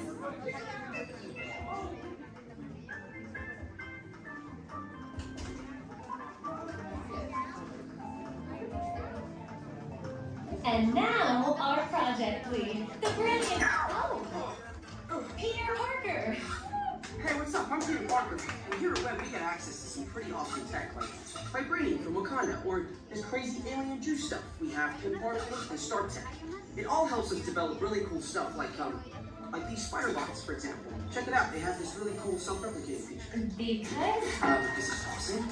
And now, our project lead, the brilliant, Peter Parker. Hey, what's up? I'm Peter Parker. And here at Web, we get access to some pretty awesome tech, like vibranium from Wakanda, or this crazy alien juice stuff we have in Particles and Star Tech. It all helps us develop really cool stuff, like these spider bots, for example. Check it out. They have this really cool self-replicating feature. Because? This is awesome.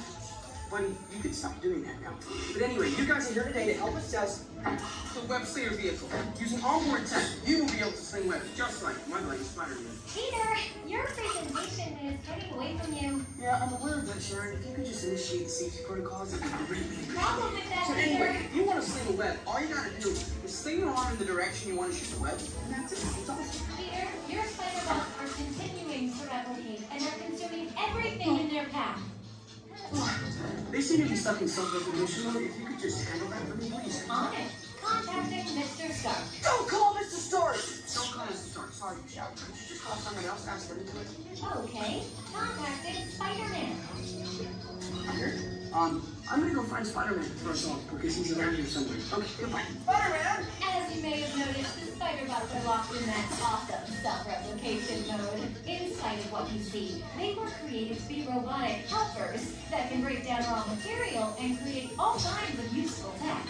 Buddy, you can stop doing that now. But anyway, you guys are here today to help us test the web slinger vehicle. Using onboard tech, you will be able to sling webs just like my buddy Spider-Man. Peter, your presentation is getting away from you. Yeah, I'm aware of that, Sharon. If you could just initiate the safety protocols, it'd be really appreciated. Problem with that, So Peter. anyway, if you want to sling a web, all you gotta do is sling your arm in the direction you want to shoot the web, and that's it. It's awesome. Peter, your spider bots are continuing to replicate and are consuming everything in their path. They seem to be stuck in self-recognition mode. If you could just handle that for me, please. On it. Contacting Mr. Stark. Don't call Mr. Stark! Don't call Mr. Stark. Sorry, Michelle. Could you just call someone else? Ask them to do it. Okay. Contacting Spider-Man. Here. I'm gonna go find Spider-Man for us all, because he's around here somewhere. Okay, goodbye. Spider-Man! As you may have noticed, the spider bots are locked in that awesome self-replication mode. In spite of what you see, they were created to be robotic helpers that can break down raw material and create all kinds of useful tech.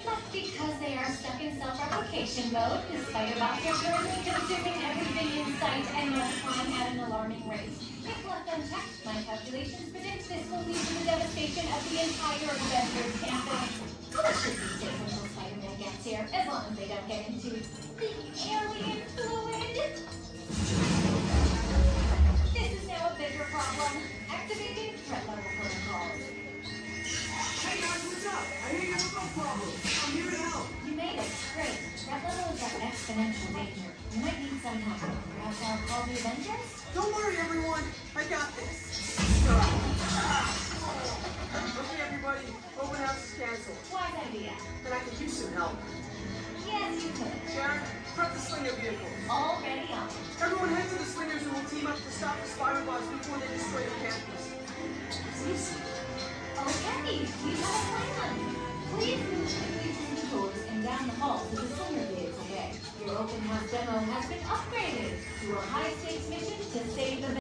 But because they are stuck in self-replication mode, the spider bots are currently consuming everything in sight and multiplying at an alarming rate. If left unchecked, my calculations predict this will lead to the devastation of the entire Avengers campus. It should be safe until Spider-Man gets here, as long as they don't get into the alien fluid. This is now a bigger problem. Activating threat level protocol. Hey guys, what's up? I hear you have no problem. I'm here to help. You made it. Great. Threat level is at exponential danger. You might need some help. Perhaps I'll call the Avengers? Don't worry, everyone. I got this. Okay, everybody. Open house is canceled. Wise idea. And I could use some help. Yes, you could. Sharon, prep the slinger vehicle. Already on. Everyone head to the slingers and we'll team up to stop the spider bots before they destroy the campus. It's easy. Okay, we have a plan. Please move quickly through the doors and down the hall to the slinger vehicle bay. Your open house demo has been upgraded to a high-stakes mission to save the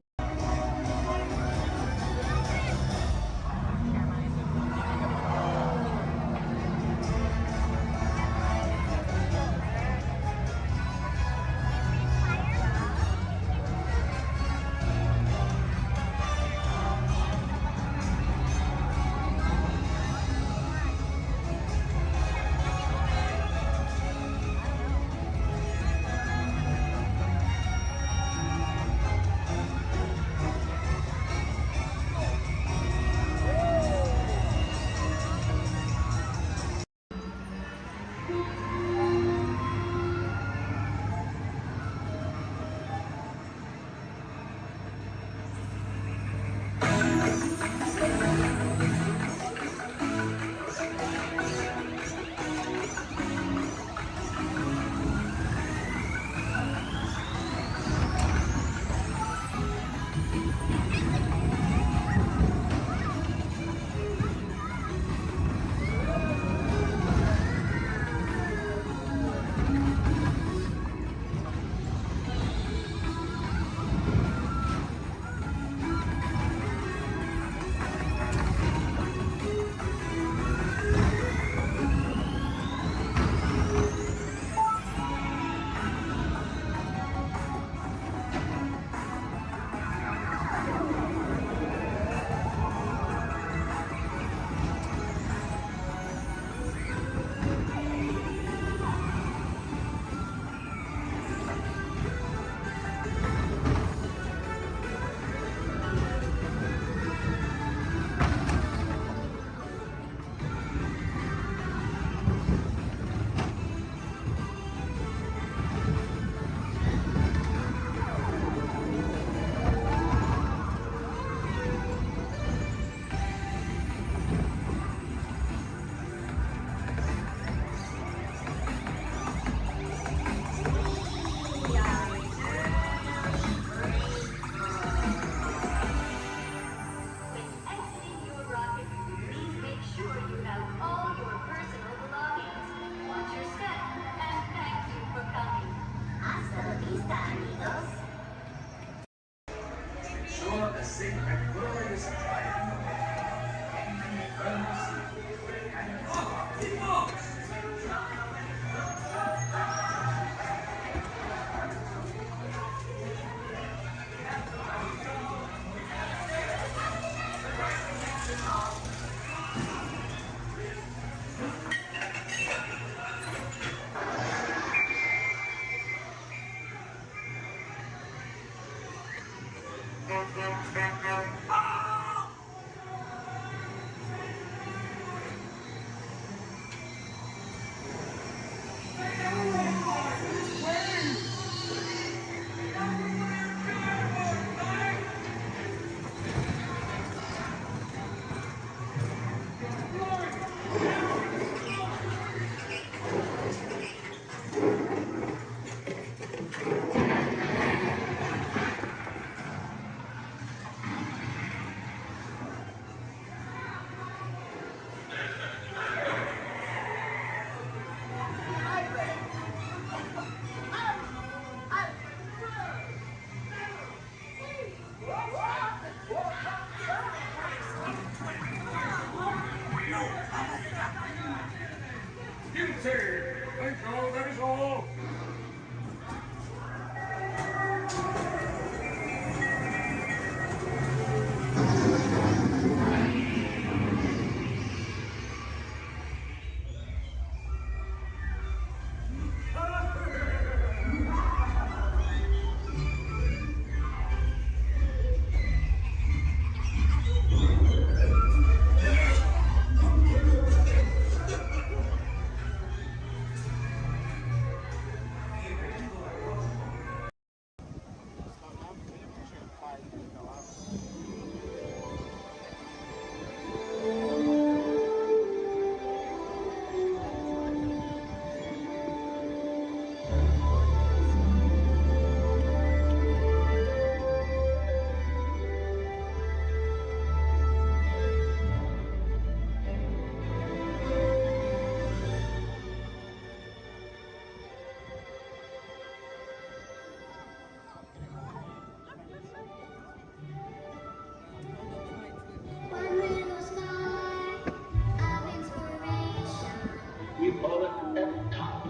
We call it F-Top.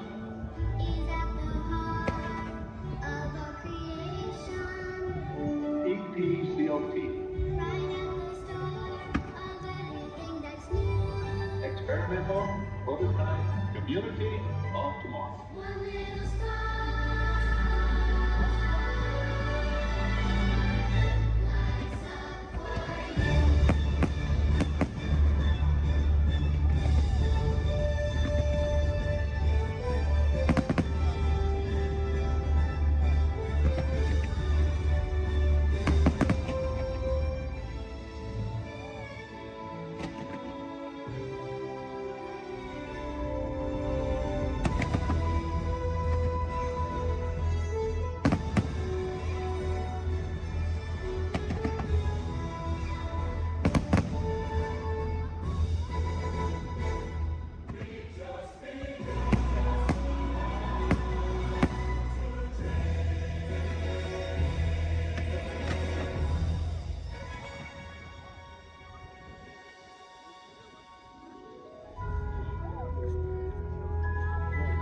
EPCOT. Experimental, prototype, community of tomorrow.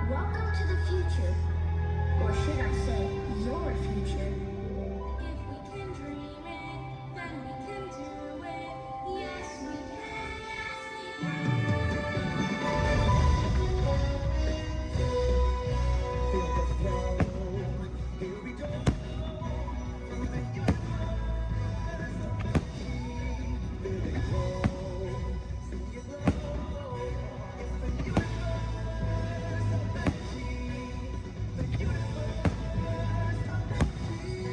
Welcome to the future. Or should I say, your future. If we can dream it, then we can do it. Yes, we can. Feel the flow. Here we go. Through the universe of living grow. See it grow. It's the universe of energy. The universe of energy.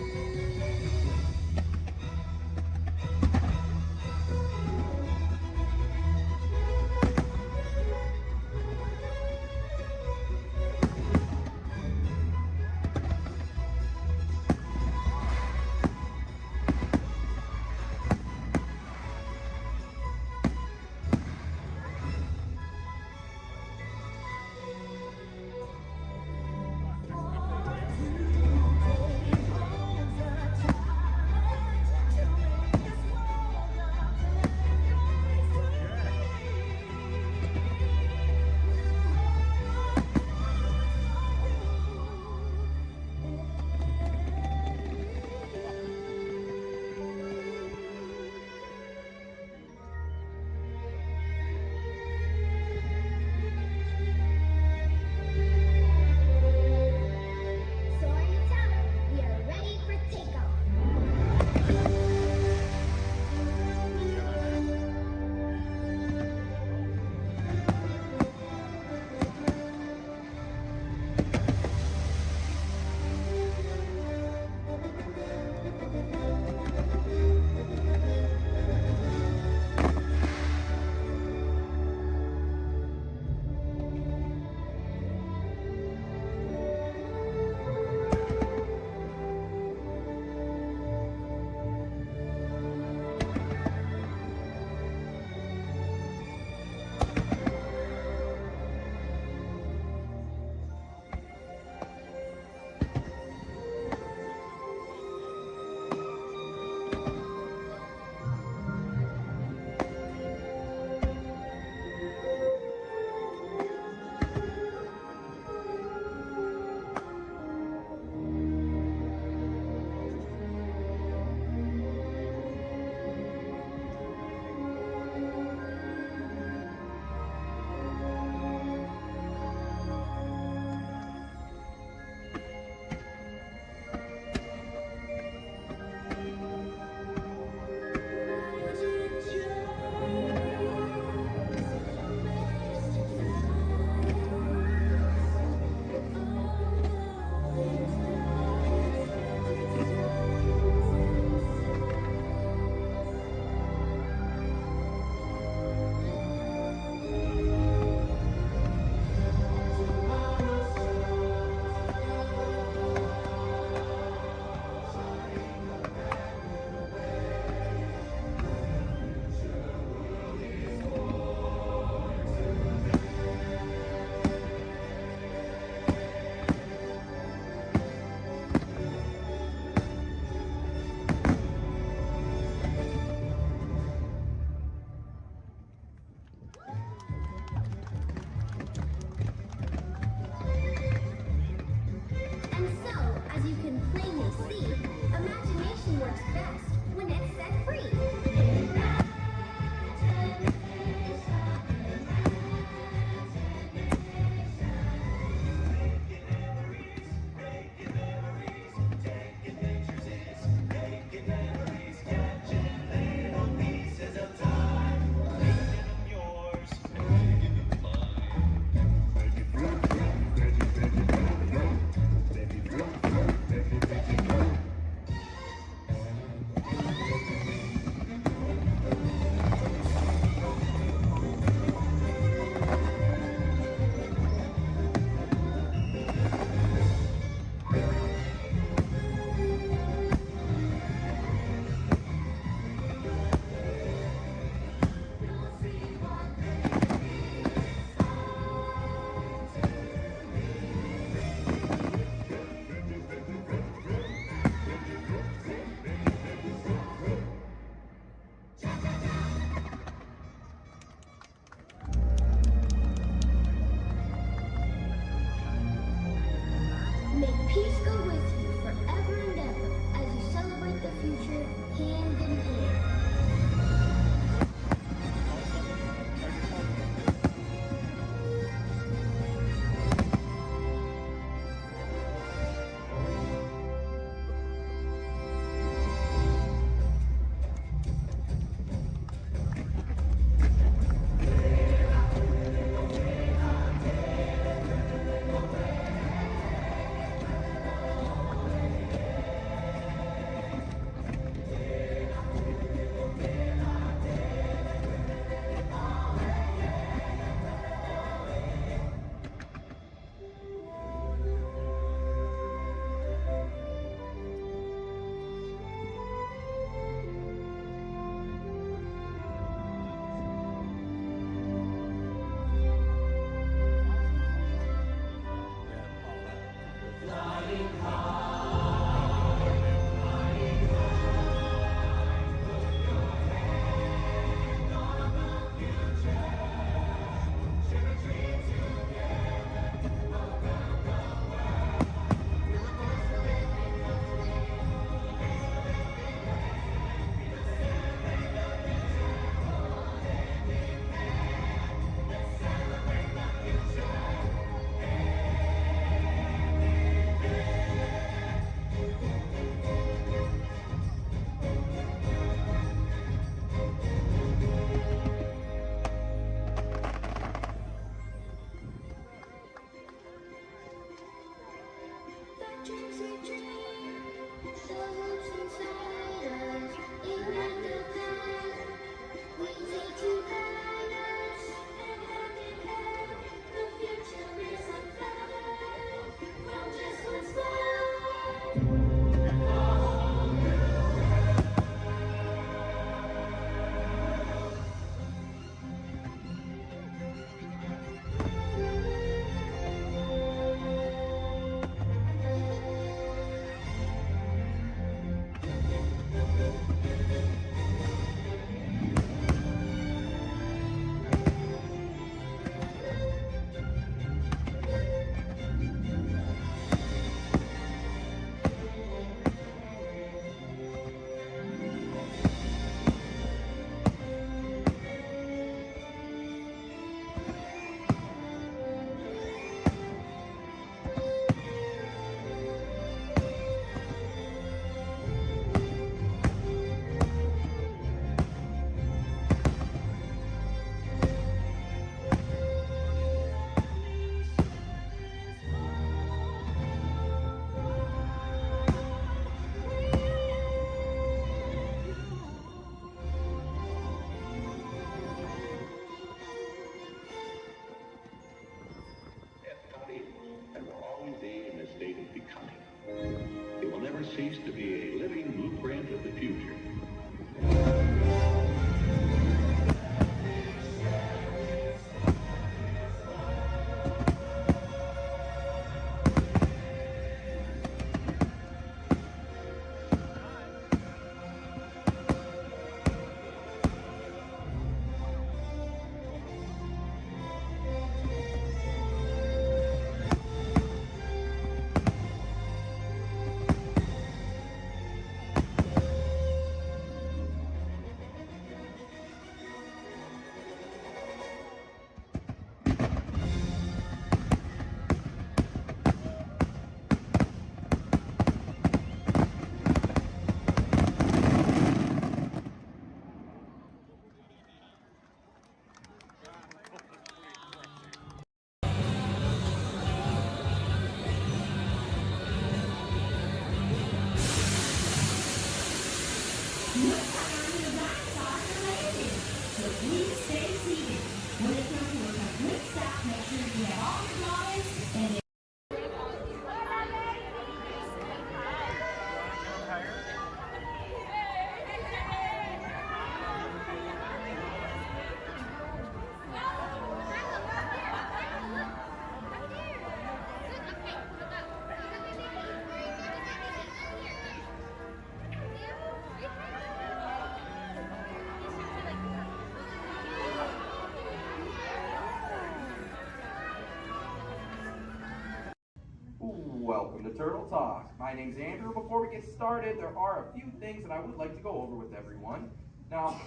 Turtle Talk. My name's Andrew. Before we get started, there are a few things that I would like to go over with everyone. Now,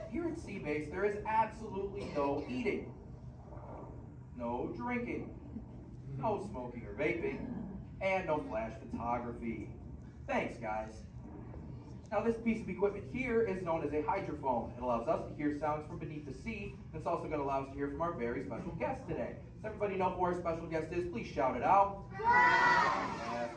here at Sea Base, there is absolutely no eating, no drinking, no smoking or vaping, and no flash photography. Thanks, guys. Now, this piece of equipment here is known as a hydrophone. It allows us to hear sounds from beneath the sea, and it's also going to allow us to hear from our very special guest today. Does everybody know who our special guest is? Please shout it out.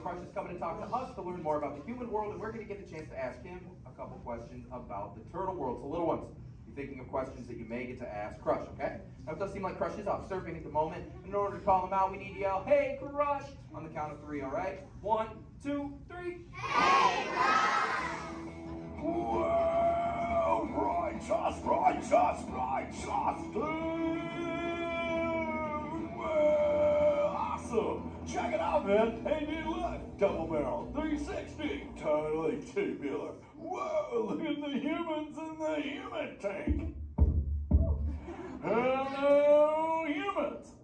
Crush is coming to talk to us to learn more about the human world, and we're going to get the chance to ask him a couple questions about the turtle world. So, little ones, you're thinking of questions that you may get to ask Crush, okay? Now, it does seem like Crush is off surfing at the moment. In order to call him out, we need to yell, "Hey, Crush!" on the count of 3, all right? 1, 2, 3. Hey, Crush! Well, righteous, dude! Well, awesome! Check it out, man! Hey, dude, look! Double barrel, 360, totally tubular. Whoa, look at the humans in the human tank! Hello, humans!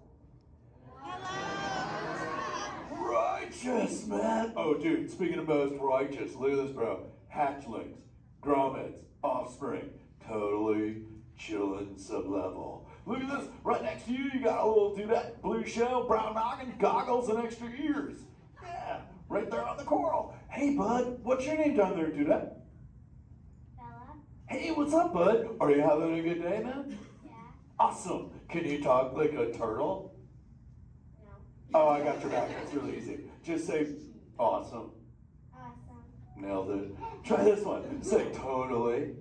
Righteous, man! Oh, dude, speaking of most righteous, look at this, bro. Hatchlings, grommets, offspring, totally chillin' sub-level. Look at this, right next to you, you got a little dudette, blue shell, brown noggin, goggles, and extra ears. Yeah, right there on the coral. Hey, bud, what's your name down there, dudette? Bella. Hey, what's up, bud? Are you having a good day, man? Yeah. Awesome. Can you talk like a turtle? No. Oh, I got your back. It's really easy. Just say, awesome. Awesome. Nailed it. Try this one. Say totally.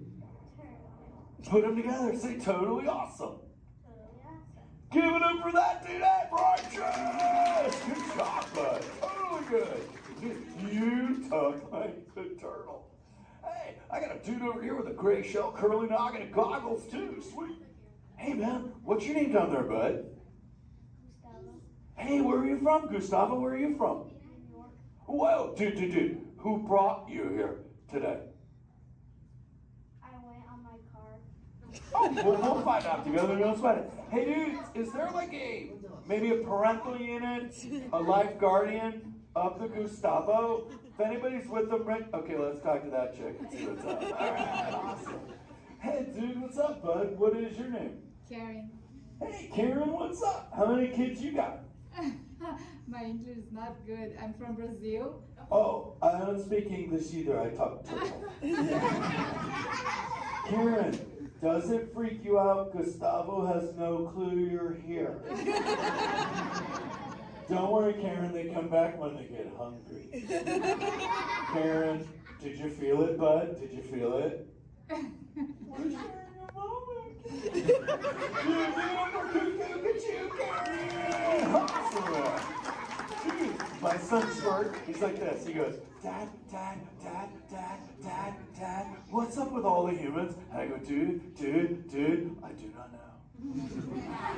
Put them together. Say totally awesome. Totally awesome. Give it up for that dude. Righteous. Good job, bud. Totally good. You talk like a turtle. Hey, I got a dude over here with a gray shell, curly noggin, and goggles too. Sweet. Hey, man, what's your name down there, bud? Gustavo. Hey, where are you from, Gustavo? Where are you from? New York. Whoa, dude. Who brought you here today? I went on my car. Oh, we'll find out together. Don't sweat it. Hey, dude, is there like maybe a parental unit, a life guardian of the Gustavo? If anybody's with them, right? Okay, let's talk to that chick and see what's up. All right, awesome. Hey, dude, what's up, bud? What is your name? Karen. Hey, Karen, what's up? How many kids you got? My English is not good. I'm from Brazil. Oh, I don't speak English either. I talk turtle. Karen, does it freak you out Gustavo has no clue you're here? Don't worry, Karen. They come back when they get hungry. Karen, did you feel it, bud? Did you feel it? We're sharing a moment. Look at you, Karen. Awesome. Dude, my son Squirt, he's like this. He goes, Dad, what's up with all the humans? And I go, dude, I do not know.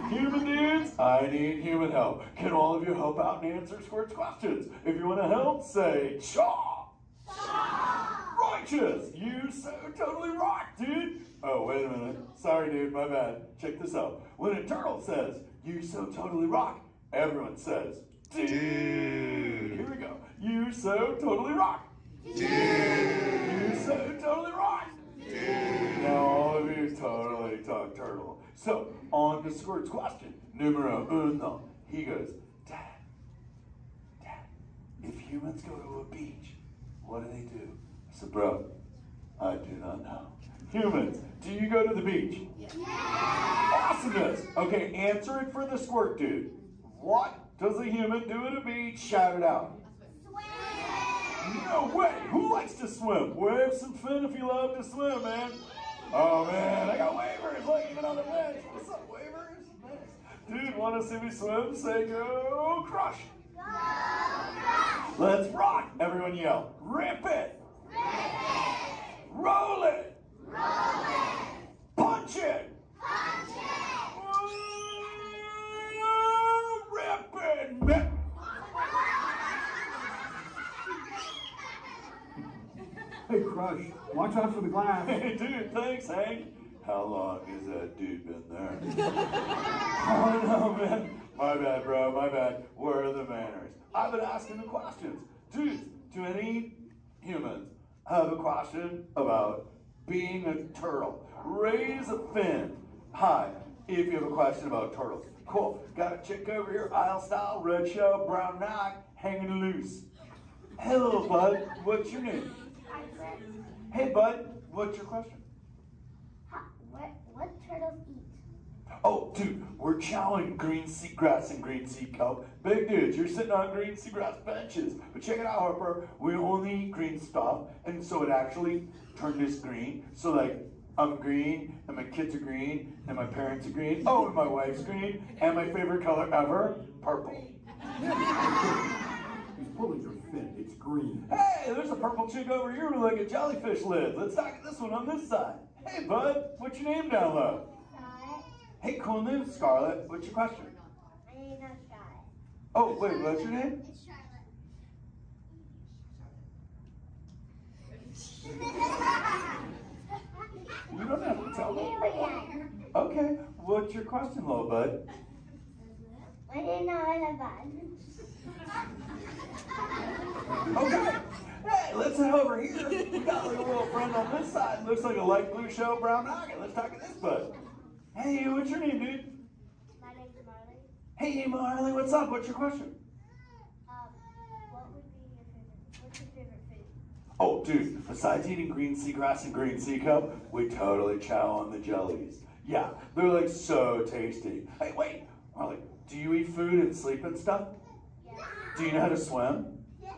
Human dudes, I need human help. Can all of you help out and answer Squirt's questions? If you want to help, say, Chaw! Righteous! You so totally rock, dude! Oh, wait a minute. Sorry, dude, my bad. Check this out. When a turtle says, you so totally rock, everyone says, dude! Here we go. You so totally rock! Dude! You so totally rock! Dude! Now all of you totally talk turtle. So, on to Squirt's question. Numero uno. He goes, Dad, if humans go to a beach, what do they do? I said, bro, I do not know. Humans, do you go to the beach? Yeah. Awesomeness. Okay, answer it for the Squirt dude. What does a human do at a beach? Shout it out. Swim. No way. Who likes to swim? Wave some fin if you love to swim, man. Oh, man, I got waivers. Look, even on the bench. What's up, waivers? Nice. Dude, want to see me swim? Say go Crush. Go Crush. Let's rock. Everyone yell. Rip it. Rip it. Roll it. Roll it. Punch it. Punch it. Rip it. Rip. Hey, Crush, watch out for the glass. Hey, dude, thanks, Hank. How long has that dude been there? Oh, no, man. My bad, bro, my bad. Where are the manners? I I've been asking the questions. Dudes, do any humans have a question about being a turtle? Raise a fin. Hi, if you have a question about turtles. Cool. Got a chick over here, aisle style, red shell, brown knock, hanging loose. Hello, bud. What's your name? Hey, bud. What's your question? What turtles eat? Oh, dude, we're chowing green seagrass and green sea kelp. Big dudes, you're sitting on green seagrass benches. But check it out, Harper. We only eat green stuff, and so it actually turned us green. So, like, I'm green, and my kids are green, and my parents are green. Oh, and my wife's green, and my favorite color ever, purple. He's pulling your fin. It's green. Hey, there's a purple chick over here with like a jellyfish lid. Let's talk this one on this side. Hey, bud, what's your name down low? Hey, cool name, Scarlett. What's your question? My name's not Scarlett. Oh, wait, what's your name? It's Charlotte. You don't have to tell me. Okay, what's your question, little bud? My name's not bad. Okay. Hey, let's head over here. We got like a little friend on this side. Looks like a light blue shell, brown noggin. Let's talk to this bud. Hey, what's your name, dude? My name's Marley. Hey, Marley, what's up? What's your question? What's your favorite food? Oh, dude, besides eating green seagrass and green sea kelp, we totally chow on the jellies. Yeah, they're like so tasty. Hey, wait, Marley, do you eat food and sleep and stuff? Yeah. Do you know how to swim? Yeah.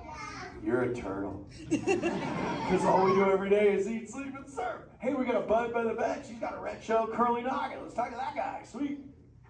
You're a turtle. Because all we do every day is eat, sleep, and surf. Hey, we got a bud by the bench. He's got a red shell curly noggin. Let's talk to that guy. Sweet.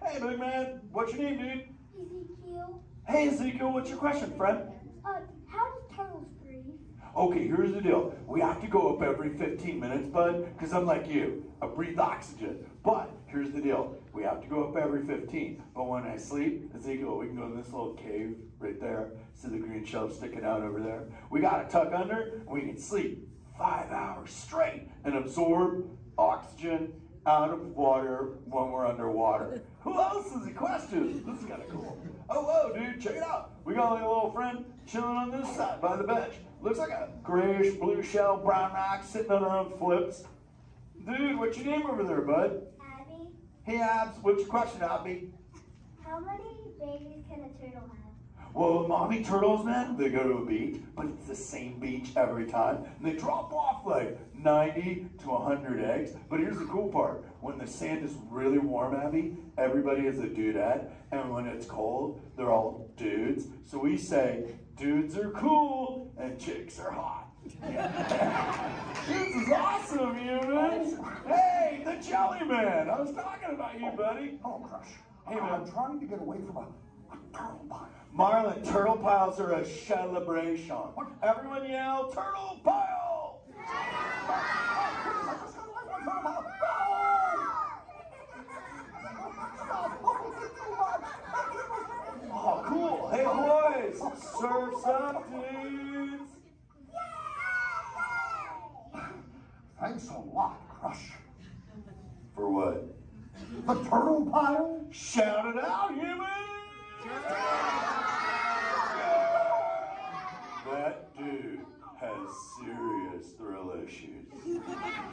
Hey, big man. What's your name, dude? Ezekiel. Hey, Ezekiel. What's your question, friend? How do turtles breathe? Okay, here's the deal. We have to go up every 15 minutes, bud, because I'm like you. I breathe oxygen. But here's the deal. We have to go up every 15. But when I sleep, Ezekiel, we can go in this little cave right there. See the green shell sticking out over there? We got to tuck under, and we can sleep 5 hours straight and absorb oxygen out of water when we're underwater. Who else has a question? This is kind of cool. Oh, whoa, dude, check it out. We got like a little friend chilling on this side by the bench. Looks like a grayish blue shell, brown ox sitting on her own flips. Dude, what's your name over there, bud? Abby. Hey, Abs, what's your question, Abby? How many babies can a turtle have? Well, mommy turtles, man, they go to a beach, but it's the same beach every time. And they drop off like 90 to 100 eggs. But here's the cool part. When the sand is really warm, Abby, everybody is a dudette. And when it's cold, they're all dudes. So we say, dudes are cool and chicks are hot. This is awesome, humans. Hey, the Jelly Man. I was talking about you, buddy. Oh, Crush. Hey, man. I'm trying to get away from a turtle pile. Marlon, turtle piles are a celebration. Everyone yell, turtle pile! Oh, cool. Hey, boys, surf's up, dudes. Thanks a lot, Crush. For what? The turtle pile? Shout it out, humans! That dude has serious thrill issues.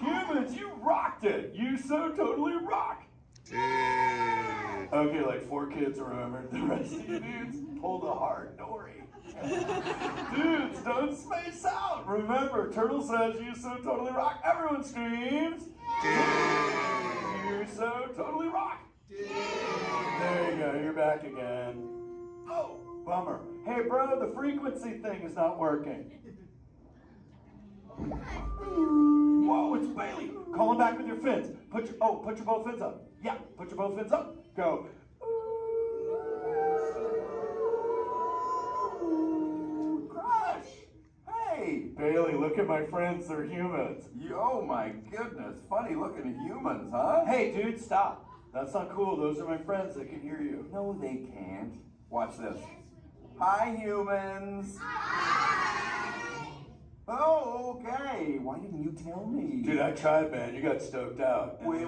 Humans, you rocked it! You so totally rock! Okay, like 4 kids remembered. The rest of you dudes pulled a hard Dory. Dudes, don't space out! Remember, Turtle says you so totally rock. Everyone screams! You so totally rock! There you go, you're back again. Oh, bummer. Hey, bro, the frequency thing is not working. Whoa, it's Bailey. Call him back with your fins. Put your both fins up. Yeah, put your both fins up. Go. Crush! Hey, Bailey, look at my friends. They're humans. Oh my goodness, funny looking humans, huh? Hey, dude, stop. That's not cool. Those are my friends. They can hear you. No, they can't. Watch this. Hi, humans. Oh, okay. Why didn't you tell me? Dude, I tried, man. You got stoked out. Wait.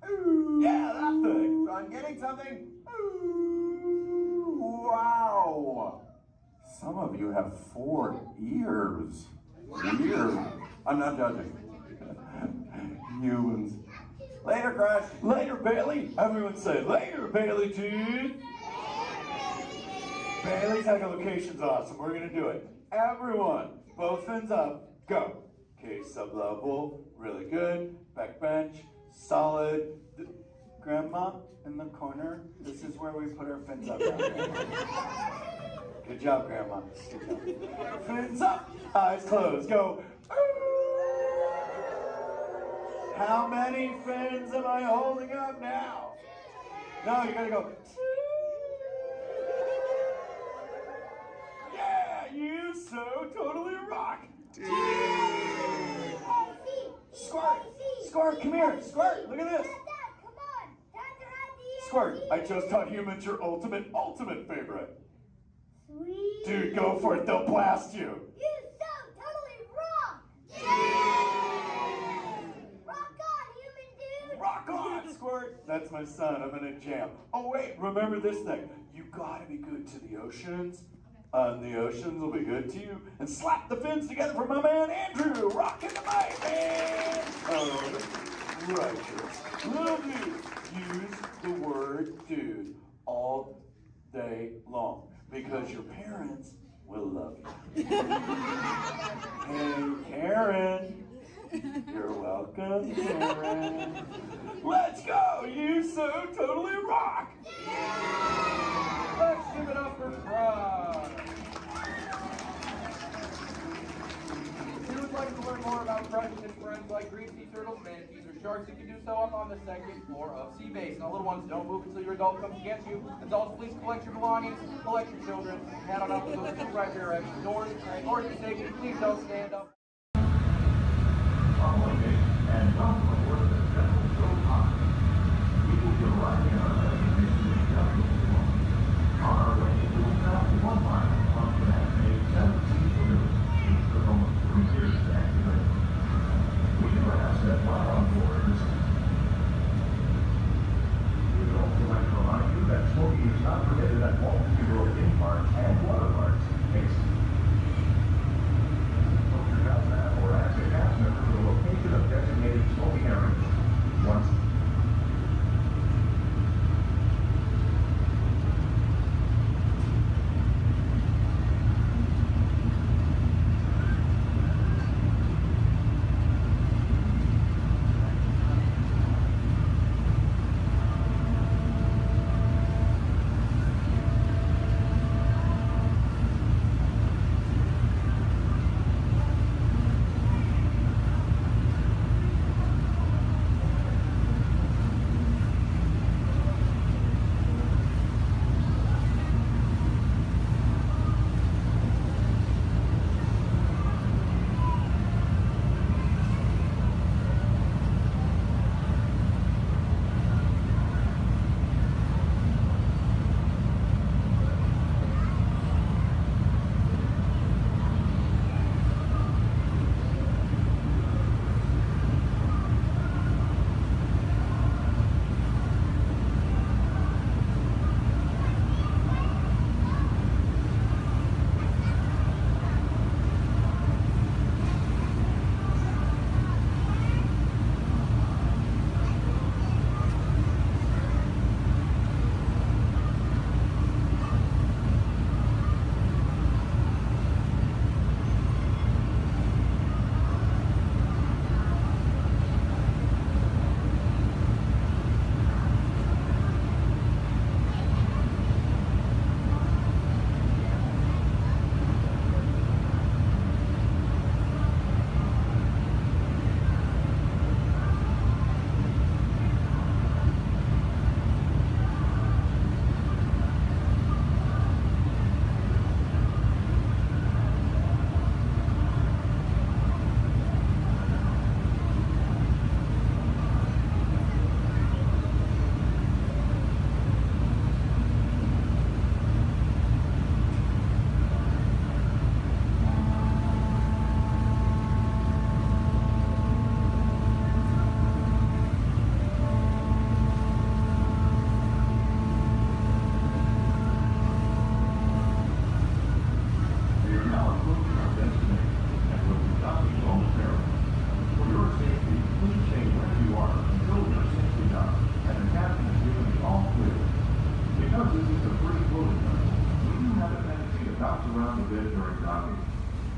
Ooh. Yeah, that thing. I'm getting something. Ooh, wow. Some of you have 4 ears. Weird. I'm not judging. Humans. Later, Crash. Later, Bailey. Everyone say, later, Bailey, dude. Bailey's echolocation's awesome. We're going to do it. Everyone, both fins up. Go. Okay, sub-level. Really good. Back bench. Solid. Grandma in the corner. This is where we put our fins up. Good job, Grandma. Good job. Fins up. Eyes closed. Go. How many fins am I holding up now? No, you gotta go. Yeah, you so totally rock. Squirt, come here. Squirt, look at this. Squirt, I just taught humans your ultimate favorite. Sweet. Dude, go for it. They'll blast you. You so totally rock. Yeah. Rock on, human dude. Rock on, Squirt. That's my son. I'm in a jam. Oh, wait. Remember this thing. You gotta be good to the oceans. The oceans will be good to you. And slap the fins together for my man Andrew. Rockin' the mic, man. Oh, righteous. Little dude. Use the word dude all day long. Because your parents will love you. Hey, Karen. You're welcome, Karen. Let's go! You so totally rock! Let's give it up for Fry. If you would like to learn more about precious and friends like green sea turtles, manatees, or sharks, you can do so up on the second floor of Sea Base. Now, little ones, don't move until your adult comes to get you. Adults, please collect your belongings, collect your children, head on up to those 2 right rear exit doors. Or if you're safety, please don't stand up. And not the word that travels so high. We will be arriving at our destination in just a few moments. On our way, we will travel 1 mile on the man-made 17th balloon, which took almost 3 years to activate. We do ask that while on board, we would also like to remind you that smoking is not permitted at Walt Disney World theme parks and water parks. Case. Hope you're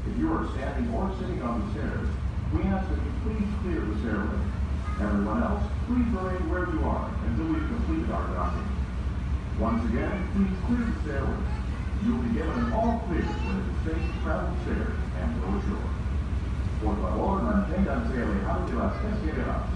If you are standing or sitting on the stairs, we ask that you please clear the stairway. Everyone else, please remain where you are until we've completed our docking. Once again, please clear the stairway. You will be given an all clear when it is safe to travel stairs and go ashore. Por favor, manténganse alejados de las escaleras.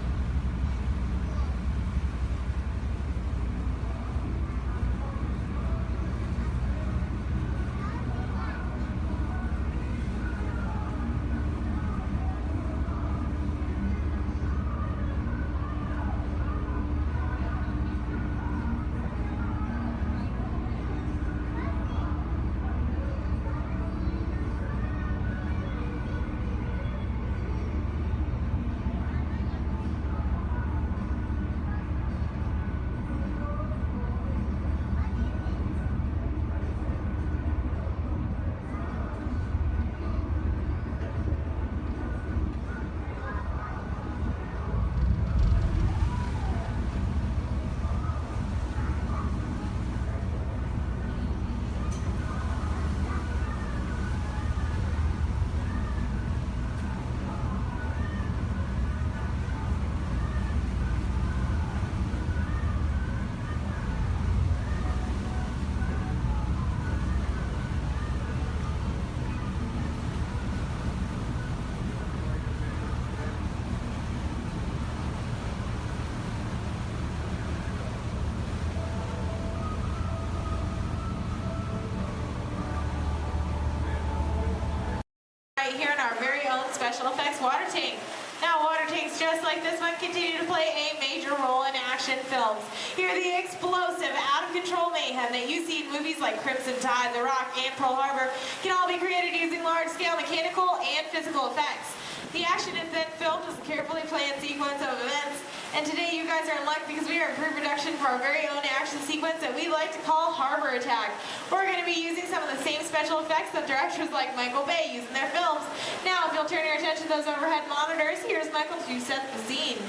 Right here in our very own special effects water tank. Now, water tanks just like this one continue to play a major role in action films. Here, the explosive, out-of-control mayhem that you see in movies like Crimson Tide, The Rock, and Pearl Harbor can all be created using large-scale mechanical and physical effects. The action is then filmed as a carefully planned sequence of events, and today you guys are in luck because we are in pre-production for our very own action sequence that we like to call Harbor Attack. We're going to be using some of the same special effects that directors like Michael Bay use in their films. Now, if you'll turn your attention to those overhead monitors, here's Michael to set the scene.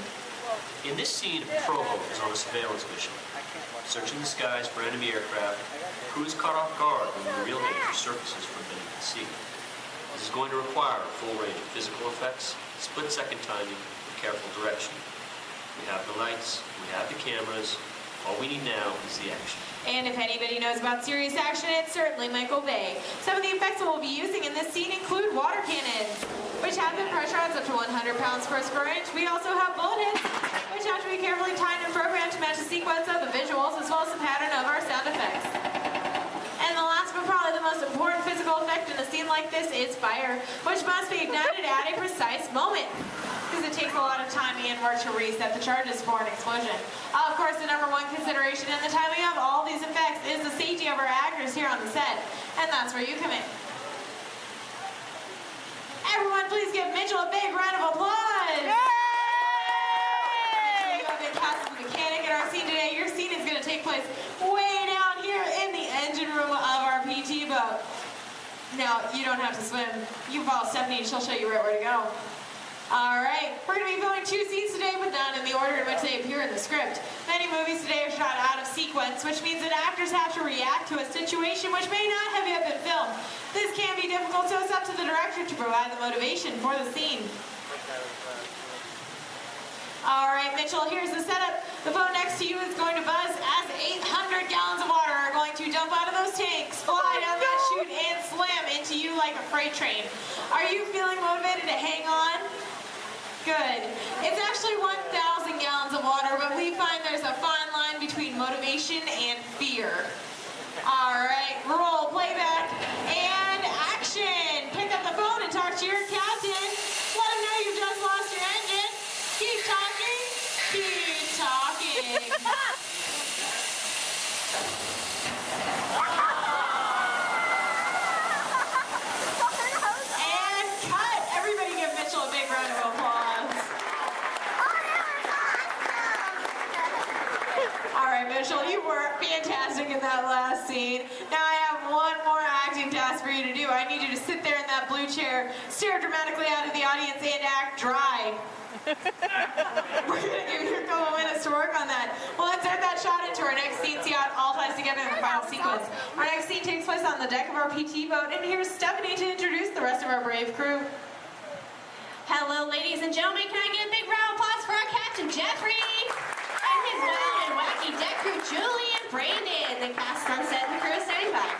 In this scene, a patrol boat is on a surveillance mission, searching the skies for enemy aircraft. The crew is caught off guard when the real danger surfaces from beneath the sea. This is going to require a full range of physical effects, split-second timing, and careful direction. We have the lights, we have the cameras. All we need now is the action. And if anybody knows about serious action, it's certainly Michael Bay. Some of the effects that we'll be using in this scene include water cannons, which have been pressurized up to 100 pounds per square inch. We also have bullet hits, which have to be carefully timed and programmed to match the sequence of the visuals as well as the pattern of our sound effects. And the last but probably the most important physical effect in a scene like this is fire, which must be ignited at a precise moment, because it takes a lot of time and work to reset the charges for an explosion. Of course, the #1 consideration in the timing of all these effects is the safety of our actors here on the set, and that's where you come in. Everyone, please give Mitchell a big round of applause. Yay! Mitchell, you have been cast as the mechanic in our scene today. Your scene is going to take place way down here in the engine room of our PT boat. Now, you don't have to swim. You can follow Stephanie and she'll show you right where to go. Alright, we're going to be filming 2 scenes today, but not in the order in which they appear in the script. Many movies today are shot out of sequence, which means that actors have to react to a situation which may not have yet been filmed. This can be difficult, so it's up to the director to provide the motivation for the scene. Alright, Mitchell, here's the setup. The boat next to you is going to buzz as 800 gallons of water are going to dump out of those tanks, fly down that chute, and slam into you like a freight train. Are you feeling motivated to hang on? Good. It's actually 1,000 gallons of water, but we find there's a fine line between motivation and fear. Alright, roll playback, and action! Pick up the phone and talk to your captain. Let him know you've just lost your engine. Keep talking. Keep talking. And cut! Everybody give Mitchell a big round of applause. Alright, Mitchell, you were fantastic in that last scene. Now I have one more acting task for you to do. I need you to sit there in that blue chair, stare dramatically out at the audience, and act dry. We're gonna give you a couple minutes to work on that. Well, let's add that shot into our next scene, see how it all ties together in the final sequence. Our next scene takes place on the deck of our PT boat, and here's Stephanie to introduce the rest of our brave crew. Hello, ladies and gentlemen. Can I get a big round of applause for our Captain Jeffrey and his wild and wacky deck crew, Julie and Brandon, the cast Sunset and the crew is standing by.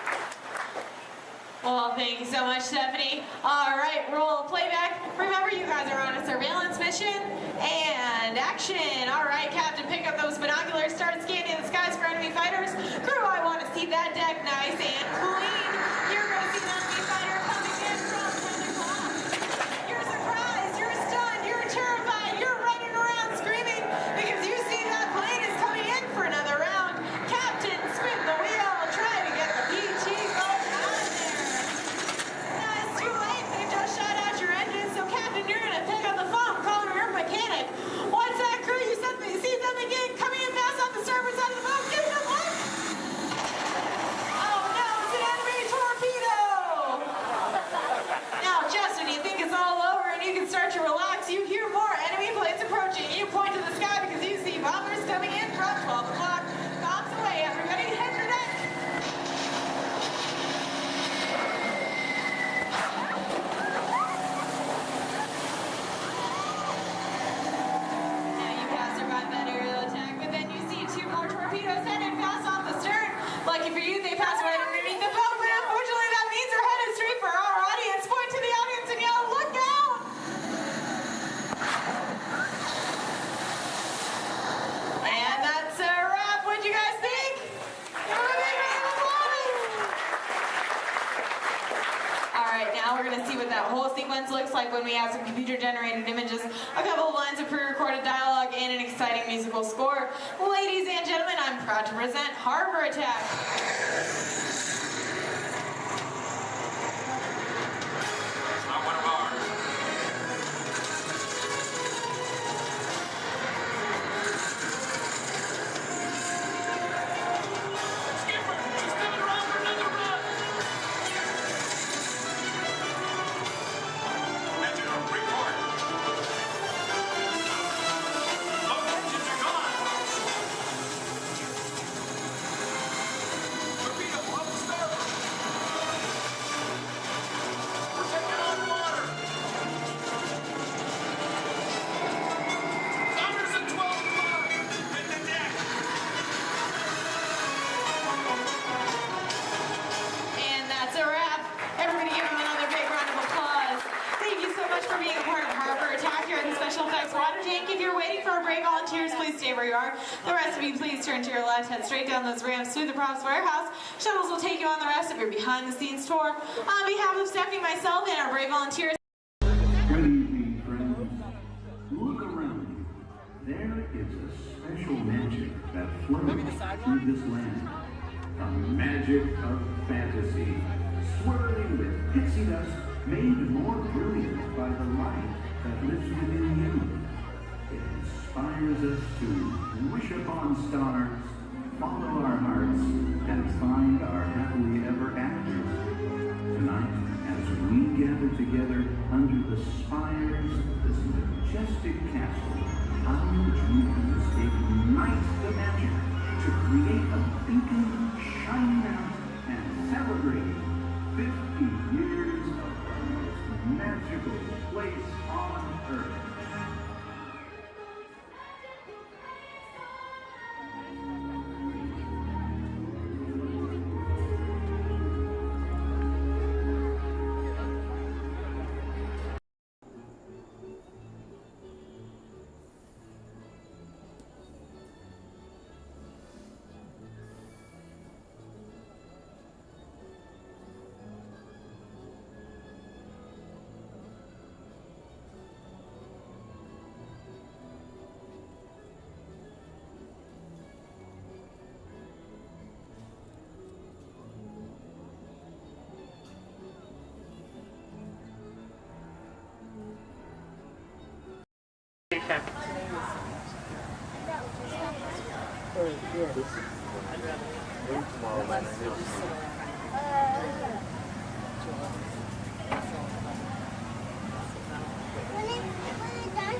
Well, thank you so much, Stephanie. All right, roll playback. Remember, you guys are on a surveillance mission. And action. All right, Captain, pick up those binoculars. Start scanning the skies for enemy fighters. Crew, I want to see that deck nice and clean. You're going to see an enemy fighter coming in from 10 o'clock. You're surprised. You're stunned. You're terrified. You're running around screaming because you see that plane is coming in for another round. Captain, spin the wheel. Try to get the PT boat out of there. No, it's too late. They've just shut out your engine. So, Captain, you're going to pick up the phone, call your mechanic. What's that, crew? You see something coming in fast off the starboard side of the boat? Give it a look. Oh, no, it's an enemy torpedo. Now, Justin, you think it's all over and you can start to relax. You hear more enemy planes approaching. You point to the sky because you see bombers coming in from 12 o'clock. Bombs away, everybody. Head for deck. Now you guys survived that aerial attack, but then you see two more torpedoes headed fast off the stern. Lucky for you, they pass right underneath the boat, but unfortunately that means they're headed straight for our audience. Point to the audience and yell, look out! And that's a wrap. What'd you guys think? Give a big round of applause. All right, now we're gonna see what that whole sequence looks like when we have some computer-generated images, a couple of lines of pre-recorded dialogue, and an exciting musical score. Ladies and gentlemen, I'm proud to present Harbor Attack. It's not one of ours. Skipper, he's coming around for another run. Engine, report. Both engines are gone. Torpedo, up the starboard. We're taking on water. Bombers at 12 o'clock. Hit the deck. And that's a wrap. Everybody give them another big round of applause. Thank you so much for being a part of Harbor Attack here at the Special Effects Water Tank. If you're waiting for our break, volunteers, please stay where you are. The rest of you, please turn to your left, head straight down those ramps to the props warehouse. Shuttles will take you on the rest of your behind-the-scenes tour. On behalf of Stephanie, myself, and our brave volunteers, Good evening, friends. Look around you. There is a special magic that flows through this land. A magic of fantasy, swirling with pixie dust, made more brilliant by the light that lives within you. It inspires us to wish upon stars, follow our hearts, and find our happily ever afters. Tonight, as we gather together under the spires of this majestic castle, our dreams ignite the magic to create a beacon shining out and celebrate 50 years of the most magical place on earth.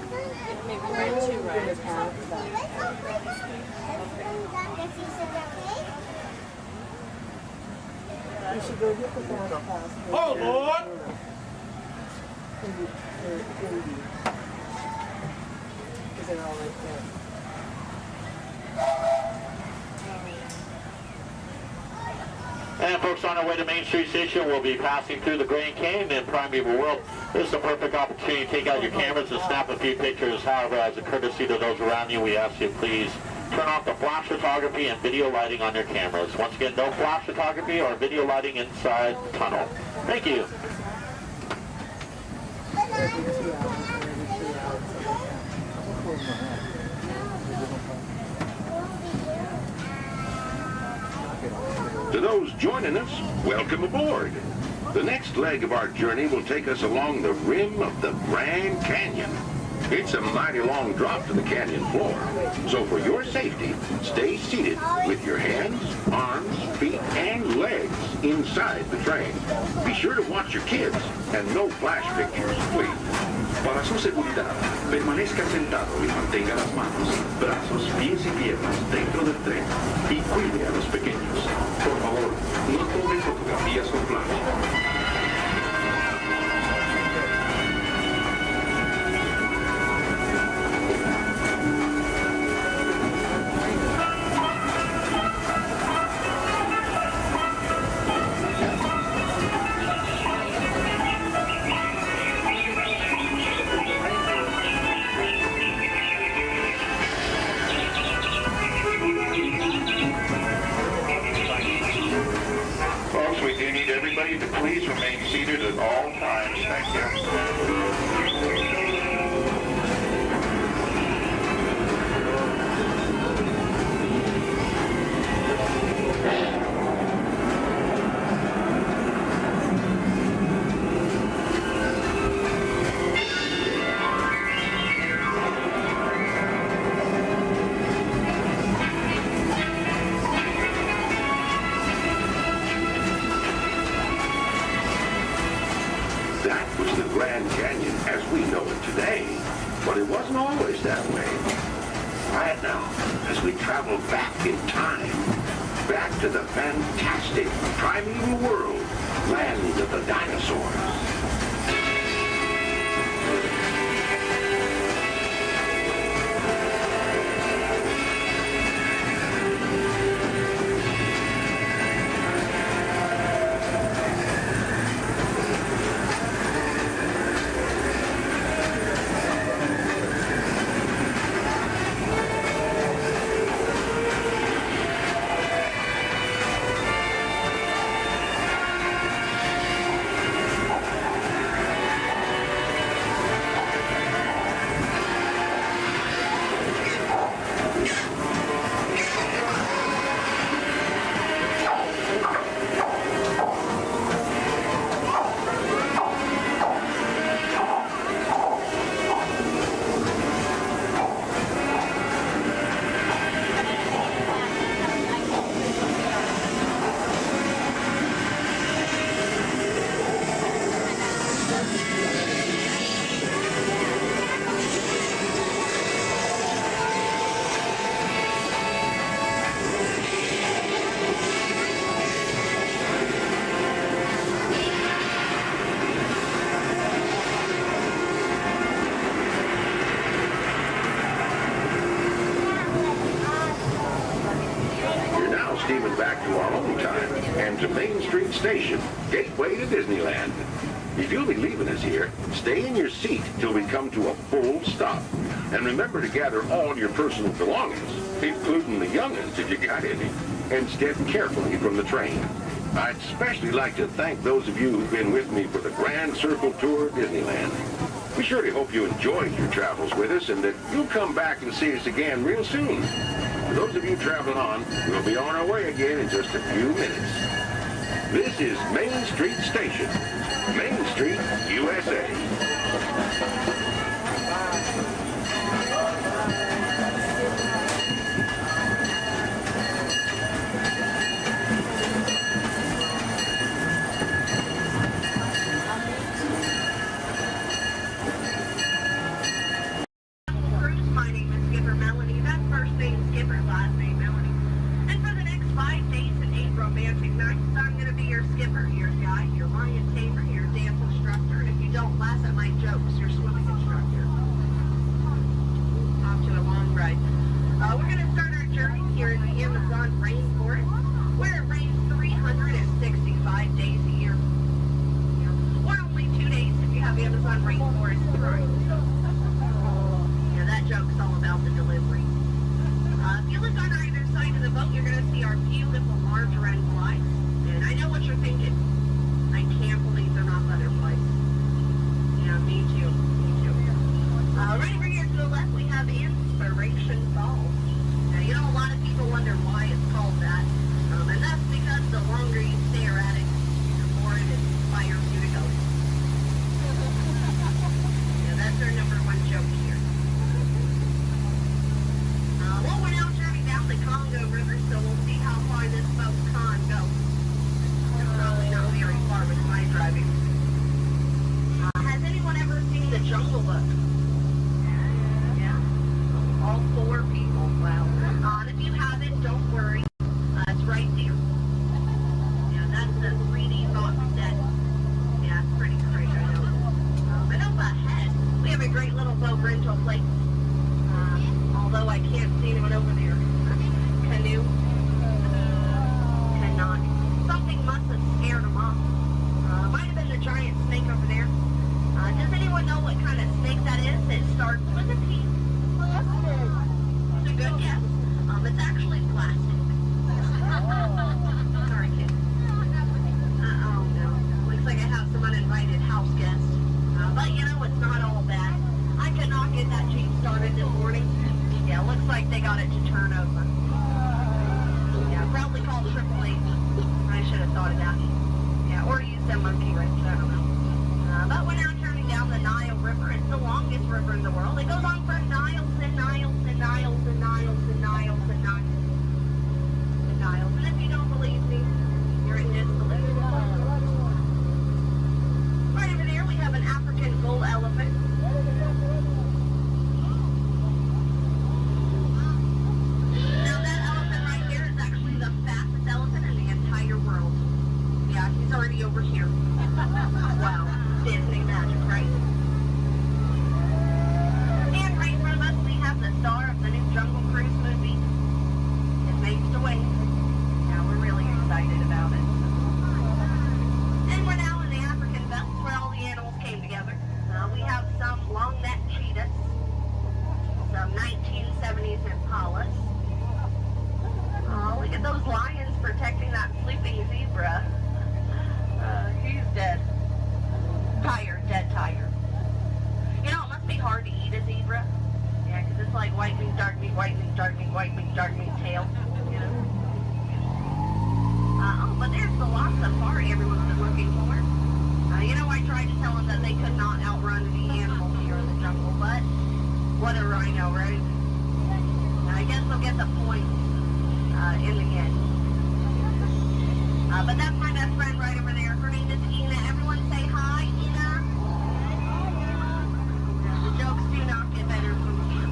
Maybe ride 2 rides or something. We should go get the fast pass. Oh, Lord! Because they're all right there. And folks, on our way to Main Street Station, we'll be passing through the Grand Canyon and Primeval World. This is a perfect opportunity to take out your cameras and snap a few pictures. However, as a courtesy to those around you, we ask you please turn off the flash photography and video lighting on your cameras. Once again, no flash photography or video lighting inside the tunnel. Thank you. To those joining us, welcome aboard. The next leg of our journey will take us along the rim of the Grand Canyon. It's a mighty long drop to the canyon floor, so for your safety, stay seated with your hands, arms, feet, and legs inside the train. Be sure to watch your kids and no flash pictures, please. Para su seguridad, permanezca sentado y mantenga las manos, brazos, pies y piernas dentro del tren y cuide a los pequeños. Por favor, no tome fotografías con flash. To please remain seated at all times. Thank you. Grand Canyon as we know it today, but it wasn't always that way. Right now, as we travel back in time, back to the fantastic primeval world, land of the dinosaurs. Back to our own time and to Main Street Station, gateway to Disneyland. If you'll be leaving us here, stay in your seat till we come to a full stop. And remember to gather all your personal belongings, including the young'uns if you got any, and step carefully from the train. I'd especially like to thank those of you who've been with me for the Grand Circle Tour of Disneyland. We surely hope you enjoyed your travels with us and that you'll come back and see us again real soon. For those of you traveling on, we'll be on our way again in just a few minutes. This is Main Street Station, Main Street, USA. romantic night. So I'm going to be your skipper, your guide, your lion tamer, your dance instructor, and if you don't laugh at my jokes, your swimming instructor. Off to a long ride. We're going to start our journey here in the Amazon rainforest, where it rains 365 days a year. Or only 2 days if you have Amazon rainforest dry. Yeah, that joke's all about the delivery. If you look on either side of the boat, you're going to see our beautiful margarine flies. And I know what you're thinking. I can't believe they're not butterflies. Yeah, me too. Me too. Right over here to the left, we have Inspiration Falls. Now, you know, a lot of people wonder why it's called that. And that's because the longer you stare at it, the more it inspires you to go. Yeah, that's our number one joke here. Well, we're now turning down the Congo River, so we'll see how far this boat can go. Probably not very far with my driving. Has anyone ever seen The Jungle Book? Yeah? All 4 people. Wow. And if you haven't, don't worry. It's right there. Yeah, that's the 3D box set. Yeah, it's pretty great, I know. But up ahead, we have a great little boat rental place. Although I can't see anyone over there. Canoe. Cannot. Something must have scared them off. Might have been the giant snake over there. Does anyone know what kind of snake that is? It starts with a P. Plastic. It's a good guess. It's actually plastic. Sorry, kid. Oh no. Looks like I have some uninvited house guests. But you know, it's not all bad. I could not get that Jeep started this morning. Yeah, looks like they got it to turn over. Yeah, probably called AAA. I should have thought of that. Yeah, or use them monkey wrench, I don't know. But we're now turning down the Nile River. It's the longest river in the world. It goes on for miles and miles and miles and miles and miles and miles and miles. And if you don't believe me, you're in disbelief. Right over there, we have an African bull elephant. Now that elephant right there is actually the fastest elephant in the entire world. Yeah, he's already over here. Wow, Disney magic, right? And right in front of us, we have the star of the new Jungle Cruise movie. It makes the way. Yeah, we're really excited about it. And we're now in the African belt where all the animals came together. We have some long-necked cheetahs, some 1970s impalas. Oh, look at those lions protecting that sleeping zebra. He's dead. Tired, dead tired. You know, it must be hard to eat a zebra. Yeah, because it's like white meat, dark meat, white meat, dark meat, white meat, dark meat tail. You know? Oh, but there's the lost safari everyone's been looking for. You know, I tried to tell them that they could not outrun the animals here in the jungle, but what a rhino, right? I guess they'll get the point in the end. But that's my best friend right over there. Her name is Ina. Everyone say hi, Ina. The jokes do not get better from here.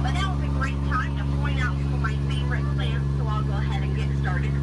But that was a great time to point out some of my favorite plants, so I'll go ahead and get started.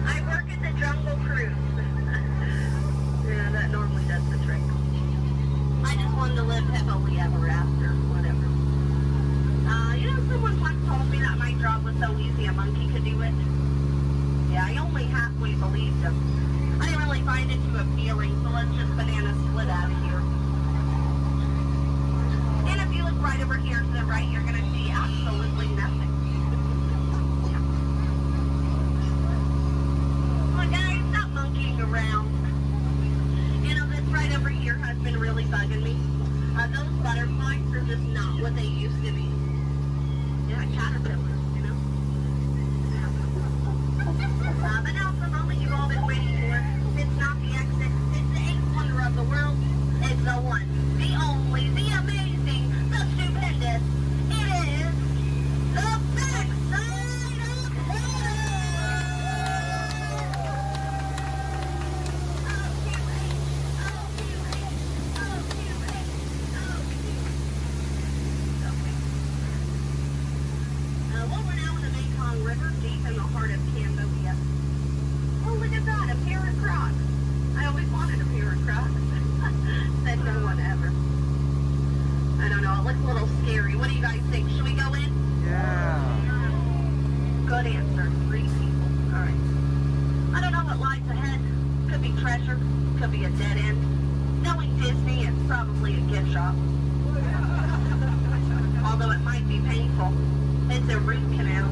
I a monkey could do it. Yeah, I only halfway believed him. I didn't really find it too appealing, so let's just banana split out of here. And if you look right over here to the right, you're going to see absolutely nothing. Well, guys, stop monkeying around. You know, this right over here has been really bugging me. Those butterflies are just not what they used to be. Yeah, caterpillars, you know? But now for the moment you've all been waiting for. It's not the exit. It's the eighth wonder of the world. It's the one, the only, the amazing, the stupendous. It is the backside of well, we're now in the Mekong River, deep in the heart of Cambodia. Oh, look at that, a pair of Crocs. I always wanted a pair of Crocs. Said no one ever. I don't know, it looks a little scary. What do you guys think? Should we go in? Yeah. Good answer. 3 people. All right. I don't know what lies ahead. Could be treasure. Could be a dead end. Knowing Disney, it's probably a gift shop. Although it might be painful. It's a root canal.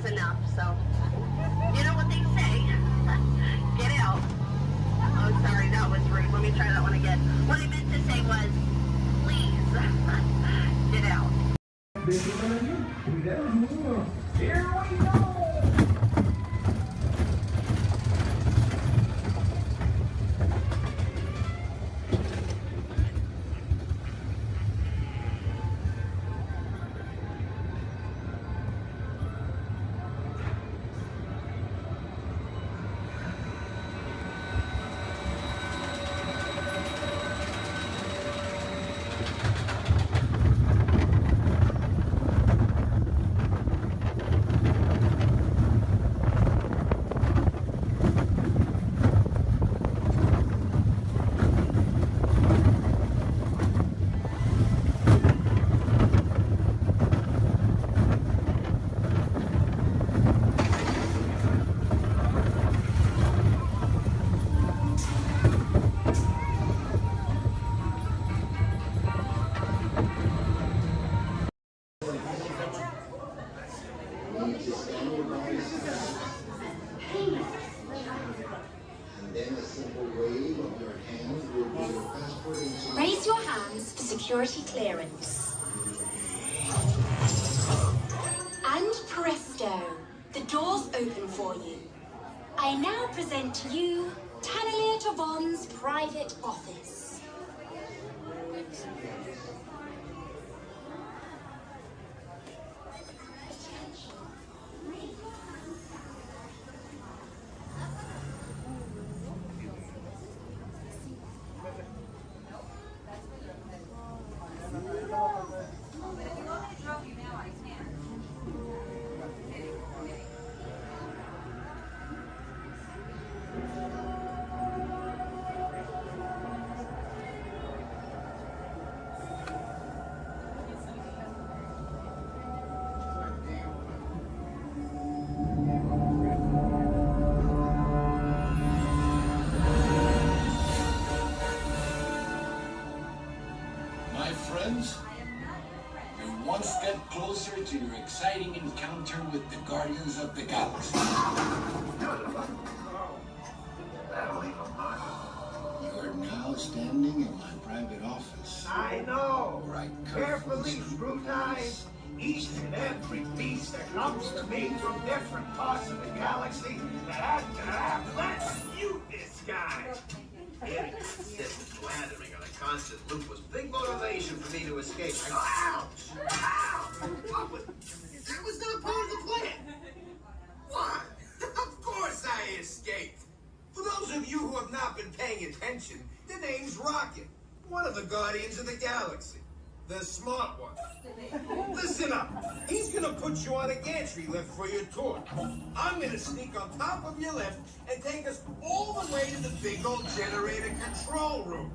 enough, so. Cuidado, niños. Here we go. Raise your hands for security clearance. And presto, the doors open for you. I now present to you Tannelier Tavon's private office. My friends, you're one step closer to your exciting encounter with the Guardians of the Galaxy. You are now standing in my private office. I know. Where I Carefully scrutinize each and every piece that comes to me from different parts of the galaxy that after I've let you this guy. Getting consistent blathering on a constant loop was big motivation for me to escape. I go, ouch! Ow! What was, that was not part of the plan. What? Of course I escaped. For those of you who have not been paying attention, the name's Rocket, one of the Guardians of the Galaxy. The smart one. Listen up. He's gonna put you on a gantry lift for your tour. I'm gonna sneak on top of your lift and take us all the way to the big old generator control room.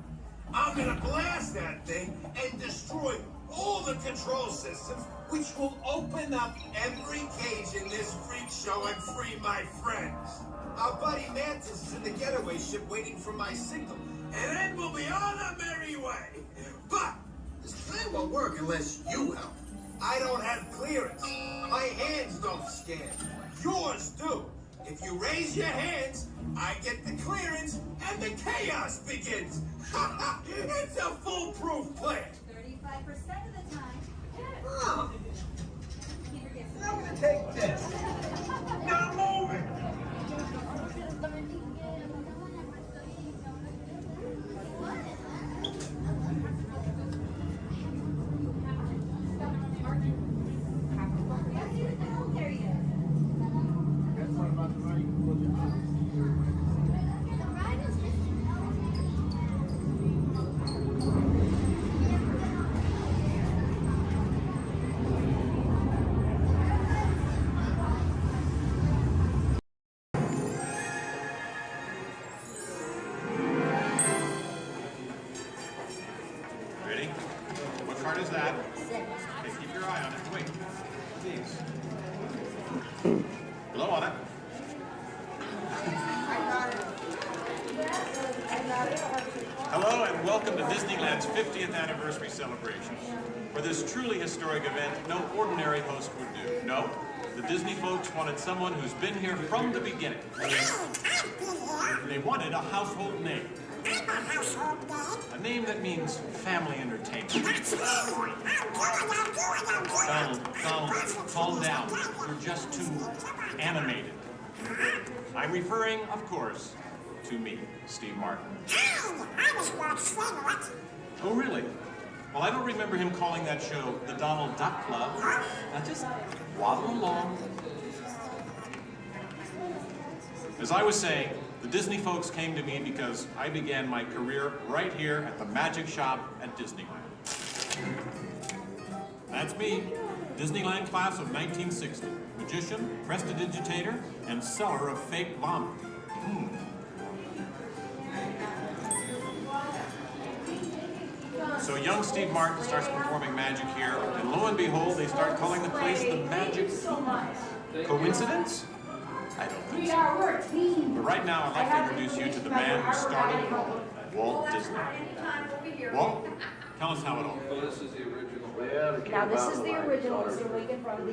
I'm gonna blast that thing and destroy all the control systems, which will open up every cage in this freak show and free my friends. Our buddy Mantis is in the getaway ship waiting for my signal, and then we'll be on our merry way. But this plan won't work unless you help. I don't have clearance. My hands don't scan. Yours do. If you raise your hands, I get the clearance and the chaos begins. It's a foolproof plan. 35% of the time. Huh. I'm gonna take this. Now move it. Ready? What card is that? Okay, keep your eye on it. Wait. Please. Blow on it. Hello and welcome to Disneyland's 50th anniversary celebration. For this truly historic event, no ordinary host would do. No, the Disney folks wanted someone who's been here from the beginning. They wanted a household name. like a household name? A name that means family entertainment. That's me! I'll do it. Donald, calm down. You're just too animated. I'm referring, of course, to me, Steve Martin. Hi! I was Walt's friend, what? Oh, really? Well, I don't remember him calling that show the Donald Duck Club. Now just waddle along. As I was saying, the Disney folks came to me because I began my career right here at the Magic Shop at Disneyland. That's me, Disneyland class of 1960. Magician, prestidigitator, and seller of fake vomit. So young Steve Martin starts performing magic here, and lo and behold, they start calling the place the Magic Kingdom. Coincidence? I don't think so. But right now, I'd like to introduce you to the man who started it all, Walt Disney. Walt, tell us how it all began. Now this is the original, Mr. Lincoln, from the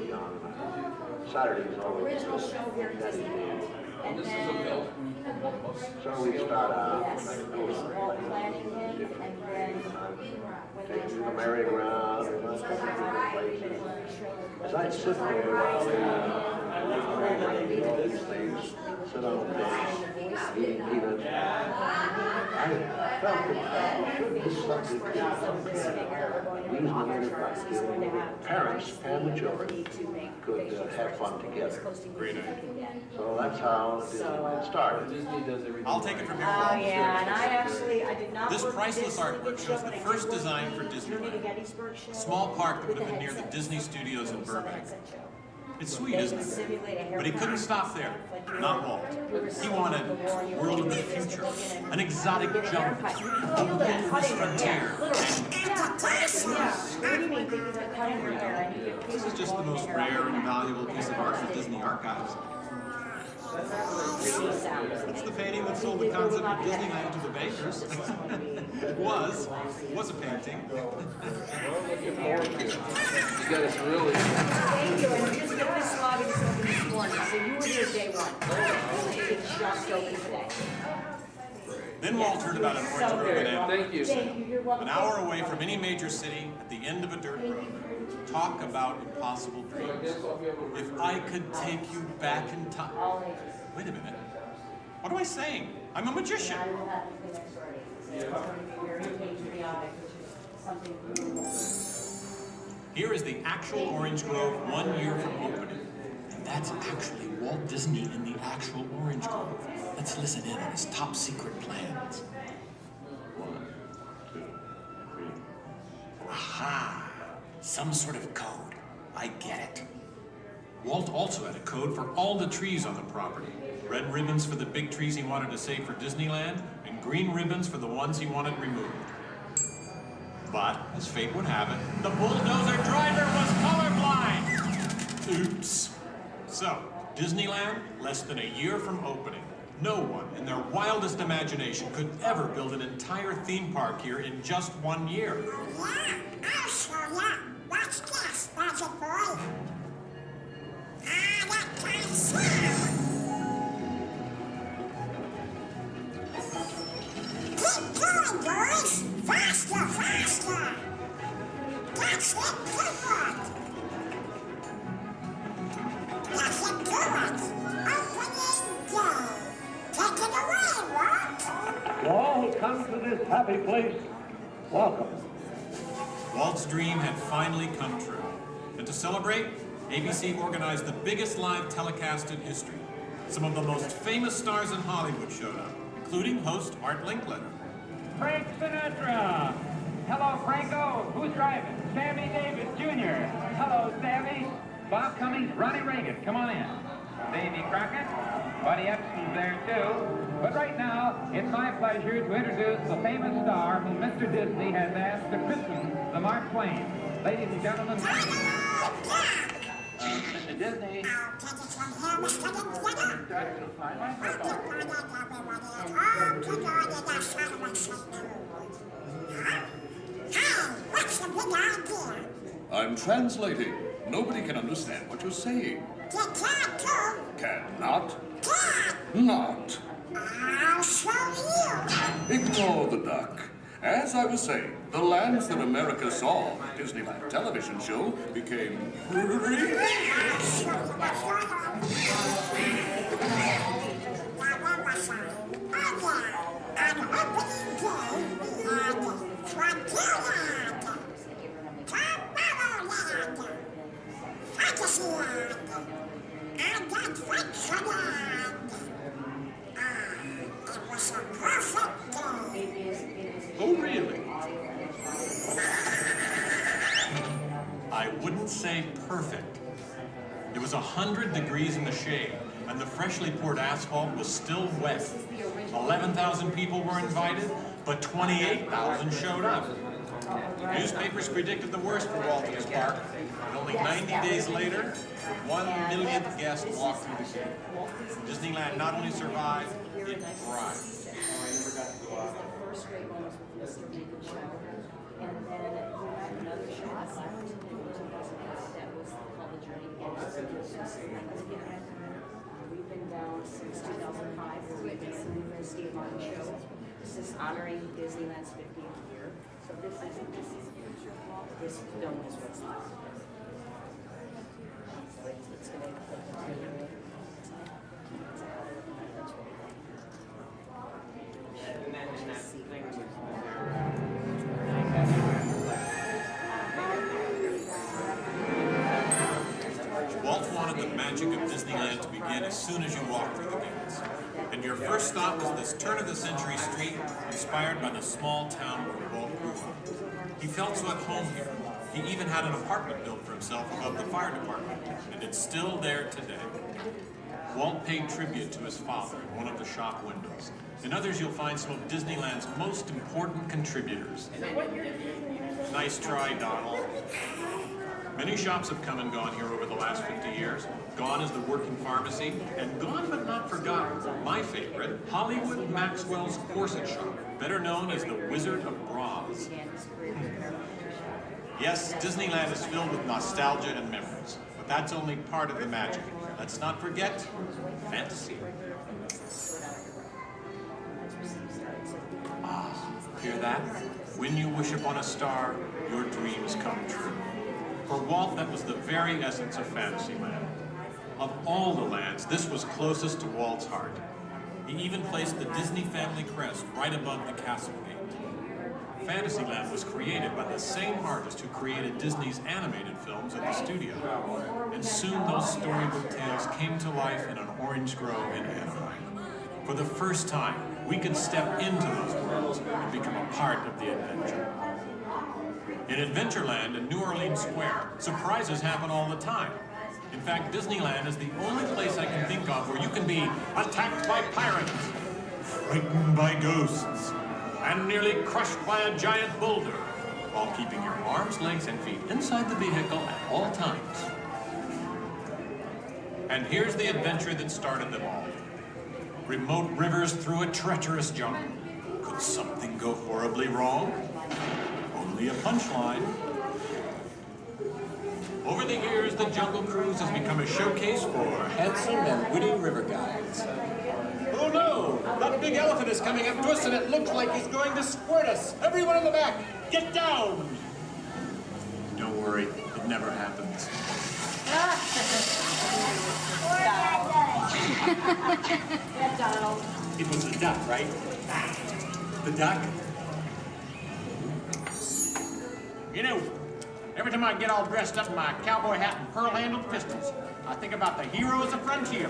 original show here at Disneyland. And then, So we start out, yes, it was Walt planning him, and then take the merry-go-round, and let's go to different places. As I sit there, all these things, sit on the bench, eating peanuts, I felt that should be something parents and the children could have fun together. Great idea. So that's how Disneyland started. I'll take it from here. Oh yeah, and I did not. This priceless artwork shows the first design for Disneyland. A small park that would have been near the Disney Studios in Burbank. It's sweet, isn't it? But he couldn't stop there. Not Walt. He wanted a world of the future, an exotic jungle, a wilderness frontier. This is just the most rare and valuable piece of art for Disney archives. It's the painting that sold the concept of Disneyland to the bakers. was a painting. You got us really. Thank you, and just get this lobby just open this morning, so you were here day one. It's just open today. Then Walt heard about an orange grove in Anaheim. Thank you. Thank you. You're welcome. An hour away from any major city, at the end of a dirt road. Talk about impossible dreams. If I could take you back in time. Wait a minute. What am I saying? I'm a magician. Here is the actual orange grove 1 year from opening. And that's actually Walt Disney in the actual orange grove. Let's listen in on his top secret plans. 1, 2, 3. Aha! Some sort of code. I get it. Walt also had a code for all the trees on the property. Red ribbons for the big trees he wanted to save for Disneyland, and green ribbons for the ones he wanted removed. But, as fate would have it, the bulldozer driver was colorblind! Oops. So, Disneyland, less than a year from opening. No one, in their wildest imagination, could ever build an entire theme park here in just 1 year. Yeah, I'll show ya. Watch this, Magic Boy. That kind of sound. Keep going, boys. Faster, faster. That's it, good. That's it, good. Opening day. Take it away, Walt. To all who come to this happy place, welcome. Walt's dream had finally come true. And to celebrate, ABC organized the biggest live telecast in history. Some of the most famous stars in Hollywood showed up, including host Art Linkletter. Frank Sinatra. Hello, Franco. Who's driving? Sammy Davis Jr. Hello, Sammy. Bob Cummings, Ronnie Reagan. Come on in. Davy Crockett. Buddy Epson's there, too. But right now, it's my pleasure to introduce the famous star whom Mr. Disney has asked to christen the Mark Twain. Ladies and gentlemen, Mr. Disney. What's the big idea? I'm translating. Nobody can understand what you're saying. You can't too. Cannot. Can't. Not. I'll show you. Oh, the duck. As I was saying, the lands that America saw on the Disneyland television show became Oh, really? I wouldn't say perfect. It was 100 degrees in the shade, and the freshly poured asphalt was still wet. 11,000 people were invited, but 28,000 showed up. Newspapers predicted the worst for Walt and his park, and only 90 days later, 1 millionth guest walked through the gate. Disneyland not only survived, it thrived. First grade one was with Mr. Beacon Show, and then we had another show that was called The Journey. We've been down since 2005, where we've been in the University of Art show. This is honoring Disneyland's 50th year. So this film is what's left. It's going to Walt wanted the magic of Disneyland to begin as soon as you walk through the gates. And your first stop was this turn-of-the-century street inspired by the small town where Walt grew up. He felt so at home here. He even had an apartment built for himself above the fire department, and it's still there today. Walt paid tribute to his father in one of the shop windows. In others, you'll find some of Disneyland's most important contributors. Nice try, Donald. Many shops have come and gone here over the last 50 years. Gone is the working pharmacy, and gone but not forgotten, my favorite, Hollywood Maxwell's corset shop, better known as the Wizard of Bras. Yes, Disneyland is filled with nostalgia and memories, but that's only part of the magic. Let's not forget fantasy. Ah, hear that? When you wish upon a star, your dreams come true. For Walt, that was the very essence of Fantasyland. Of all the lands, this was closest to Walt's heart. He even placed the Disney family crest right above the castle gate. Fantasyland was created by the same artist who created Disney's animated films at the studio. And soon those storybook tales came to life in an orange grove in Anaheim. For the first time, we could step into those worlds and become a part of the adventure. In Adventureland and New Orleans Square, surprises happen all the time. In fact, Disneyland is the only place I can think of where you can be attacked by pirates, frightened by ghosts, and nearly crushed by a giant boulder, while keeping your arms, legs, and feet inside the vehicle at all times. And here's the adventure that started them all. Remote rivers through a treacherous jungle. Could something go horribly wrong? Only a punchline. Over the years, the Jungle Cruise has become a showcase for handsome and witty river guides. Oh no! That big elephant is coming up to us and it looks like he's going to squirt us! Everyone in the back, get down! Don't worry, it never happens. Donald. It was the duck, right? The duck? You know, every time I get all dressed up in my cowboy hat and pearl-handled pistols, I think about the heroes of frontier.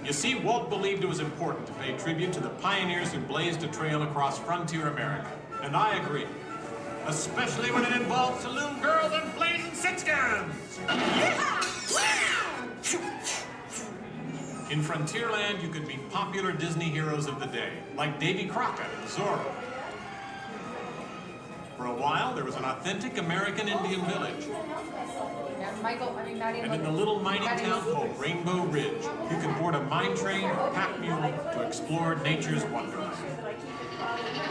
You see, Walt believed it was important to pay tribute to the pioneers who blazed a trail across frontier America. And I agree. Especially when it involves saloon girls and blazing six-guns. In Frontierland, you could meet popular Disney heroes of the day, like Davy Crockett and Zorro. For a while, there was an authentic American Indian village. And in the little mining town called Rainbow Ridge, you could board a mine train or pack mule to explore nature's wonderland.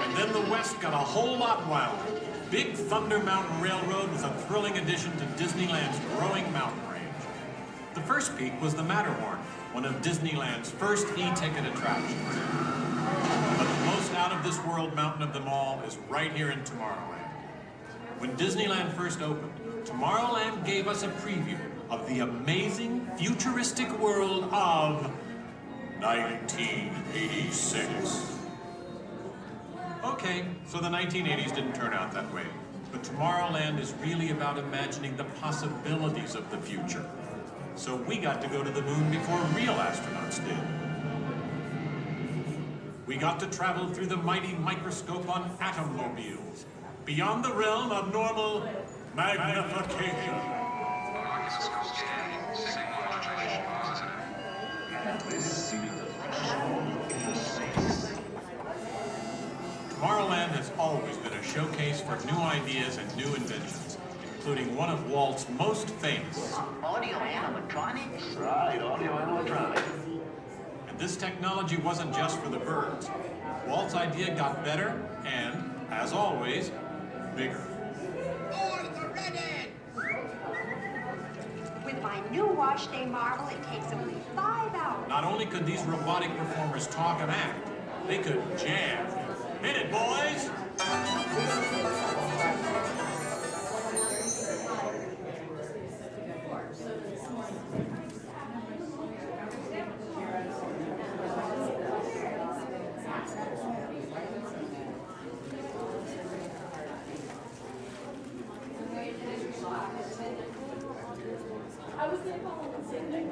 And then the West got a whole lot wilder. Big Thunder Mountain Railroad was a thrilling addition to Disneyland's growing mountain range. The first peak was the Matterhorn, one of Disneyland's first e-ticket attractions. But the most out-of-this-world mountain of them all is right here in Tomorrowland. When Disneyland first opened, Tomorrowland gave us a preview of the amazing, futuristic world of 1986. Okay, so the 1980s didn't turn out that way. But Tomorrowland is really about imagining the possibilities of the future. So we got to go to the moon before real astronauts did. We got to travel through the mighty microscope on atommobiles, beyond the realm of normal magnification. Tomorrowland has always been a showcase for new ideas and new inventions, including one of Walt's most famous. Audio animatronics? Right, audio animatronics. And this technology wasn't just for the birds. Walt's idea got better and, as always, bigger. With my new wash day marvel, it takes only 5 hours. Not only could these robotic performers talk and act, they could jam. Hit it, boys! I was going to call him and say that.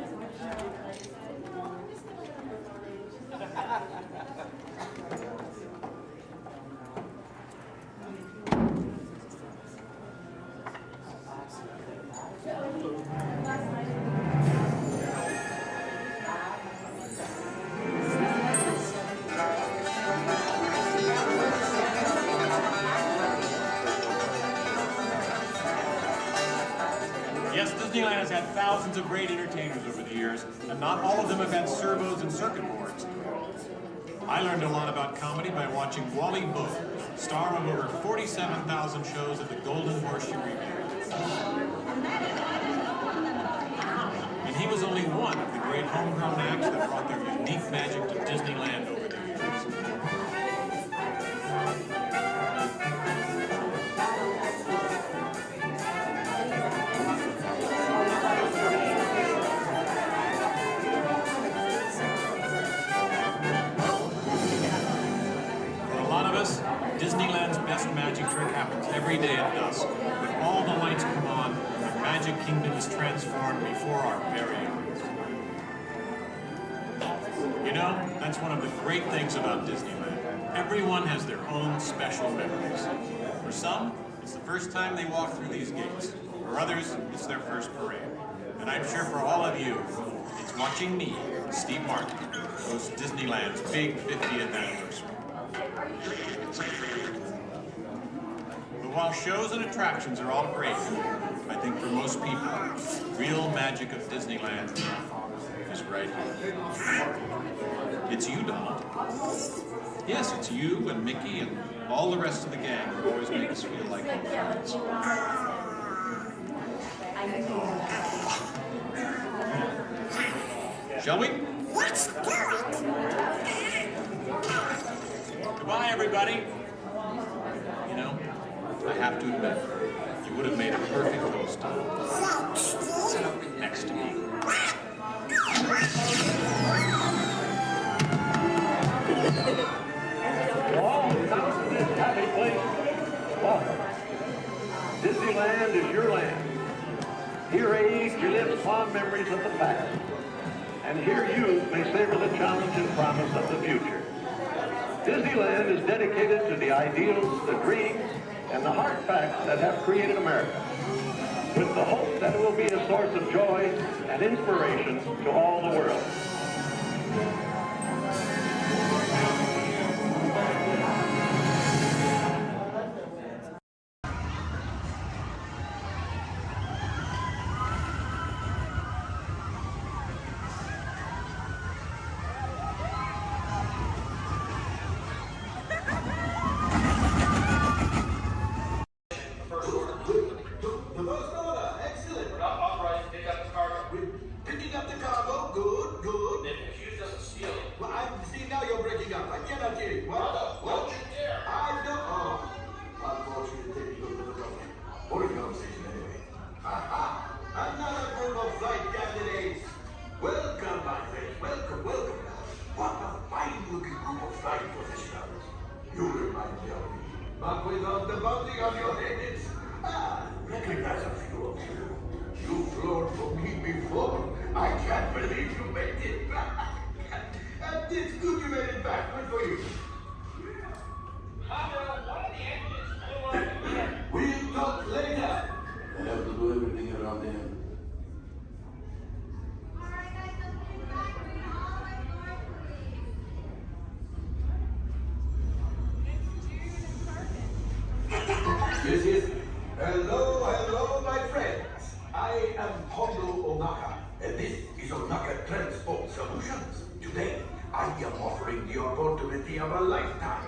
Yes, Disneyland has had thousands of great entertainers over the years, and not all of them have had servos and circuit boards. I learned a lot about comedy by watching Wally Book, star of over 47,000 shows at the Golden Horseshoe Revue. And he was only one of the great homegrown acts that brought their unique magic to Disneyland over the years. Disneyland's best magic trick happens every day at dusk, when all the lights come on and the Magic Kingdom is transformed before our very eyes. You know, that's one of the great things about Disneyland. Everyone has their own special memories. For some, it's the first time they walk through these gates. For others, it's their first parade. And I'm sure for all of you, it's watching me, Steve Martin, host Disneyland's big 50th anniversary. But while shows and attractions are all great, I think for most people, the real magic of Disneyland is right here. It's you, Donald. Yes, it's you and Mickey and all the rest of the gang who always make us feel like home friends. Shall we? Let's do it! Goodbye, everybody. You know, I have to admit, you would have made a perfect host next to me. All come to this happy place. Welcome. Disneyland is your land. Here age you live fond memories of the past. And here youth may savor the challenge and promise of the future. Disneyland is dedicated to the ideals, the dreams, and the hard facts that have created America, with the hope that it will be a source of joy and inspiration to all the world. Excellent. We're not authorized to pick up the cargo. Could I am Hondo Onaka, and this is Onaka Transport Solutions. Today, I am offering the opportunity of a lifetime.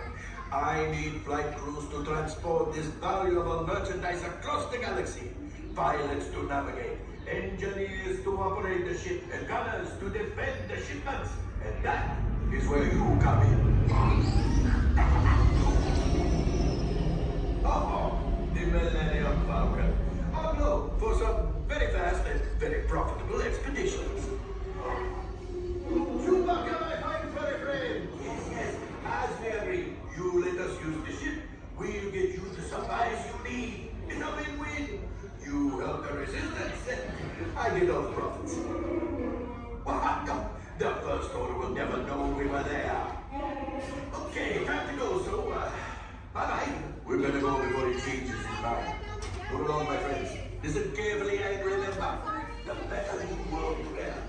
I need flight crews to transport this valuable merchandise across the galaxy, pilots to navigate, engineers to operate the ship, and gunners to defend the shipments. And that is where you come in. Oh, the Millennium Falcon. Oh no, for some very fast and very profitable expeditions. Chewbacca, my fine furry friend. Yes, as we agreed, you let us use the ship. We'll get you the supplies you need. It's a win-win. You help the resistance, and I get all the profits. Well, no, the First Order will never know we were there. Okay, time to go, so, bye-bye. We better go before he changes his mind. Move along, my friends. Listen carefully and remember, the better you world you have.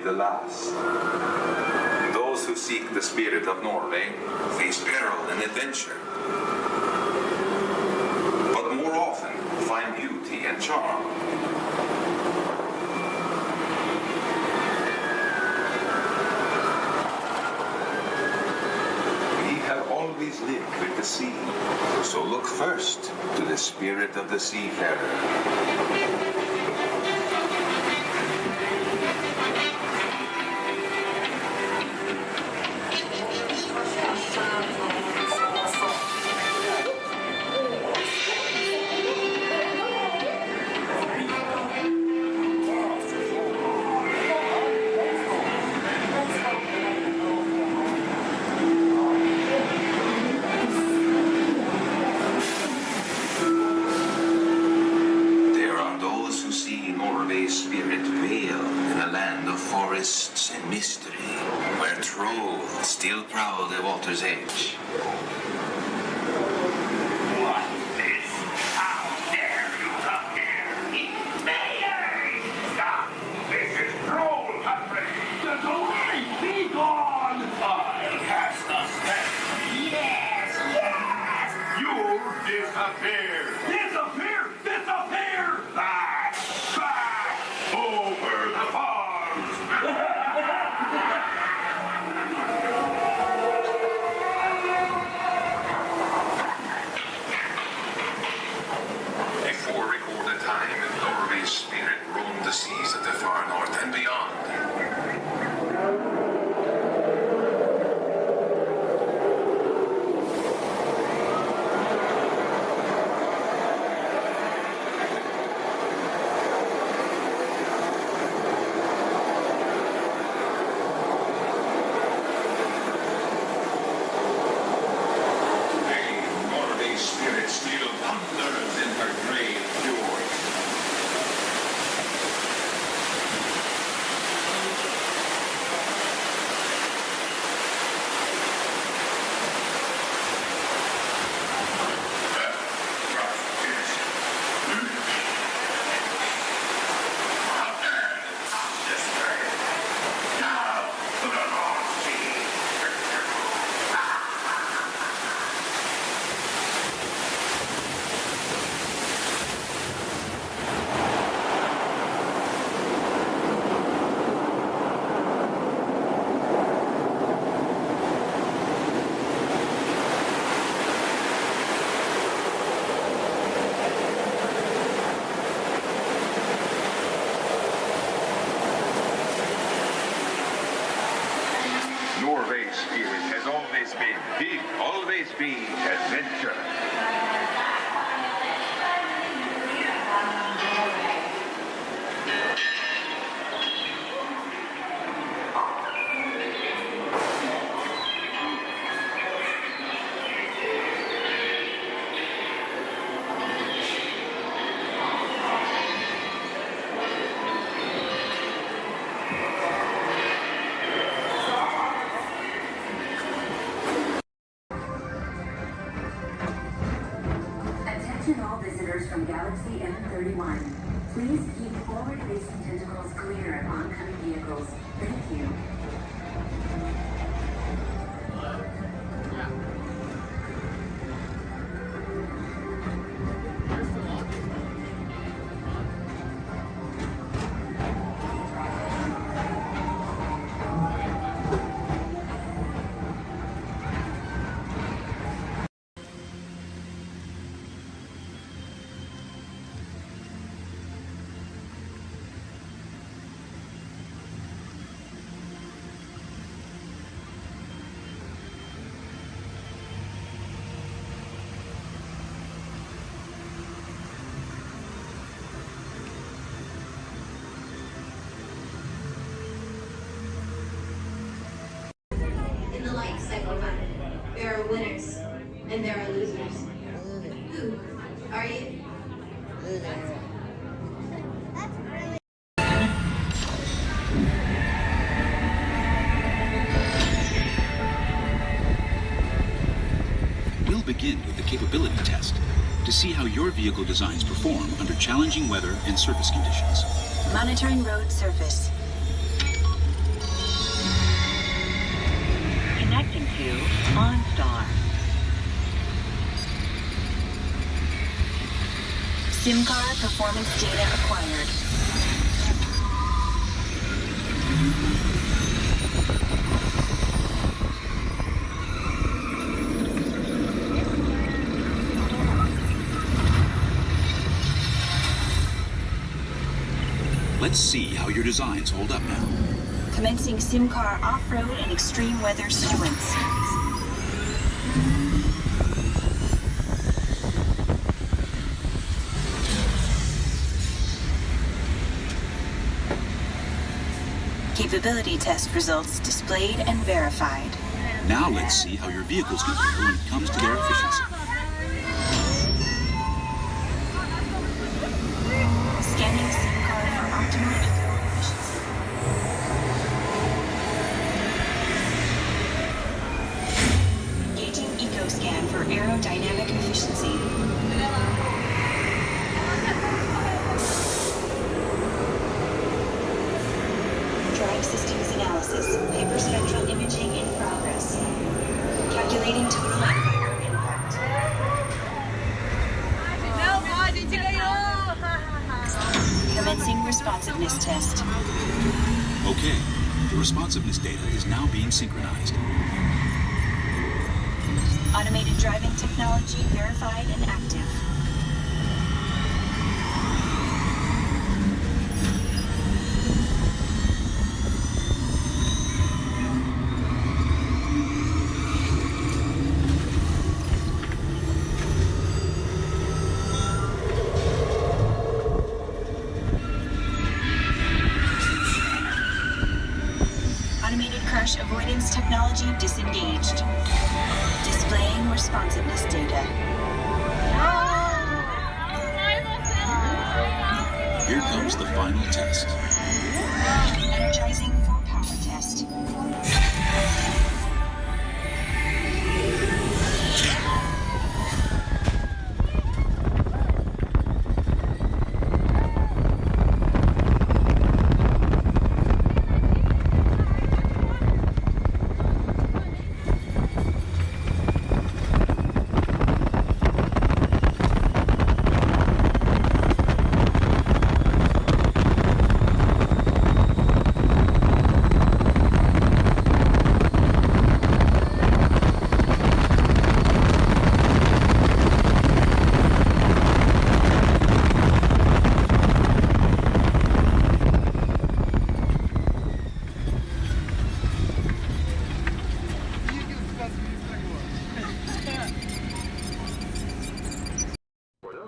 The last. Those who seek the spirit of Norway face peril and adventure, but more often find beauty and charm. We have always lived with the sea, so look first to the spirit of the seafarer. Spirit veiled in a land of forests and mystery, where trolls still prowl the water's edge. What is? How dare you come here? Invaders! Stop! This is troll country! Get away! Be gone! I'll cast a spell. Yes! Yes! You disappear! Disappear! Disappear! Back! Back! Over the farms! Before recorded time, Norway's spirit roamed the seas of the far north and beyond. high-speed adventure. Attention all visitors from Galaxy M31. Please keep forward-facing tentacles clear of oncoming vehicles. Thank you. In the life cycle hunt, there are winners and there are losers. Who are you? We'll begin with the capability test to see how your vehicle designs perform under challenging weather and surface conditions. Monitoring road surface. Connecting to OnStar. SIM-car performance data acquired. Let's see how your designs hold up now. Commencing SIM-car off-road and extreme weather sequence. Capability test results displayed and verified. Now let's see how your vehicles can handle when it comes to their efficiency. Scanning SIM-car for optimal fuel efficiency. Engaging EcoScan for aerodynamic efficiency. Drive systems analysis. Hyperspectral imaging in progress. Calculating total environment impact. Commencing responsiveness test. Okay, the responsiveness data is now being synchronized. Automated driving technology verified and active. Automated crash avoidance technology disengaged. Displaying responsiveness data. Here comes the final test. Energizing for power test.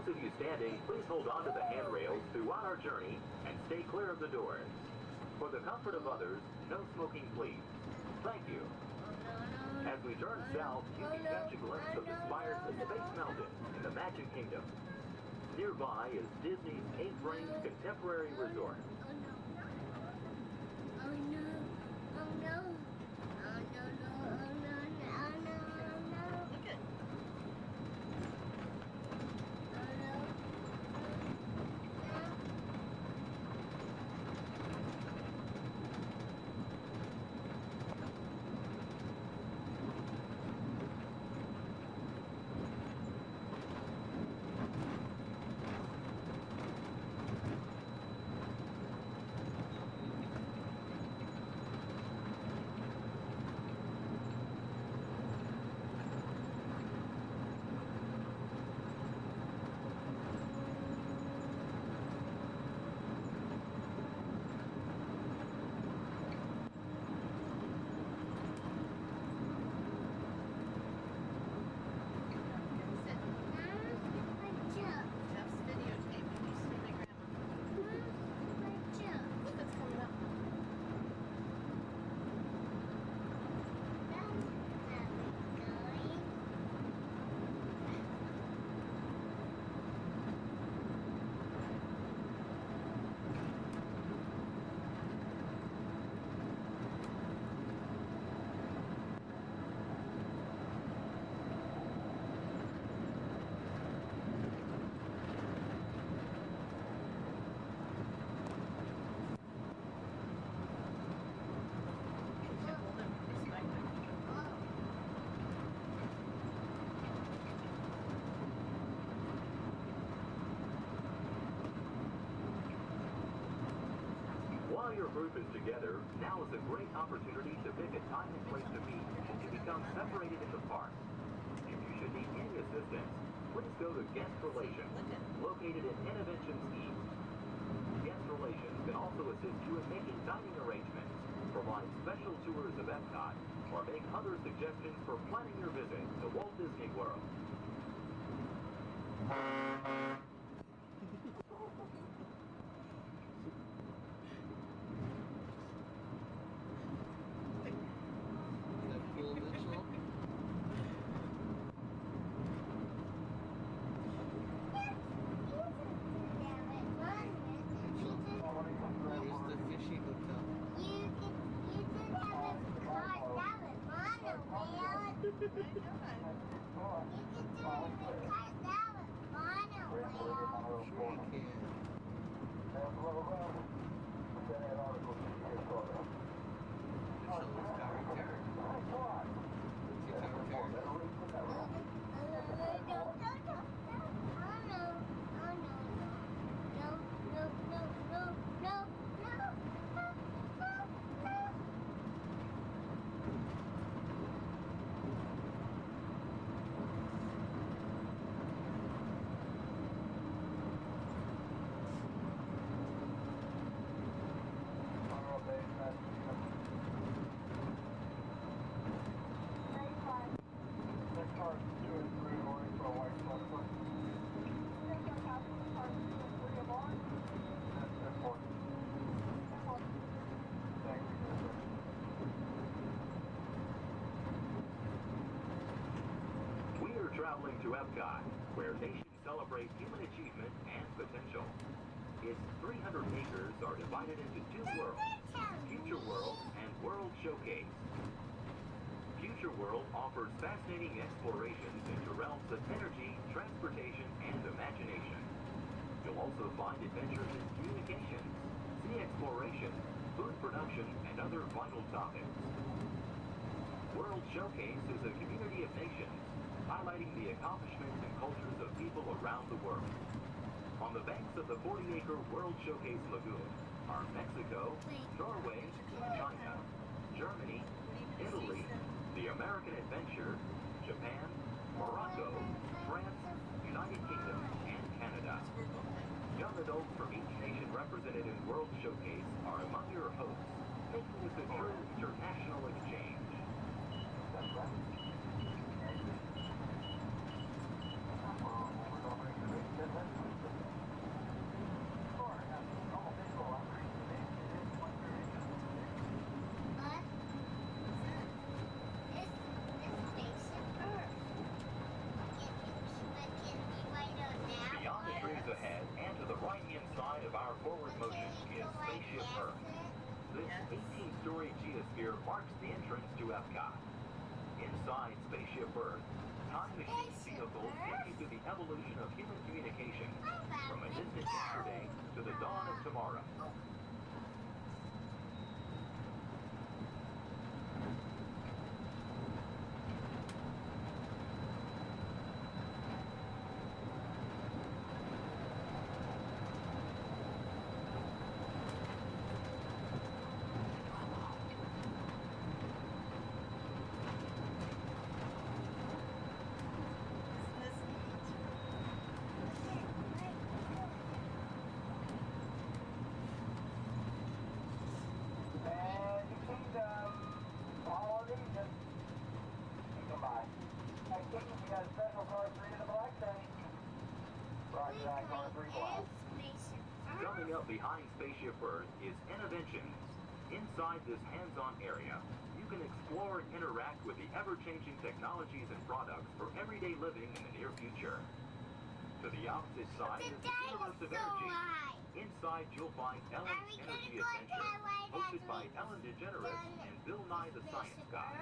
those of you standing, please hold on to the handrails throughout our journey and stay clear of the doors. For the comfort of others, no smoking please. Thank you. As we turn south, you can catch a glimpse of the spires of Space Mountain in the Magic Kingdom. Nearby is Disney's A-frame contemporary resort. While your group is together, now is a great opportunity to pick a time and place to meet and to become separated in the park. If you should need any assistance, please go to Guest Relations, located in Innovations East. Guest Relations can also assist you in making dining arrangements, provide special tours of Epcot, or make other suggestions for planning your visit to Walt Disney World. Traveling to Epcot, where nations celebrate human achievement and potential. Its 300 acres are divided into two worlds, Future World and World Showcase. Future World offers fascinating explorations into realms of energy, transportation, and imagination. You'll also find adventures in communications, sea exploration, food production, and other vital topics. World Showcase is a community of nations, highlighting the accomplishments and cultures of people around the world. On the banks of the 40-acre World Showcase Lagoon are Mexico, Norway, China, Germany, Italy, the American Adventure, Japan, Morocco, France, United Kingdom, and Canada. Young adults from each nation represented in World Showcase are among your hosts, making this a true international exchange. 10-story geosphere marks the entrance to Epcot. Inside Spaceship Earth, time machine vehicles take you to the evolution of human communication, from a distant yesterday to the dawn of tomorrow. Coming up behind Spaceship Earth is Innovations. Inside this hands-on area, you can explore and interact with the ever-changing technologies and products for everyday living in the near future. To the opposite side is the Universe of Energy. Inside, you'll find Ellen's Energy Adventure, hosted by Ellen DeGeneres and Bill Nye the Science Guy.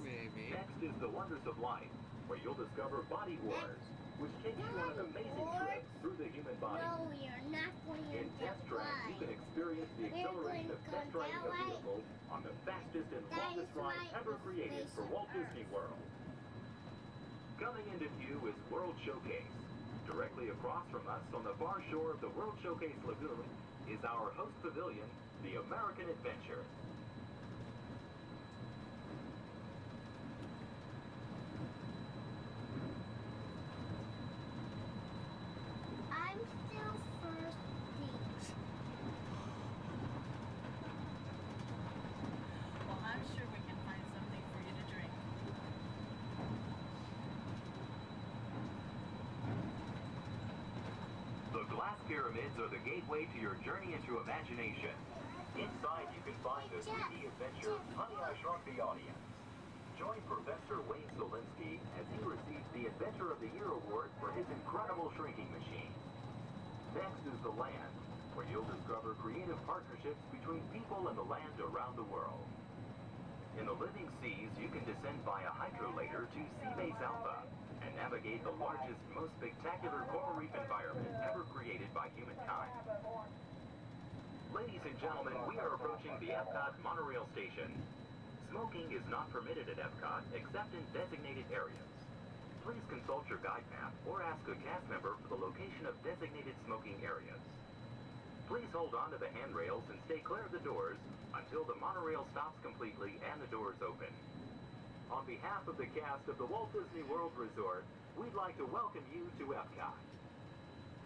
Maybe. Next is The Wonders of Life, where you'll discover Body Wars, which takes you on an amazing trip through the human body. No, we are not going to In Test Track, you can experience the exhilaration of test driving a vehicle on the fastest and longest ride ever created for Walt Disney World. Coming into view is World Showcase. Directly across from us on the far shore of the World Showcase Lagoon is our host pavilion, the American Adventure. I'm still first date. Well, I'm sure we can find something for you to drink. The glass pyramids are the gateway to your journey into imagination. Inside, you can find the 3D adventure, Honey, I Shrunk the Audience. Join Professor Wayne Solinsky as he receives the Adventure of the Year award for his incredible shrinking machine. Next is The Land, where you'll discover creative partnerships between people and the land around the world. In the living seas, you can descend via hydrolator to Seabase Alpha and navigate the largest, most spectacular coral reef environment ever created by humankind. Ladies and gentlemen, we are approaching the Epcot monorail station. Smoking is not permitted at Epcot except in designated areas. Please consult your guide map or ask a cast member for the location of designated smoking areas. Please hold on to the handrails and stay clear of the doors until the monorail stops completely and the doors open. On behalf of the cast of the Walt Disney World Resort, we'd like to welcome you to Epcot.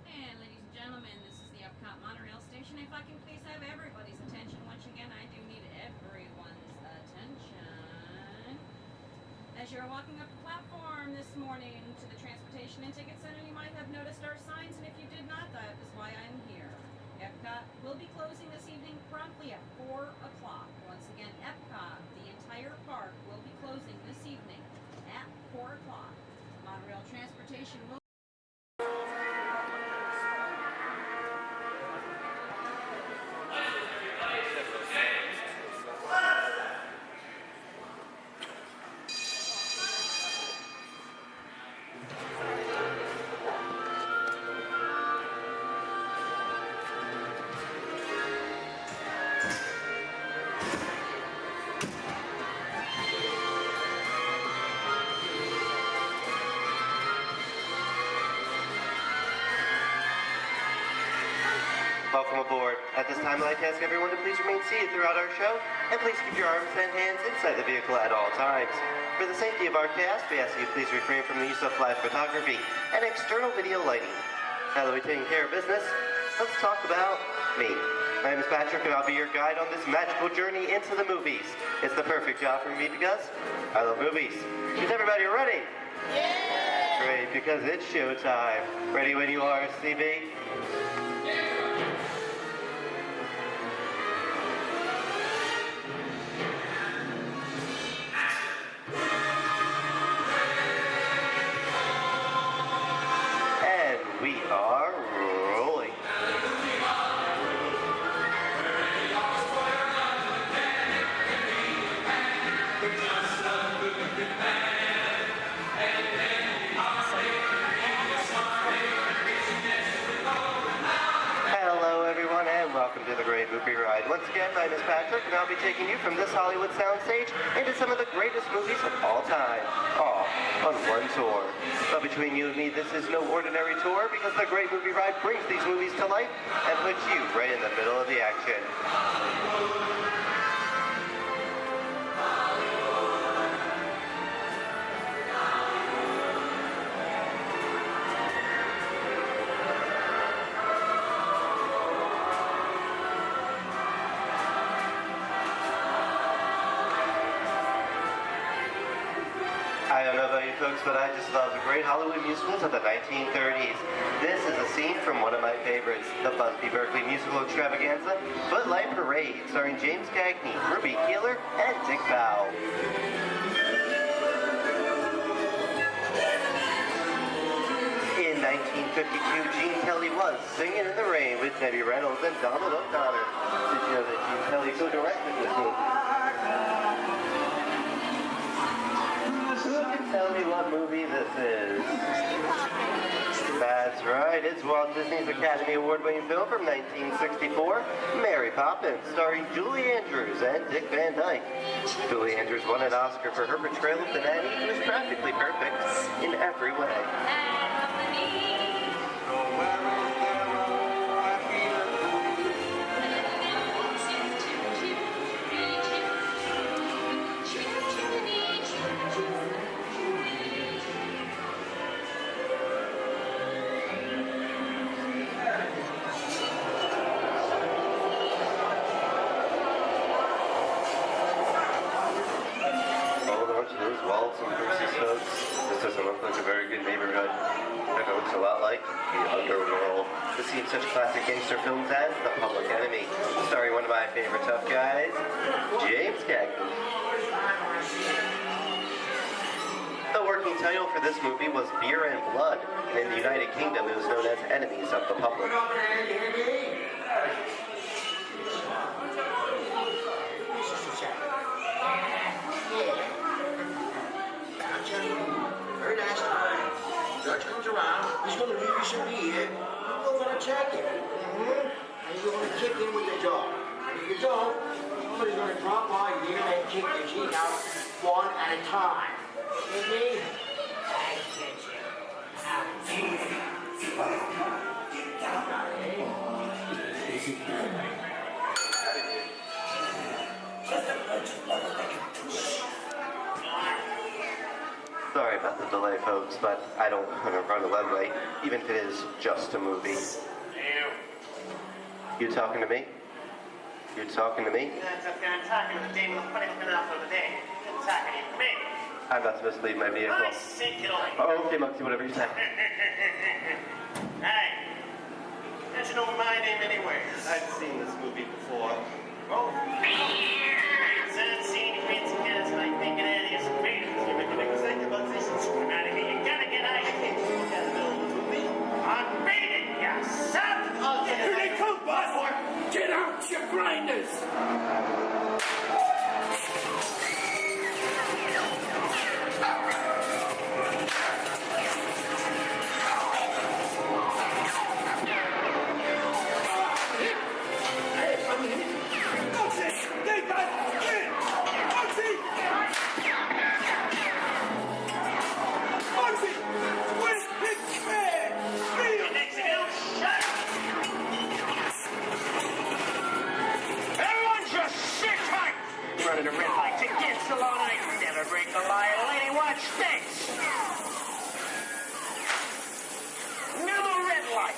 And ladies and gentlemen, this is the Epcot monorail station. If I can please have everybody's attention once again, I do need everyone's attention. As you're walking up the platform this morning to the Transportation and Ticket Center, you might have noticed our signs, and if you did not, that is why I'm here. Epcot will be closing this evening promptly at 4 o'clock. Once again, Epcot, the entire park, will be closing this evening at 4 o'clock. Monorail transportation will Welcome aboard. At this time, I'd like to ask everyone to please remain seated throughout our show, and please keep your arms and hands inside the vehicle at all times. For the safety of our cast, we ask you to please refrain from the use of flash photography and external video lighting. Now that we've taken care of business, let's talk about me. My name is Patrick, and I'll be your guide on this magical journey into the movies. It's the perfect job for me because I love movies. Is everybody ready? Yeah! Great, because it's showtime. Ready when you are, CB? We are rolling. once again. My name is Patrick, and I'll be taking you from this Hollywood soundstage into some of the greatest movies of all time, all on one tour. But between you and me, this is no ordinary tour because the Great Movie Ride brings these movies to life and puts you right in the middle of the action. I don't know about you folks, but I just love the great Hollywood musicals of the 1930s. This is a scene from one of my favorites, the Busby Berkeley musical extravaganza, Footlight Parade, starring James Cagney, Ruby Keeler, and Dick Bow. In 1952, Gene Kelly was Singing in the Rain with Debbie Reynolds and Donald O'Connor. Did you know that Gene Kelly co-directed this movie? Who can tell me what movie this is? That's right, it's Walt Disney's Academy Award-winning film from 1964, Mary Poppins, starring Julie Andrews and Dick Van Dyke. Julie Andrews won an Oscar for her portrayal of the nanny who was practically perfect in every way. Walt and Bruce's folks. This doesn't look like a very good neighborhood. It looks a lot like the underworld. This seems such classic gangster films as The Public Enemy, starring one of my favorite tough guys, James Cagney. The working title for this movie was Beer and Blood, and in the United Kingdom it was known as Enemies of the Public. Very nice time. Judge comes around, he's going to leave you some here. You're going to check it. And you're going to kick in with the dog. And if you don't, somebody's going to drop by here and kick the teeth out one at a time. With me? I get Sorry about the delay, folks, but I don't want to run a red light, even if it is just a movie. You talking to me? You talking to me? That's okay, I'm talking to the demon of punishment out for the day. I'm talking to me. I'm about to mislead my vehicle. I say get away. Oh, okay, Moxie, whatever you say. Hey, how'd you know my name anyway? I've seen this movie before. Oh. It's unseen fancy cats like thinking out of your feet. You make an executive position scream out of me. You gotta get out of here. Can't you look at the middle of the movie? I'm beating you, son! Here they come, bud! Get out, you grinders! Running a red light against the law night. Never break the law, lady. Watch this. Another red light.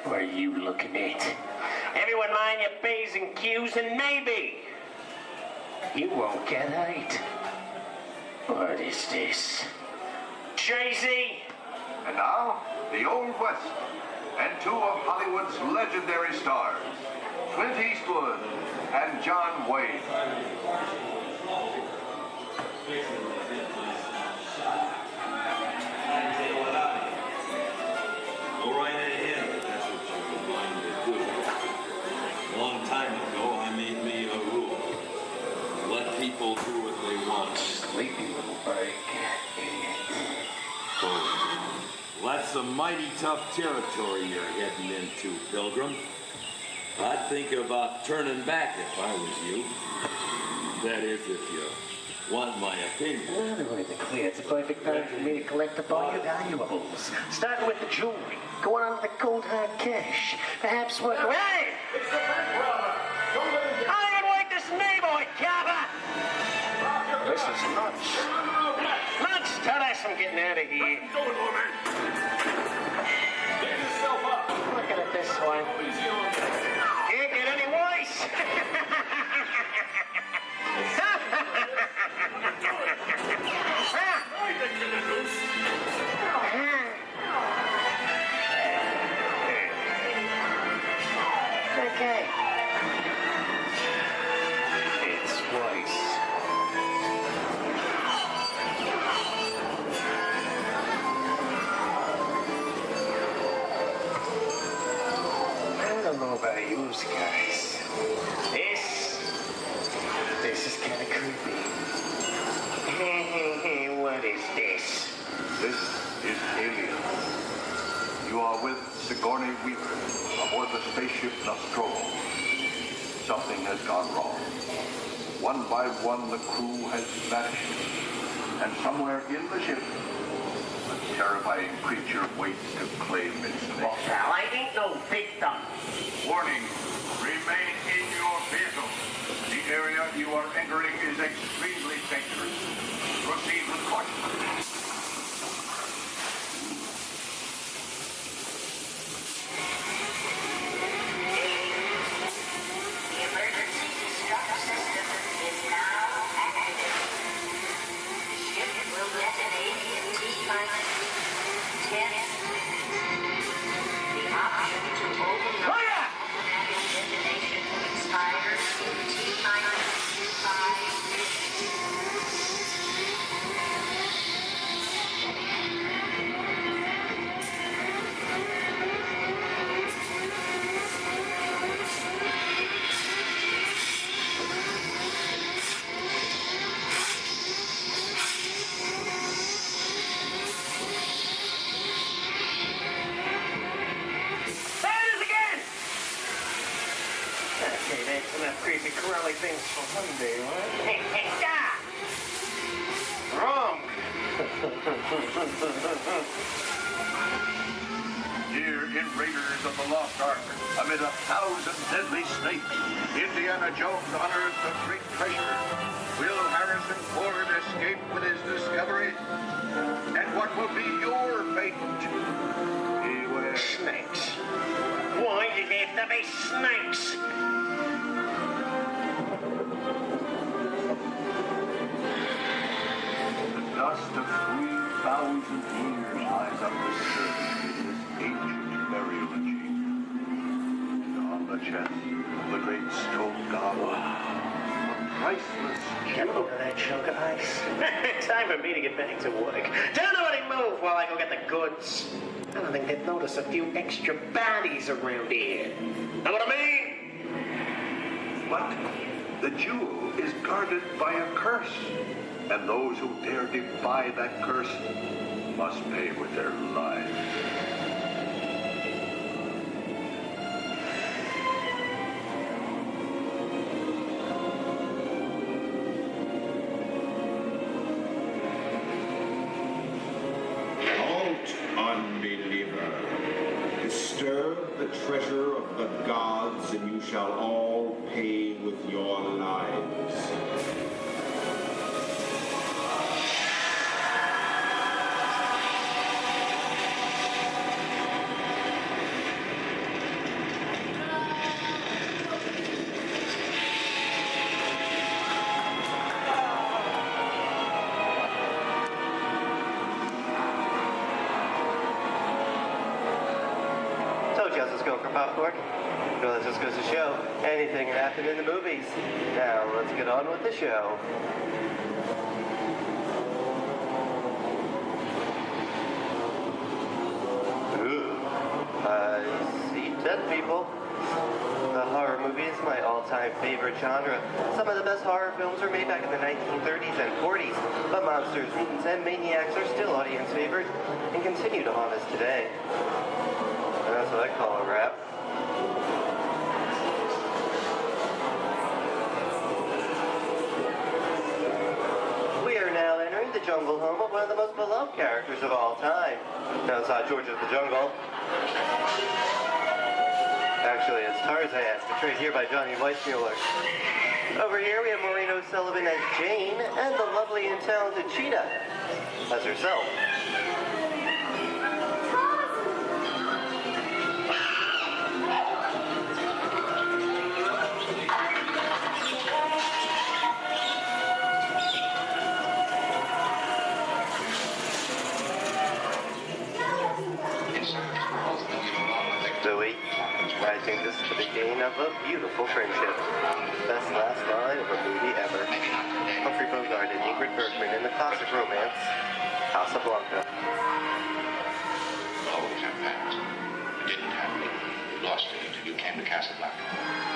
What are you looking at? Everyone mind your P's and Q's and maybe. You won't get hurt. What is this? Tracy. And now, the Old West, and two of Hollywood's legendary stars, Clint Eastwood and John Wayne. Go right ahead if that's what you're going to do. A long time ago, I made me a rule. Let people do what they want. Sleepy little bird. Oh, that's some mighty tough territory you're heading into, Pilgrim. I'd think about turning back if I was you. That is, if you want my opinion. Well, to make it clear, it's a perfect time for me to collect up all your valuables. Starting with the jewelry, going on to the cold hard cash. Perhaps work... Hey! It's the bank robber! Don't let him get... I don't like this neighborhood, Kappa! This is nuts. Nuts! Tell us I'm getting out of here. Go, woman! Get yourself up! Looking at this one. Can't get any worse! Okay. It's twice. I don't know about you guys. This is kind of creepy. What is this? This is Alien. You are with Sigourney Weaver aboard the spaceship Nostromo. Something has gone wrong. One by one, the crew has vanished. And somewhere in the ship, a terrifying creature waits to claim its name. Well, pal, I ain't no victim. Warning, remain in your vehicle. The area you are entering is extremely dangerous. Proceed with caution. Creepy crawly things for Monday, right? Wrong. Here in Raiders of the Lost Ark, amid 1,000 deadly snakes, Indiana Jones unearthed a great treasure. Will Harrison Ford escape with his discovery? And what will be your fate? Beware. Snakes. Why did there have to be snakes? The dust of 3,000 years lies undisturbed in this ancient burial chamber. On the chest of the great stone goblet, a priceless Get over that chunk of ice. Time for me to get back to work. Don't nobody move while I go get the goods. I don't think they'd notice a few extra bodies around here. Know what I mean? But the jewel is guarded by a curse, and those who dare defy that curse must pay with their lives. Halt, unbeliever. Disturb the treasure of the gods, and you shall all pay with your lives. Told you I was just going for popcorn. Well, this just goes to show anything can happen in the movies. Now, let's get on with the show. dead people. The horror movie is my all-time favorite genre. Some of the best horror films were made back in the 1930s and 40s, but monsters, mutants, and maniacs are still audience favorite and continue to haunt us today. And that's what I call a wrap. We are now entering the jungle home of one of the most beloved characters of all time. Now it's George's the Jungle. Actually, it's Tarzan, portrayed here by Johnny Weissmuller. Over here, we have Maureen O'Sullivan as Jane, and the lovely and talented Cheetah as herself. Zoe, I think this is the beginning of a beautiful friendship. Best last line of a movie ever. Humphrey Bogart and Ingrid Bergman in the classic romance, Casablanca. Oh, campaigns. You didn't have me. You lost it until you came to Casablanca.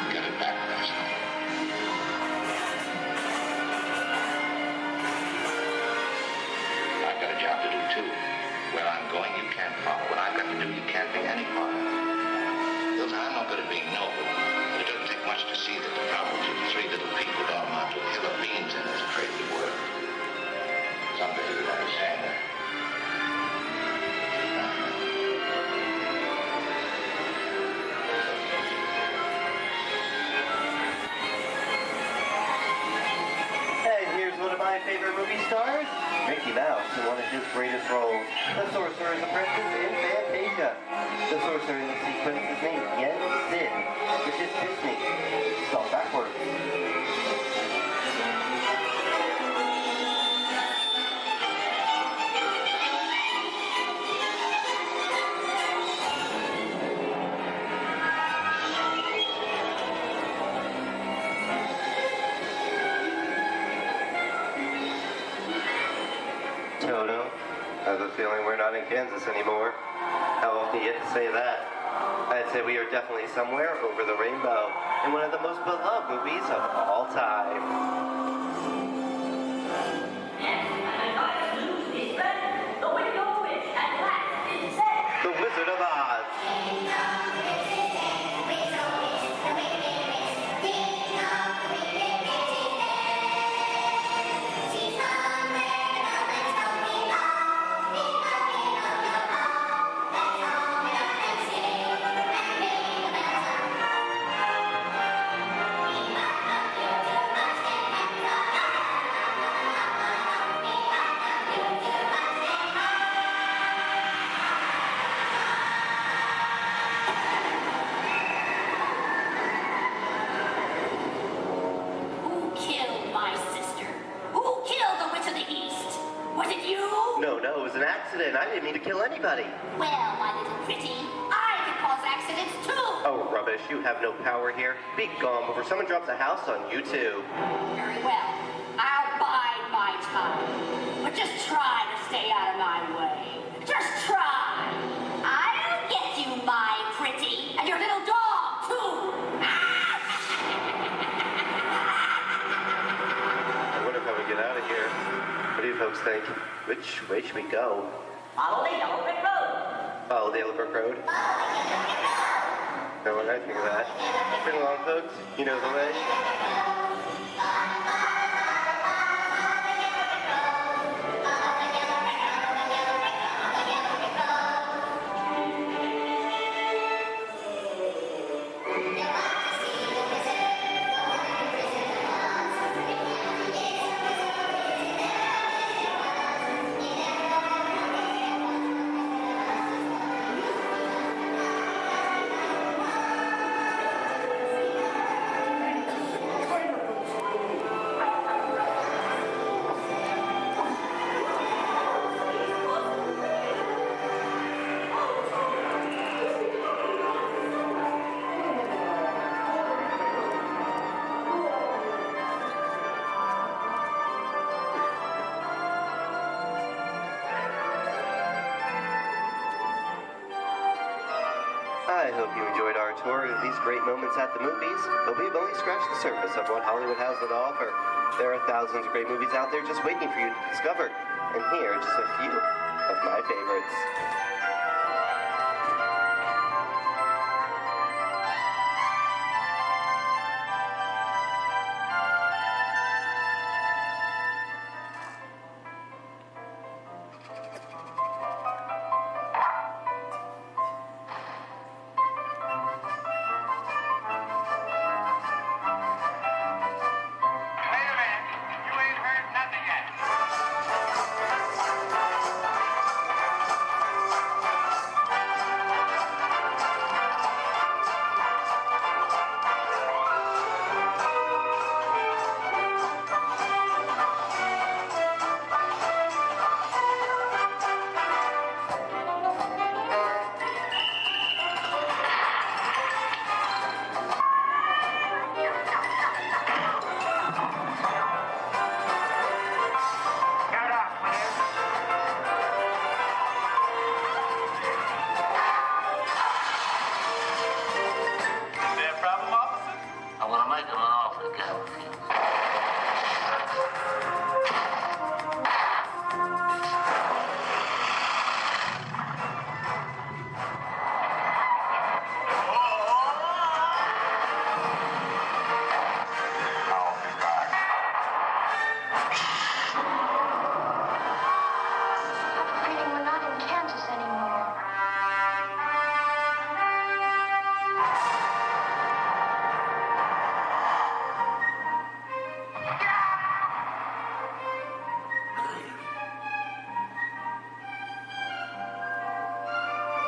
You got it back last night. I've got a job to do too. Where I'm going, you can't follow. What I've got to do, you can't be any part of. Listen, I'm not good at being noble, but it doesn't take much to see that the problems of the three little people don't amount to a hill of beans in this crazy world. Someday you'll understand that. And here's one of my favorite movie stars, Mickey Mouse, in one of his greatest roles, the Sorcerer's Apprentice in Fantasia. The sorcerer in the sequence is named Yen Sid, which is Disney, spelled backwards. Toto, I have a feeling we're not in Kansas anymore. How often do you get to say that? I'd say we are definitely somewhere over the rainbow in one of the most beloved movies of all time. The Wizard of Oz. No, it was an accident. I didn't mean to kill anybody. Well, my little pretty, I can cause accidents too. Oh, rubbish. You have no power here. Be gone before someone drops a house on you, too. Very well. I'll bide my time. But just try to stay out of my way. Just try. I'll get you, my pretty. And your little dog, too. I wonder how we get out of here. What do you folks think? Which way should we go? Follow the yellow brick road. Follow the yellow brick road? No, what I think of that. Bring along, folks. You know the way. great moments at the movies, but we've only scratched the surface of what Hollywood has to offer. There are thousands of great movies out there just waiting for you to discover. And here are just a few of my favorites.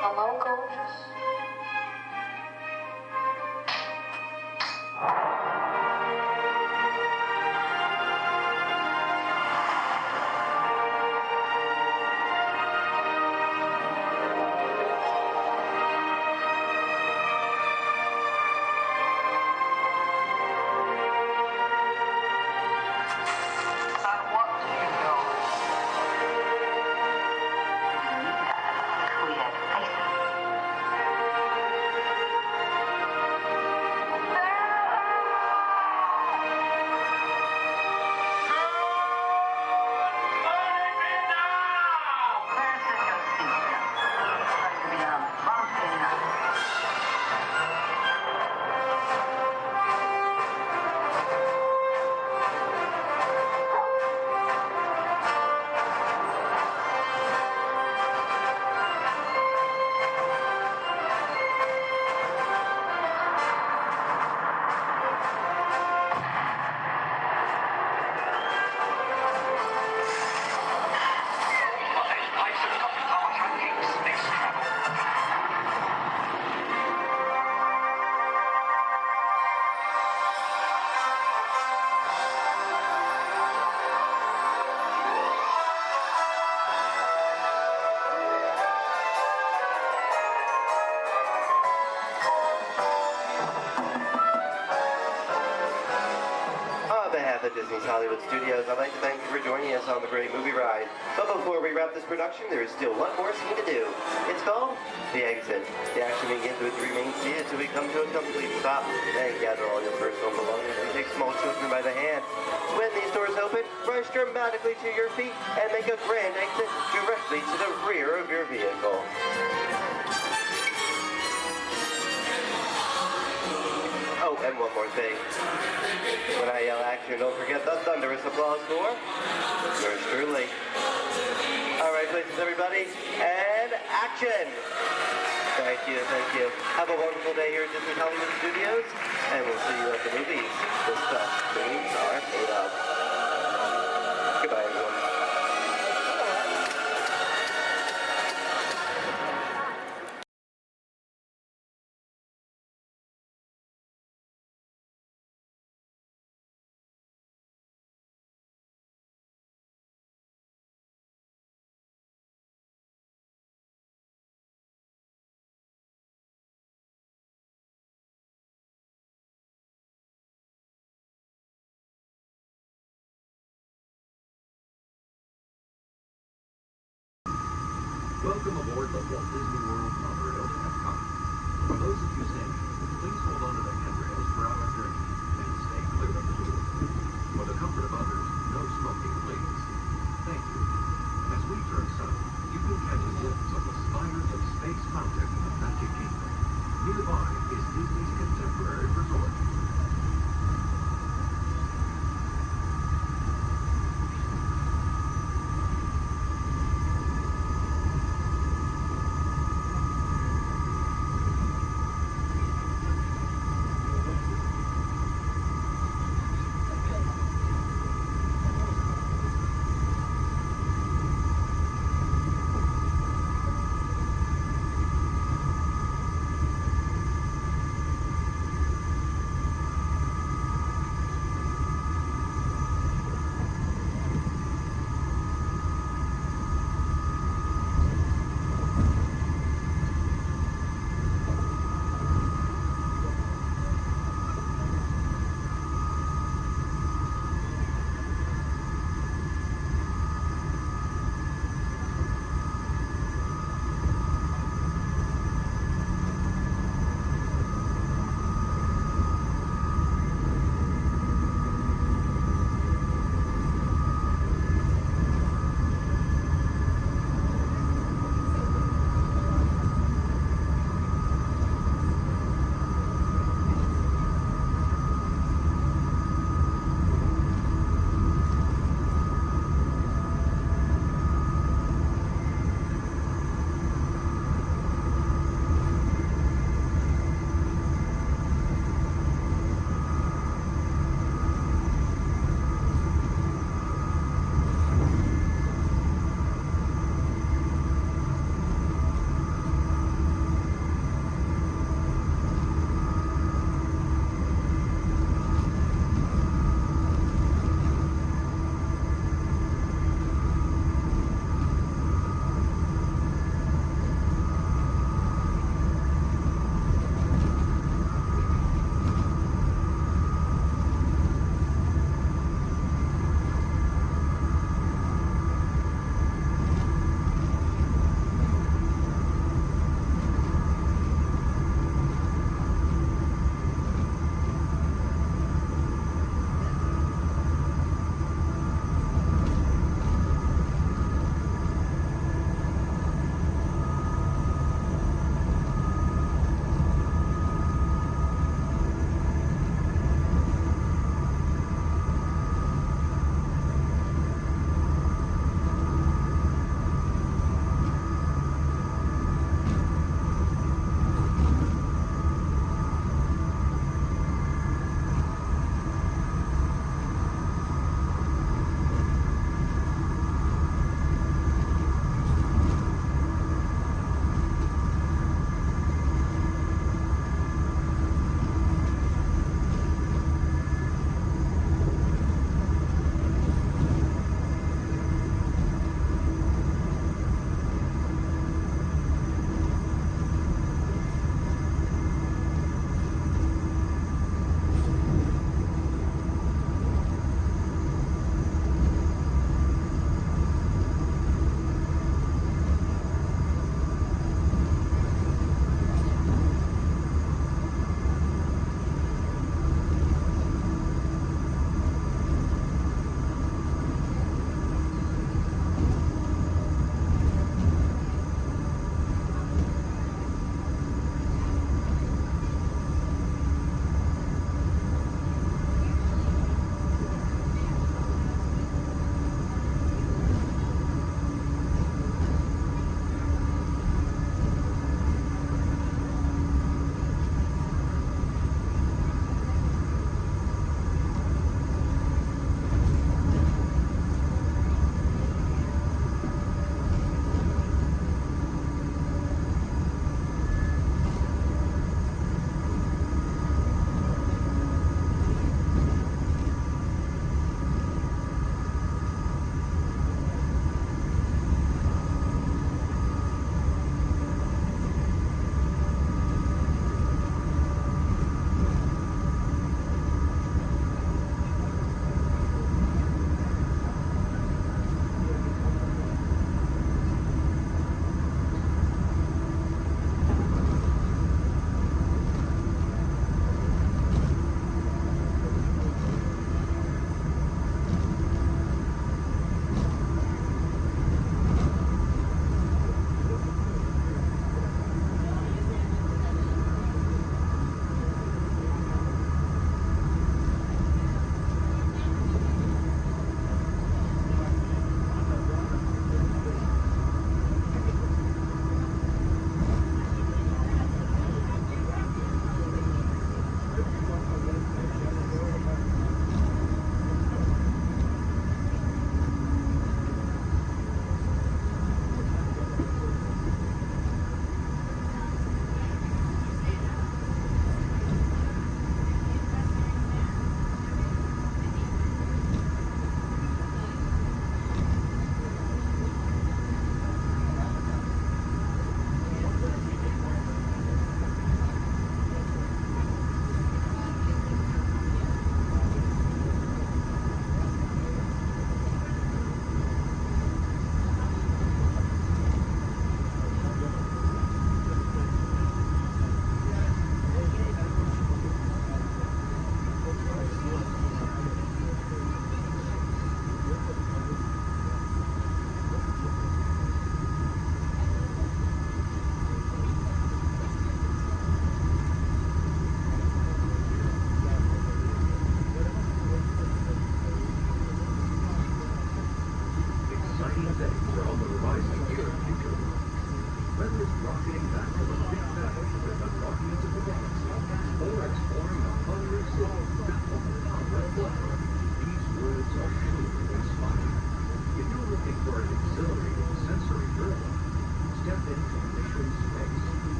Hello, gorgeous. At Disney's Hollywood Studios, I'd like to thank you for joining us on the Great Movie Ride. But before we wrap this production, there is still one more scene to do. It's called The Exit. The action begins with three main scenes until we come to a complete stop. Then gather all your personal belongings and take small children by the hand. When these doors open, rush dramatically to your feet and make a grand exit directly to the rear of your vehicle. Oh, and one more thing. When I yell action, don't forget the thunderous applause for yours truly. All right, places, everybody, and action! Thank you, thank you. Have a wonderful day here at Disney's Hollywood Studios, and we'll see you at the movies. The stuff movies are made of. Goodbye, everyone. Welcome aboard the Walt Disney World monorail to Epcot. For those of you standing, please hold on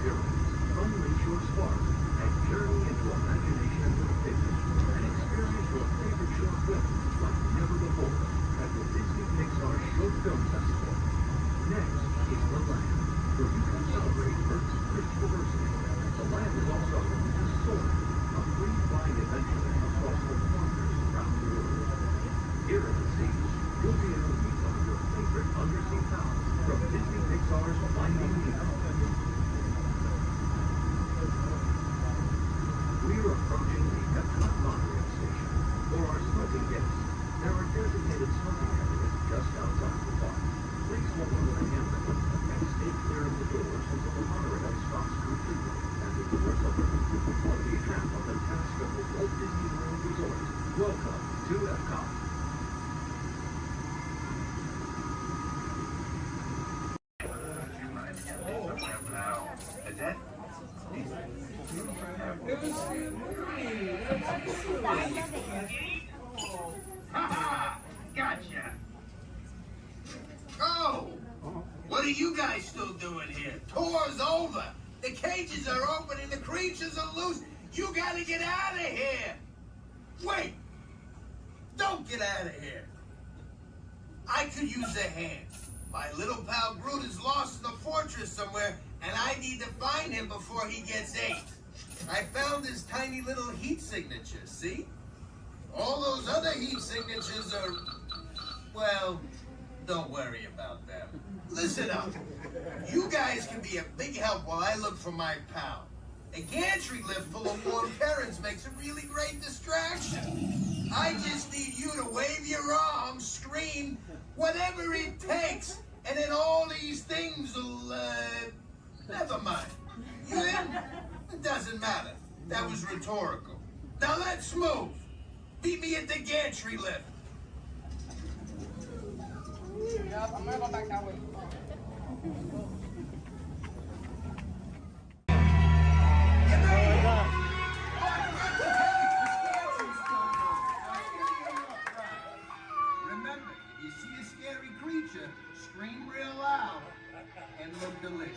experience. Unleash your spark and journey into imagination and fiction and experience your favorite short films like never before at the Disney Pixar Short Film Festival. Next is The Land, where you can celebrate Earth's rich diversity. The Land is also home to Soarin', a free flying adventure across the wonders around the world. Here in the seas, you'll be able to meet some of your favorite undersea pals from Disney Pixar's Finding Nemo. We're approaching the Epcot monorail station. For our smoking guests, there are designated smoking areas just outside the park. Please hold on to the handle and stay clear of the doors until the monorail stops completely and the doors open. On behalf of the cast of the Walt Disney World Resort, welcome to Epcot. Gotcha. Oh, what are you guys still doing here? Tour's over. The cages are open and the creatures are loose. You gotta get out of here. Wait. Don't get out of here. I could use a hand. My little pal Groot is lost in the fortress somewhere, and I need to find him before he gets ate. I found his tiny little heat signature, see? All those other heat signatures are, well, don't worry about them. Listen up. You guys can be a big help while I look for my pal. A gantry lift full of warm parents makes a really great distraction. I just need you to wave your arms, scream, whatever it takes, and then all these things will, never mind. You in? It doesn't matter. That was rhetorical. Now let's move. Meet me at the gantry lift. Yeah, I'm gonna go back that way. Remember, if you see a scary creature, scream real loud and look delicious.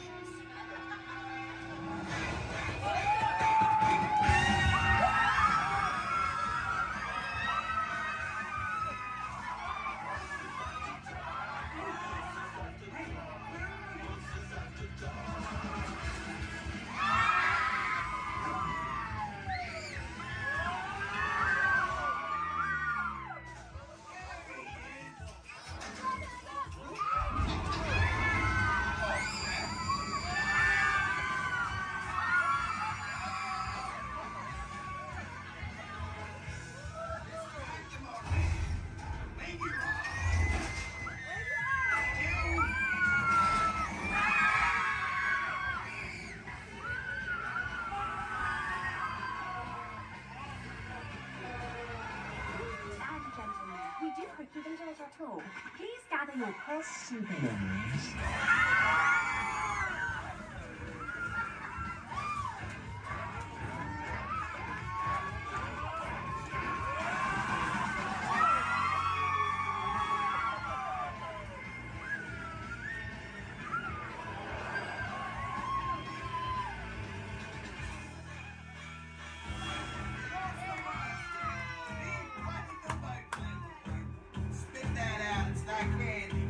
Please gather your purse souvenirs. Spit that out, it's not candy.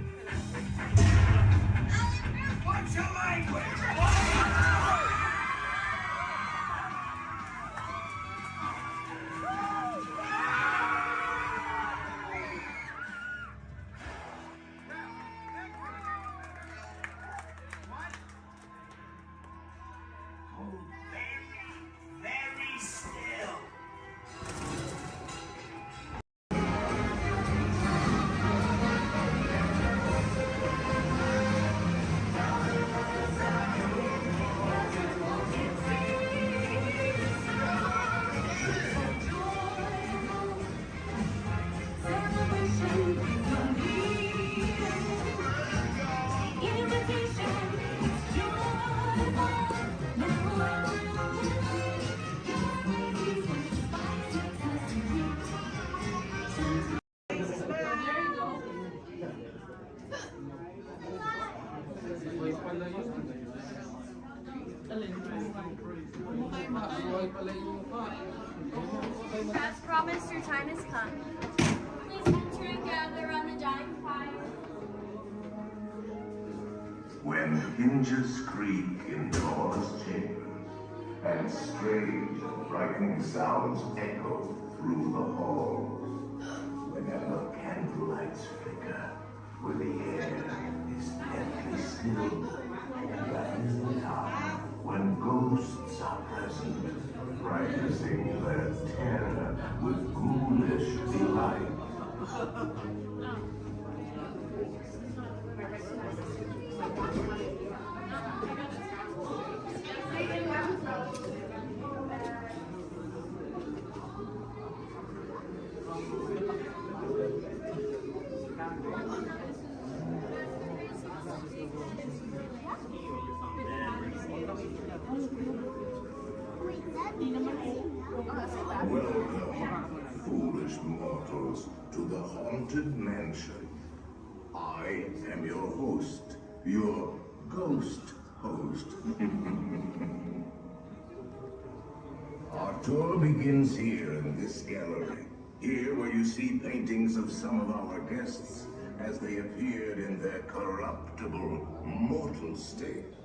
What's your language? Very still. As promised, your time has come. Please enter and gather on the dying fire. When hinges creak in doors chambers, and strange, frightening sounds echo through the halls, whenever candlelights flicker, where the air is deadly still, that is the time when ghosts are present, practicing their terror with ghoulish delight. Welcome, foolish mortals, to the Haunted Mansion. I am your host, your ghost host. Our tour begins here in this gallery. Here where you see paintings of some of our guests as they appeared in their corruptible, mortal state.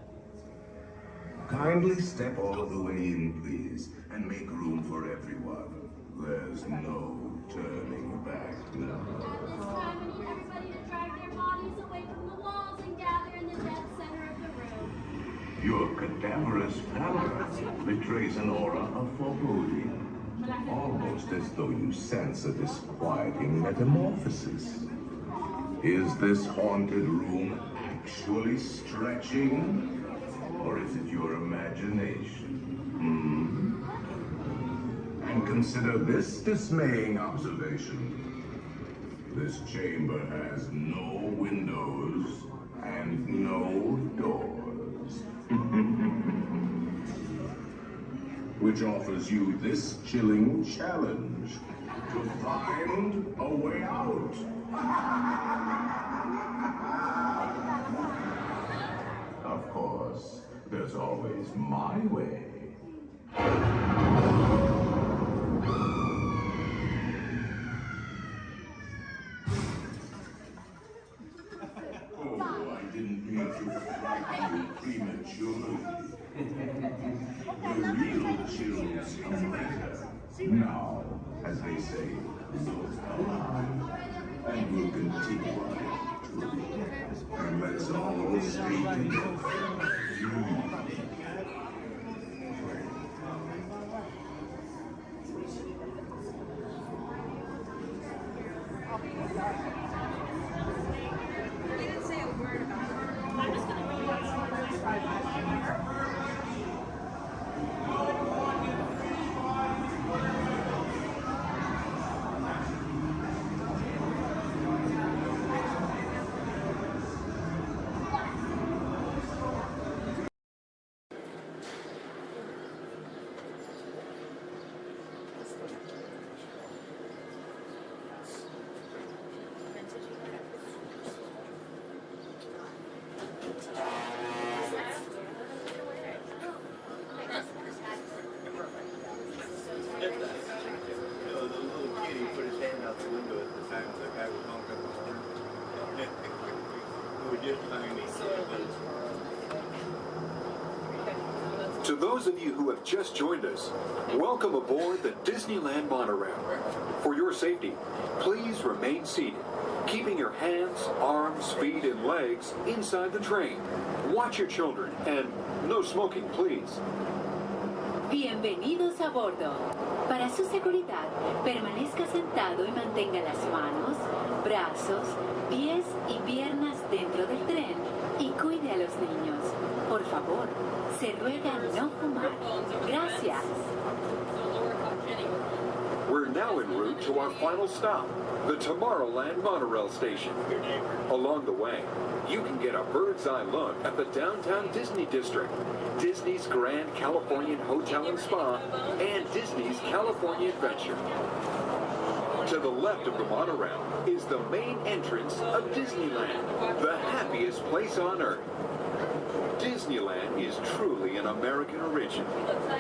Kindly step all the way in, please, and make room for everyone. There's no turning back now. At this time, I need everybody to drag their bodies away from the walls and gather in the dead center of the room. Your cadaverous pallor betrays an aura of foreboding, almost as though you sense a disquieting metamorphosis. Is this haunted room actually stretching? Or is it your imagination? And consider this dismaying observation. This chamber has no windows and no doors. Which offers you this chilling challenge to find a way out. Of course, there's always my way. Oh, I didn't mean to frighten you prematurely. The real chills come later. Now, as they say, look alive, and we'll continue on to the end. And let's all stay together. You didn't say a word about it. I'm just going to go To those of you who have just joined us, welcome aboard the Disneyland monorail. For your safety, please remain seated, keeping your hands, arms, feet, and legs inside the train. Watch your children, and no smoking, please. Bienvenidos a bordo. Para su seguridad, permanezca sentado y mantenga las manos, brazos, pies y piernas dentro del tren y cuide a los niños. Por favor, se ruega no fumar. Gracias. We're now en route to our final stop, the Tomorrowland monorail station. Along the way, you can get a bird's eye look at the downtown Disney district, Disney's Grand Californian Hotel and Spa, and Disney's California Adventure. To the left of the monorail is the main entrance of Disneyland, the happiest place on earth. Disneyland is truly an American origin.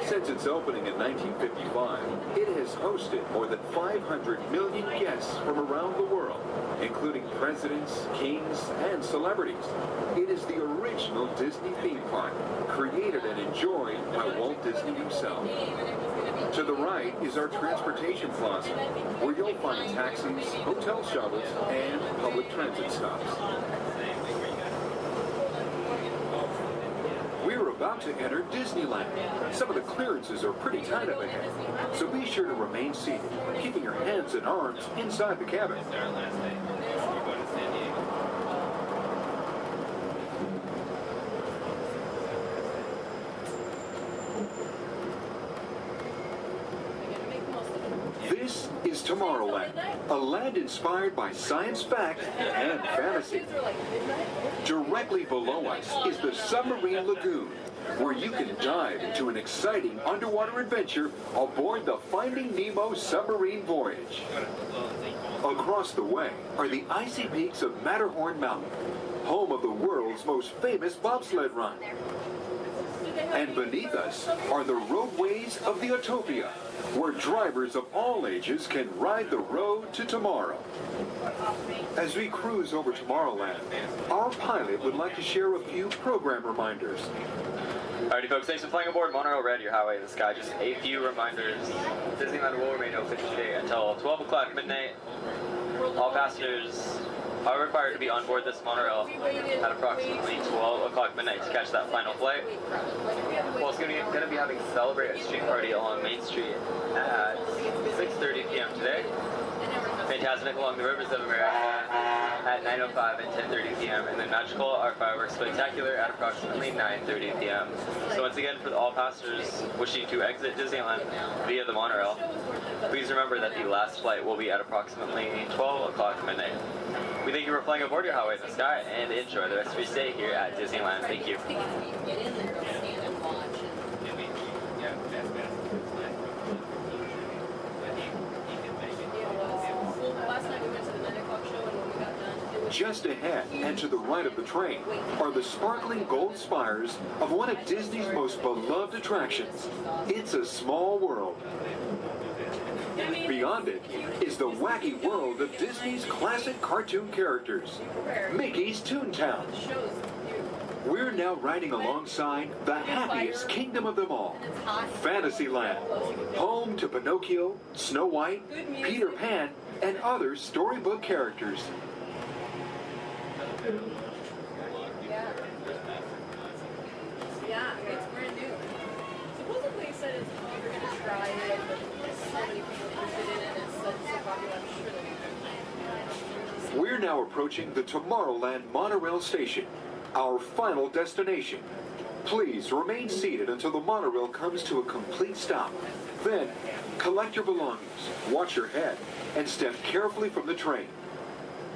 Since its opening in 1955, it has hosted more than 500 million guests from around the world, including presidents, kings, and celebrities. It is the original Disney theme park, created and enjoyed by Walt Disney himself. To the right is our transportation plaza, where you'll find taxis, hotel shuttles, and public transit stops. We're about to enter Disneyland. Some of the clearances are pretty tight up ahead, so be sure to remain seated, keeping your hands and arms inside the cabin. This is Tomorrowland, a land inspired by science fact and fantasy. Directly below us is the Submarine Lagoon, where you can dive into an exciting underwater adventure aboard the Finding Nemo submarine voyage. Across the way are the icy peaks of Matterhorn Mountain, home of the world's most famous bobsled run. And beneath us are the roadways of the Utopia, where drivers of all ages can ride the road to tomorrow. As we cruise over Tomorrowland, our pilot would like to share a few program reminders. Alrighty folks, thanks for flying aboard Monorail Red, your highway in the sky. Just a few reminders. Disneyland will remain open today until 12 o'clock midnight. All passengers are required to be on board this monorail at approximately 12 o'clock midnight to catch that final flight. Walt's going to be having Celebrate a Street Party along Main Street at 6:30 p.m. today. Fantastic along the Rivers of America at 9:05 and 10:30 p.m. and then Magical Art Fireworks Spectacular at approximately 9:30 p.m. So once again, for all passengers wishing to exit Disneyland via the monorail, please remember that the last flight will be at approximately 12 o'clock midnight. We thank you for flying aboard your highway in the sky and enjoy the rest of your stay here at Disneyland. Thank you. Just ahead and to the right of the train are the sparkling gold spires of one of Disney's most beloved attractions. It's a Small World. Beyond it is the wacky world of Disney's classic cartoon characters, Mickey's Toontown. We're now riding alongside the happiest kingdom of them all, Fantasyland, home to Pinocchio, Snow White, Peter Pan, and other storybook characters. Yeah, it's brand new. Supposedly it said it's you're gonna try it, but so many people interested in it, and it's so popular, I'm sure that We're now approaching the Tomorrowland monorail station, our final destination. Please remain seated until the monorail comes to a complete stop. Then, collect your belongings, watch your head, and step carefully from the train.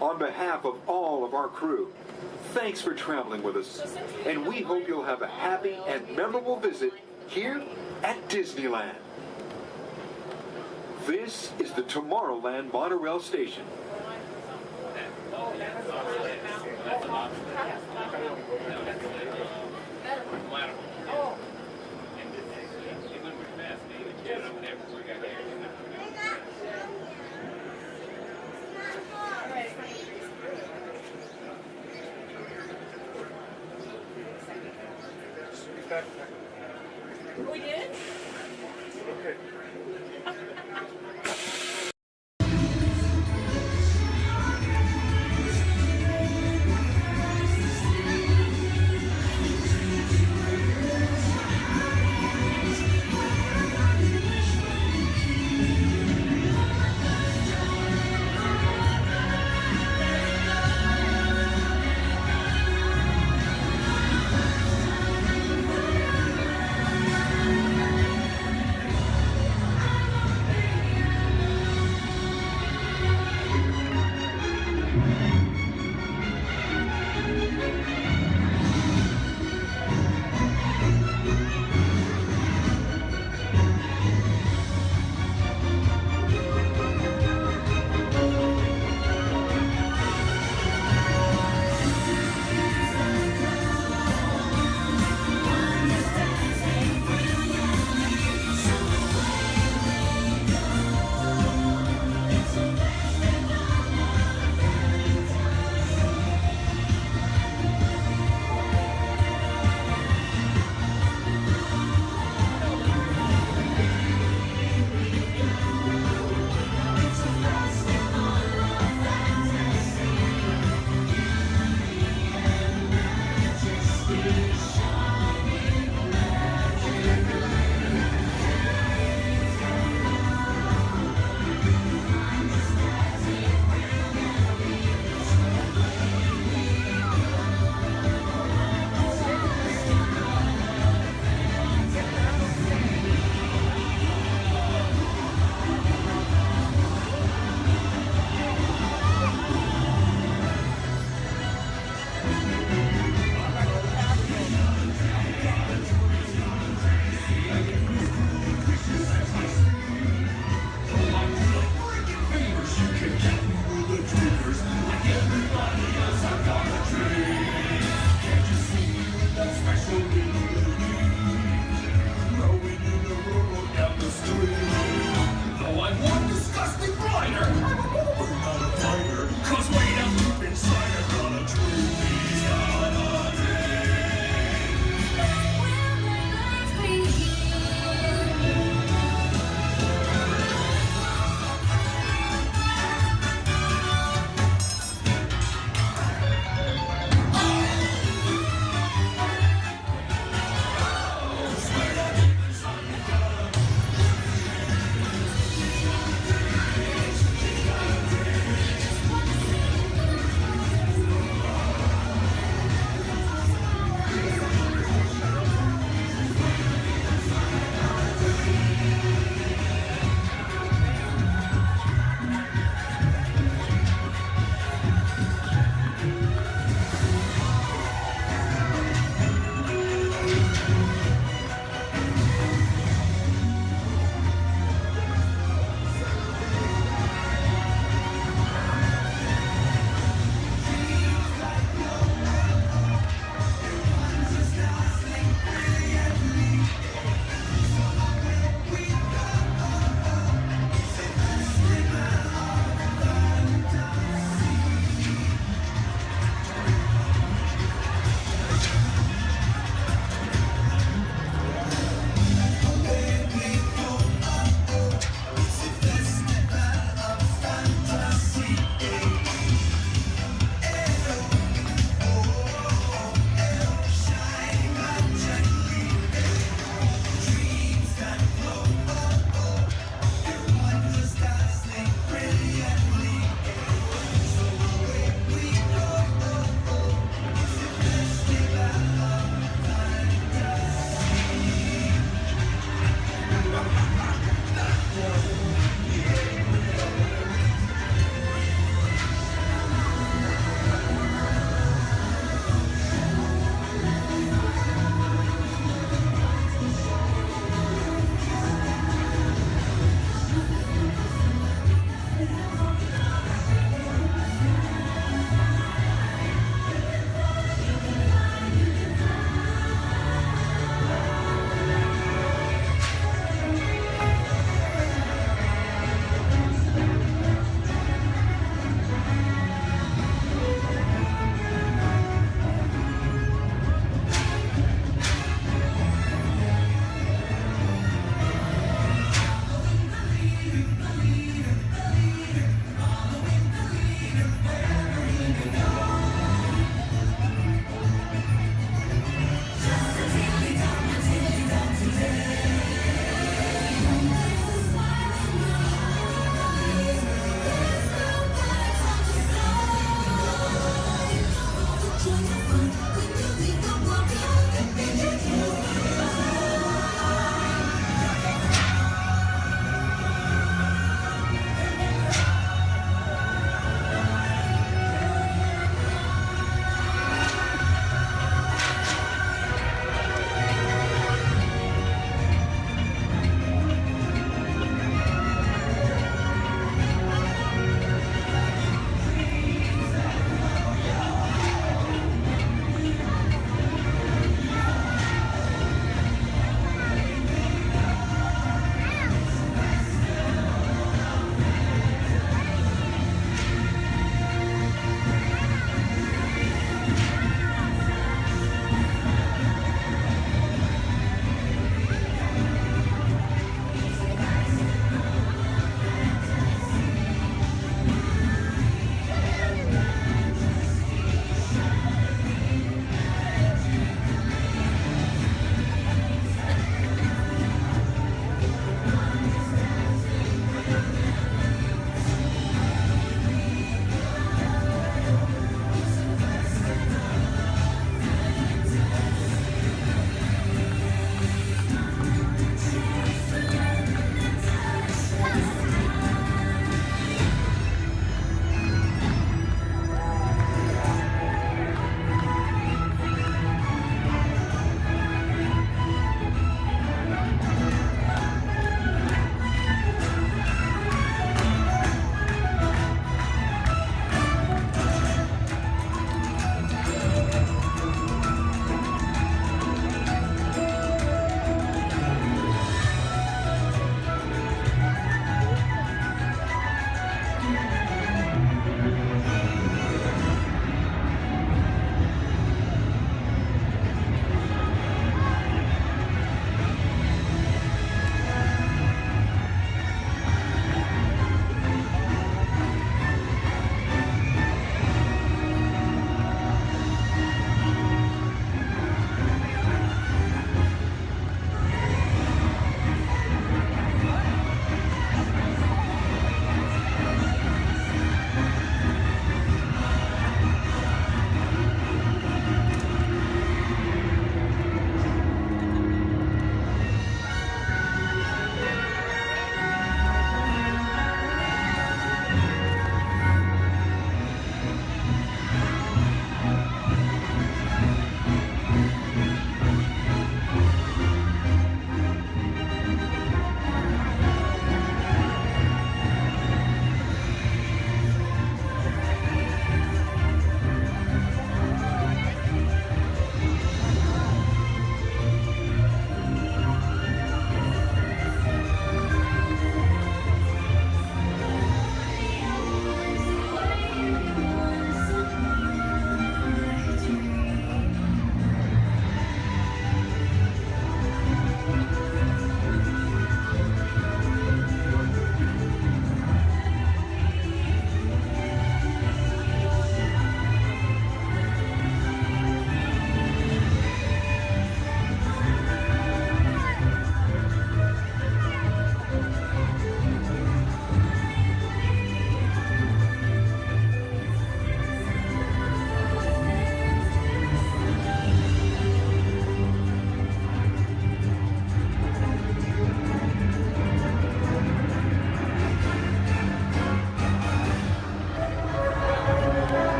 On behalf of all of our crew, thanks for traveling with us, and we hope you'll have a happy and memorable visit here at Disneyland. This is the Tomorrowland monorail station. we did? Okay.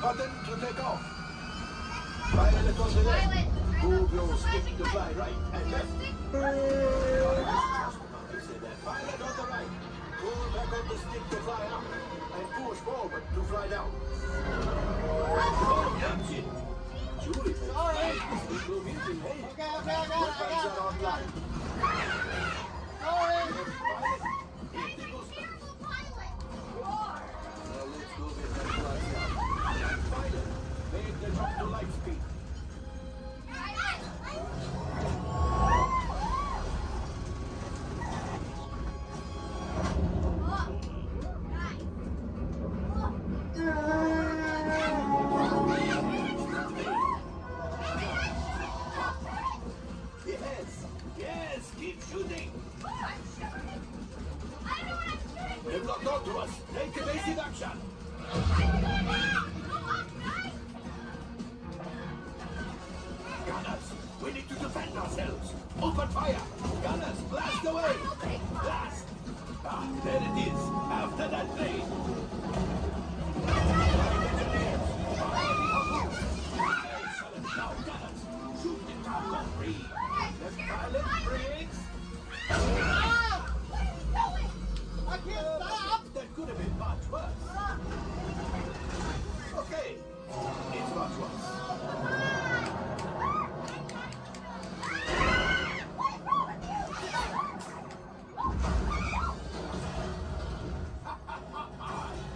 Button to take off. Pilot on the left. Move your stick to fly right and left. Pilot on the right. Pull back on the stick to fly up. And push forward to fly down. Oh, that's it. Julie, sorry. Okay. Weapons are online. Sorry. Hit the booster. Now let's go with that fly down. Pilot, make the jump to light speed. Yes, keep shooting. They've locked onto us. Take evasive action. Gunners, we need to defend ourselves. Open fire. Gunners, blast away. Blast. Ah, there it is. After that blade. Excellent. Now, gunners, shoot the target free. Left pilot, brakes. I can't stop. That could have been much worse. Okay, it's much worse.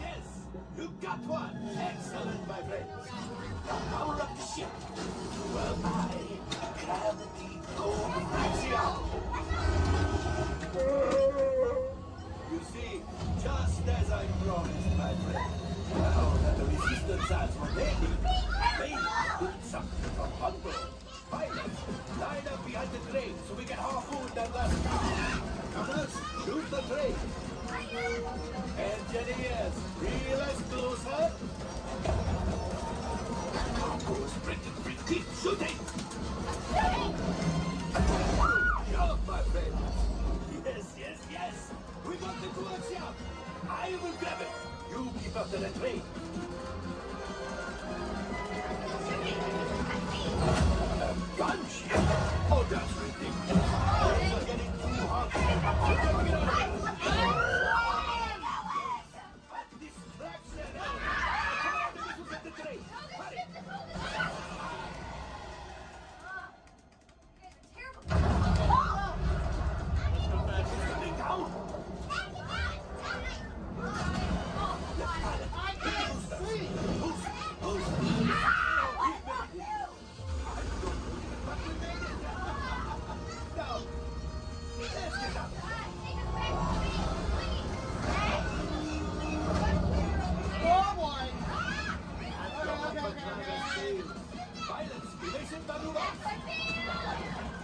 Yes, you got one. Excellent, my friends. Now power up the ship. Well, gravity coaxial. You see, just as I promised, my friend. Now that the resistance has what they need something from Bungo. Pilots, line up behind the train so we can harpoon that last car. Gunners, shoot the train. Engineers, reel us closer. Cargo's printed. Keep shooting. Good job, my friends. Yes. We got the coaxium. I will grab it. You keep after the train. Gunship? Oh, that's ridiculous. Things are getting too hot. Distraction. Come on, let me get the train. Hurry.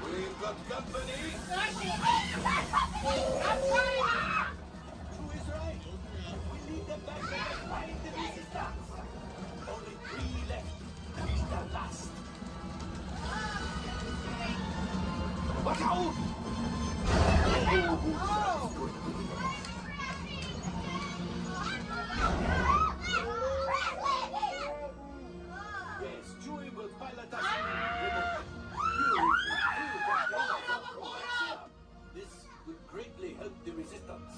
We've got company. Who is right? We need them back and find the resistance. Only 3 left. He's the last. Watch out! Yes, Chewie will pilot us. This would greatly help the resistance.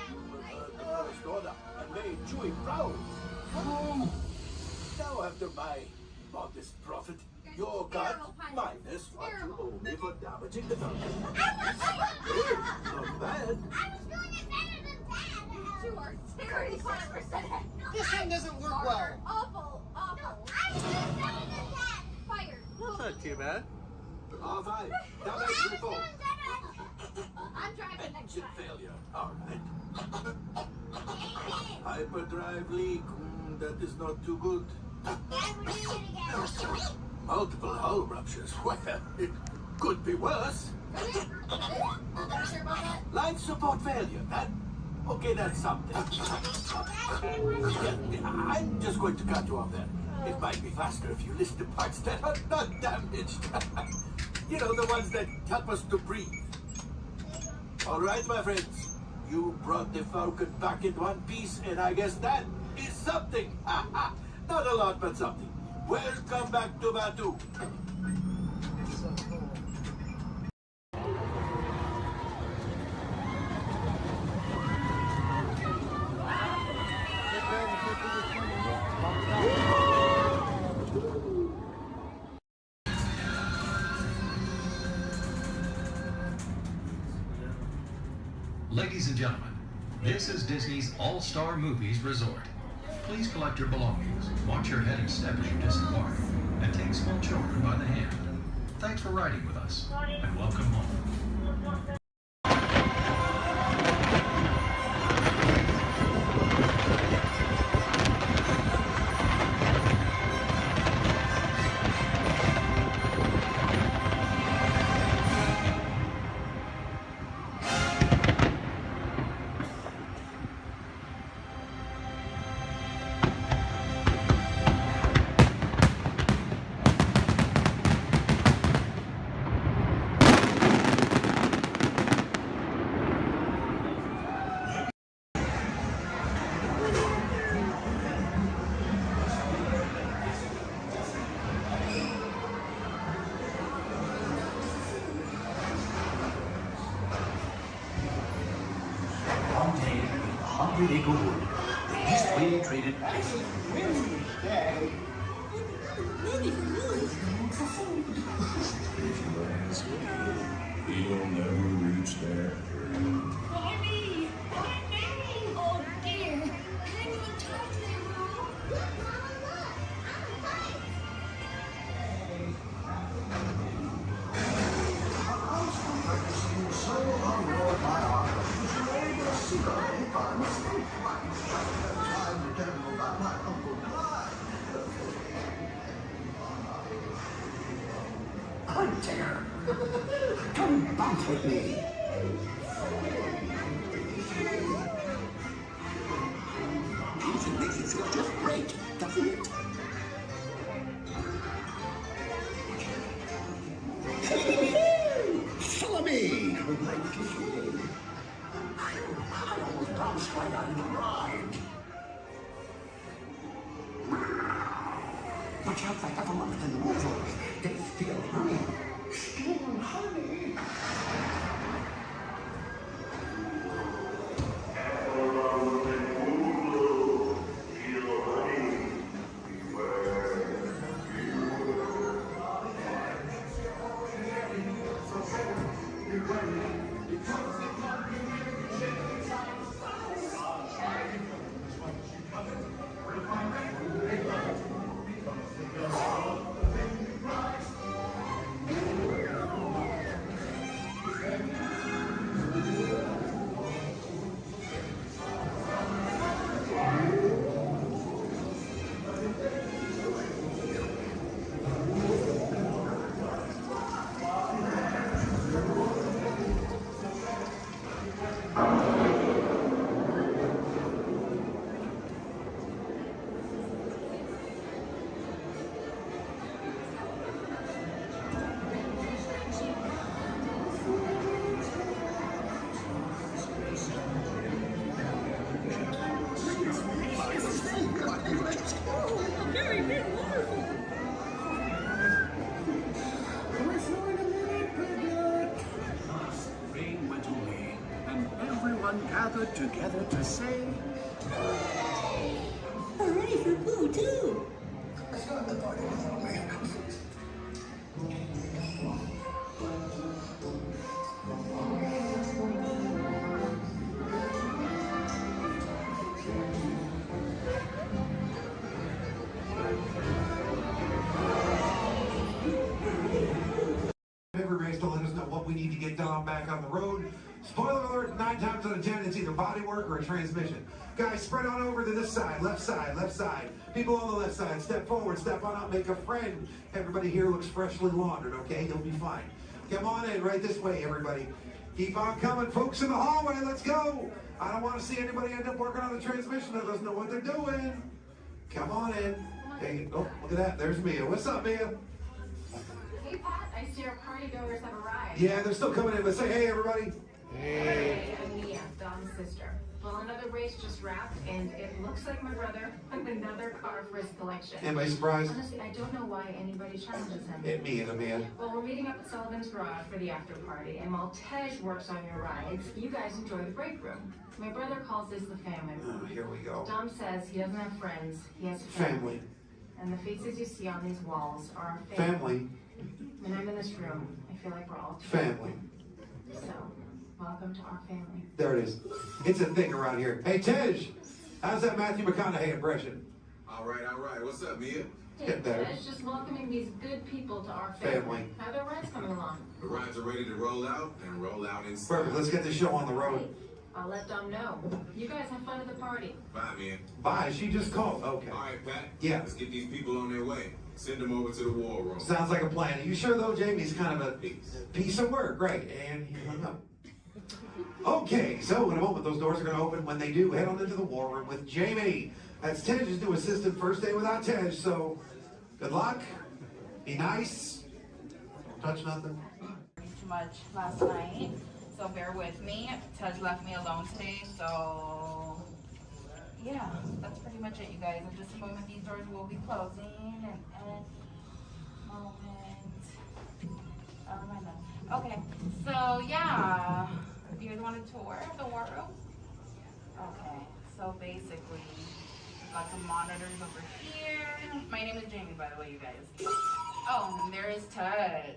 You will earn the first order and made Chewie proud. Now, after my modest profit, your cut minus what you owe me for damaging the Falcon. Not bad. You are 36%. This thing doesn't work well. Awful. Fired. That's not too bad. R5, damage report. I'm driving next Engine time. failure. All right. Hyperdrive leak. That is not too good. Multiple hull ruptures. Well, it could be worse. Life support failure. Okay, that's something. I'm just going to cut you off there. It might be faster if you list the parts that are not damaged. You know, the ones that help us to breathe. All right, my friends. You brought the Falcon back in one piece, and I guess that is something. Not a lot, but something. Welcome back to Batu. Ladies and gentlemen, this is Disney's All-Star Movies Resort. Please collect your belongings, watch your head and step as you disembark, and take small children by the hand. Thanks for riding with us, and welcome home. Hungry Eagle Wood, the East Wind traded place. If you ask me, he'll never reach there. Mommy! Oh dear! Can you touch me, Hunter! Come bounce with me! Music makes you feel just great, doesn't it? Follow me! I almost bounced right out of the ride. Watch out for Evermonth and Wolf. They steal honey. Steal honey. Rain went away, and everyone gathered together to say, We're ready for Boo, too! Let's go to the party with all man. Everybody's to let us know what we need to get done back on the road. Spoiler alert, 9 times out of 10, it's either body work or a transmission. Guys, spread on over to this side, left side, left side. People on the left side, step forward, step on up, make a friend. Everybody here looks freshly laundered, okay? You'll be fine. Come on in, right this way, everybody. Keep on coming, folks in the hallway, let's go. I don't want to see anybody end up working on the transmission that doesn't know what they're doing. Come on in. Hey, oh, look at that, there's Mia. What's up, Mia? Hey, Pat, I see our partygoers have arrived. Yeah, they're still coming in, but say hey, everybody. Hey, I'm Mia, Don's sister. Well, another race just wrapped, and it looks like my brother with another car for his collection. Anybody surprised? Honestly, I don't know why anybody challenges him. It me and a man. Well, we're meeting up at Sullivan's Garage for the after party, and while Tej works on your rides, you guys enjoy the break room. My brother calls this the family room. Oh, here we go. Dom says he doesn't have friends, he has Family. And the faces you see on these walls are our Family. When I'm in this room, I feel like we're all Family. So, welcome to our family. There it is. It's a thing around here. Hey, Tej, how's that Matthew McConaughey impression? All right, all right. What's up, Mia? Get better. Tej, just welcoming these good people to our family. Family. How are their rides coming along? The rides are ready to roll out and roll out in style. Perfect. Let's get the show on the road. I'll let Dom know. You guys have fun at the party. Bye, Mia. Bye. She just called. Okay. All right, Pat. Yeah. Let's get these people on their way. Send them over to the war room. Sounds like a plan. Are you sure, though, Jamie's kind of a piece of work? Right. And he hung up. Okay, so in a moment, those doors are going to open. When they do, head on into the war room with Jamie. That's Tej's new assistant. First day without Tej, so good luck. Be nice. Don't touch nothing. Too much last night, so bear with me. Tej left me alone today, so yeah, that's pretty much it, you guys. In just a moment, these doors will be closing, and okay, so yeah, you guys want a tour of the war room? Okay, so basically, we've got some monitors over here. My name is Jamie, by the way, you guys. Oh, and there is Tej.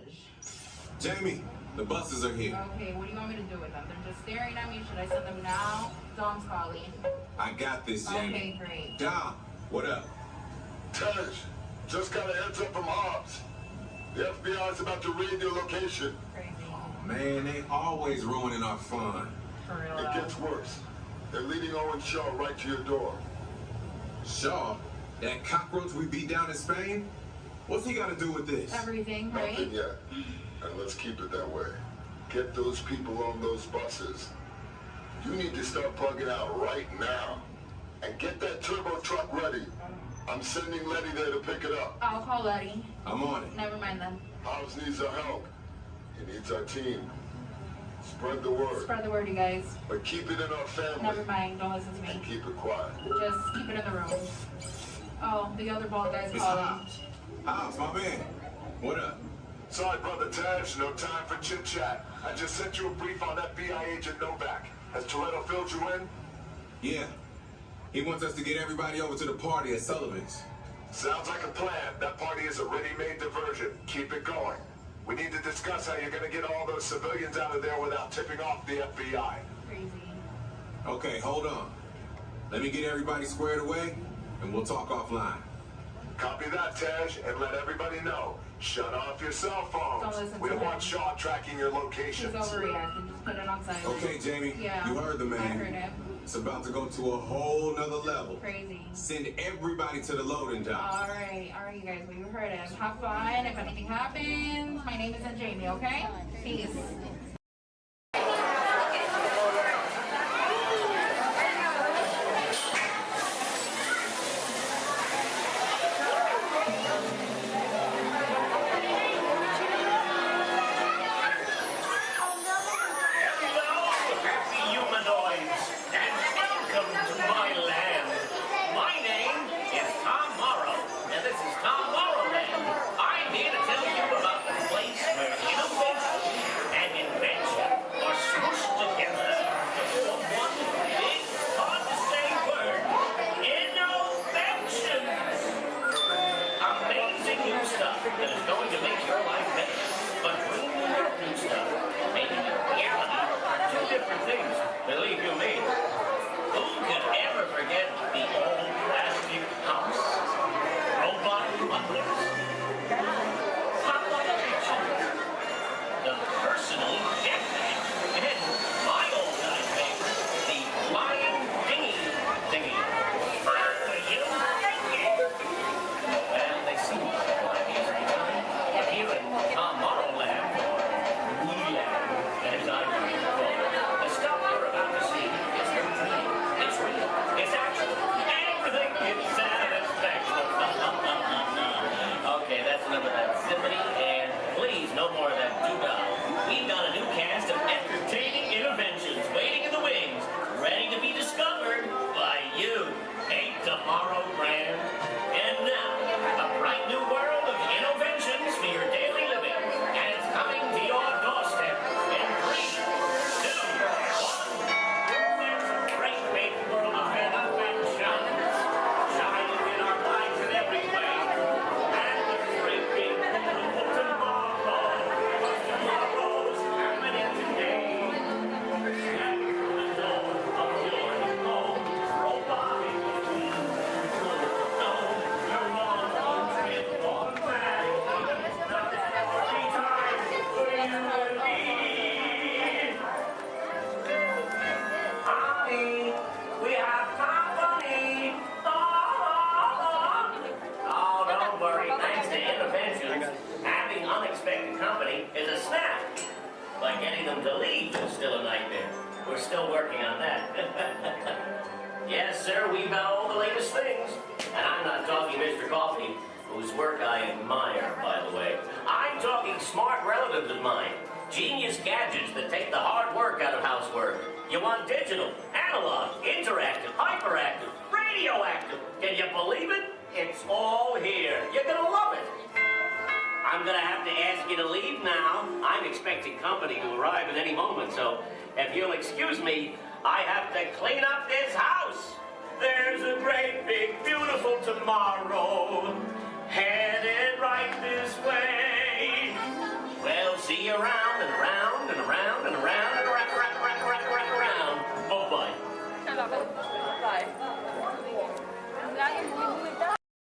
Jamie, the buses are here. Okay, what do you want me to do with them? They're just staring at me. Should I send them now? Dom's calling. I got this, Jamie. Okay, great. Dom, what up? Tej, just got a heads up from Hobbs. The FBI's about to raid your location. Crazy. Man, they always ruining our fun. For real. It gets worse. They're leading Owen Shaw right to your door. Shaw? That cockroach we beat down in Spain? What's he got to do with this? Everything, right? Nothing yet. And let's keep it that way. Get those people on those buses. You need to start plugging out right now. And get that turbo truck ready. I'm sending Letty there to pick it up. I'll call Letty. I'm on it. Never mind then. Hobbs needs our help. He needs our team. Spread the word. Spread the word, you guys. But keep it in our family. Never mind. Don't listen to me. And keep it quiet. Just keep it in the room. Oh, the other bald guy's It's calling. Hobbs. Hobbs, my man. What up? Sorry, Brother Tej, no time for chit-chat. I just sent you a brief on FBI agent Novak. Has Toretto filled you in? Yeah. He wants us to get everybody over to the party at Sullivan's. Sounds like a plan. That party is a ready-made diversion. Keep it going. We need to discuss how you're going to get all those civilians out of there without tipping off the FBI. Crazy. Okay, hold on. Let me get everybody squared away, and we'll talk offline. Copy that, Tej, and let everybody know. Shut off your cell phones. Don't listen We to don't him. want Shaw tracking your He's locations. overreacting. Just put it on silent. Okay, Jamie, Yeah. you heard the man. I heard him. It's about to go to a whole nother level. Crazy. Send everybody to the loading dock. All right, you guys. Well, you heard him. Have fun. If anything happens, my name isn't Jamie. Okay? Peace. that is going to make your life better. But dreaming of new stuff, making it reality, are two different things, believe you me. Who could ever forget the old plastic house, robot butlers, hot-light kitchens, the personal jetpack, and my old-time favorite, the flying dinghy thingy. For you, well, they seem like a lot easier. But getting them to leave is still a nightmare. We're still working on that. Yes, sir, we've got all the latest things. And I'm not talking Mr. Coffee, whose work I admire, by the way. I'm talking smart relatives of mine. Genius gadgets that take the hard work out of housework. You want digital, analog, interactive, hyperactive, radioactive. Can you believe it? It's all here. You're gonna love it. I'm gonna have to ask you to leave now. I'm expecting company to arrive at any moment, so if you'll excuse me, I have to clean up this house. There's a great, big, beautiful tomorrow, headed right this way. Well, see you around and around and around and around and around. Oh, bye.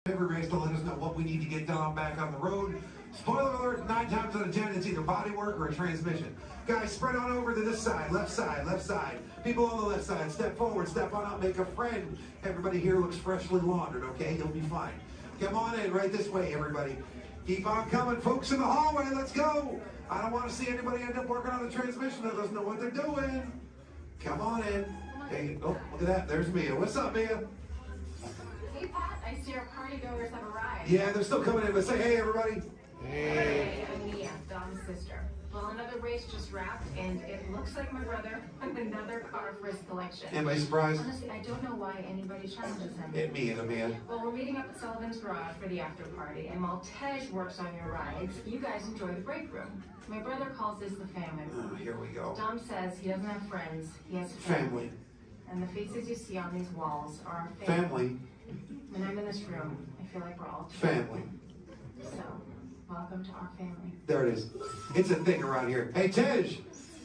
Every race to let us know what we need to get done back on the road. Spoiler alert, 9 times out of 10, it's either body work or a transmission. Guys, spread on over to this side, left side, left side. People on the left side, step forward, step on up, make a friend. Everybody here looks freshly laundered, okay? You'll be fine. Come on in, right this way, everybody. Keep on coming, folks in the hallway, let's go. I don't want to see anybody end up working on the transmission that doesn't know what they're doing. Come on in. Hey, oh, look at that, there's Mia. What's up, Mia? Hey, Pat, I see our party goers have arrived. Yeah, they're still coming in, but say hey, everybody. Hey, I'm Mia, Dom's sister. Well, another race just wrapped, and it looks like my brother with another car for his collection. Anybody surprised? Honestly, I don't know why anybody challenges him. Me either, man. Well, we're meeting up at Sullivan's Garage for the after party, and while Tej works on your rides, you guys enjoy the break room. My brother calls this the family room. Oh, here we go. Dom says he doesn't have friends, he has Family. And the faces you see on these walls are our Family. When I'm in this room, I feel like we're all Family. So, welcome to our family. There it is. It's a thing around here. Hey, Tej,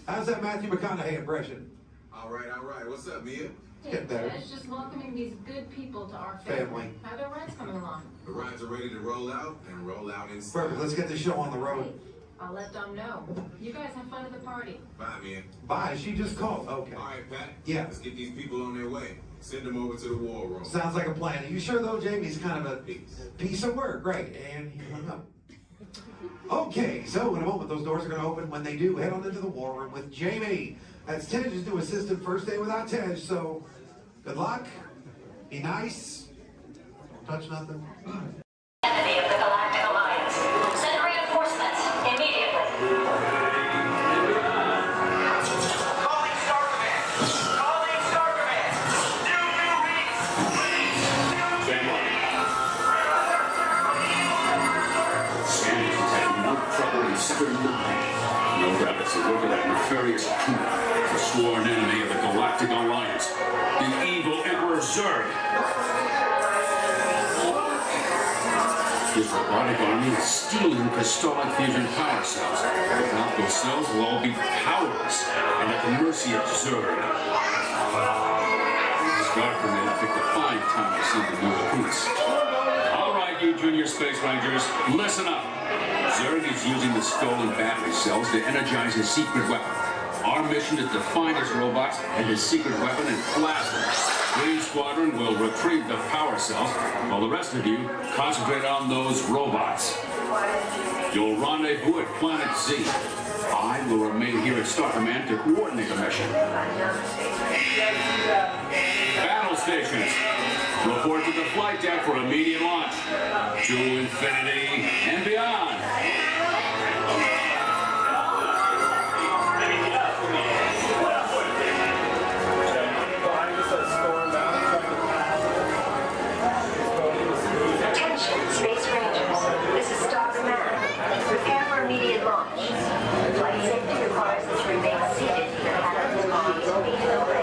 how's that Matthew McConaughey impression? All right. What's up, Mia? Get better. Tej, just welcoming these good people to our family. How are their rides coming along? The rides are ready to roll out and roll out inside. Perfect. Let's get the show on the road. I'll let Dom know. You guys have fun at the party. Bye, Mia. Bye. She just called. Okay. All right, Pat. Yeah. Let's get these people on their way. Send them over to the war room. Sounds like a plan. Are you sure, though, Jamie's kind of a piece of work? Great. And he hung up. Okay, so in a moment, those doors are going to open. When they do, head on into the war room with Jamie. That's Tej's new assistant, first day without Tej, so good luck. Be nice. Don't touch nothing. Enemy of the Galactic Alliance. Send reinforcements immediately. Calling Star Command. Calling Star Command. Scanning detecting no trouble in Sector 9. No rabbits are working that nefarious coup. The sworn enemy of the Galactic Alliance. The evil Emperor Zurg. His robotic army is stealing crystallic fusion power cells. Without those cells, we'll all be powerless and at the mercy of Zurg. Star Command picked a fine time to send the new recruits. All right, you junior space rangers, listen up. Zurg is using the stolen battery cells to energize his secret weapon. Our mission is to find his robots and his secret weapon and blast them. Green Squadron will retrieve the power cells, while the rest of you concentrate on those robots. You'll rendezvous at Planet Z. I will remain here at Star Command to coordinate the mission. Battle stations, report to the flight deck for immediate launch. To infinity and beyond. Attention, Space Rangers. This is Star Command. Prepare for immediate launch. Flight safety requires that you remain seated in your cabin comms immediately.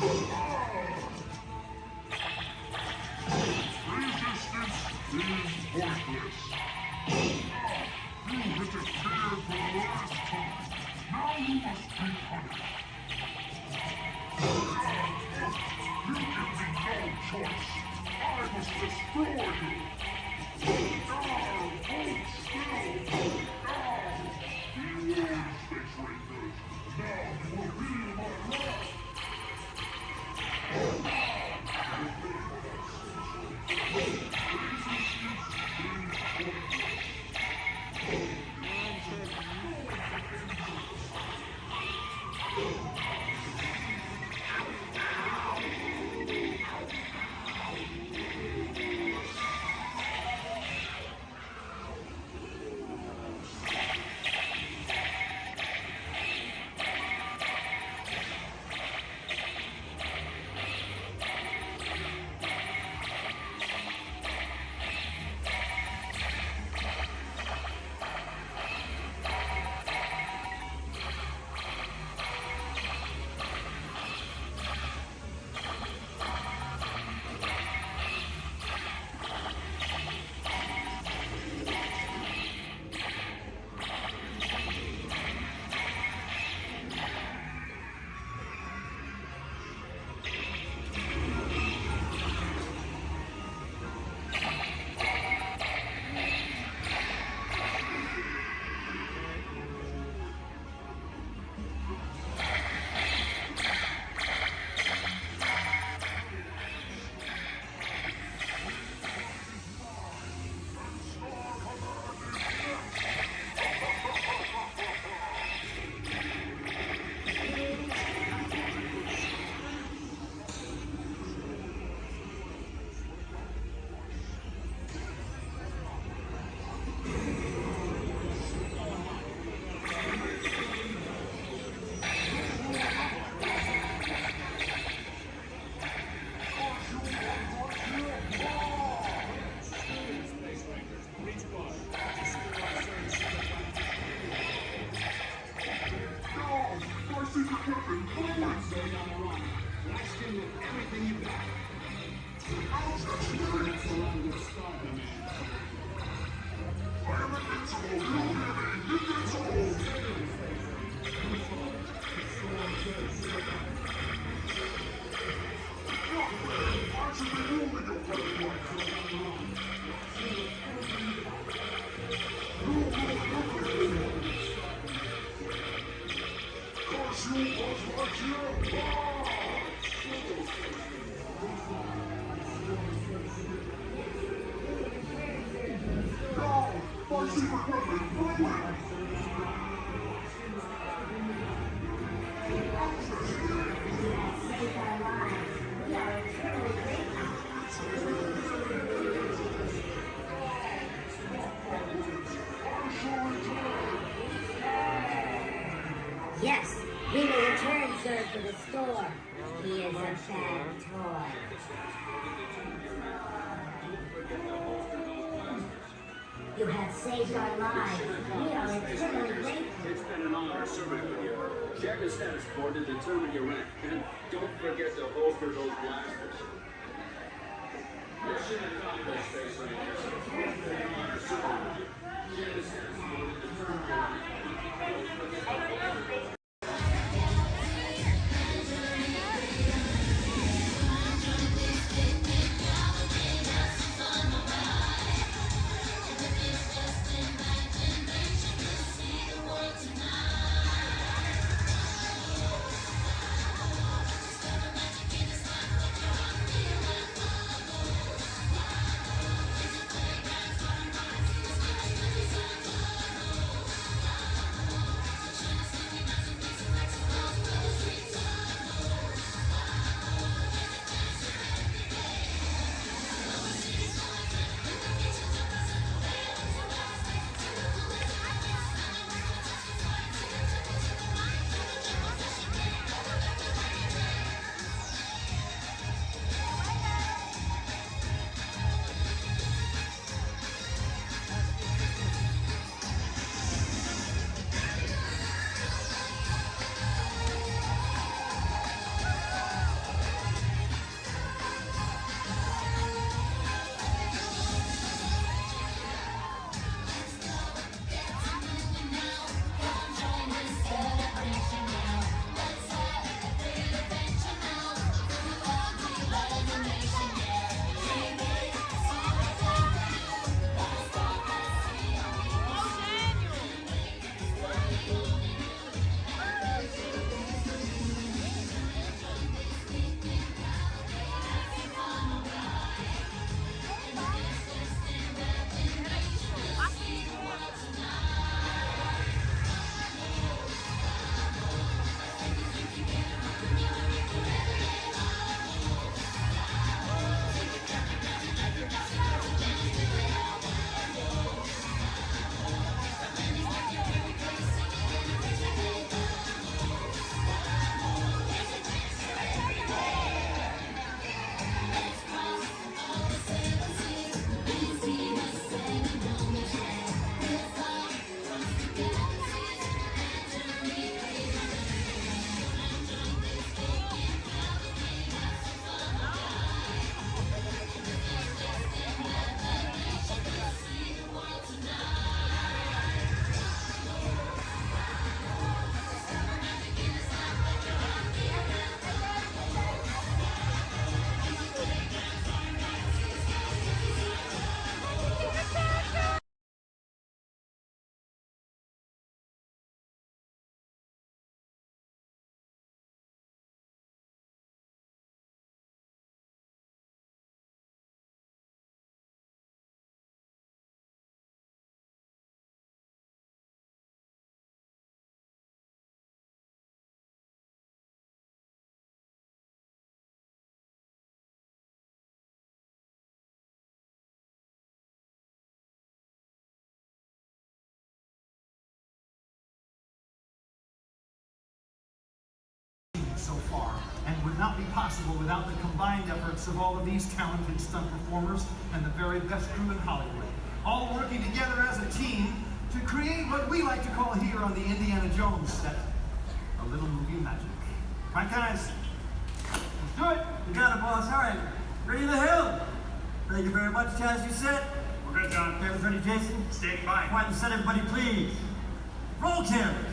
Resistance is pointless. You interfered for the last time. Now you must be punished. You give me no choice. I must destroy you. Hold still. You old space rangers. Now you will feel my wrath. Yes, we will return, sir, to the store. He is a bad toy. You have saved our lives. We are eternally grateful. It's been an honor serving with you. Check the status board to determine your rank. And don't forget to holster those blasters. Mission accomplished, Space Rangers. It's been an honor serving with you. Check the status board to determine your rank. so far, and would not be possible without the combined efforts of all of these talented stunt performers and the very best crew in Hollywood, all working together as a team to create what we like to call here on the Indiana Jones set, a little movie magic. Right, guys? Let's do it! You got it, boss. All right. Ready to hill. Thank you very much, Chaz. You set? We're good, John. Cameras ready, Jason? Standing by. Quiet and set, everybody, please. Roll cameras.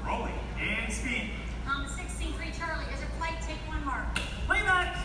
Rolling. And speed. 16-3 Charlie, is your flight? Take one mark. Playback.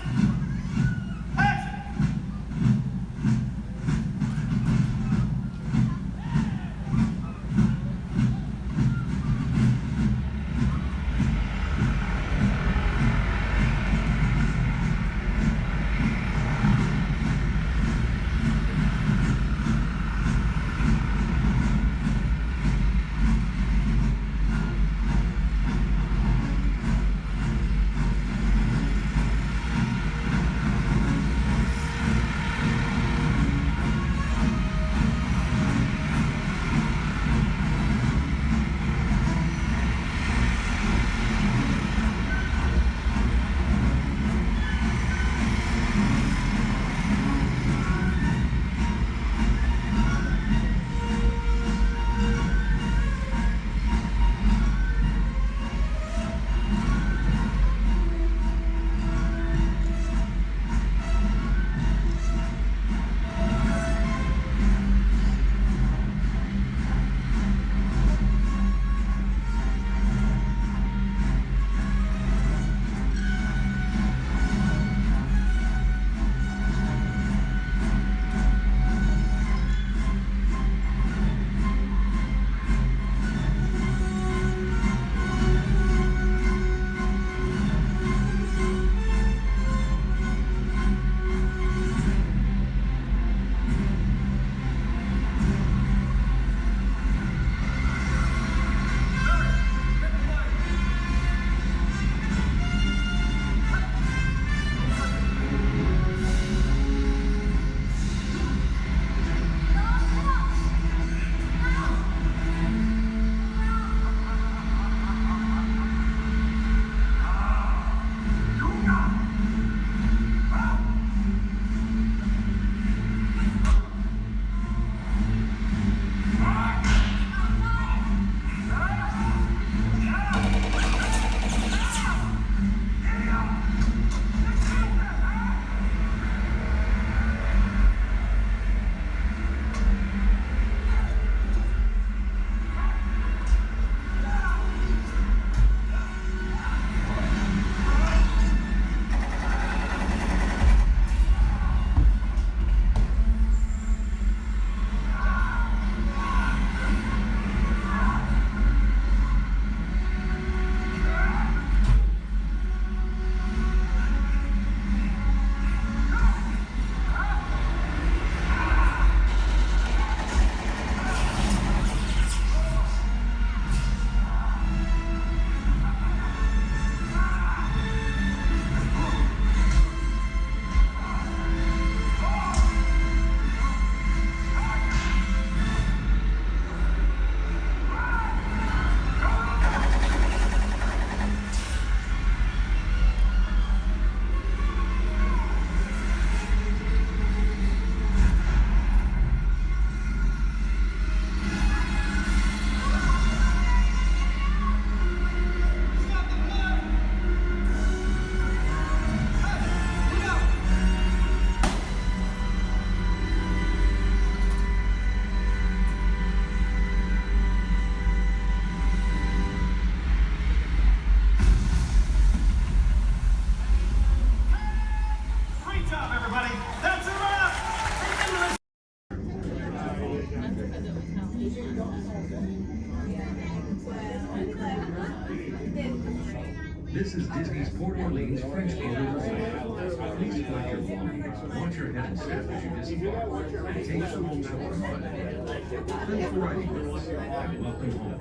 This is Disney's Port Orleans French Quarter Resort. Please collect your belongings, watch your head and step as you disembark, and take some home shore fun. Thanks for riding with us, and welcome home.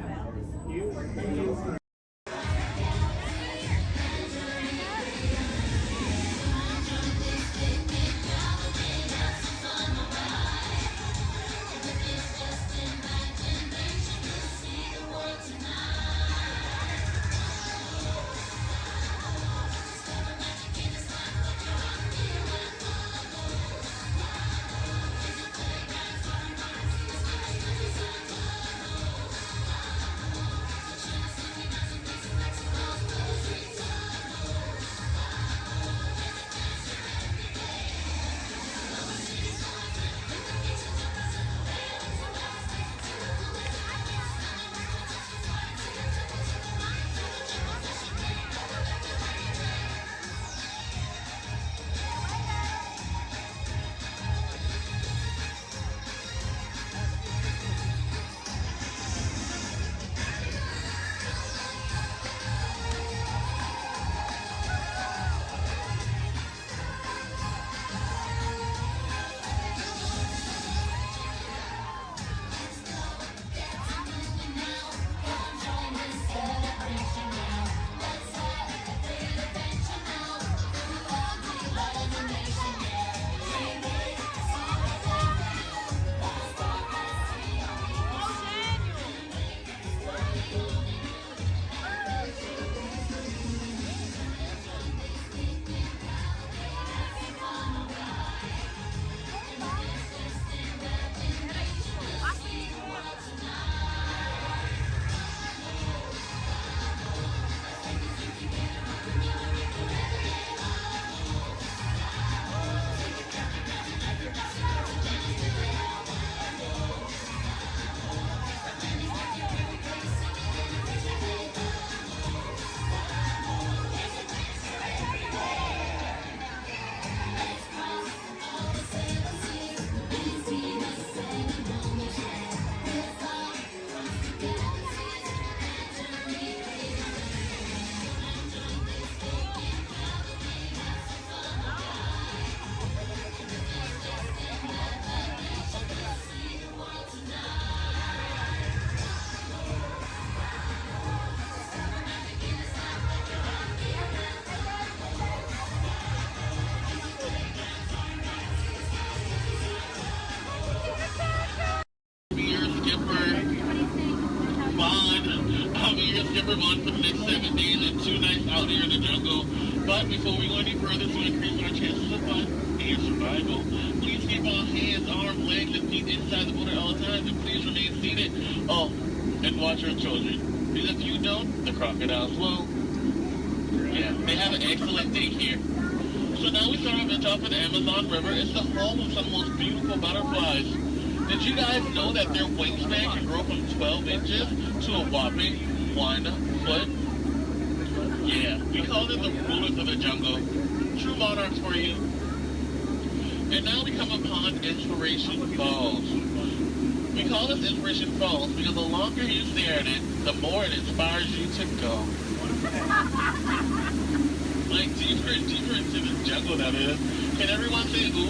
we're going for the next 7 days and 2 nights out here in the jungle. But before we go any further to increase our chances of fun and survival, please keep all hands, arms, legs, and feet inside the boat at all times, and please remain seated. Oh, and watch your children. Because if you don't, the crocodiles will. Yeah, they have an excellent day here. So now we start our adventure off of the Amazon River. It's the home of some of the most beautiful butterflies. Did you guys know that their wingspan can grow from 12 inches to a whopping 1 foot? Yeah, we call them the rulers of the jungle. True monarchs for you. And now we come upon Inspiration Falls. We call this Inspiration Falls because the longer you stare at it, the more it inspires you to go. Like deeper and deeper into the jungle that is. Can everyone say ooh?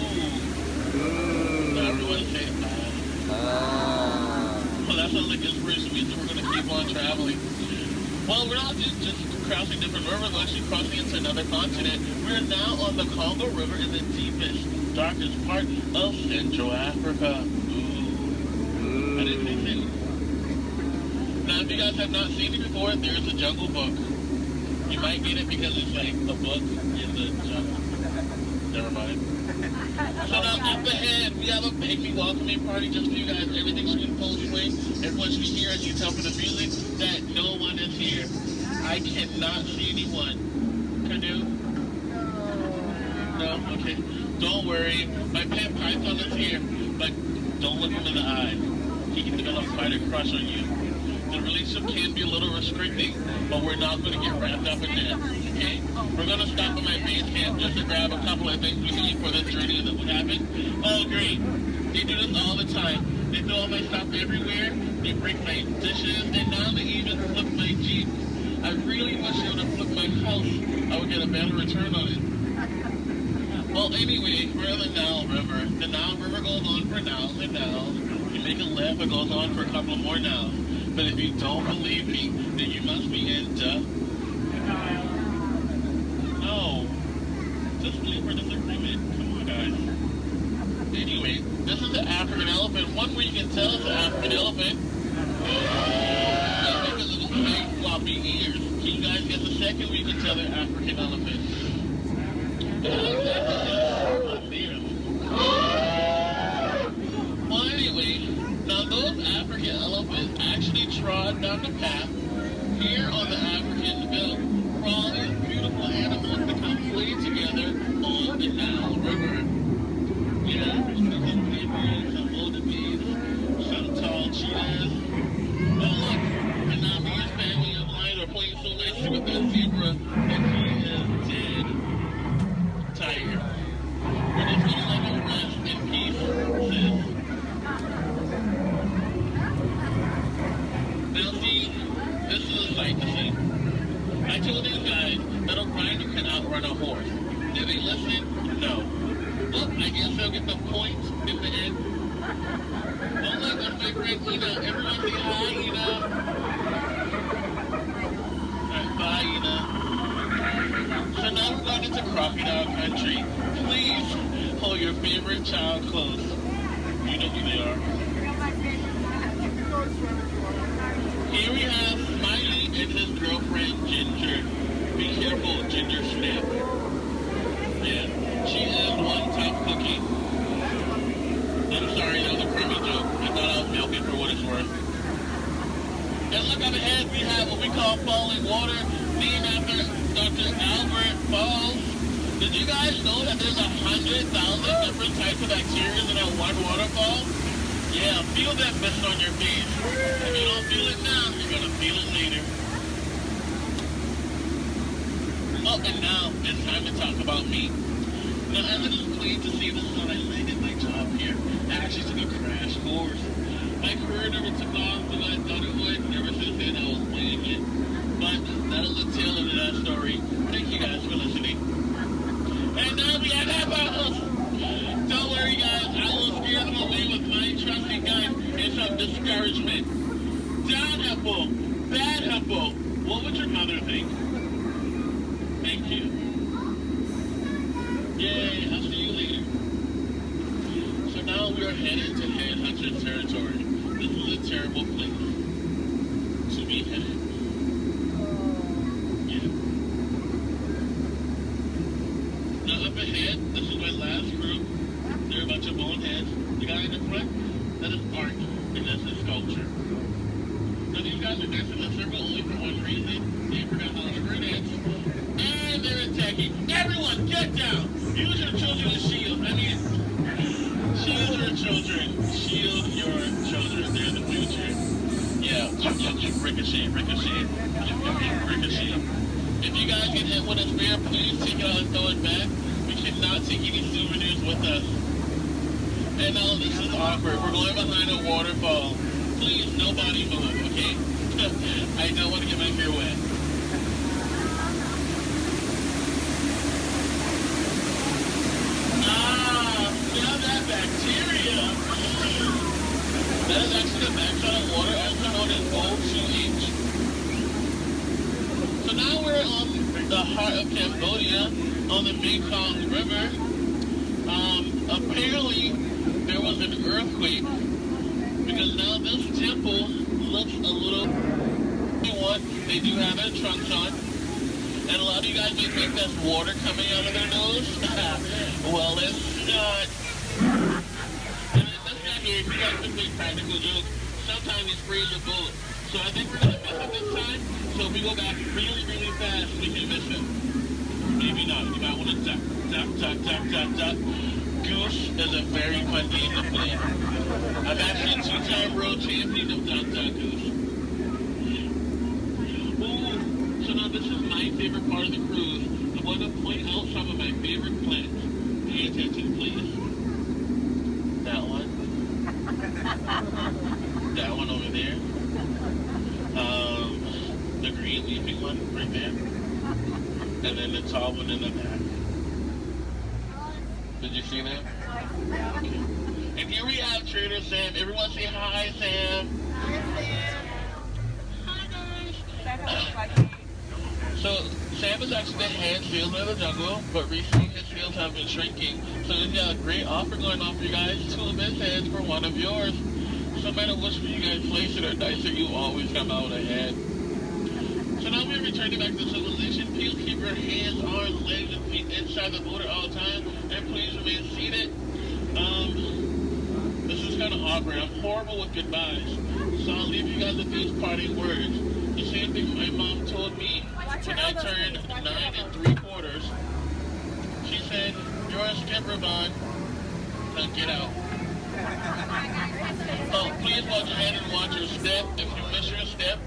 No, everyone say well, that sounds like inspiration means that we're going to keep on traveling. Well, we're not just crossing different rivers, we're actually crossing into another continent. We're now on the Congo River in the deepest, darkest part of Central Africa. Ooh. I didn't say so. Now, if you guys have not seen it before, there's a Jungle Book. You might get it because it's like a book in the jungle. Never mind. So now up ahead, we have a baby welcoming party just for you guys. Everything should be in full swing. Everyone should be here, as you can tell from the music, that no one is here. I cannot see anyone. Canoe? No? Okay. Don't worry. My pet python is here, but don't look him in the eye. He can develop quite a crush on you. The relationship can be a little restricting, but we're not going to get wrapped up in that, okay? We're going to stop at my base camp just to grab a couple of things we need for this journey that would happen. Oh, great. They do this all the time. They throw all my stuff everywhere. They break my dishes, and now they even flip my Jeep. I really wish they would have flipped my house. I would get a better return on it. Well, anyway, we're in the Nile River. The Nile River goes on for Niles and Niles. You make a left, it goes on for a couple more Niles. But if you don't believe me, then you must be in no. Just believe we're disagreement. Come on, guys. Anyway, this is the African elephant. One way you can tell it's an African elephant is because of the big floppy ears. Can you guys get the second way you can tell they're African elephants? Well, anyway, now those African elephants actually trod down the path here on the African Belt for all these beautiful animals to come play together on the Nile River. Yeah, some zebras, some wildebeest, some tall cheetahs. Oh look, and now me and his family of lions are playing so nicely with that zebra that he is dead. Tiger. We're just gonna let him rest in peace, sis. Now see, this is a sight to see. I told these guys that a rider can outrun a horse. Did they listen? No. Well, I guess they'll get the points in the end. Oh look, that's my friend Ina. Everyone say hi, Ina. Alright, bye, Ina. So now we're going into crocodile country. Please hold your favorite child close. You know who they are. Here we have Smiley and his girlfriend Ginger. Be careful, Ginger Snap. Yeah, she is one tough cookie. I'm sorry, that was a crummy joke. I thought I was milking for what it's worth. And look up ahead, we have what we call falling water, named after Dr. Albert Falls. Did you guys know that there's 100,000 different types of bacteria in that one waterfall? Yeah, feel that mist on your face. If you don't feel it now, you're gonna feel it later. Oh, and now it's time to talk about me. Now, as it is pleased to see the sun, I landed my job here. I actually took a crash course. My career never took off the way I thought it would. Ever since then, I was playing it. But that'll the tail end of that story. Thank you guys for listening. And now we have apples. Don't worry, guys. I will scare them away with my trusty gun and some discouragement. Down apple, bad apple. What would your mother think? Thank you. Yay, I'll see you later. So now we are headed to Headhunter territory. This is a terrible place to be headed. up ahead, this is my last group. They're a bunch of boneheads. The guy in the front, that is art, and that's a sculpture. So these guys are dancing in a circle only for one reason. They forgot how to dance. And they're attacking. Everyone, get down! Use your children as shields. I mean, shield your children. Shield your children. They're the future. Yeah, ricochet, ricochet. Ricochet. If you guys get hit with a spear, please take it out and throw it back. We should not take any souvenirs with us. And now this is awkward. We're going behind a waterfall. Please, nobody move, okay? I don't want to get my hair wet. Now that bacteria. That is actually the backside of water, also known as O2H. So now we're on the heart of Cambodia, on the Mekong River. Apparently, there was an earthquake, because now this temple looks a little... They do have their trunks on, and a lot of you guys may think that's water coming out of their nose. Well, it's not. And let's not hear if you guys can make practical jokes. Sometimes it sprays your bullet. So I think we're going to miss it this time. So if we go back really, really fast, we can miss it. Maybe not. You might want to duck, duck, duck, duck, duck, duck. Goose is a very fun game to play. I'm actually a two-time world champion of Duck, Duck, Goose. Ooh, so now this is my favorite part of the cruise. I want to point out some of my favorite plants. Pay attention, please. That one. That one over there. The green leafy one right there. And then the tall one in the back. Did you see that? Okay. And here we have Trader Sam. Everyone say hi, Sam. Hi, guys. So, Sam is actually the head salesman of the jungle, but recently his sales have been shrinking. So he's got a great offer going on for you guys. 2 of his heads for one of yours. So no matter which one you guys place it or dice it, you always come out ahead. So now we're returning back to civilization. Please keep your hands, arms, legs, and feet inside the boat at all times. And please remain seated. This is kind of awkward. I'm horrible with goodbyes. So I'll leave you guys with these parting words. The same thing my mom told me when I turned 9 3/4. She said, "You're a skipper, Bond. Now get out." Oh, please watch your hand and watch your step. If you miss your step,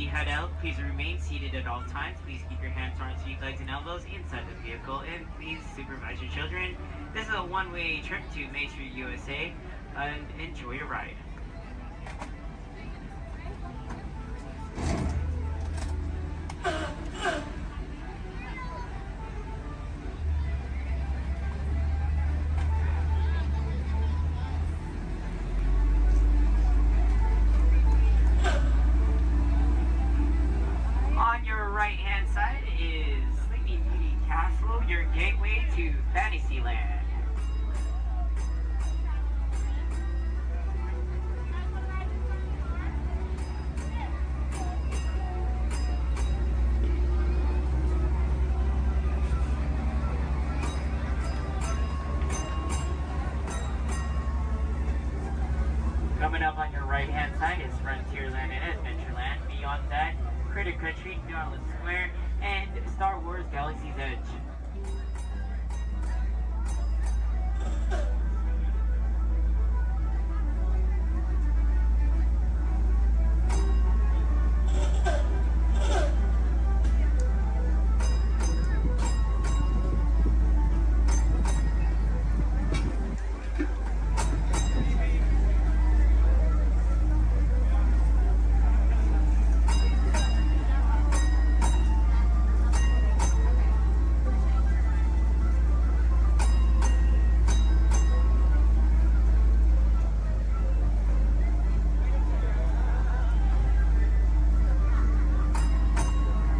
head out, please remain seated at all times. Please keep your hands, arms, feet, legs, and elbows inside the vehicle, and please supervise your children. This is a one-way trip to Main Street, USA, and enjoy your ride. On your right-hand side is Sleeping Beauty Castle, your gateway to Fantasyland. Coming up on your right-hand side is Frontierland and Adventureland. Beyond that, Critter Country, Garland Square, and Star Wars Galaxy's Edge.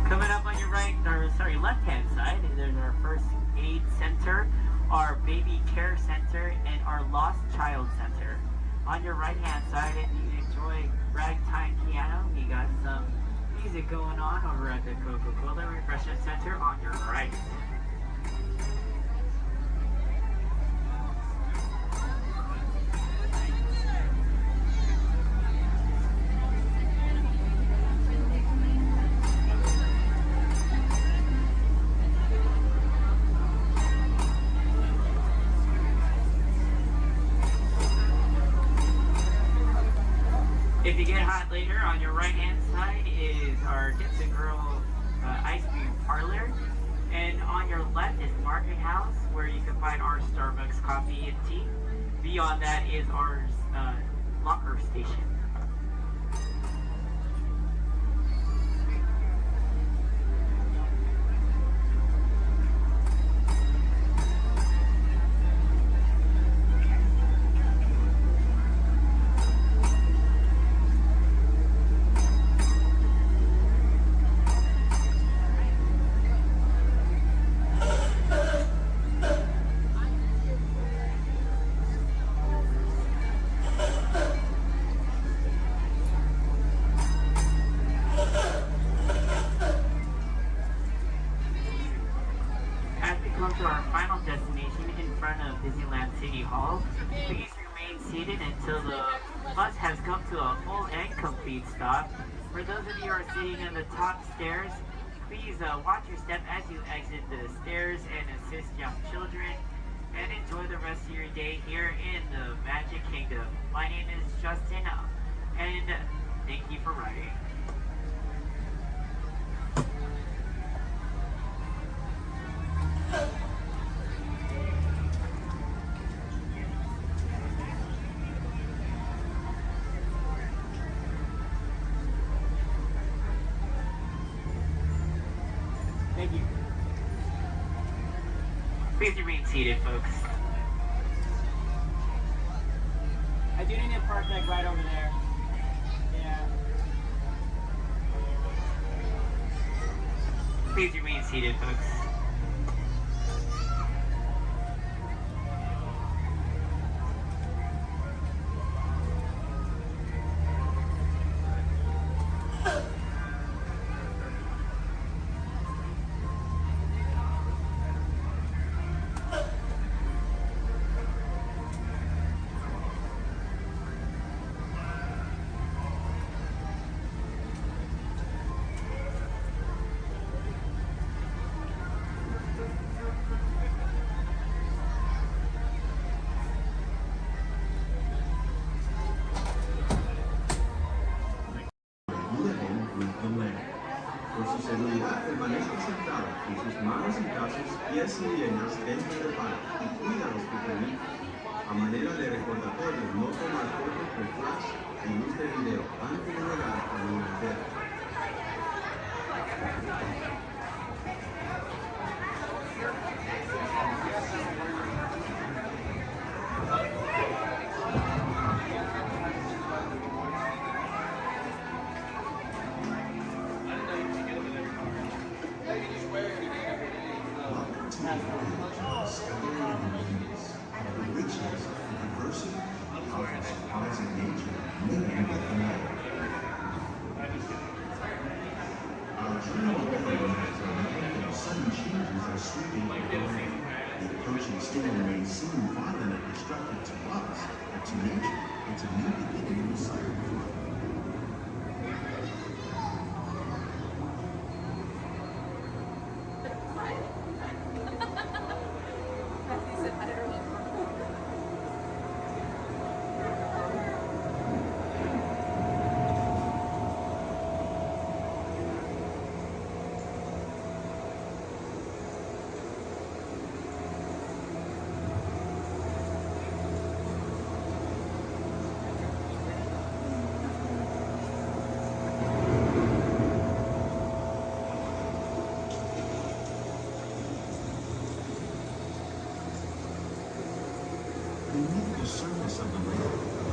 Coming up on your left-hand side, there's our first aid center, our baby care center, and our lost child center. On your right-hand side, if you enjoy ragtime piano, we got some music going on over at the Coca-Cola Refreshment Center on your right. If you get hot later, on your right-hand side is our Dips and Grill ice cream parlor. And on your left is Market House, where you can find our Starbucks coffee and tea. Beyond that is our locker station. Come to our final destination in front of Disneyland City Hall. Please remain seated until the bus has come to a full and complete stop. For those of you who are sitting in the top stairs, please watch your step as you exit the stairs and assist young children. And enjoy the rest of your day here in the Magic Kingdom. My name is Justin, and thank you for riding. Thank you. Please remain seated, folks. I do need a park deck right over there. Yeah. Please remain seated, folks. con sus manos y brazos, pies y piernas dentro del baño y cuida a los pequeñitos. A manera de recordatorio, no tomar fotos con flash y luz de video antes de llegar a un hotel. Beneath the surface of the lake,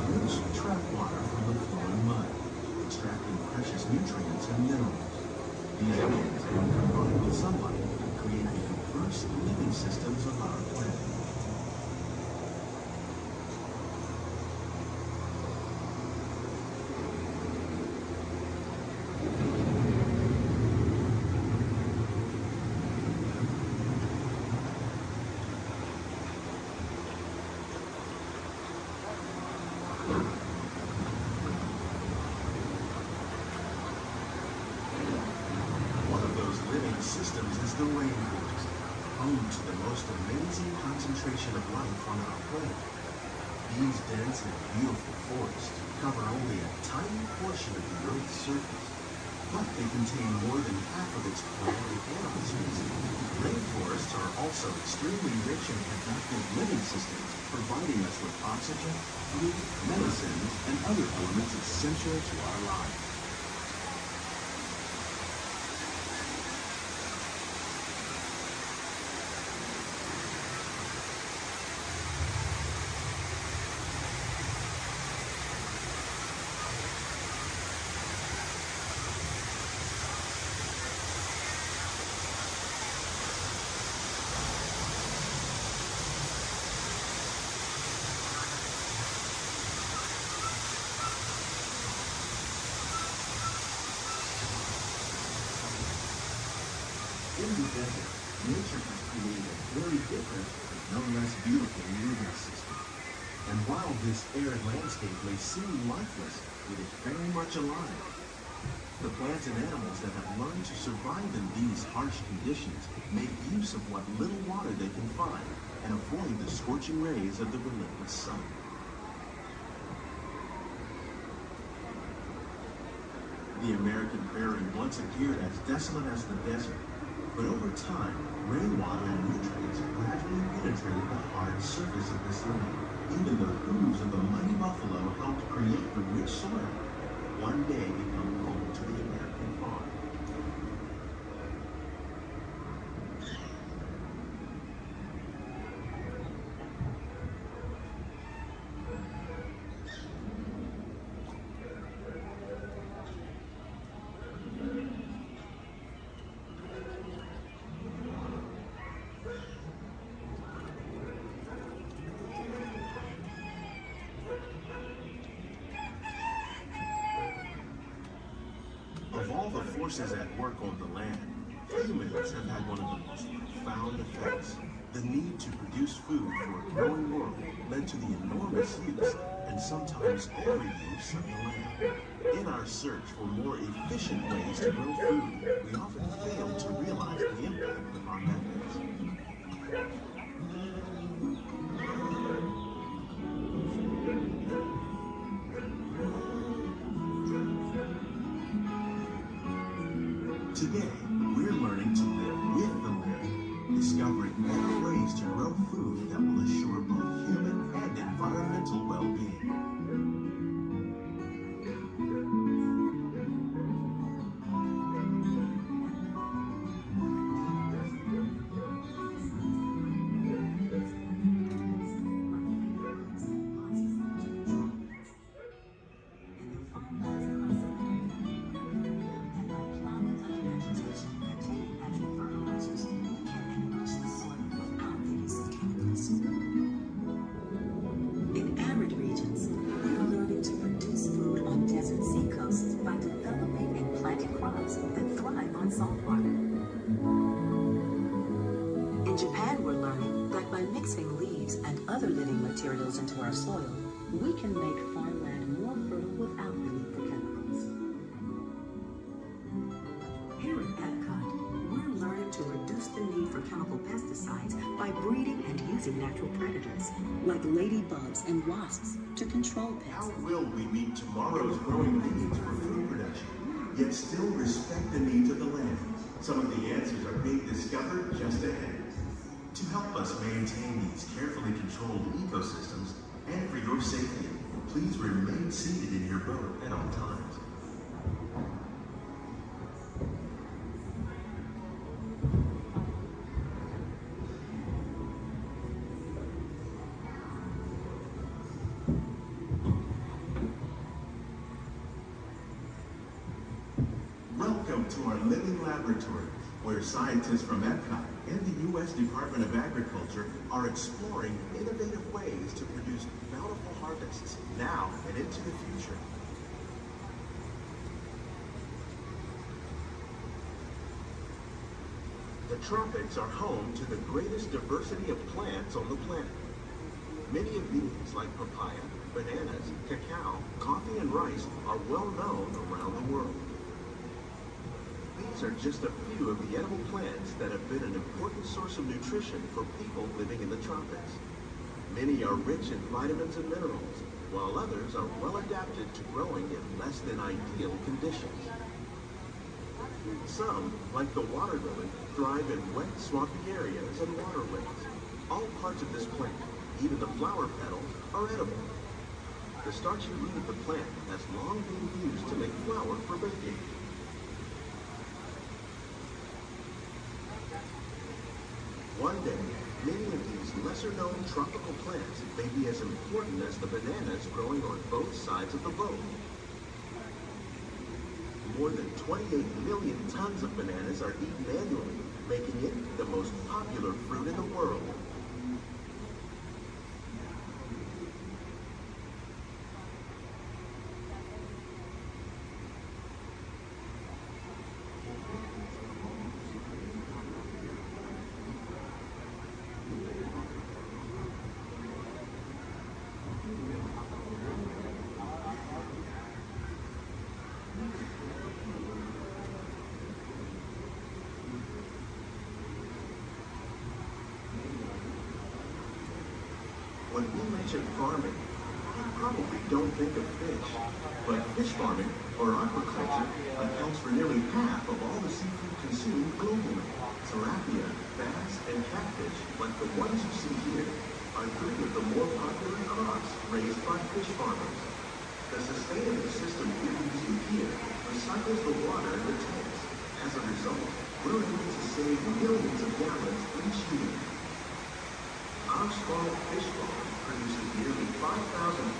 roots trap water from the flowing mud, extracting precious nutrients and minerals. These elements, when combined with sunlight, create the diverse living systems of our planet. Systems is the rainforest, home to the most amazing concentration of life on our planet. These dense and beautiful forests cover only a tiny portion of the Earth's surface, but they contain more than half of its plant and animal species. Rainforests are also extremely rich in productive living systems, providing us with oxygen, food, medicines, and other elements essential to our lives. In the desert, nature has created a very different, but no less beautiful living system. And while this arid landscape may seem lifeless, it is very much alive. The plants and animals that have learned to survive in these harsh conditions make use of what little water they can find and avoid the scorching rays of the relentless sun. The American prairie once appeared as desolate as the desert. But over time, rainwater and nutrients gradually penetrated the hard surface of this land. Even the hooves of the mighty buffalo helped create the rich soil, one day become home to the American farm. Of all the forces at work on the land, humans have had one of the most profound effects. The need to produce food for a growing world led to the enormous use and sometimes overuse of the land. In our search for more efficient ways to grow food, we often fail to realize the impact of our methods. Today, we're learning to live with the In Japan, we're learning that by mixing leaves and other living materials into our soil, we can make farmland more fertile without the need for chemicals. Here at Epcot, we're learning to reduce the need for chemical pesticides by breeding and using natural predators, like ladybugs and wasps, to control pests. How will we meet tomorrow's growing needs for food production, yet still respect the needs of the land? Some of the answers are being discovered just ahead. To help us maintain these carefully controlled ecosystems, and for your safety, please remain seated in your boat at all times. Welcome to our living laboratory, where scientists from Epcot and the U.S. Department of Agriculture are exploring innovative ways to produce bountiful harvests now and into the future. The tropics are home to the greatest diversity of plants on the planet. Many of these, like papaya, bananas, cacao, coffee, and rice, are well known around the world. These are just a few of the edible plants that have been an important source of nutrition for people living in the tropics. Many are rich in vitamins and minerals, while others are well adapted to growing in less than ideal conditions. Some, like the water lily, thrive in wet, swampy areas and waterways. All parts of this plant, even the flower petals, are edible. The starchy root of the plant has long been used to make flour for baking. One day, many of these lesser-known tropical plants may be as important as the bananas growing on both sides of the boat. More than 28 million tons of bananas are eaten annually, making it the most popular fruit in the world. When we mention farming, you probably don't think of fish. But fish farming, or aquaculture, accounts for nearly half of all the seafood consumed globally. Tilapia, bass, and catfish, like the ones you see here, are three of the more popular crops raised by fish farmers. The sustainable system we use here recycles the water in the tanks. As a result, we're able to save millions of gallons each year. Our small fish farm produces nearly 5,000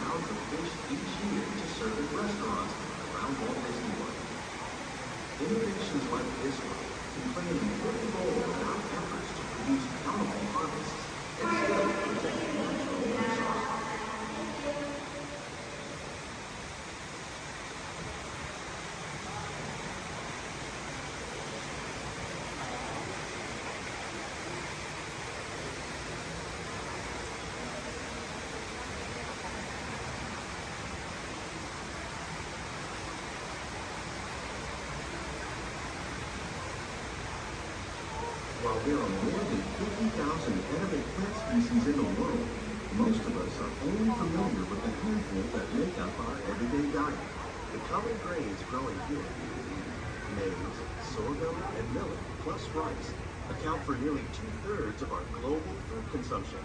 pounds of fish each year to serve in restaurants around Walt Disney World. Innovations like this one can play an important role in our efforts to produce bountiful harvests and still protect natural resources. While there are more than 50,000 edible plant species in the world, most of us are only familiar with the handful that make up our everyday diet. The common grains growing here, maize, sorghum, and millet, plus rice, account for nearly 2/3 of our global food consumption.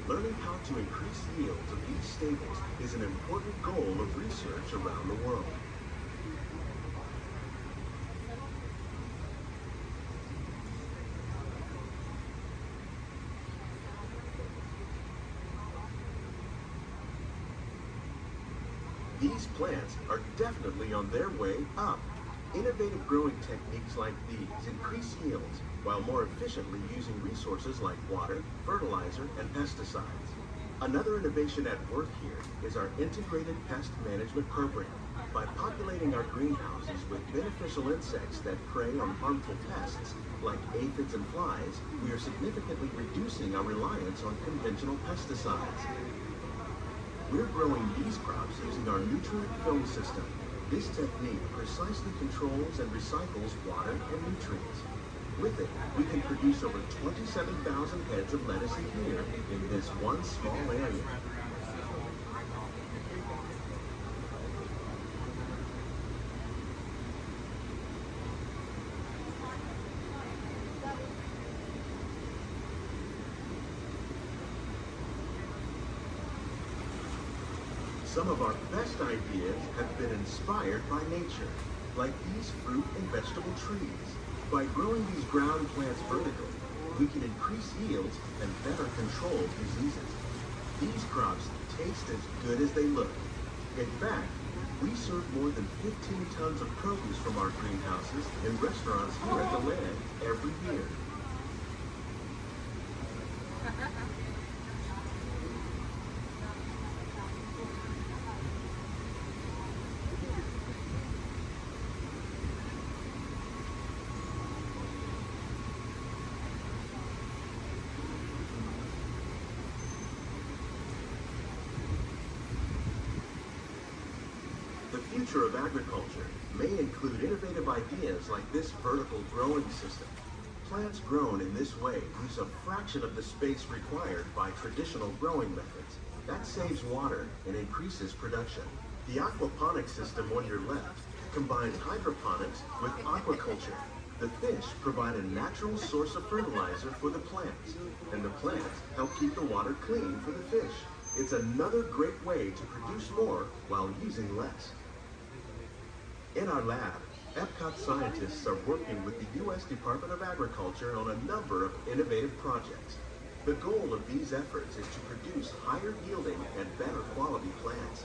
Learning how to increase yields of these staples is an important goal of research around the world. These plants are definitely on their way up. Innovative growing techniques like these increase yields while more efficiently using resources like water, fertilizer, and pesticides. Another innovation at work here is our integrated pest management program. By populating our greenhouses with beneficial insects that prey on harmful pests, like aphids and flies, we are significantly reducing our reliance on conventional pesticides. We're growing these crops using our nutrient film system. This technique precisely controls and recycles water and nutrients. With it, we can produce over 27,000 heads of lettuce a year in this one small area. Some of our best ideas have been inspired by nature, like these fruit and vegetable trees. By growing these ground plants vertically, we can increase yields and better control diseases. These crops taste as good as they look. In fact, we serve more than 15 tons of produce from our greenhouses in restaurants here at the Land every year. The future of agriculture may include innovative ideas like this vertical growing system. Plants grown in this way use a fraction of the space required by traditional growing methods. That saves water and increases production. The aquaponics system on your left combines hydroponics with aquaculture. The fish provide a natural source of fertilizer for the plants, and the plants help keep the water clean for the fish. It's another great way to produce more while using less. In our lab, Epcot scientists are working with the U.S. Department of Agriculture on a number of innovative projects. The goal of these efforts is to produce higher yielding and better quality plants.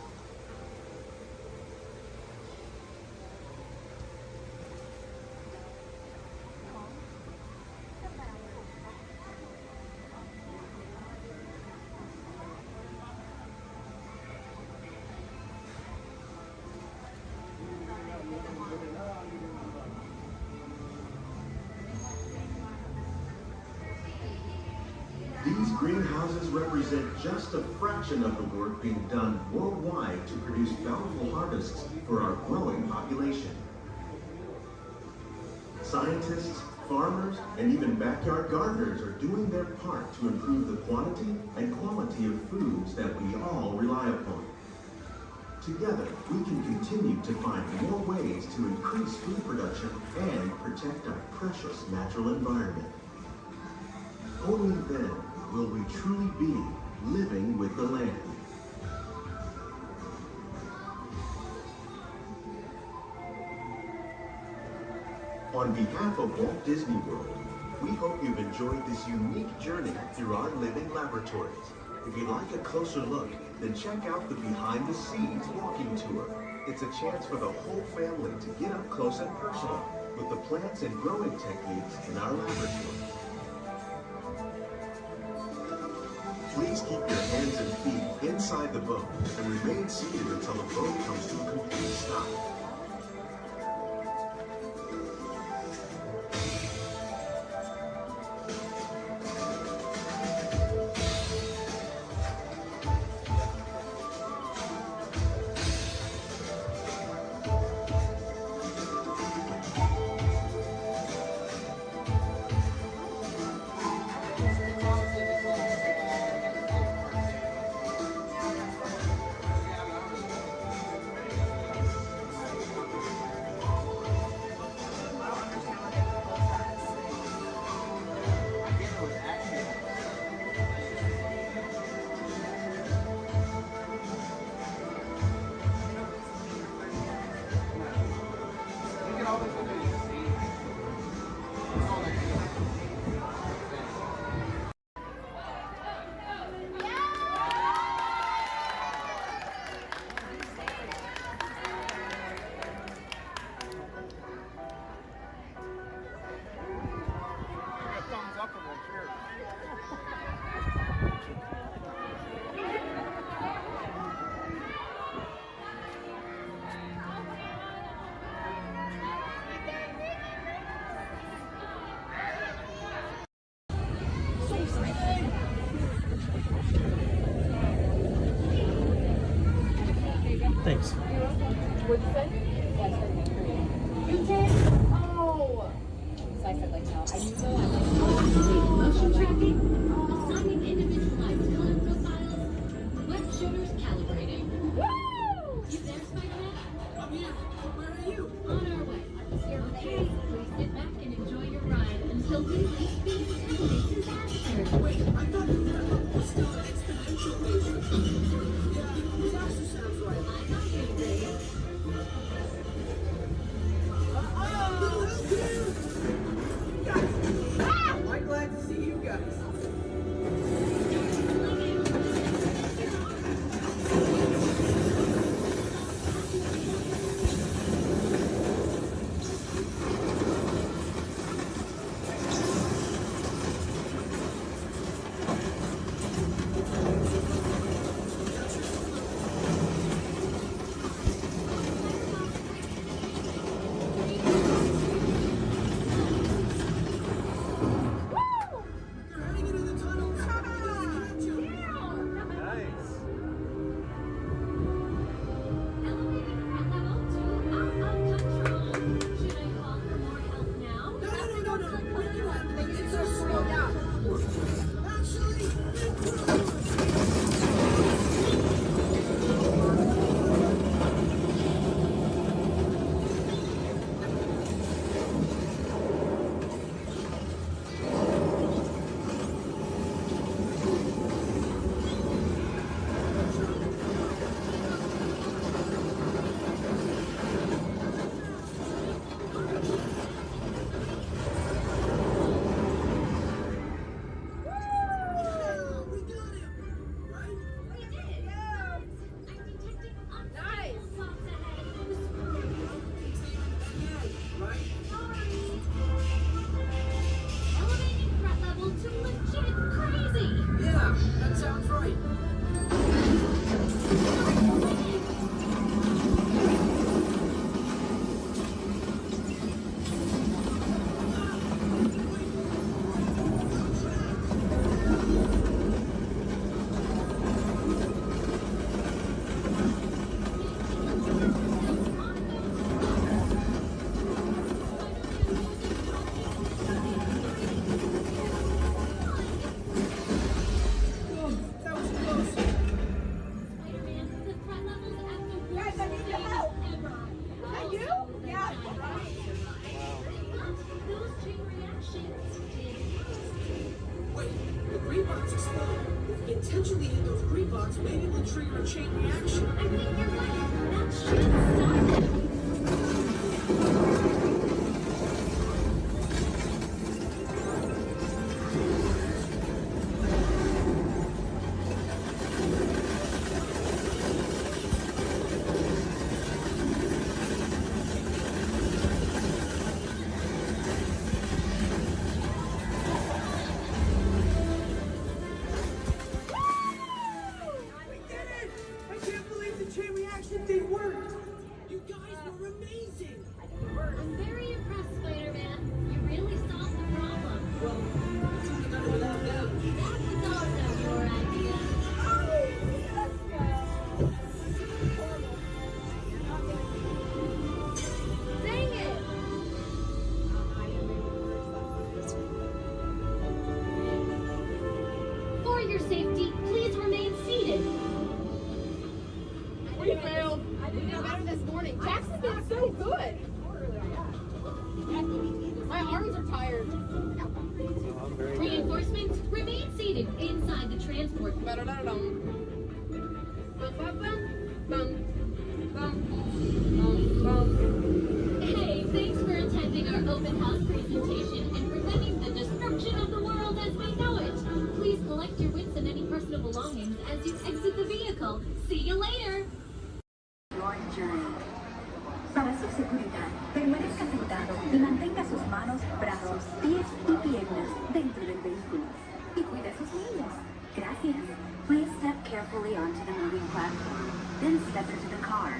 These greenhouses represent just a fraction of the work being done worldwide to produce bountiful harvests for our growing population. Scientists, farmers, and even backyard gardeners are doing their part to improve the quantity and quality of foods that we all rely upon. Together, we can continue to find more ways to increase food production and protect our precious natural environment. Only then will we truly be living with the land. On behalf of Walt Disney World, we hope you've enjoyed this unique journey through our living laboratories. If you'd like a closer look, then check out the Behind the Scenes walking tour. It's a chance for the whole family to get up close and personal with the plants and growing techniques in our laboratory. Please keep your hands and feet inside the boat and remain seated until the boat comes to a complete stop. Thanks. What'd you say? Yeah, I said green. You did? Oh. So I said like no. I knew though. I'm like, Motion tracking, assigning individualized color profiles, web shooters calibrating. woo! You there, Spider-Man? I'm here. Where are you? On our way. Okay, please sit back and enjoy your ride until we reach the disaster. Wait, I thought you were still an exponential major. Yeah, disaster sounds right. I got you, Dave. I'm glad to see you guys. You're heading into the tunnels. I'm gonna catch you. Nice. Elevating threat level to out of control. Should I call for more help now? No. We can handle it. It's our slow down. Actually, we got him. Right? We did. I'm detecting Nice. bombs ahead. Right? Sorry. Elevating threat level to legit crazy. Yeah, that sounds right. That was close. Spider-Man, the threat level's at the worst Guys, I need your help. ever. Is that you? Yeah. But those chain reactions did. Wait, the green box exploded. If we intentionally hit those green box, maybe we'll trigger a chain reaction. I think you're right. That should stop it. We did it! I can't believe the chain reaction thing worked. You guys were amazing. I'm very impressed, Spider-Man. You really solved the problem. Well, we couldn't have done it without them. That was also your idea. Dang it. For your safety, please remain seated. We failed. I did better this morning. Jackson did so good. My arms are tired. Reinforcements, remain seated inside the transport. Ba-da-da-dum. Bum-bum-bum. Bum. Hey, thanks for attending our open house presentation and preventing the destruction of the world as we know it. Please collect your wits and any personal belongings as you exit the vehicle. See you later. Your journey. Para su seguridad, permanezca sentado y mantenga sus manos, brazos, pies y piernas dentro del vehículo. Y cuide a sus niños. Gracias. Please step carefully onto the moving platform, then step into the car.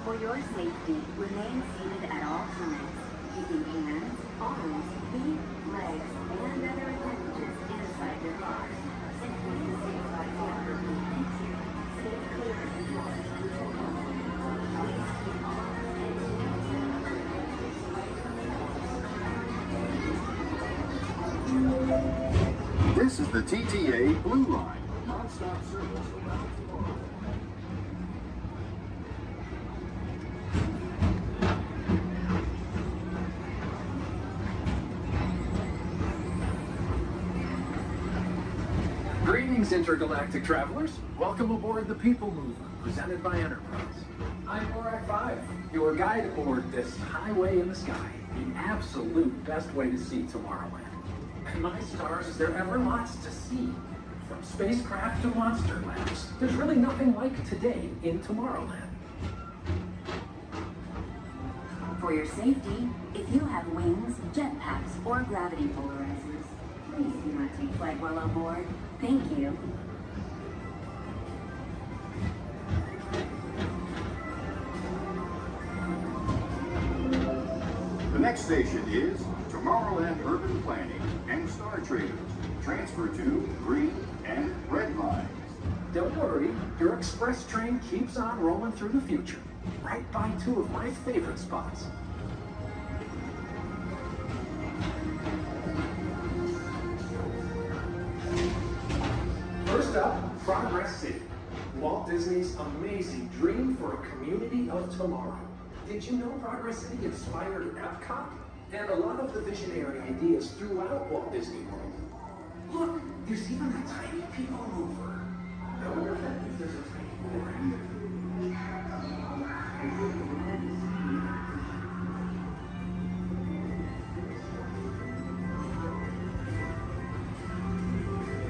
For your safety, remain seated at all times, keeping hands, arms, feet, legs, and other appendages inside your car. Simply to safeguard the other. Thank you. Stay clear of the control. This is the TTA Blue Line, non-stop service around tomorrow. Greetings, intergalactic travelers. Welcome aboard the People Mover, presented by Enterprise. I'm Borak 5, your guide aboard this highway in the sky, the absolute best way to see Tomorrowland. And my stars, is there ever lots to see? From spacecraft to monster labs, there's really nothing like today in Tomorrowland. For your safety, if you have wings, jetpacks, or gravity polarizers, please do not take flight while on board. Thank you. The next station is Tomorrowland Urban Planning and Star Traders. Transfer to green and red lines. Don't worry, your express train keeps on rolling through the future, right by two of my favorite spots. First up, Progress City, Walt Disney's amazing dream for a community of tomorrow. Did you know Progress City inspired Epcot? And a lot of the visionary ideas throughout Walt Disney World. Look, there's even a tiny people mover. I wonder if there's a tiny mover in there.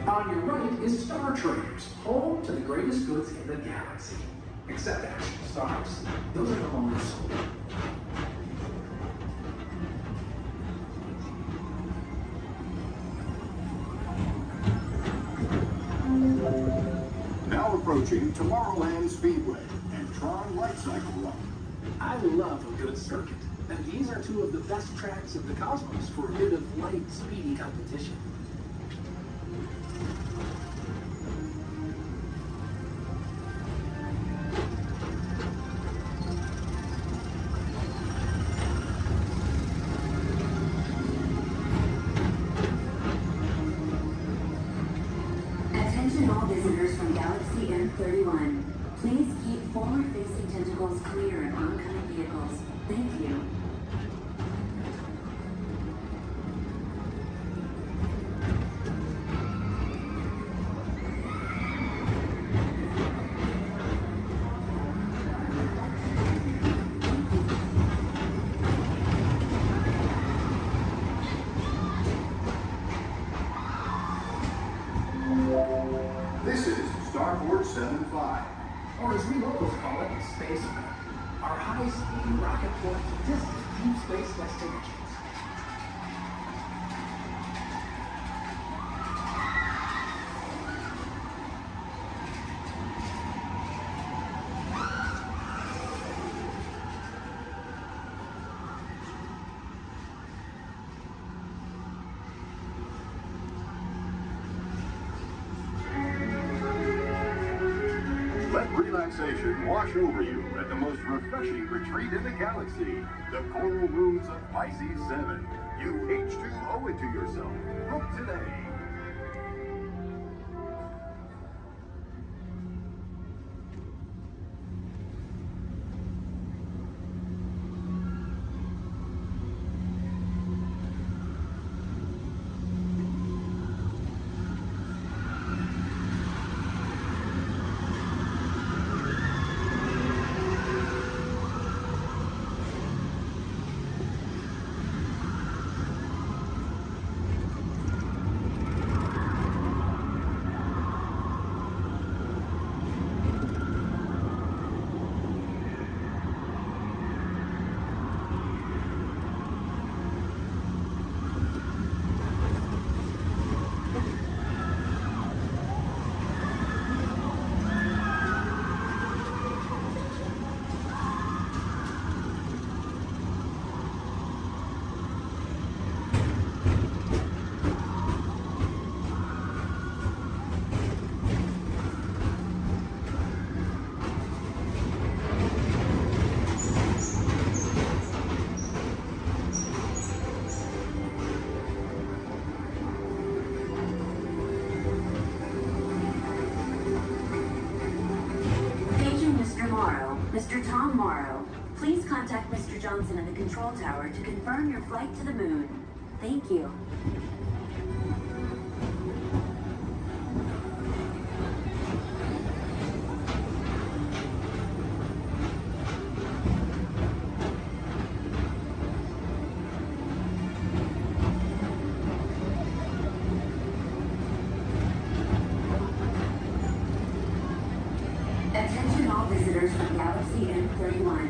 On your right is Star Traders, home to the greatest goods in the galaxy. Except actual stars. Those are no longer sold. Now approaching Tomorrowland Speedway and Tron Light Cycle Run. I love a good circuit, and these are two of the best tracks in the cosmos for a bit of light, speedy competition. Attention all visitors from Galaxy M31. Please keep forward-facing tentacles clear of oncoming vehicles. Thank you. This is Starport 75. Or as we locals call it, Space Mountain. Our high-speed rocket port to distant deep space destinations. Let relaxation wash over you at the most refreshing retreat in the galaxy, the coral moons of Pisces 7. You H2O it to yourself. Book today. Mr. Tom Morrow, please contact Mr. Johnson at the control tower to confirm your flight to the moon. Thank you. Attention all visitors from Galaxy M31.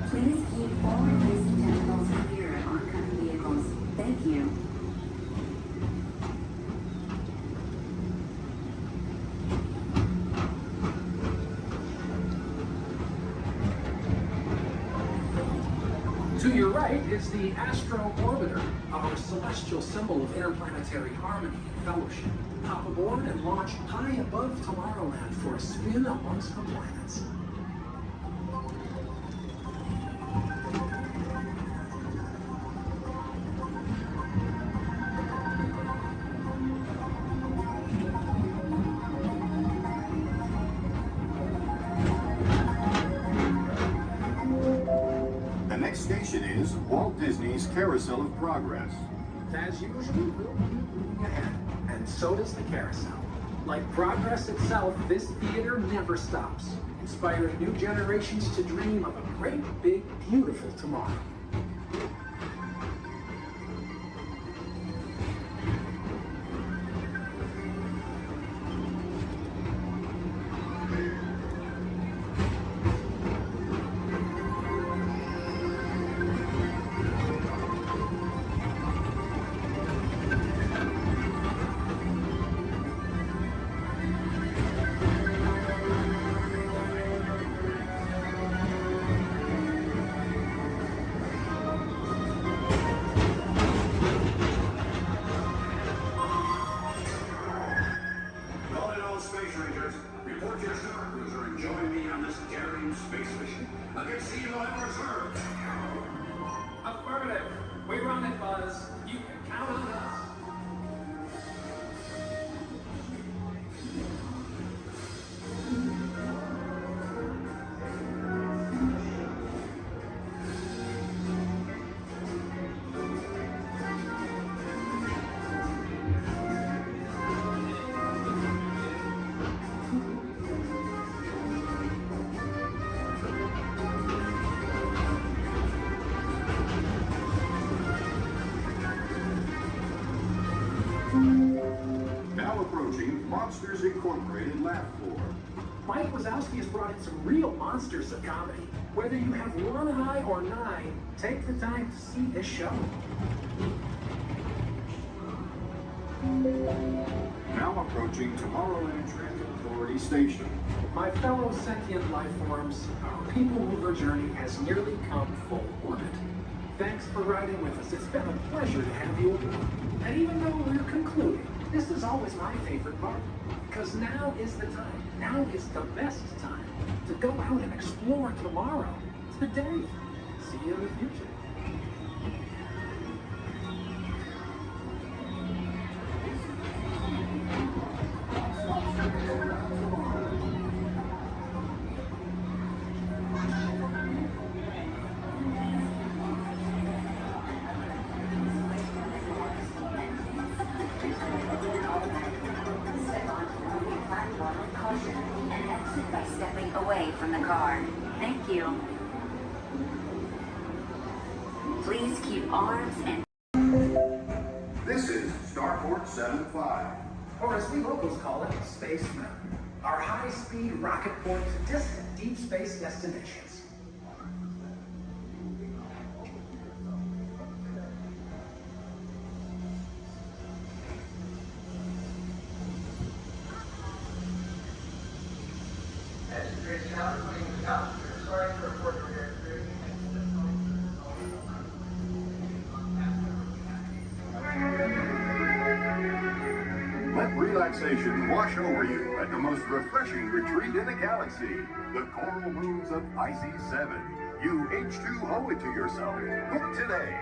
Please keep forward-facing tentacles clear of oncoming vehicles. Thank you. To your right is the Astro Orbiter, our celestial symbol of interplanetary harmony and fellowship. Hop aboard and launch high above Tomorrowland for a spin amongst the planets. The next station is Walt Disney's Carousel of Progress. As usual, we'll keep moving ahead, and so does the carousel. Like progress itself, this theater never stops, inspiring new generations to dream of a great, big, beautiful tomorrow. Calling all space rangers, report your star cruiser and join me on this daring space mission against the evil Emperor's Herd. Affirmative. We run it, Buzz. You can count on us. Now approaching Monsters Incorporated lab floor. Mike Wazowski has brought in some real monsters of comedy. Whether you have one eye or nine, take the time to see this show. Now approaching Tomorrowland Transit Authority Station. My fellow sentient life forms, our people mover journey has nearly come full orbit. Thanks for riding with us. It's been a pleasure to have you aboard. And even though we're concluding, this is always my favorite part. Because now is the time. Now is the best time to go out and explore tomorrow, today. See you in the future. And exit by stepping away from the car. Thank you. Please keep arms and... This is Starport 75. Or as we locals call it, Space Mountain. Our high-speed rocket port to distant deep space destinations. Let relaxation wash over you at the most refreshing retreat in the galaxy, the coral moons of Pisces 7. You H2O it to yourself. Book today.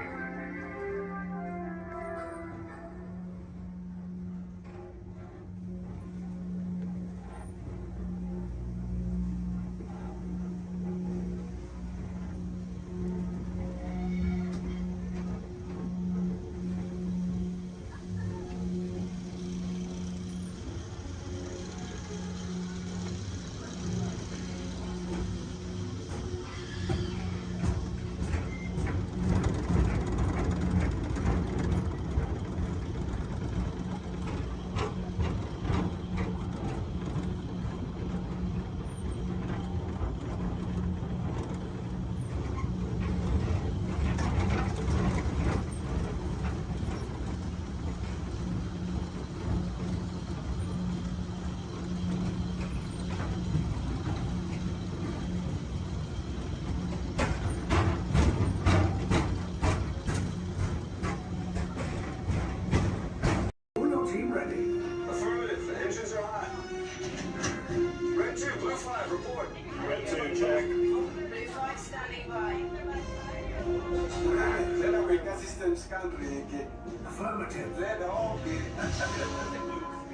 Ubica system scan reiki. Affirmative. Let all be.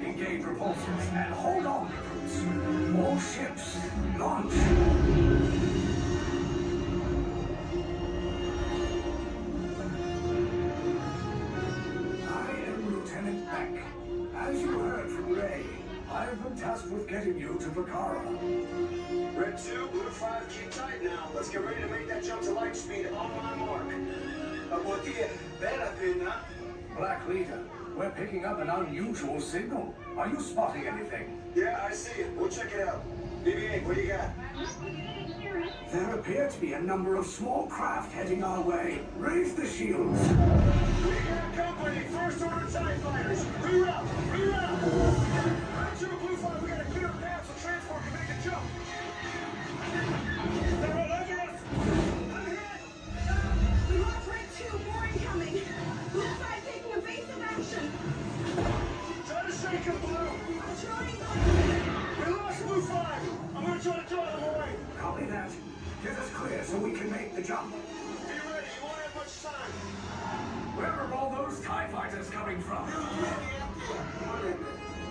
Engage propulsors and hold on, recruits. All ships, launch. I am Lieutenant Beck. As you heard from Ray, I have been tasked with getting you to Vakara. Red 2, Blue 5, keep tight now. Let's get ready to make that jump to light speed on my mark. Black Leader, we're picking up an unusual signal. Are you spotting anything? Yeah, I see it. We'll check it out. BB-8, what do you got? There appear to be a number of small craft heading our way. Raise the shields. We got company. First order TIE fighters. Reroute. Red 2, Blue 5, we got a clear path so transport can make a jump. They're all over us. I'm hit. We lost Red 2, more incoming. Blue 5 taking evasive action. Try to shake him, Blue. I'm trying. We lost Blue 5. I'm going to try to draw them away. Copy that. Get us clear so we can make the jump. Be ready. You won't have much time. Where are all those TIE fighters coming from?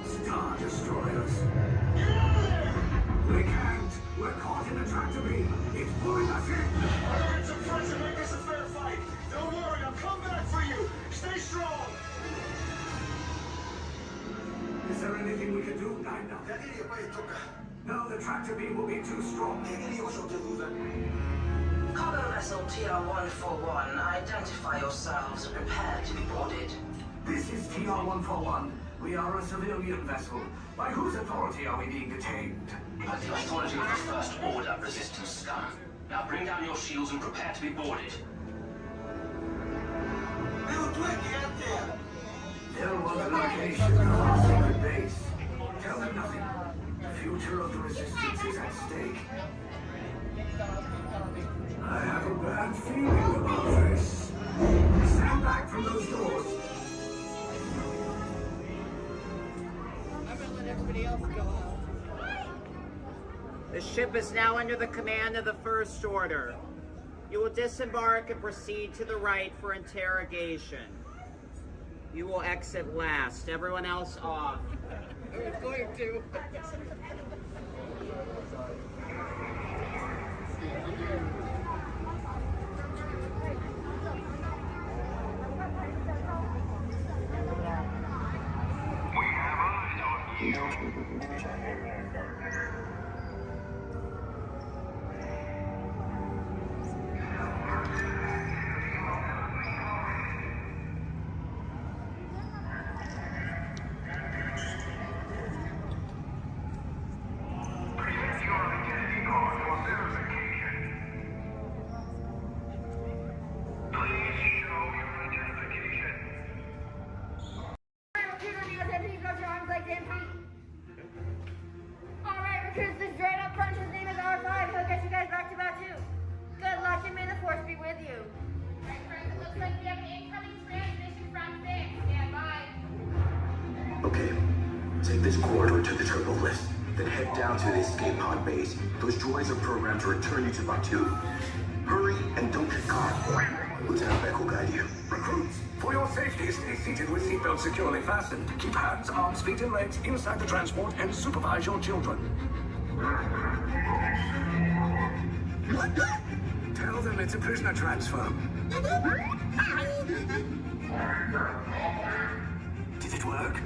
Star Destroyers. Get out of there! We can't. We're caught in a tractor beam. It's pulling us in. I'll earn some pressure, make this a fair fight. Don't worry, I'll come back for you. Stay strong. Is there anything we can do, Nina? No, the tractor beam will be too strong. Cargo vessel TR-141, identify yourselves and prepare to be boarded. This is TR-141. We are a civilian vessel. By whose authority are we being detained? By the authority of the First Order resistance scum. Now bring down your shields and prepare to be boarded. There was a location of our secret base. Tell them nothing. The future of the resistance is at stake. I have a bad feeling about this. Stand back from those doors. I'm gonna let everybody else go out. The ship is now under the command of the First Order. You will disembark and proceed to the right for interrogation. You will exit last. Everyone else off. I was going to. Okay, take this corridor to the turbo lift, then head down to the escape pod base. Those droids are programmed to return you to Batu. Hurry and don't get caught. Lieutenant Beck will guide you. Recruits, for your safety, stay seated with seatbelts securely fastened. Keep hands, arms, feet, and legs inside the transport and supervise your children. Tell them it's a prisoner transfer. Did it work?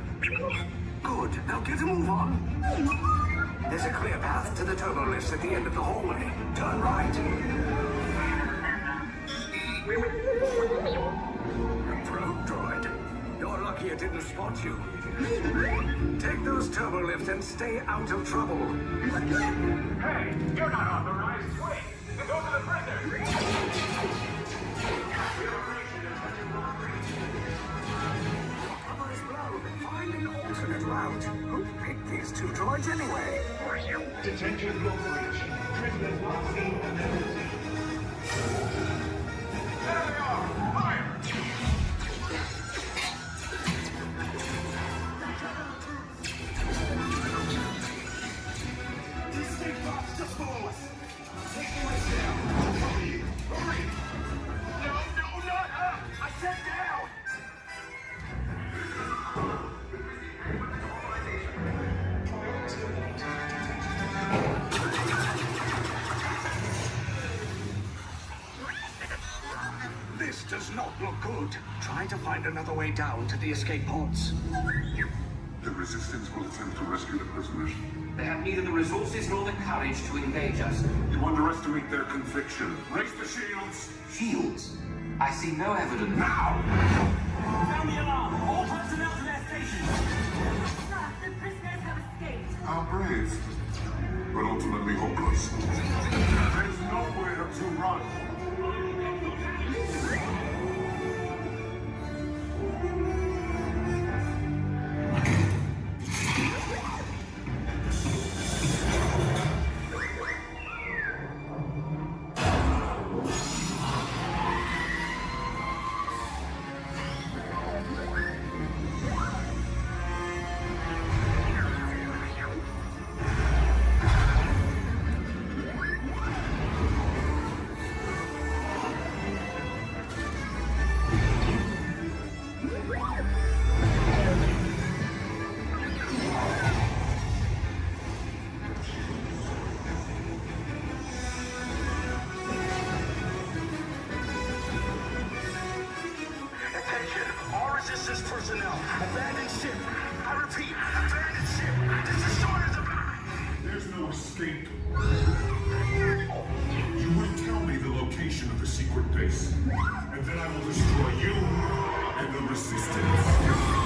Good. Now get a move on. There's a clear path to the turbo lifts at the end of the hallway. Turn right. A probe droid. You're lucky it didn't spot you. Take those turbo lifts and stay out of trouble. Hey, you're not authorized. Wait, those are the prisoners. Cover is blown. Find an alternate route. Who picked these two droids anyway? Detention location. Prisoners not seen and never seen. There they are. Fire! Escape pods just below us. Take the lights down. I'll cover you. Hurry! No, not up! Good. Try to find another way down to the escape pods. The Resistance will attempt to rescue the prisoners. They have neither the resources nor the courage to engage us. You underestimate their conviction. Raise the shields! Shields? I see no evidence. Now! Sound the alarm! All personnel to their stations! Sir, the prisoners have escaped. How brave, but ultimately hopeless. There's nowhere to run. personnel. Abandon ship. I repeat, abandon ship. This destroyer's about. There's no escape. You will tell me the location of the secret base, and then I will destroy you and the Resistance.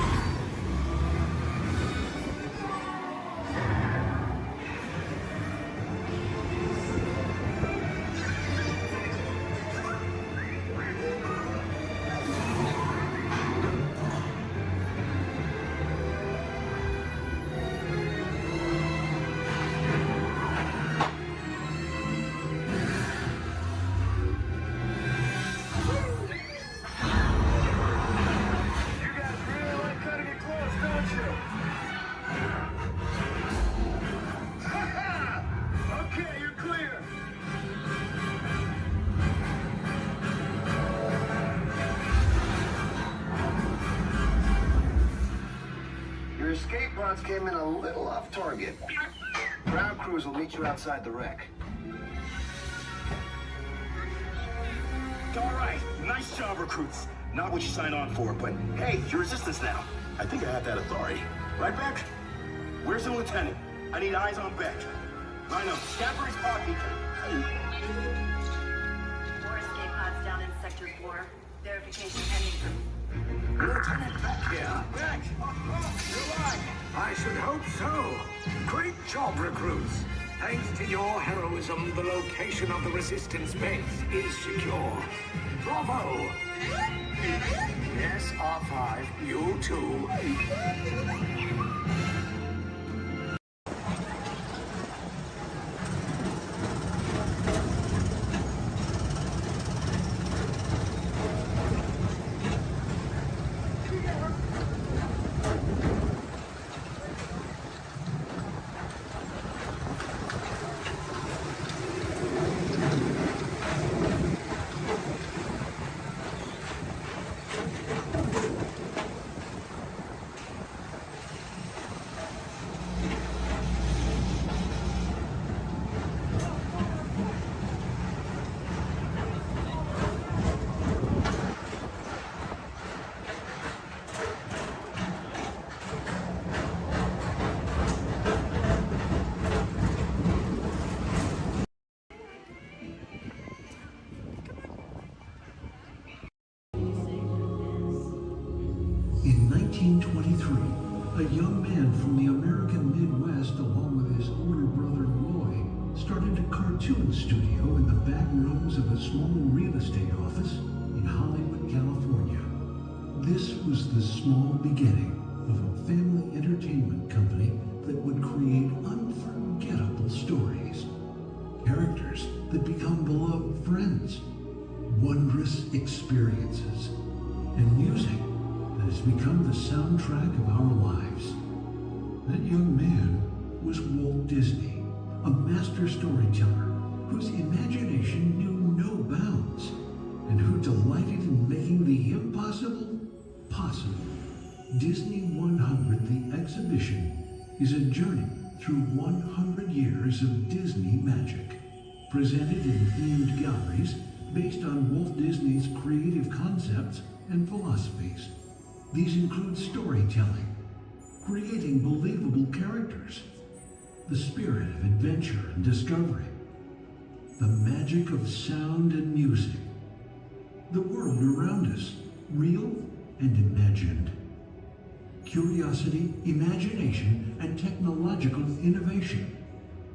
Your escape pods came in a little off target. Ground crews will meet you outside the wreck. All right, nice job, recruits. Not what you signed on for, but hey, you're Resistance now. I think I have that authority. Right, Beck? Where's the lieutenant? I need eyes on Beck. Line up. Scaffold's pod beacon. 4 escape pods down in Sector 4. Verification pending. Lieutenant Beck here. Beck! You're alive! I should hope so. Great job, recruits. Thanks to your heroism, the location of the Resistance base is secure. Bravo! Yes, R5, you too. In 1923, a young man from the American Midwest, along with his older brother Roy, started a cartoon studio in the back rooms of a small real estate office in Hollywood, California. This was the small beginning of a family entertainment company that would create unforgettable stories, characters that become beloved friends, wondrous experiences, and music that has become the soundtrack of our lives. That young man was Walt Disney, a master storyteller whose imagination knew no bounds and who delighted in making the impossible possible. Disney 100, the exhibition, is a journey through 100 years of Disney magic, presented in themed galleries based on Walt Disney's creative concepts and philosophies. These include storytelling, creating believable characters, the spirit of adventure and discovery, the magic of sound and music, the world around us, real and imagined, curiosity, imagination, and technological innovation,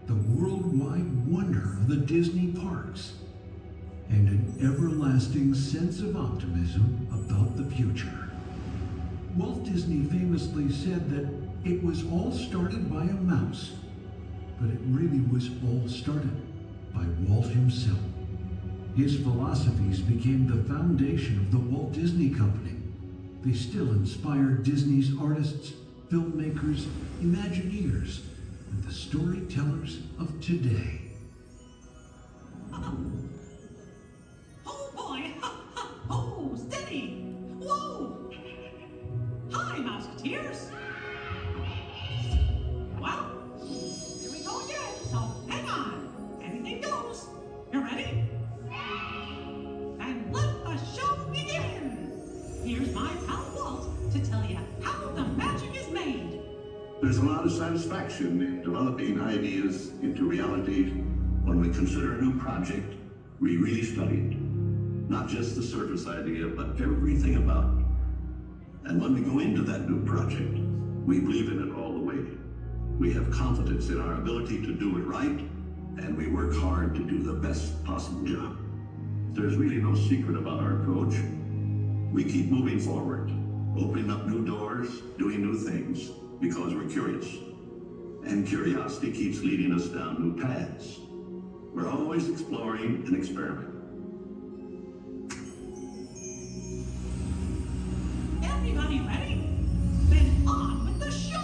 the worldwide wonder of the Disney parks, and an everlasting sense of optimism about the future. Walt Disney famously said that it was all started by a mouse, but it really was all started by Walt himself. His philosophies became the foundation of the Walt Disney Company. They still inspire Disney's artists, filmmakers, Imagineers, and the storytellers of today. Oh boy! Oh, steady! Whoa! Hi, Mouseketeers! Well, here we go again, so hang on. Anything goes. You ready? And let the show begin! Here's my pal Walt to tell you how the magic is made. There's a lot of satisfaction in developing ideas into reality when we consider a new project we really studied. Not just the surface idea, but everything about it. And when we go into that new project, we believe in it all the way. We have confidence in our ability to do it right, and we work hard to do the best possible job. There's really no secret about our approach. We keep moving forward, opening up new doors, doing new things, because we're curious. And curiosity keeps leading us down new paths. We're always exploring and experimenting. Everybody ready? Then on with the show!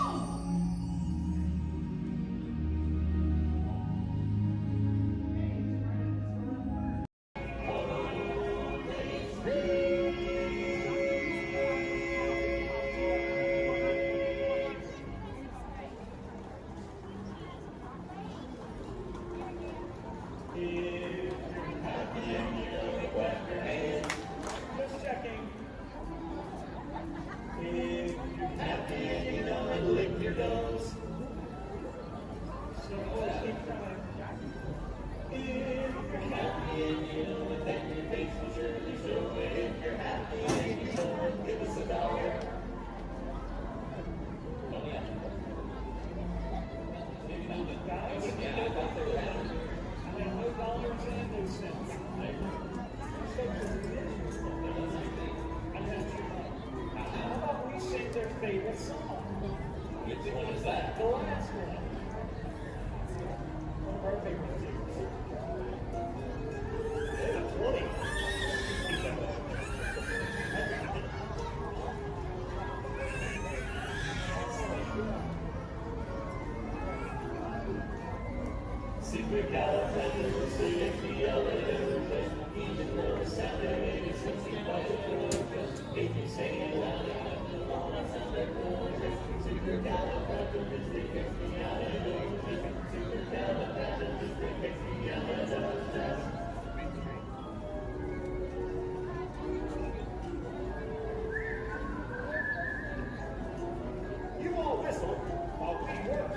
You all whistle while we work.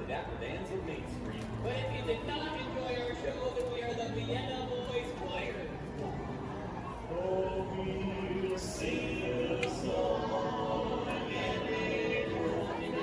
recorded at the Vans of Main Street. But if you did not enjoy our show, then we are the Vienna Boys Choir. Oh, we'll sing a song and it will be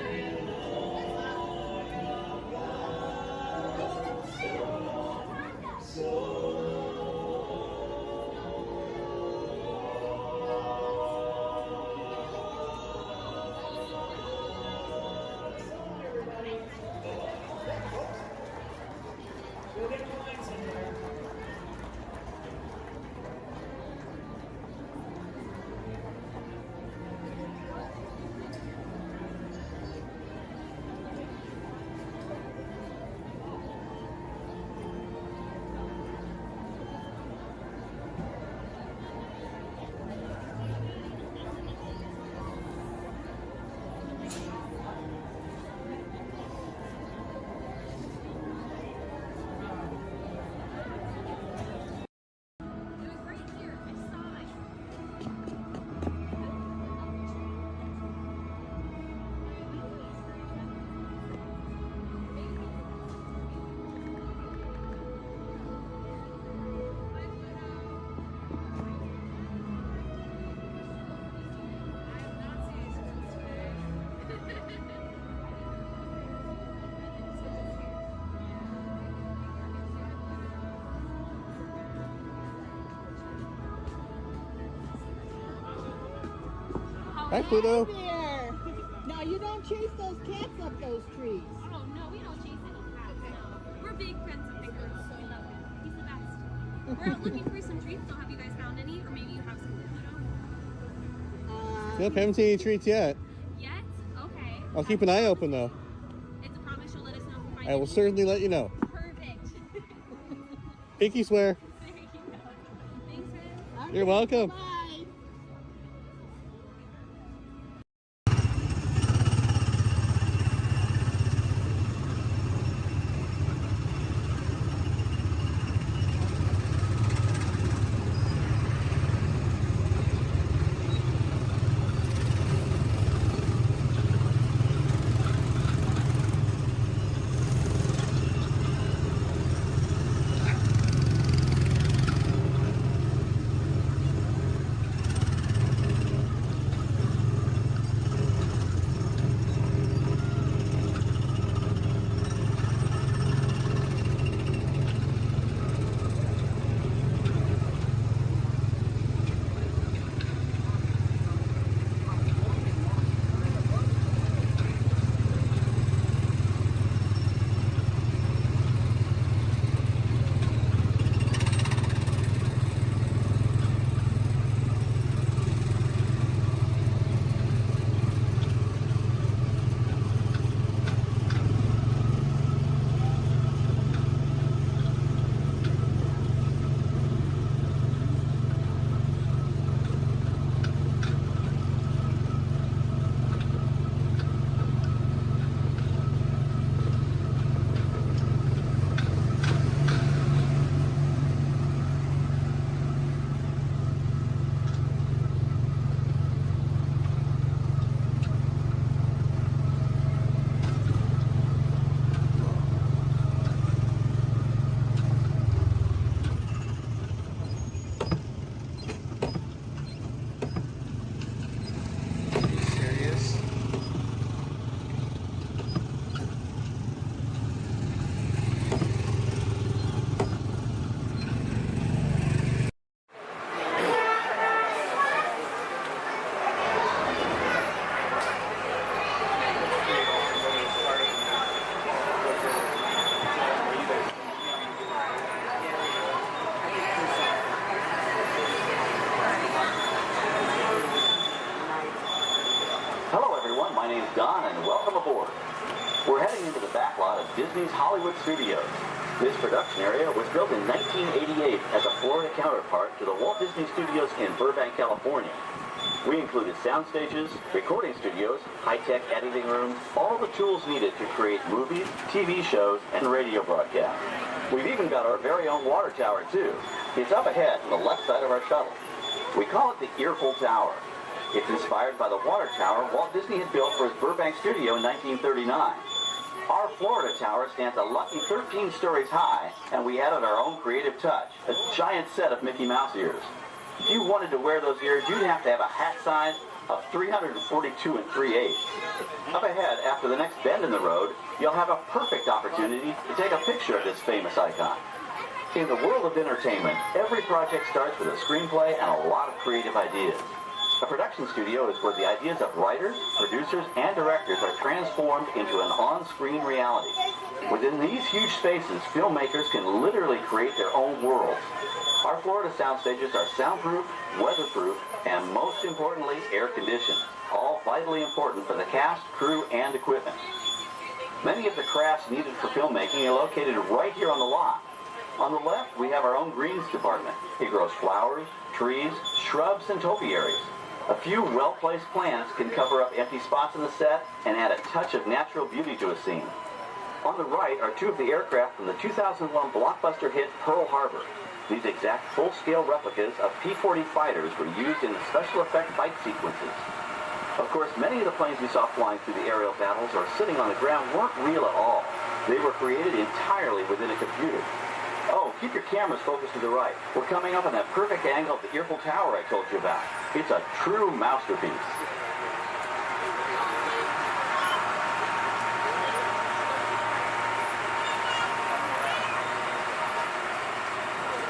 Hi, Pluto. There. Now you don't chase those cats up those trees. Oh no, we don't chase any cats. No, we're big friends of Pickles. We love him. He's the best. We're out looking for some treats. So have you guys found any, or maybe you have some, Pluto? Nope, haven't seen any treats yet. Yet? Okay. I'll keep an eye open though. It's a promise. You'll let us know if you find I will certainly let you know. Perfect. Pinky swear. There you go. Thanks, Red. You're welcome. Bye. My name's Don, and welcome aboard. We're heading into the back lot of Disney's Hollywood Studios. This production area was built in 1988 as a Florida counterpart to the Walt Disney Studios in Burbank, California. We included sound stages, recording studios, high-tech editing rooms, all the tools needed to create movies, TV shows, and radio broadcasts. We've even got our very own water tower, too. It's up ahead on the left side of our shuttle. We call it the Earful Tower. It's inspired by the water tower Walt Disney had built for his Burbank studio in 1939. Our Florida tower stands a lucky 13 stories high, and we added our own creative touch, a giant set of Mickey Mouse ears. If you wanted to wear those ears, you'd have to have a hat size of 342 3/8. Up ahead, after the next bend in the road, you'll have a perfect opportunity to take a picture of this famous icon. In the world of entertainment, every project starts with a screenplay and a lot of creative ideas. A production studio is where the ideas of writers, producers, and directors are transformed into an on-screen reality. Within these huge spaces, filmmakers can literally create their own worlds. Our Florida sound stages are soundproof, weatherproof, and most importantly, air-conditioned, all vitally important for the cast, crew, and equipment. Many of the crafts needed for filmmaking are located right here on the lot. On the left, we have our own greens department. It grows flowers, trees, shrubs, and topiaries. A few well-placed plants can cover up empty spots in the set and add a touch of natural beauty to a scene. On the right are two of the aircraft from the 2001 blockbuster hit Pearl Harbor. These exact full-scale replicas of P-40 fighters were used in the special effect fight sequences. Of course, many of the planes we saw flying through the aerial battles or sitting on the ground weren't real at all. They were created entirely within a computer. Oh, keep your cameras focused to the right. We're coming up on that perfect angle of the Eiffel Tower I told you about. It's a true masterpiece.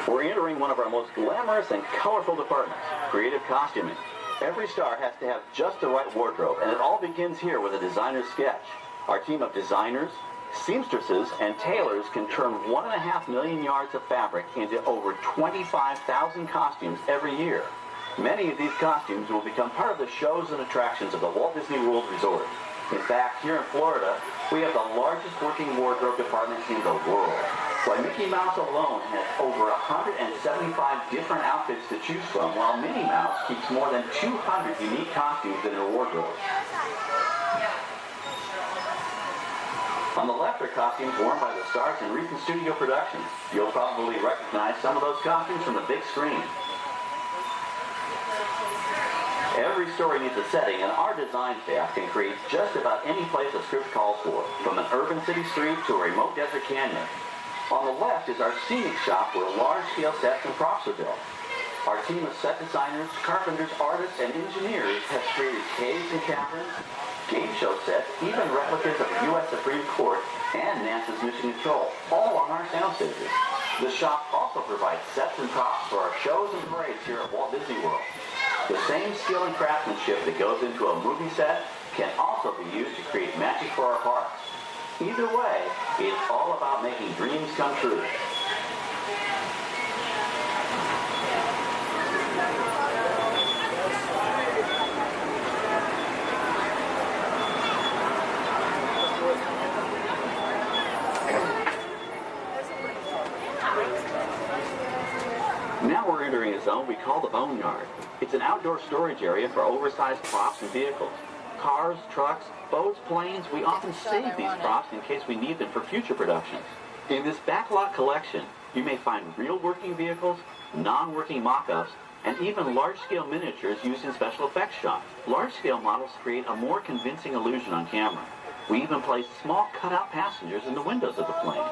We're entering one of our most glamorous and colorful departments, creative costuming. Every star has to have just the right wardrobe, and it all begins here with a designer's sketch. Our team of designers, seamstresses, and tailors can turn 1.5 million yards of fabric into over 25,000 costumes every year. Many of these costumes will become part of the shows and attractions of the Walt Disney World Resort. In fact, here in Florida, we have the largest working wardrobe department in the world. Why, Mickey Mouse alone has over 175 different outfits to choose from, while Minnie Mouse keeps more than 200 unique costumes in her wardrobe. On the left are costumes worn by the stars in recent studio productions. You'll probably recognize some of those costumes from the big screen. Every story needs a setting, and our design staff can create just about any place a script calls for, from an urban city street to a remote desert canyon. On the left is our scenic shop where large-scale sets and props are built. Our team of set designers, carpenters, artists, and engineers has created caves and caverns, game show sets, even replicas of the U.S. Supreme Court and NASA's Mission Control, all on our sound stages. The shop also provides sets and props for our shows and parades here at Walt Disney World. The same skill and craftsmanship that goes into a movie set can also be used to create magic for our parks. Either way, it's all about making dreams come true. Now we're entering a zone we call the Boneyard. It's an outdoor storage area for oversized props and vehicles. Cars, trucks, boats, planes, we often save these props in case we need them for future productions. In this backlot collection, you may find real working vehicles, non-working mock-ups, and even large-scale miniatures used in special effects shots. Large-scale models create a more convincing illusion on camera. We even place small cutout passengers in the windows of the plane.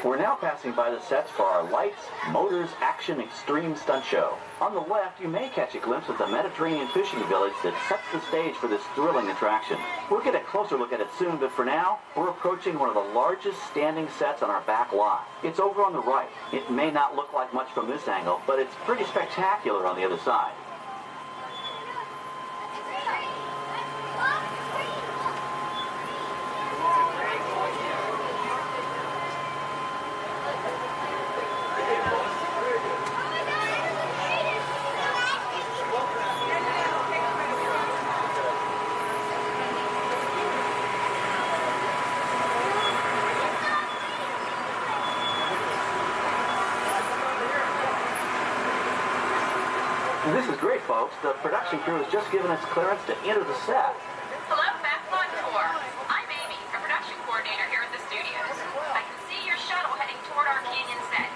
We're now passing by the sets for our Lights, Motors, Action Extreme Stunt Show. On the left, you may catch a glimpse of the Mediterranean fishing village that sets the stage for this thrilling attraction. We'll get a closer look at it soon, but for now, we're approaching one of the largest standing sets on our back lot. It's over on the right. It may not look like much from this angle, but it's pretty spectacular on the other side. This This is great, folks. The production crew has just given us clearance to enter the set. Hello, Backlot Tour. I'm Amy, a production coordinator here at the studios. I can see your shuttle heading toward our canyon set.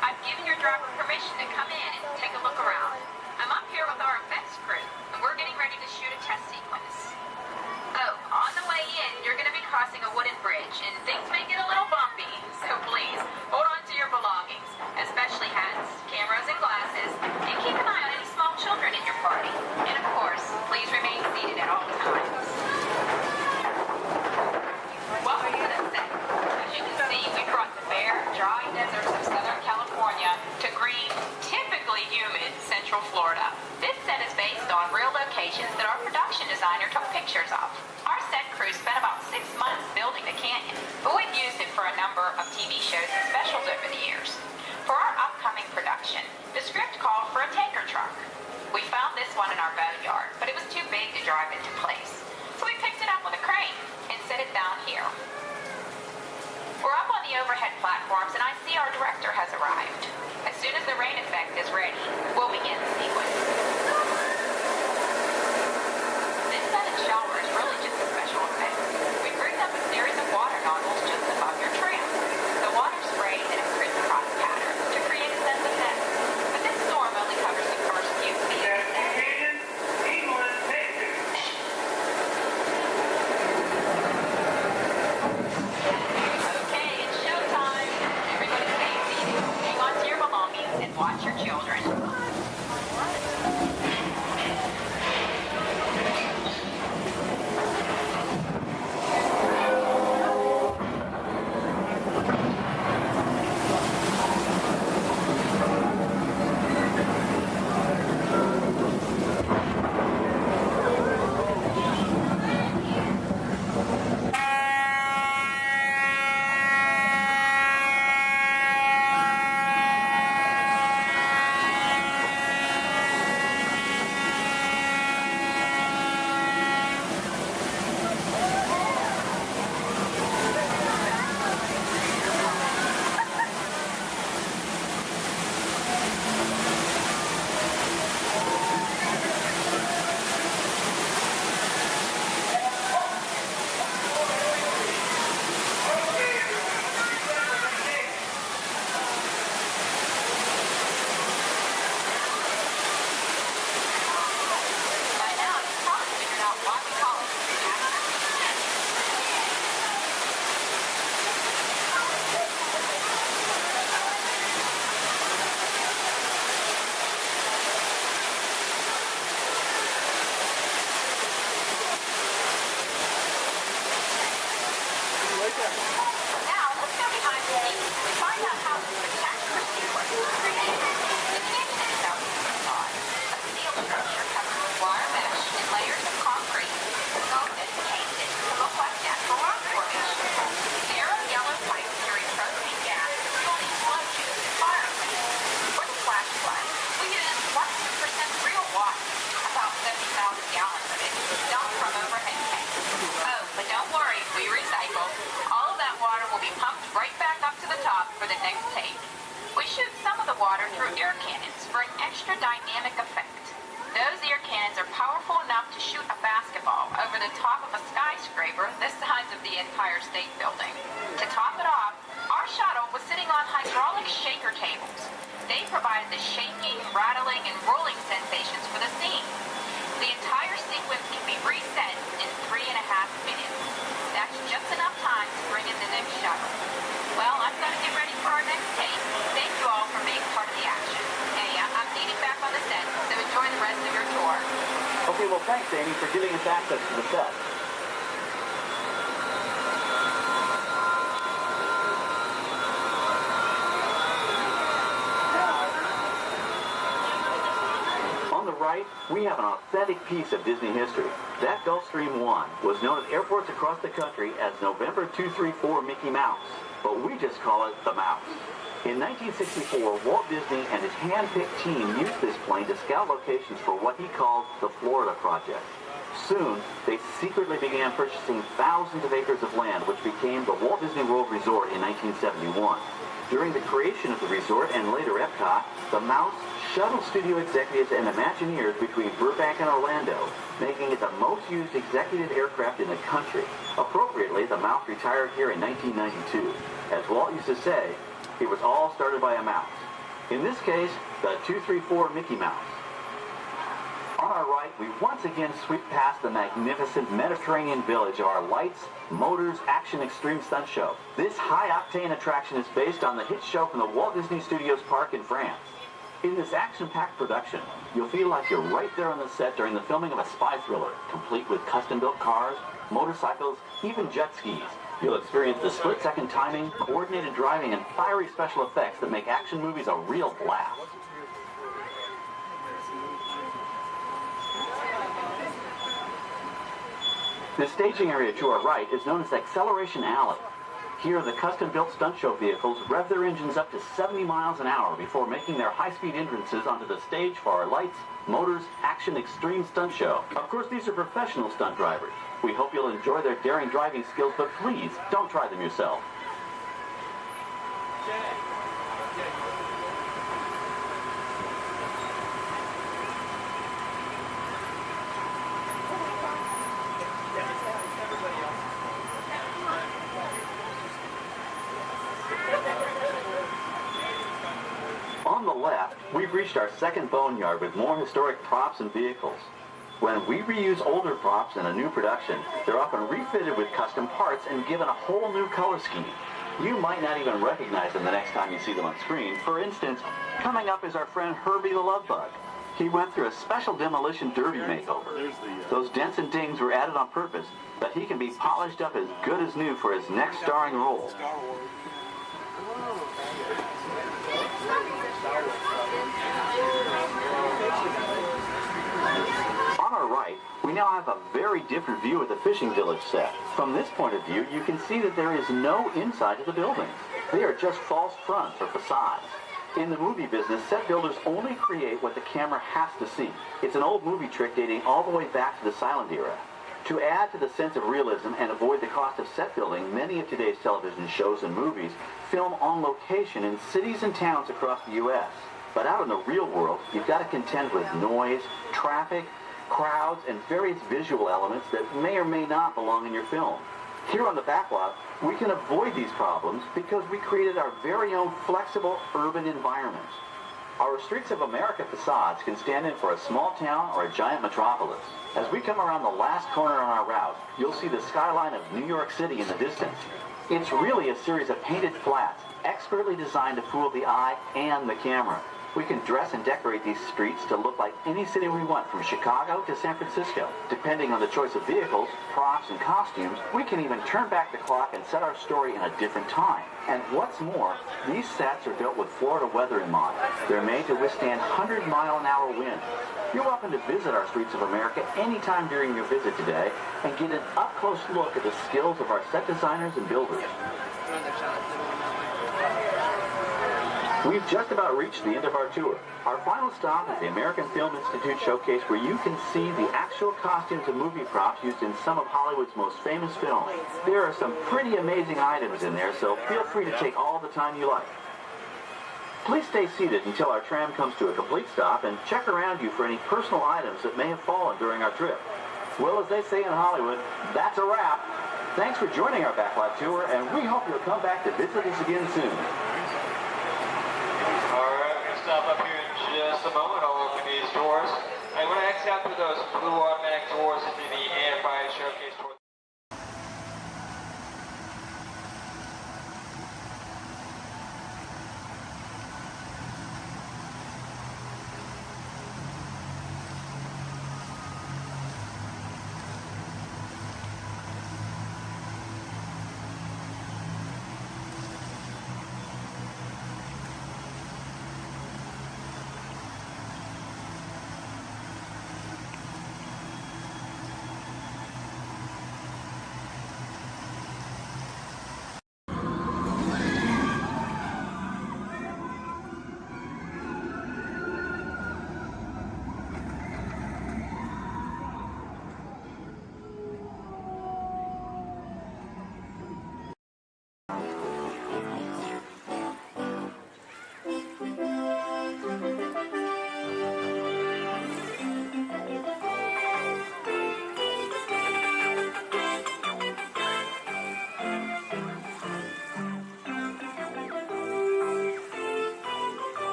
I've given your driver permission to come in and take a look around. I'm up here with our effects crew, and we're getting ready to shoot a test sequence. Oh, on the way in, you're going to be crossing a wooden bridge, and things may get a little bumpy, so please, hold on to your belongings, especially hats, cameras, and glasses, and keep an eye on any small children in your party. And of course, please remain seated at all times. Welcome to the set. As you can see, we brought the bare, dry deserts of Southern California to green, typically humid Central Florida. This set is based on real locations that our production designer took pictures of. Our set crew spent about 6 months building the canyon, but we've used it for a number of TV shows and specials over the years. For our upcoming production, the script called for a tanker truck. We found this one in our boneyard, but it was too big to drive into place. So we picked it up with a crane and set it down here. We're up on the overhead platforms, and I see our director has arrived. As soon as the rain effect is ready, we'll begin the sequence. This sun and shower is really just a special effect. We've rigged up a series of water nozzles just above your tram. The water sprays in a crisscross pattern to create a sense of depth. But this storm only covers the first few feet. Okay, it's showtime. Everybody stay seated. Hang on to your belongings and watch your children. Now, let's go behind the scenes to find out how this spectacular sequence was created. The canyon itself is a facade, a steel structure covered with wire mesh and layers of concrete, sculpted and painted to look like natural rock formation. Narrow yellow pipes carry propane gas, fueling explosions and fireplace. For the flash flood, we used 100% real water, about 70,000 gallons of it, dumped from overhead tanks. Oh, but don't worry, we recycle. All of that water will be pumped right back up to the top for the next take. We shoot some of the water through air cannons for an extra dynamic effect. Those air cannons are powerful enough to shoot a basketball over the top of a skyscraper the size of the Empire State Building. To top it off, our shuttle was sitting on hydraulic shaker tables. They provided the shaking, rattling, and rolling sensations for the scene. The entire sequence can be reset in 3.5 minutes. That's just enough time to bring in the next shuttle. Well, I've got to get ready for our next take. Thank you all for being part of the action. Hey, I'm needing back on the set, so enjoy the rest of your tour. Okay, well, thanks, Amy, for giving us access to the set. On the right, we have an authentic piece of Disney history. That Gulfstream 1 was known at airports across the country as November 234 Mickey Mouse, but we just call it the Mouse. In 1964, Walt Disney and his hand-picked team used this plane to scout locations for what he called the Florida Project. Soon, they secretly began purchasing thousands of acres of land, which became the Walt Disney World Resort in 1971. During the creation of the resort and later Epcot, the Mouse shuttle studio executives and Imagineers between Burbank and Orlando, making it the most used executive aircraft in the country. Appropriately, the mouse retired here in 1992. As Walt used to say, it was all started by a mouse. In this case, the 234 Mickey Mouse. On our right, we once again sweep past the magnificent Mediterranean village of our lights, motors, action extreme stunt show. This high-octane attraction is based on the hit show from the Walt Disney Studios Park in France. In this action-packed production, you'll feel like you're right there on the set during the filming of a spy thriller, complete with custom-built cars, motorcycles, even jet skis. You'll experience the split-second timing, coordinated driving, and fiery special effects that make action movies a real blast. The staging area to our right is known as Acceleration Alley. Here, the custom-built stunt show vehicles rev their engines up to 70 miles an hour before making their high-speed entrances onto the stage for our lights, motors, action extreme stunt show. Of course, these are professional stunt drivers. We hope you'll enjoy their daring driving skills, but please, don't try them yourself. On the left, we've reached our second boneyard with more historic props and vehicles. When we reuse older props in a new production, they're often refitted with custom parts and given a whole new color scheme. You might not even recognize them the next time you see them on screen. For instance, coming up is our friend Herbie the Love Bug. He went through a special demolition derby makeover. Those dents and dings were added on purpose, but he can be polished up as good as new for his next starring role. On our right, we now have a very different view of the fishing village set. From this point of view, you can see that there is no inside to the buildings. They are just false fronts or facades. In the movie business, set builders only create what the camera has to see. It's an old movie trick dating all the way back to the silent era. To add to the sense of realism and avoid the cost of set building, many of today's television shows and movies film on location in cities and towns across the U.S. But out in the real world, you've got to contend with noise, traffic, crowds, and various visual elements that may or may not belong in your film. Here on the backlot, we can avoid these problems because we created our very own flexible urban environment. Our Streets of America facades can stand in for a small town or a giant metropolis. As we come around the last corner on our route, you'll see the skyline of New York City in the distance. It's really a series of painted flats, expertly designed to fool the eye and the camera. We can dress and decorate these streets to look like any city we want, from Chicago to San Francisco. Depending on the choice of vehicles, props, and costumes, we can even turn back the clock and set our story in a different time. And what's more, these sets are built with Florida weather in mind. They're made to withstand 100-mile-an-hour winds. You're welcome to visit our Streets of America anytime during your visit today and get an up-close look at the skills of our set designers and builders. We've just about reached the end of our tour. Our final stop is the American Film Institute Showcase, where you can see the actual costumes and movie props used in some of Hollywood's most famous films. There are some pretty amazing items in there, so feel free to take all the time you like. Please stay seated until our tram comes to a complete stop and check around you for any personal items that may have fallen during our trip. Well, as they say in Hollywood, that's a wrap. Thanks for joining our backlot tour, and we hope you'll come back to visit us again soon. Stop up here in just a moment. I'll open these doors. I want to exit out through those blue automatic doors into the Amplified Showcase door.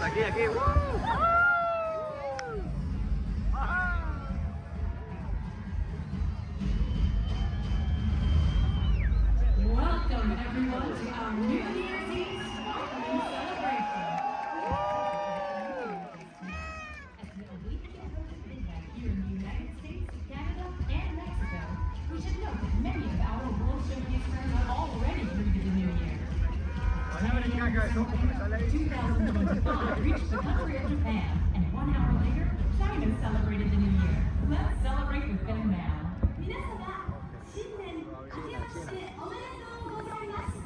Aquí. Welcome everyone to our New Year's Eve sparkling celebration. As a weekend event here in the United States, Canada, and Mexico, we should note that many of our World Showcase friends are already greeted the New Year. 2025 reached the country of Japan, and 1 hour later, China celebrated the New Year. Let's celebrate with them now. 皆様、新年明けましておめでとうございます。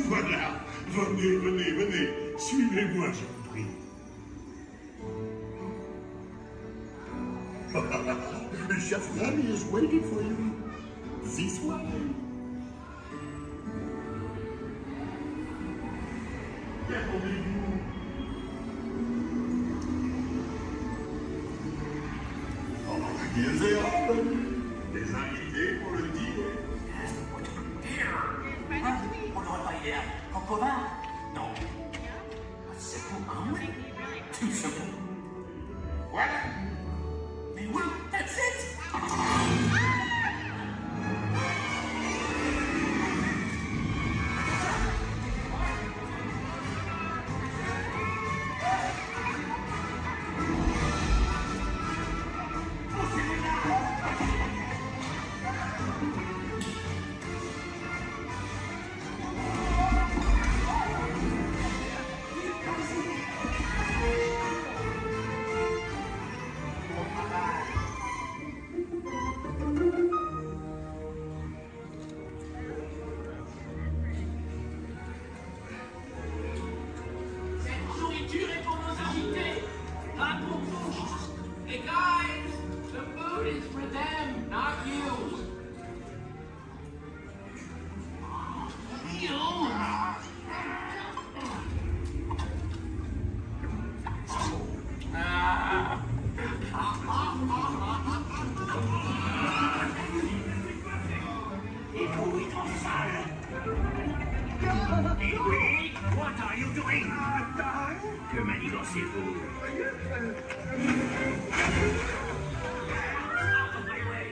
Voilà. Venez, venez, venez. Suivez-moi, je vous prie. Chef Rami is waiting for you. This way. Ils et hommes, des invités pour le dîner. On n'aurait pas idée en commun? Non. C'est pour un oui. Tout se peut. Voilà. Mais oui, that's it. What are you doing? Que manigancez-vous? Out of my way!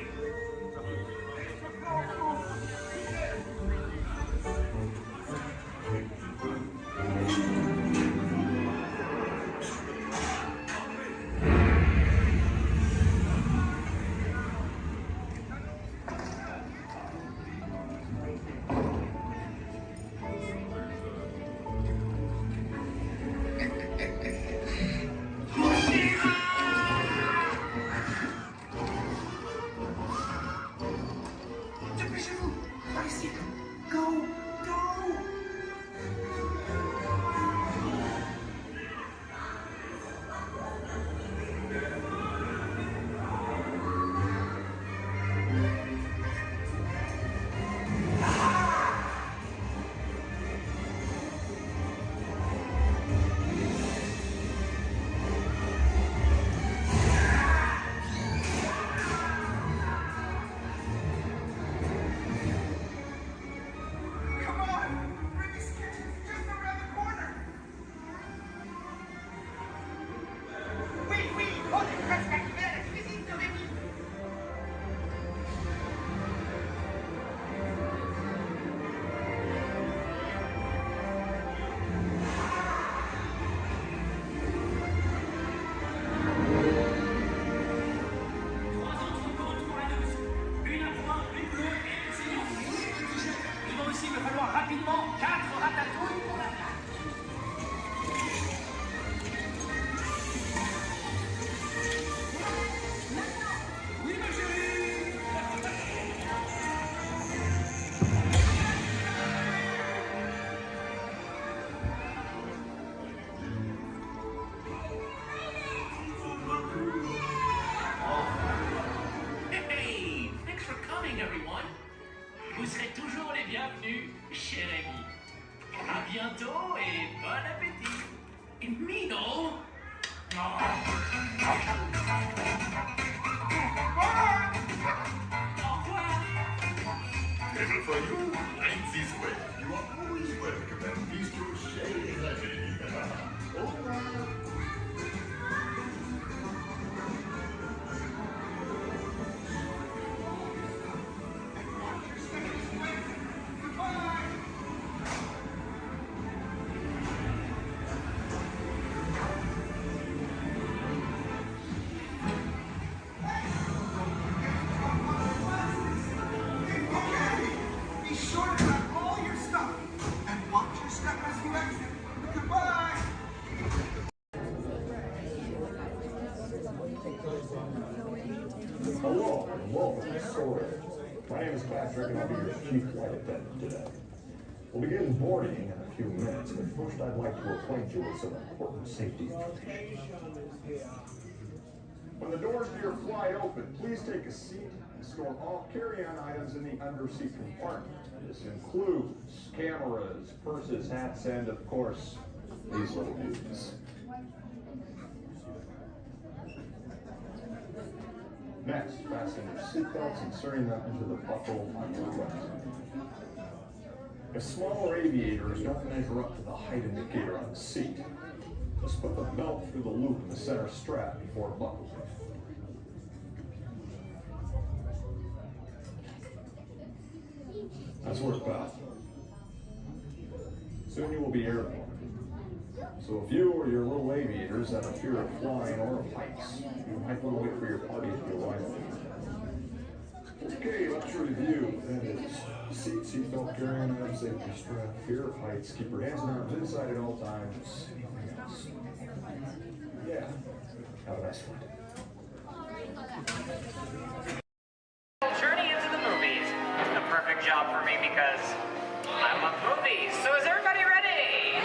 Vous serez toujours les bienvenus, cher ami. À bientôt et bon appétit. Mino. Never for you, right this way. You are always welcome and please to share la vie. Au revoir. Hello, and welcome to Storage. My name is Patrick, and I'll be your chief flight attendant today. We'll begin boarding in a few minutes, but first I'd like to acquaint you with some important safety information. When the doors to your flight open, please take a seat and store all carry-on items in the underseat compartment. This includes cameras, purses, hats, and of course, these little dudes. Next, fasten your seatbelts, inserting them into the buckle on your left. If smaller aviators don't measure up to the height indicator on the seat, just put the belt through the loop in the center strap before buckling. That's work, pal. Soon you will be airborne. So if you or your little aviators have a fear of flying or of heights, you might want to wait for your party to arrive. Okay, let's review. That is seatbelt, carry-on items, safety strap, fear of heights, keep your hands and arms inside at all times. Anything else? Yeah. Have a nice flight. Journey into the movies is the perfect job for me because I love movies. So is everybody ready?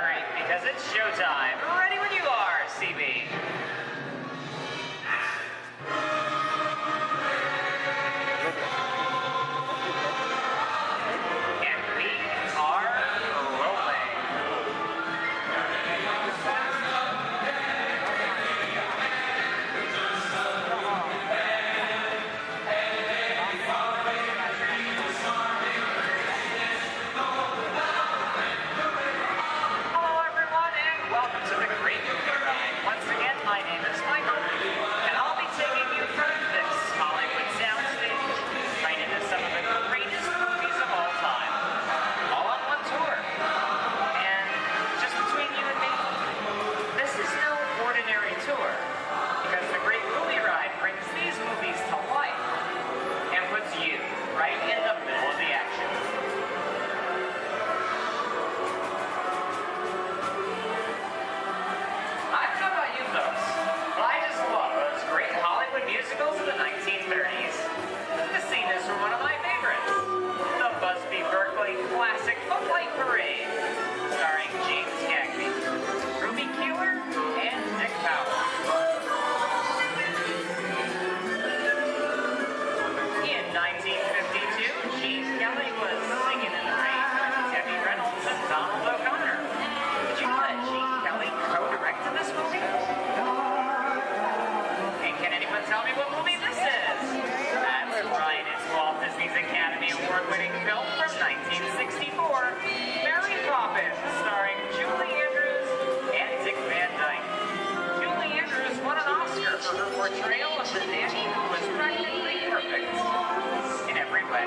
Great, because it's showtime. Ready when you are, CB. Portrayal of the nanny who was practically perfect in every way.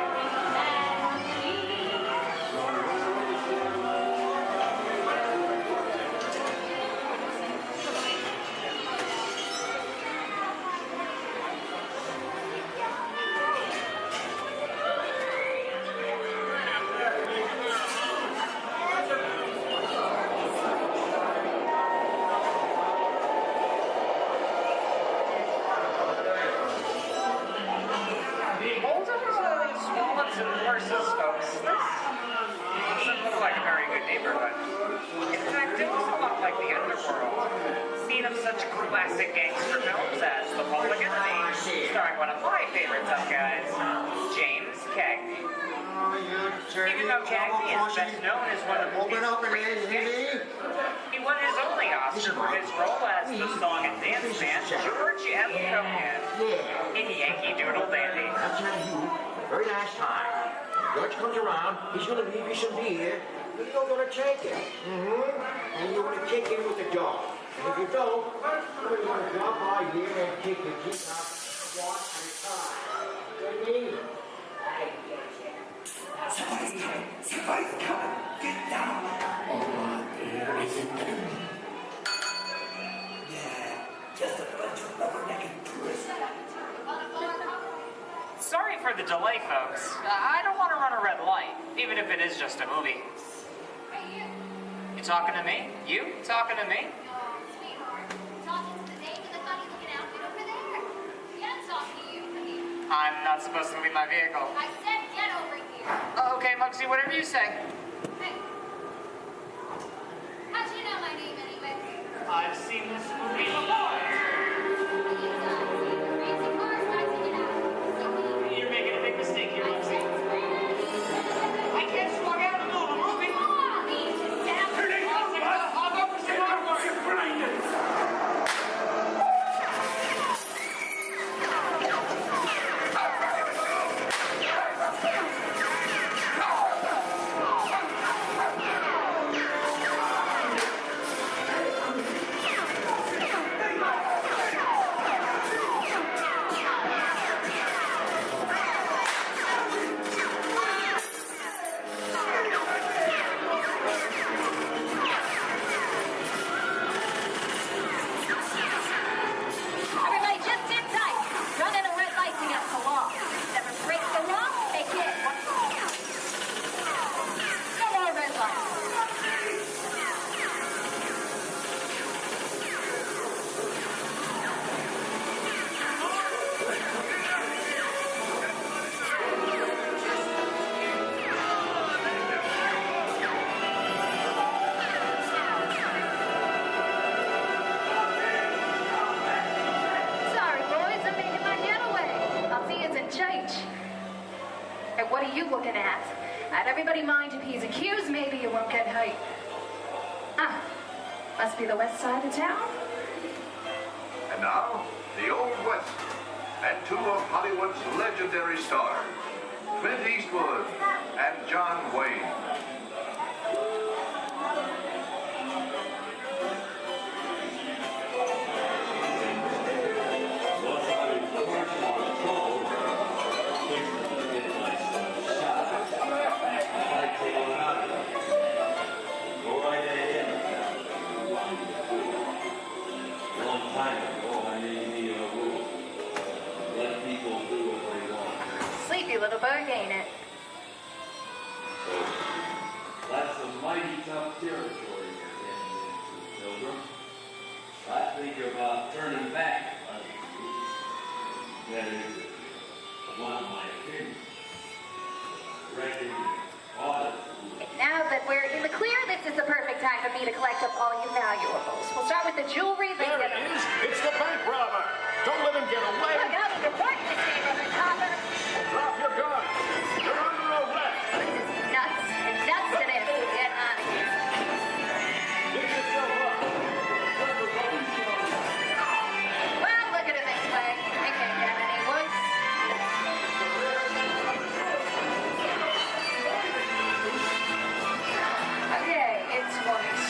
Even though Cagney is best known as one of the greatest gangsters, he won his only Oscar for his role as the song and dance man George M. Cohan in Yankee Doodle Dandy. I'll tell you, very nice time. George comes around, he's going to leave you some beer, but you're going to take it. And you're going to kick in with the dog. And if you don't, you're going to drop by here and kick your teeth out one at a time. You need it. Somebody's coming! Somebody's coming! Get down! Oh, dear, is it him? Yeah, just a bunch of rubber-necked tourists. Sorry for the delay, folks. I don't want to run a red light, even if it is just a movie. You talking to me? You talking to me? Talking to the dame with the funny-looking outfit over there. Yeah, I'm talking to you. I'm not supposed to leave my vehicle. I said get over here. Okay, Muggsy, whatever you say. Hey. How'd you know my name anyway? I've seen this movie before. You're making a big mistake here, Muggsy. I can't slug out in the middle of a movie. Here they come, I'll go for some artwork. You're blinded. Everybody just sit tight. None of the red lights against the law. Never break the law, they get one. No more red lights. Sorry, boys, I'm making my getaway. I'll see it's in change. And what are you looking at? Had everybody mind if he's accused, maybe you won't get hype. Ah, must be the west side of town. And now, the Old West, and two of Hollywood's legendary stars, Clint Eastwood and John Wayne. Long time ago, I made me a rule. Let people do what they want. Sleepy little bug, ain't it? So, that's a mighty tough territory you're getting into, Pilgrim. I think about turning back. That is, if you want my opinion. I reckon you ought to. Now that we're in the clear, this is the perfect time for me to collect up all you valuables. We'll start with the jewelry, then There get it is. It's the bank robber. Don't let him get away. Look out of your back, this neighborhood copper. Drop your gun. You're under arrest. Nuts. It's nuts to this. Get out of here. Dig yourself up. Well, look at it this way. I can't get any wood. Okay, it's voice.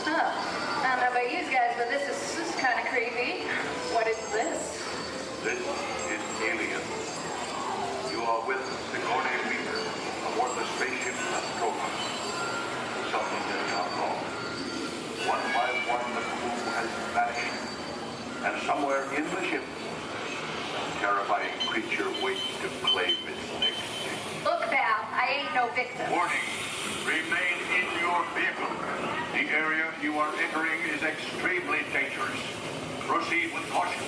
Oh, I don't know about you guys, but this is kind of creepy. What is this? This is Alien. You are with Sigourney Weaver aboard the spaceship Nostromo. Something has gone wrong. One by one, the crew has vanished. And somewhere in the ship, a terrifying creature waits to claim its next victim. Look, Val, I ain't no victim. Warning, remain in your vehicle. The area you are entering is extremely dangerous. Proceed with caution.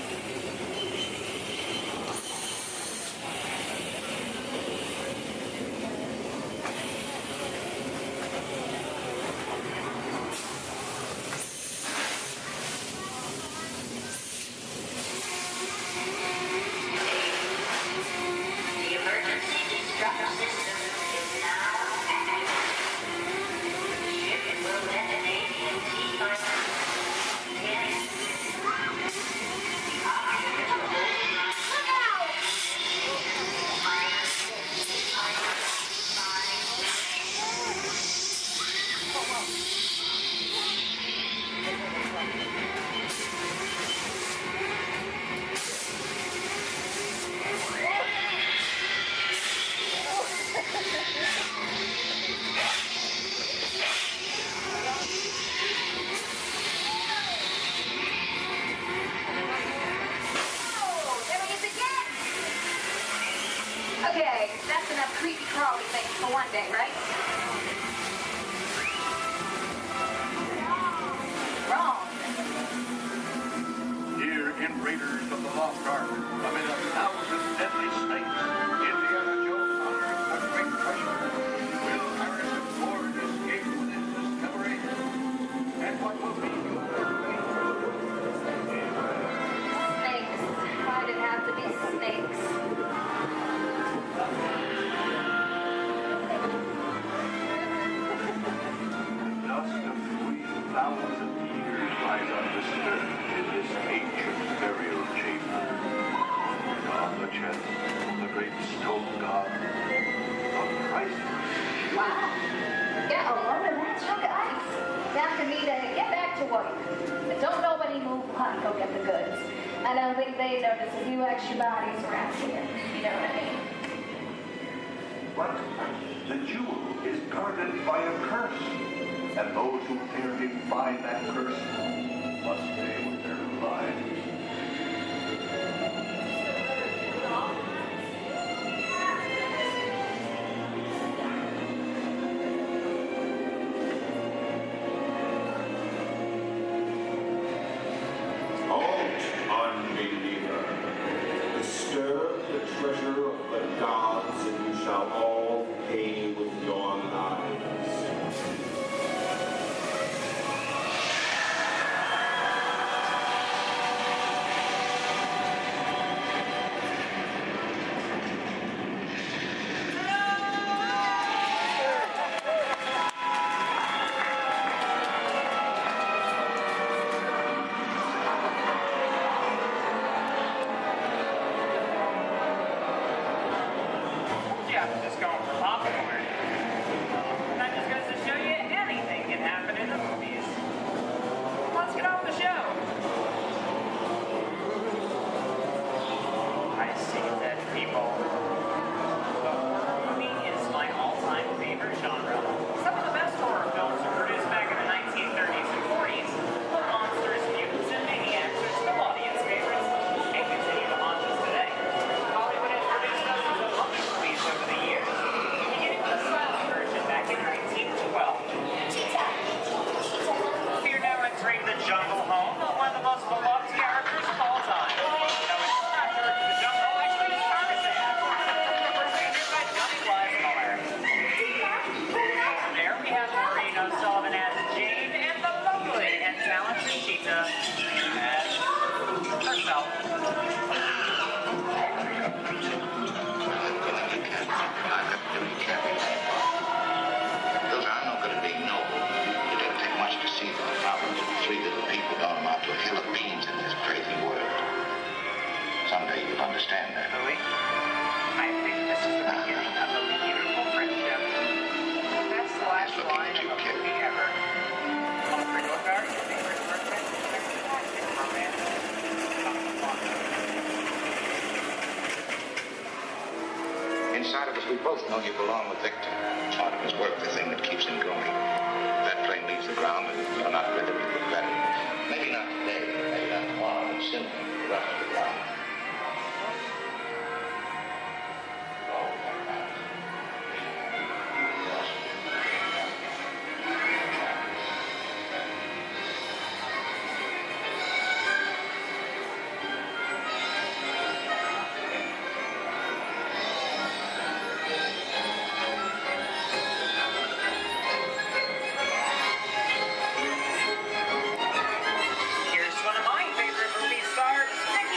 The emergency destruct system is now active. The ship will detonate in T-minus 10. The oxygen override. Look out! 1 day, right? Raiders of the Lost Ark amid 1,000 deadly snakes. Indiana Jones unearths a great treasure. Will Harrison Ford escape with his discovery? And what will be your fate? Snakes. Why'd it have to be snakes? Dust of 3,000 years lies undisturbed in this ancient burial chamber. And on the chest, the great stone god, a priceless Wow. Yeah, a lot of that took ice. Time for me to get back to work. But don't nobody move while I go get the goods. I don't think they notice a few extra bodies around here. You know what I mean? But the jewel is guarded by a curse, and those who dare defy that curse must pay with their lives. Halt, unbeliever. Disturb the treasure of the gods, and you shall all pay with your lives. Yeah, just going for popcorn. And that just goes to show you anything can happen in the movies. Let's get on with the show. I see dead people. The horror movie is my all-time favorite genre. Some of the best horror films were produced back in the 1930s and 40s. Where monsters, mutants, and maniacs are still audience favorites and continue to haunt us today. Hollywood has produced dozens of other movies over the years, beginning with a silent version back in 1912. We are now entering the jungle home of one of the most beloved characters of all time. No, it's not George of the Jungle, actually it's Tarzan. Represented by Johnny Weissmuller. There we have Maureen O'Sullivan as Jane and the lovely and talented Cheetah as herself. Those are no good at being noble. It doesn't take much to see the problems of three little people don't amount to a hill of beans in this crazy world. Someday you'll understand that. Louis, I think this is the beginning of a beautiful friendship. Best last line of a movie ever. On the regular card, your favorite birthday, fantastic romance. Inside of us, we both know you belong with Victor. Part of his work, the thing that keeps him going. If that plane leaves the ground and you're not with him, you regret it. Maybe not today, maybe not tomorrow, but soon, the rest of the time. Here's one of my favorite movie stars, Mickey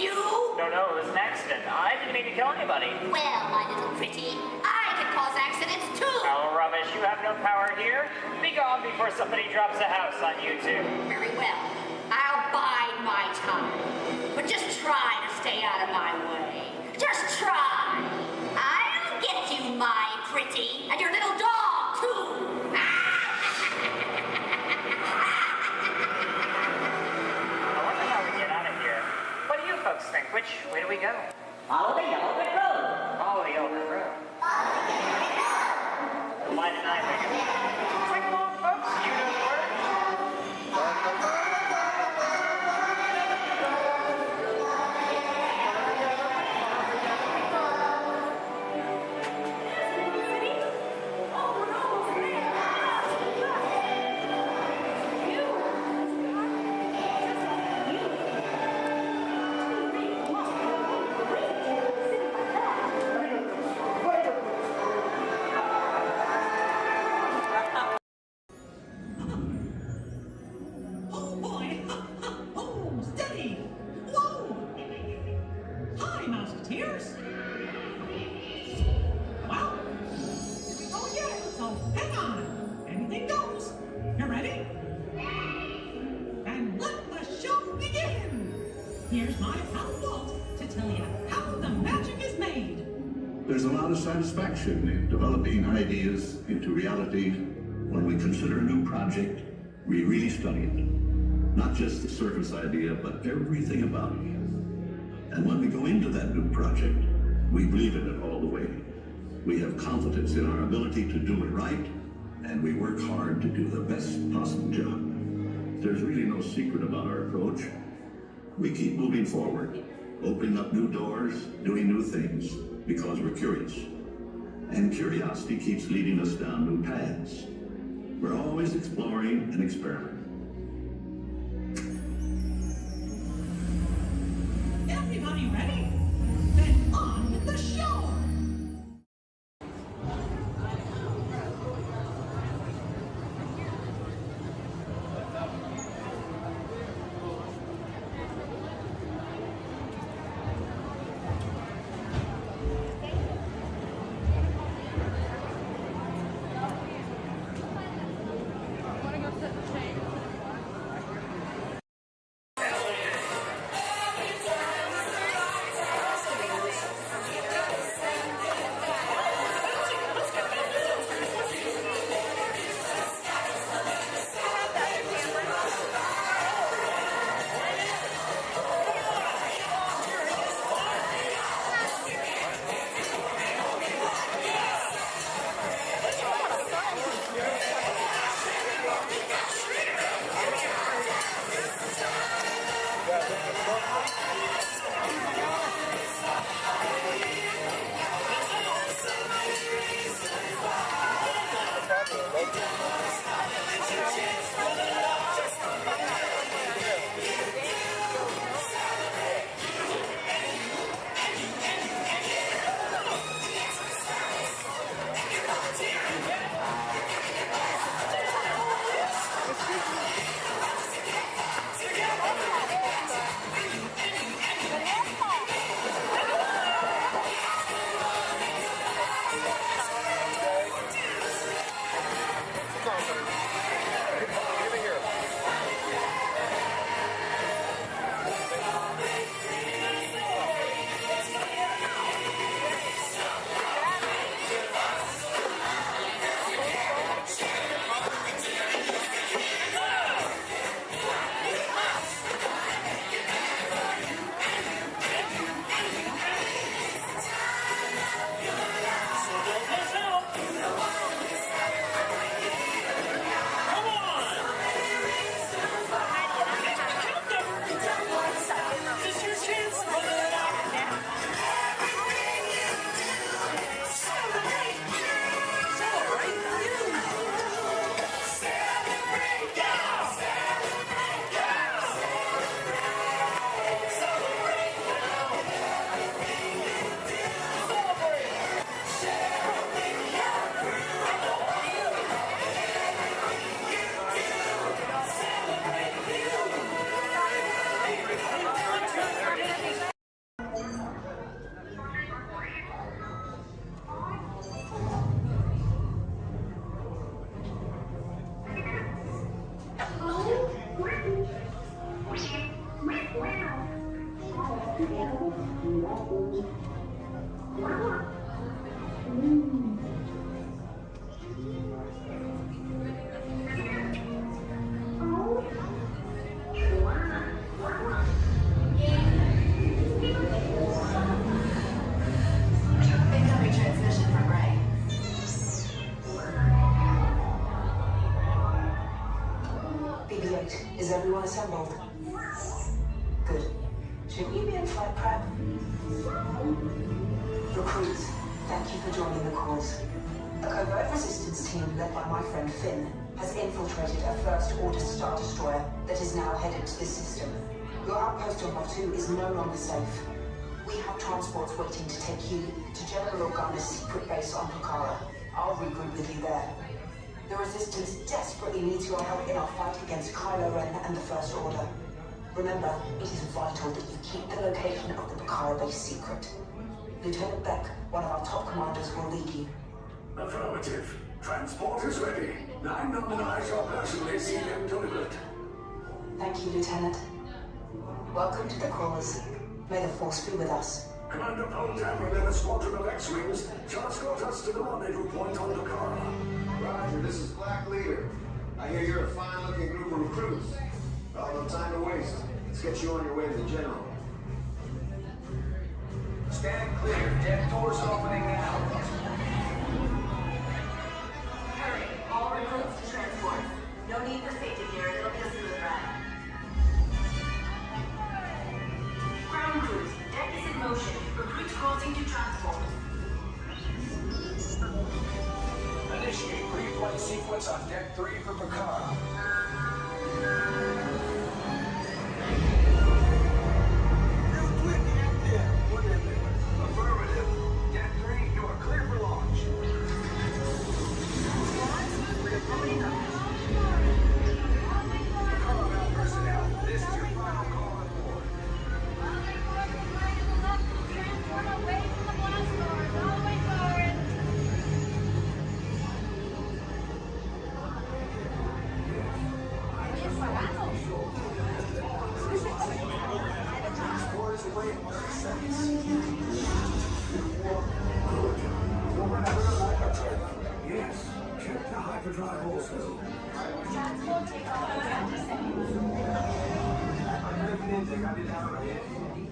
you? No, it was an accident. I didn't mean to kill anybody. Well, my little pretty, I can cause accidents too. Oh, rubbish. You have no power here. Be gone before somebody drops a house on you, too. Very well. I'll bide my time. But just try to stay out of my way. Just try. I'll get you, my pretty, and your little dog, too. I wonder how we get out of here. What do you folks think? Which way do we go? Follow the yellow brick road. Follow the yellow brick road. Why didn't I think of it? Come along, folks. You know the word. Oh boy! Oh, steady! Whoa! Hi, Mouseketeers! Well, here we go again, so hang on! Anything goes! You ready? And let the show begin! Here's my pal Walt to tell you how the magic is made. There's a lot of satisfaction in developing ideas into reality. When we consider a new project, we really study it. Not just the surface idea, but everything about it. And when we go into that new project, we believe in it all the way. We have confidence in our ability to do it right, and we work hard to do the best possible job. There's really no secret about our approach. We keep moving forward, opening up new doors, doing new things, because we're curious. And curiosity keeps leading us down new paths. We're always exploring and experimenting. Everybody ready? Then on with the show! Incoming transmission from Ray. BB-8, is everyone assembled? Good. Should we be in flight prep? Recruits, thank you for joining the cause. A covert resistance team led by my friend Finn has infiltrated a first-order Star Destroyer that is now headed to this system. Your outpost on Batu is no longer safe. We have transports waiting to take you to General Organa's secret base on Pucara. I'll regroup with you there. The Resistance desperately needs your help in our fight against Kylo Ren and the First Order. Remember, it is vital that you keep the location of the Pucara base secret. Lieutenant Beck, one of our top commanders, will lead you. Affirmative. Transport is ready. 9 non-denies shall personally see them delivered. Thank you, Lieutenant. Welcome to the cause. May the Force be with us. Commander Poltam and a squadron of X-Wings shall escort us to the rendezvous point on Pucara. Roger, this is Black Leader. I hear you're a fine-looking group of recruits. Well, no time to waste. Let's get you on your way to the General. Stand clear. Deck doors opening now. Hurry, all recruits to transport. No need for safety gear, it'll be a smooth ride. Ground crews, deck is in motion. Recruits crossing to transport. Initiate pre-flight sequence on Deck 3 for Pucara. Affirmative. Deck 3, you are clear for launch. Pucara personnel, this is your final call on board. Transport away from the blast doors, all the way forward. Transport is away in 30 seconds. Yes, check the hyperdrive also. Transport takeoff in 20 seconds.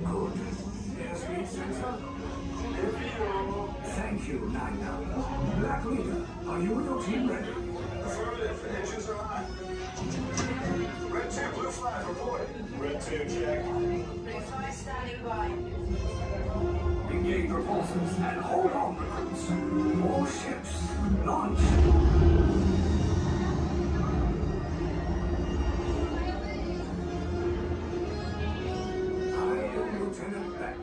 Good. Airspeed sensor. Thank you, Nina. Black Leader, are you and your team ready? Affirmative. Engines are hot. Red 2, Blue 5, reporting. Red 2, check. Blue 5 standing by. Engage propulsors and hold on, recruits. More ships. Launch. I am Lieutenant Beck.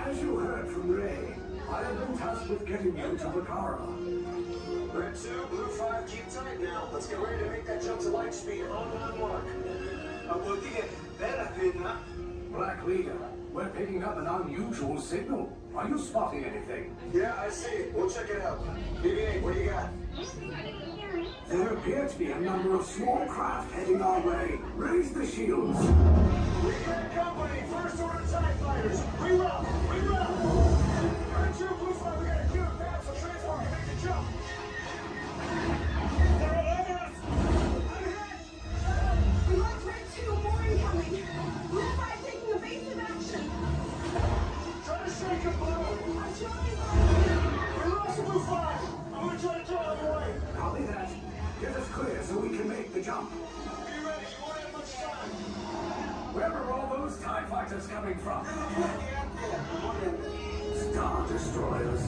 As you heard from Ray, I have been tasked with getting you to Pucara. Red 2, Blue 5, keep tight now. Let's get ready to make that jump to light speed on my mark. Black Leader, we're picking up an unusual signal. Are you spotting anything? Yeah, I see it. We'll check it out. BB-8, what do you got? There appear to be a number of small craft heading our way. Raise the shields. We got company. First order TIE fighters. Reroute. Reroute. Red 2, Blue 5, we got a cue path, so transport can make the jump. They're all over us. I'm hit. We lost Red 2, more incoming. Blue 5 taking evasive action. Try to shake him, Blue. I'm trying. We lost Blue 5. I'm gonna try to draw out of the way. Copy that. Get us clear so we can make the jump. Be ready. You won't have much time. Where are all those TIE fighters coming from? Star Destroyers.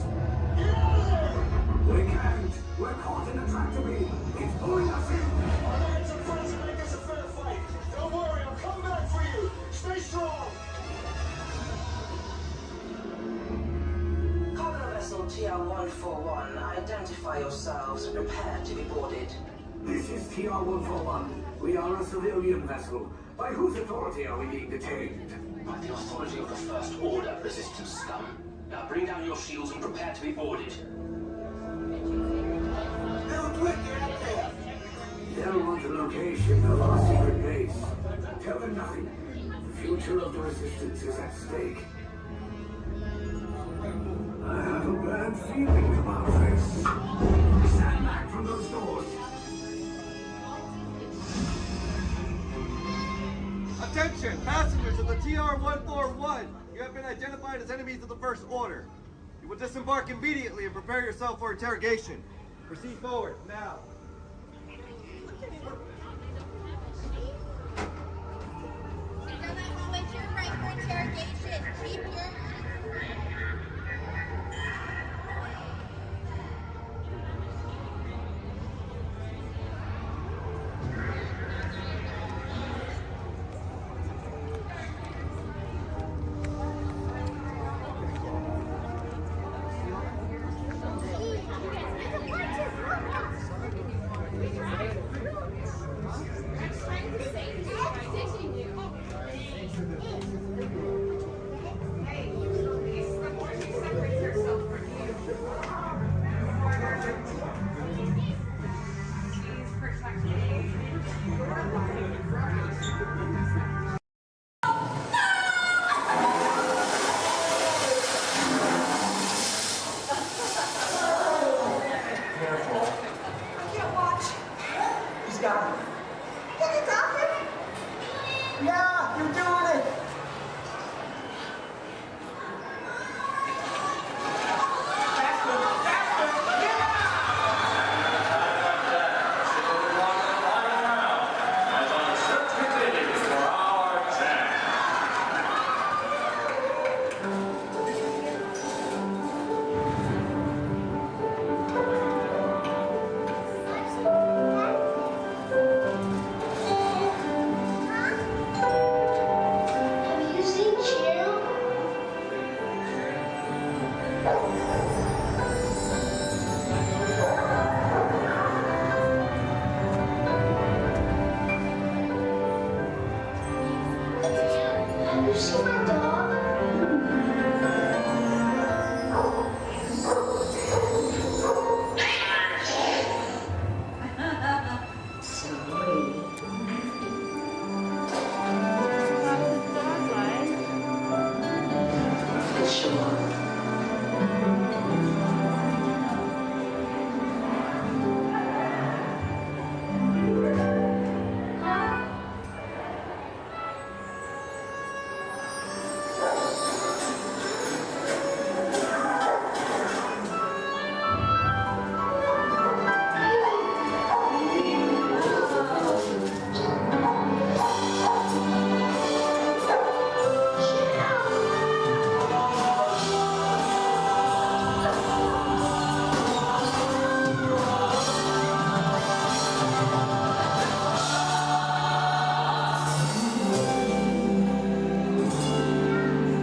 Get out of there. We can't. We're caught in a tractor beam. It's pulling us in. Our hands are friends and make this a fair fight. Don't worry, I'll come back for you. Stay strong. Cargo vessel TR-141, identify yourselves and prepare to be boarded. This is TR-141. We are a civilian vessel. By whose authority are we being detained? By the authority of the First Order, resistance scum. Now bring down your shields and prepare to be boarded. They'll want the location of our secret base. Tell them nothing. The future of the resistance is at stake. that feeling about this. Stand back from those doors. Attention, passengers of the TR-141. You have been identified as enemies of the First Order. You will disembark immediately and prepare yourself for interrogation. Proceed forward, now. Yeah, you're doing it! Have you seen my dog?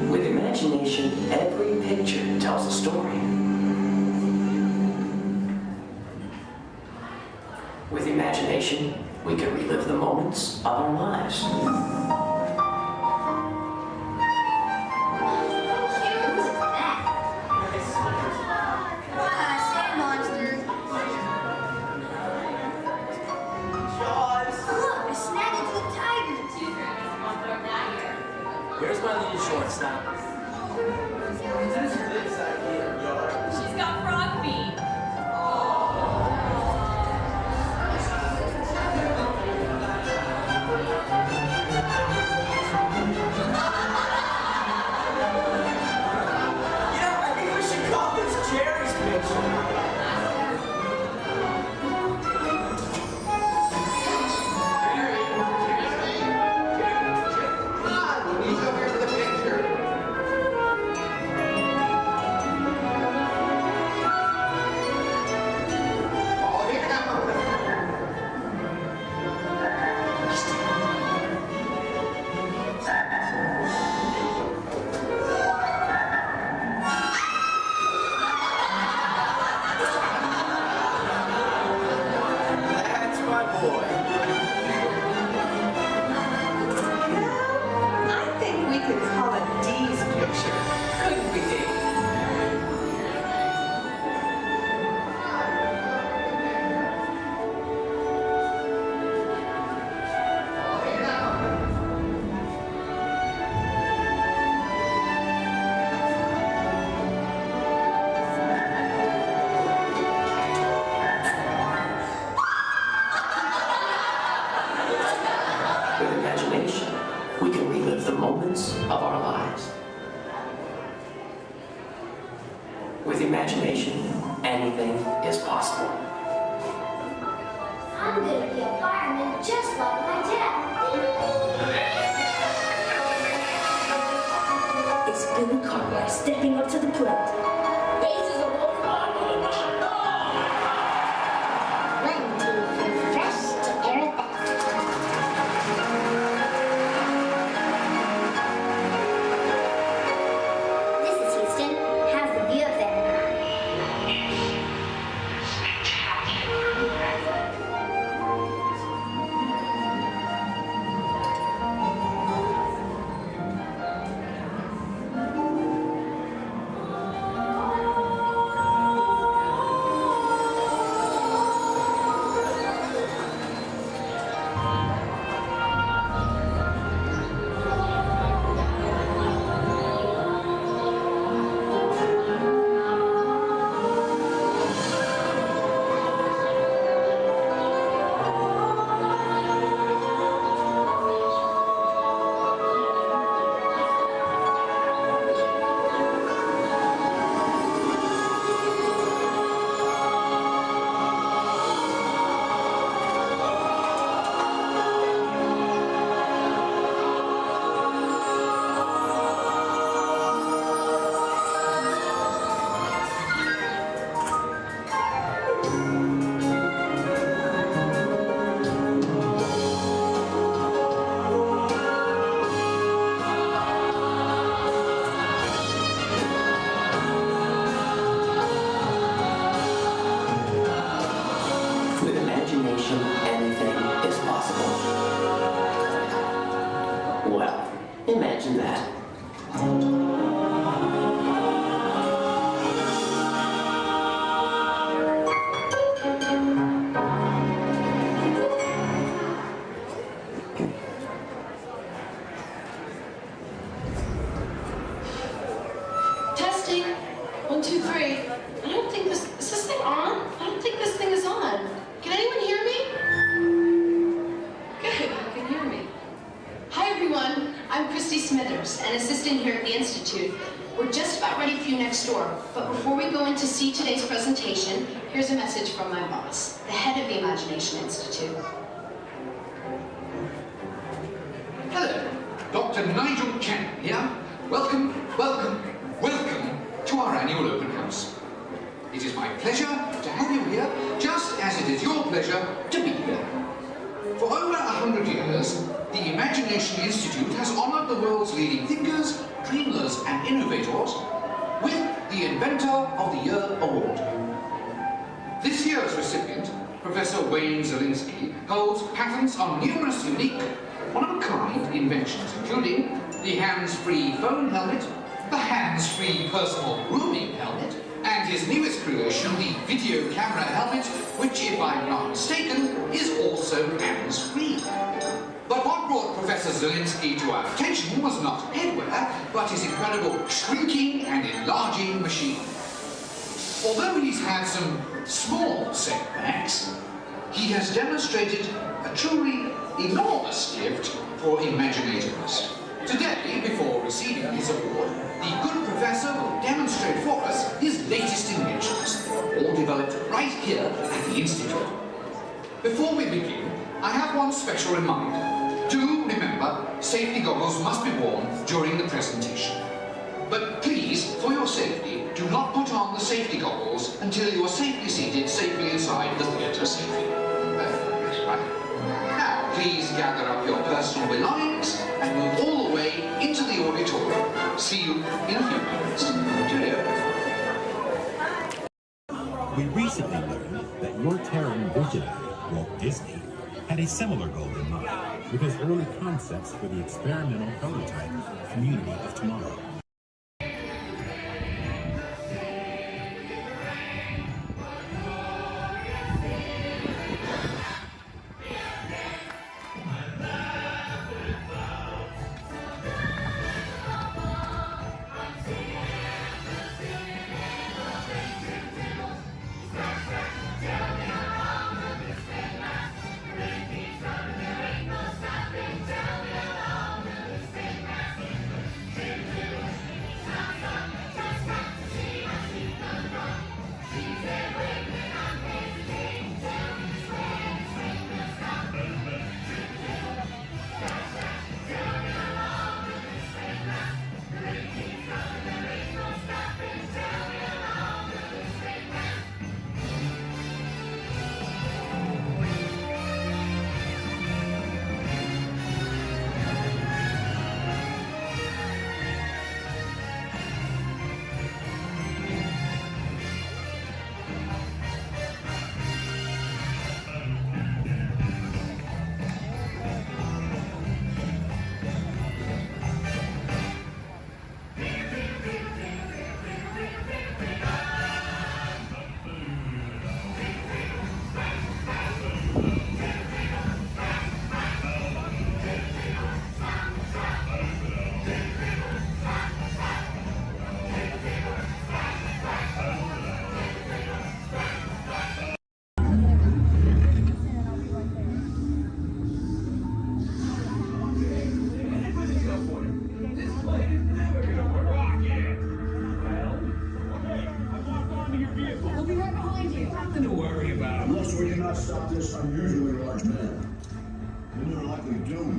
With imagination, every picture tells a story. With imagination, we can relive the moments of our lives. Here's my little shortstop. She's got frog feet. I think we should call this Jerry's picture. we can relive the moments of our lives. With imagination, anything is possible. I'm gonna be a fireman just like my dad. It's Billy Cartwright stepping up to the plate. Bases are over. One, two, three, fresh to paradise. This is Houston. How's the view up there? With imagination, anything is possible. Well, imagine that. Testing. 1, 2, 3. I don't think this. Is this thing on? I don't think this thing is on. Can anyone hear me? Good, you can hear me. Hi, everyone. I'm Christy Smithers, an assistant here at the Institute. We're just about ready for you next door. But before we go in to see today's presentation, here's a message from my boss, the head of the Imagination Institute. Hello, Dr. Nigel Cannon here. Welcome, welcome, welcome to our annual open house. It is my pleasure to have you here, just as it is your pleasure to be here. For over 100 years, the Imagination Institute has honored the world's leading thinkers, dreamers, and innovators with the Inventor of the Year Award. This year's recipient, Professor Wayne Zielinski, holds patents on numerous unique, one-of-a-kind inventions, including the hands-free phone helmet, the hands-free personal grooming helmet, and his newest creation, the video camera helmet, which, if I'm not mistaken, is also hands-free. But what brought Professor Zielinski to our attention was not headwear, but his incredible shrinking and enlarging machine. Although he's had some small setbacks, he has demonstrated a truly enormous gift for imaginativeness. Today, before receiving his award, the good professor will demonstrate for us his latest inventions, all developed right here at the Institute. Before we begin, I have one special reminder. Do remember, safety goggles must be worn during the presentation. But please, for your safety, do not put on the safety goggles until you are safely seated safely inside the theatre safely. That's right. Now, please gather up your personal belongings and move all the way into the auditorium. See you in a few moments. Cheerio. We recently learned that your Terran visionary, Walt Disney, had a similar goal in mind with his early concepts for the experimental prototype Community of Tomorrow.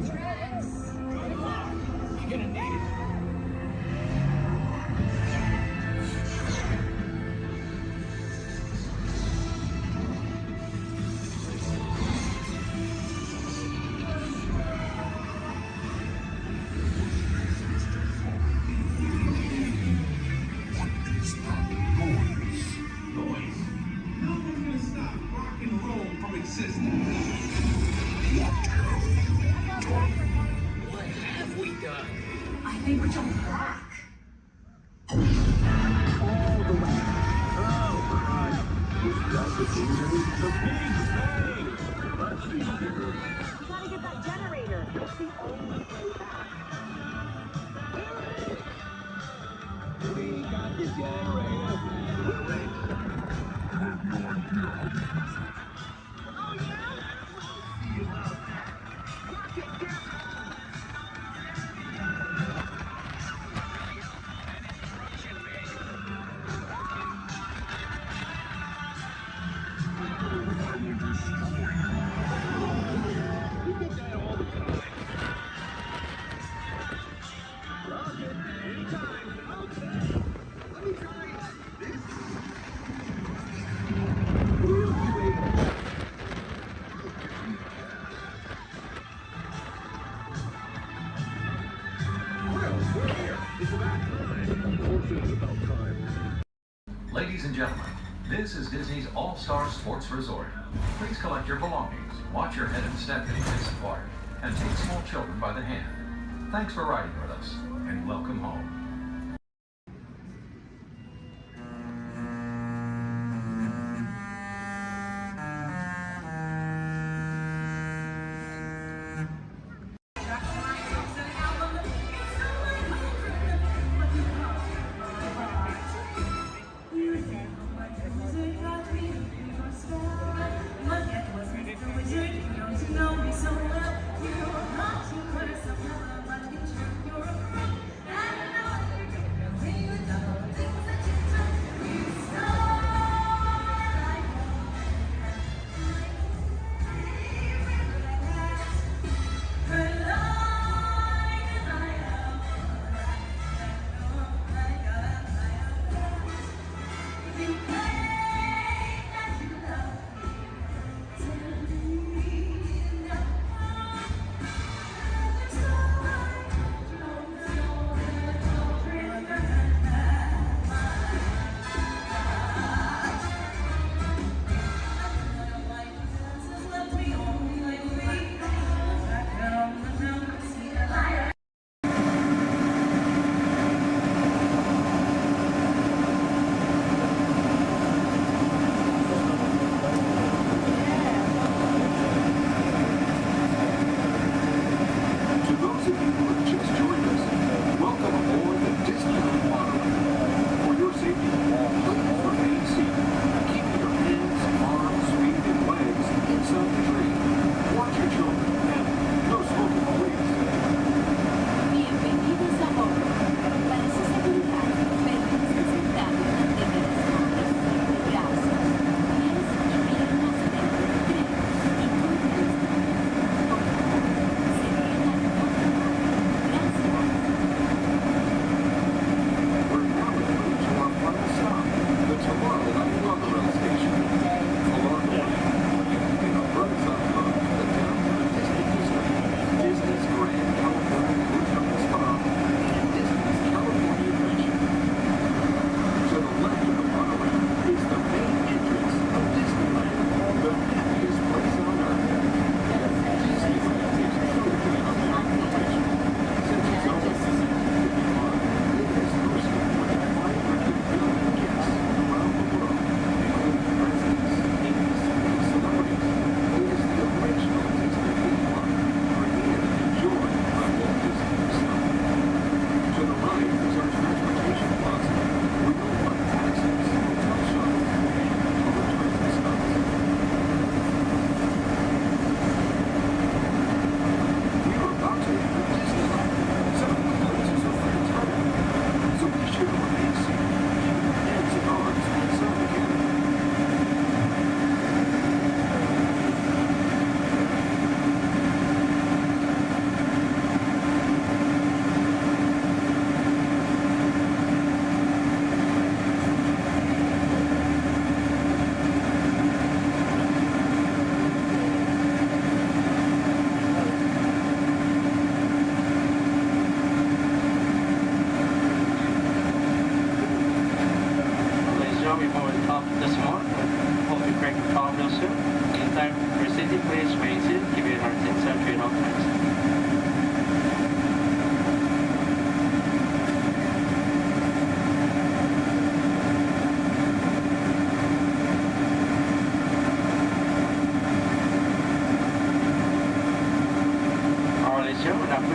You're gonna need it. I think we're jumping back. All the way. Oh, God. This guy could be the big bang. Let's see here. We gotta get that generator. It's the only way back. We got the generator. Oh, yeah? We'll see about that. Rocket down. Ladies and gentlemen, this is Disney's All-Star Sports Resort. Please collect your belongings, watch your head and step in case required, and take small children by the hand. Thanks for riding with us, and welcome home.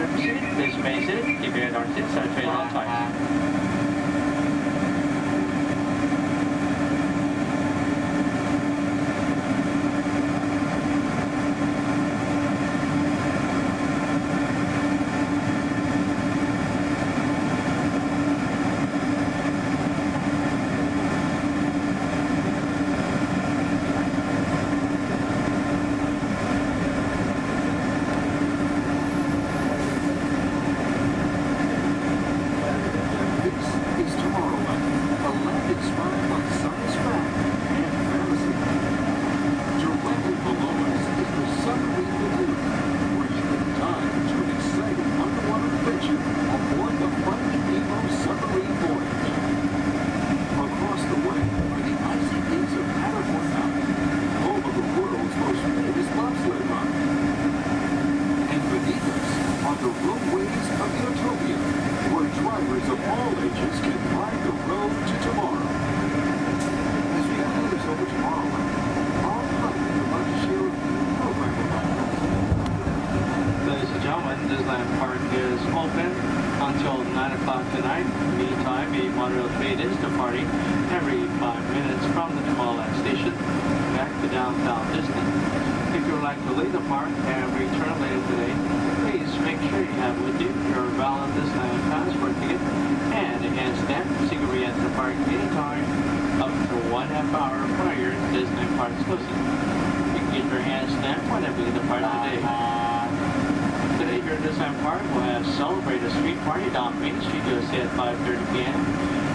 to proceed, please remain seated. Keep your head on seats. I train on time. Disneyland Park is open until 9 o'clock tonight. Meantime, a monorail train is departing every 5 minutes from the Tomorrowland station back to downtown Disney. If you would like to leave the park and return later today, please make sure you have with you your valid Disneyland passport ticket and a hand stamp so you can re-enter the park anytime up to 1.5 hours prior to Disney Park's closing. You can get your hand stamp whenever you depart today. Today here at Disneyland Park, we'll have Celebrate a Street Party down Main Street USA at 5:30 p.m.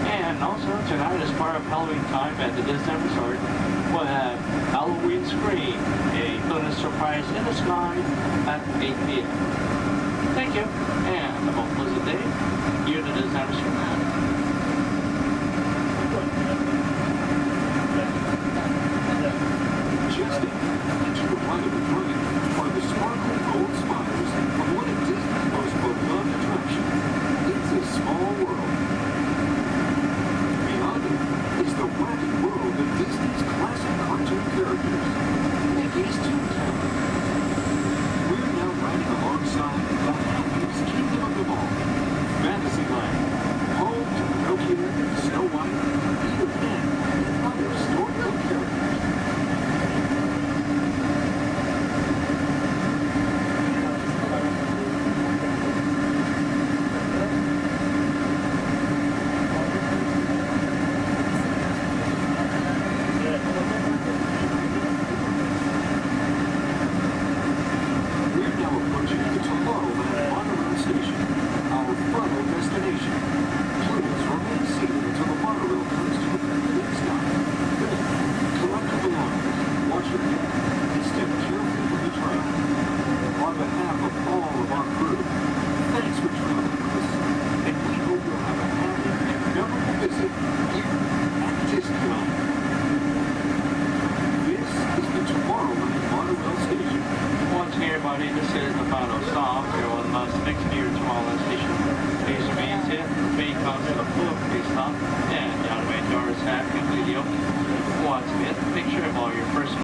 And also tonight, as part of Halloween time at the Disneyland Resort, we'll have Halloween Scream, a bonus surprise in the sky at 8 p.m. Thank you, and have a pleasant day here at the Disneyland Resort. Just into the right of the train are the sparkling gold spires of one of Disney's most beloved attractions. It's a small world. Beyond it is the wacky world of Disney's classic cartoon characters, Mickey's Toontown. We're now riding alongside the happiest kingdom of them all, Fantasyland, home to Pinocchio, Snow White, Peter Pan, and other storybook characters. This is the final stop. You're on the bus next to your Tomorrowland station. Please remain seated. Main comes to the full please stop. And the automated doors have completely open. Once again, make sure all your personal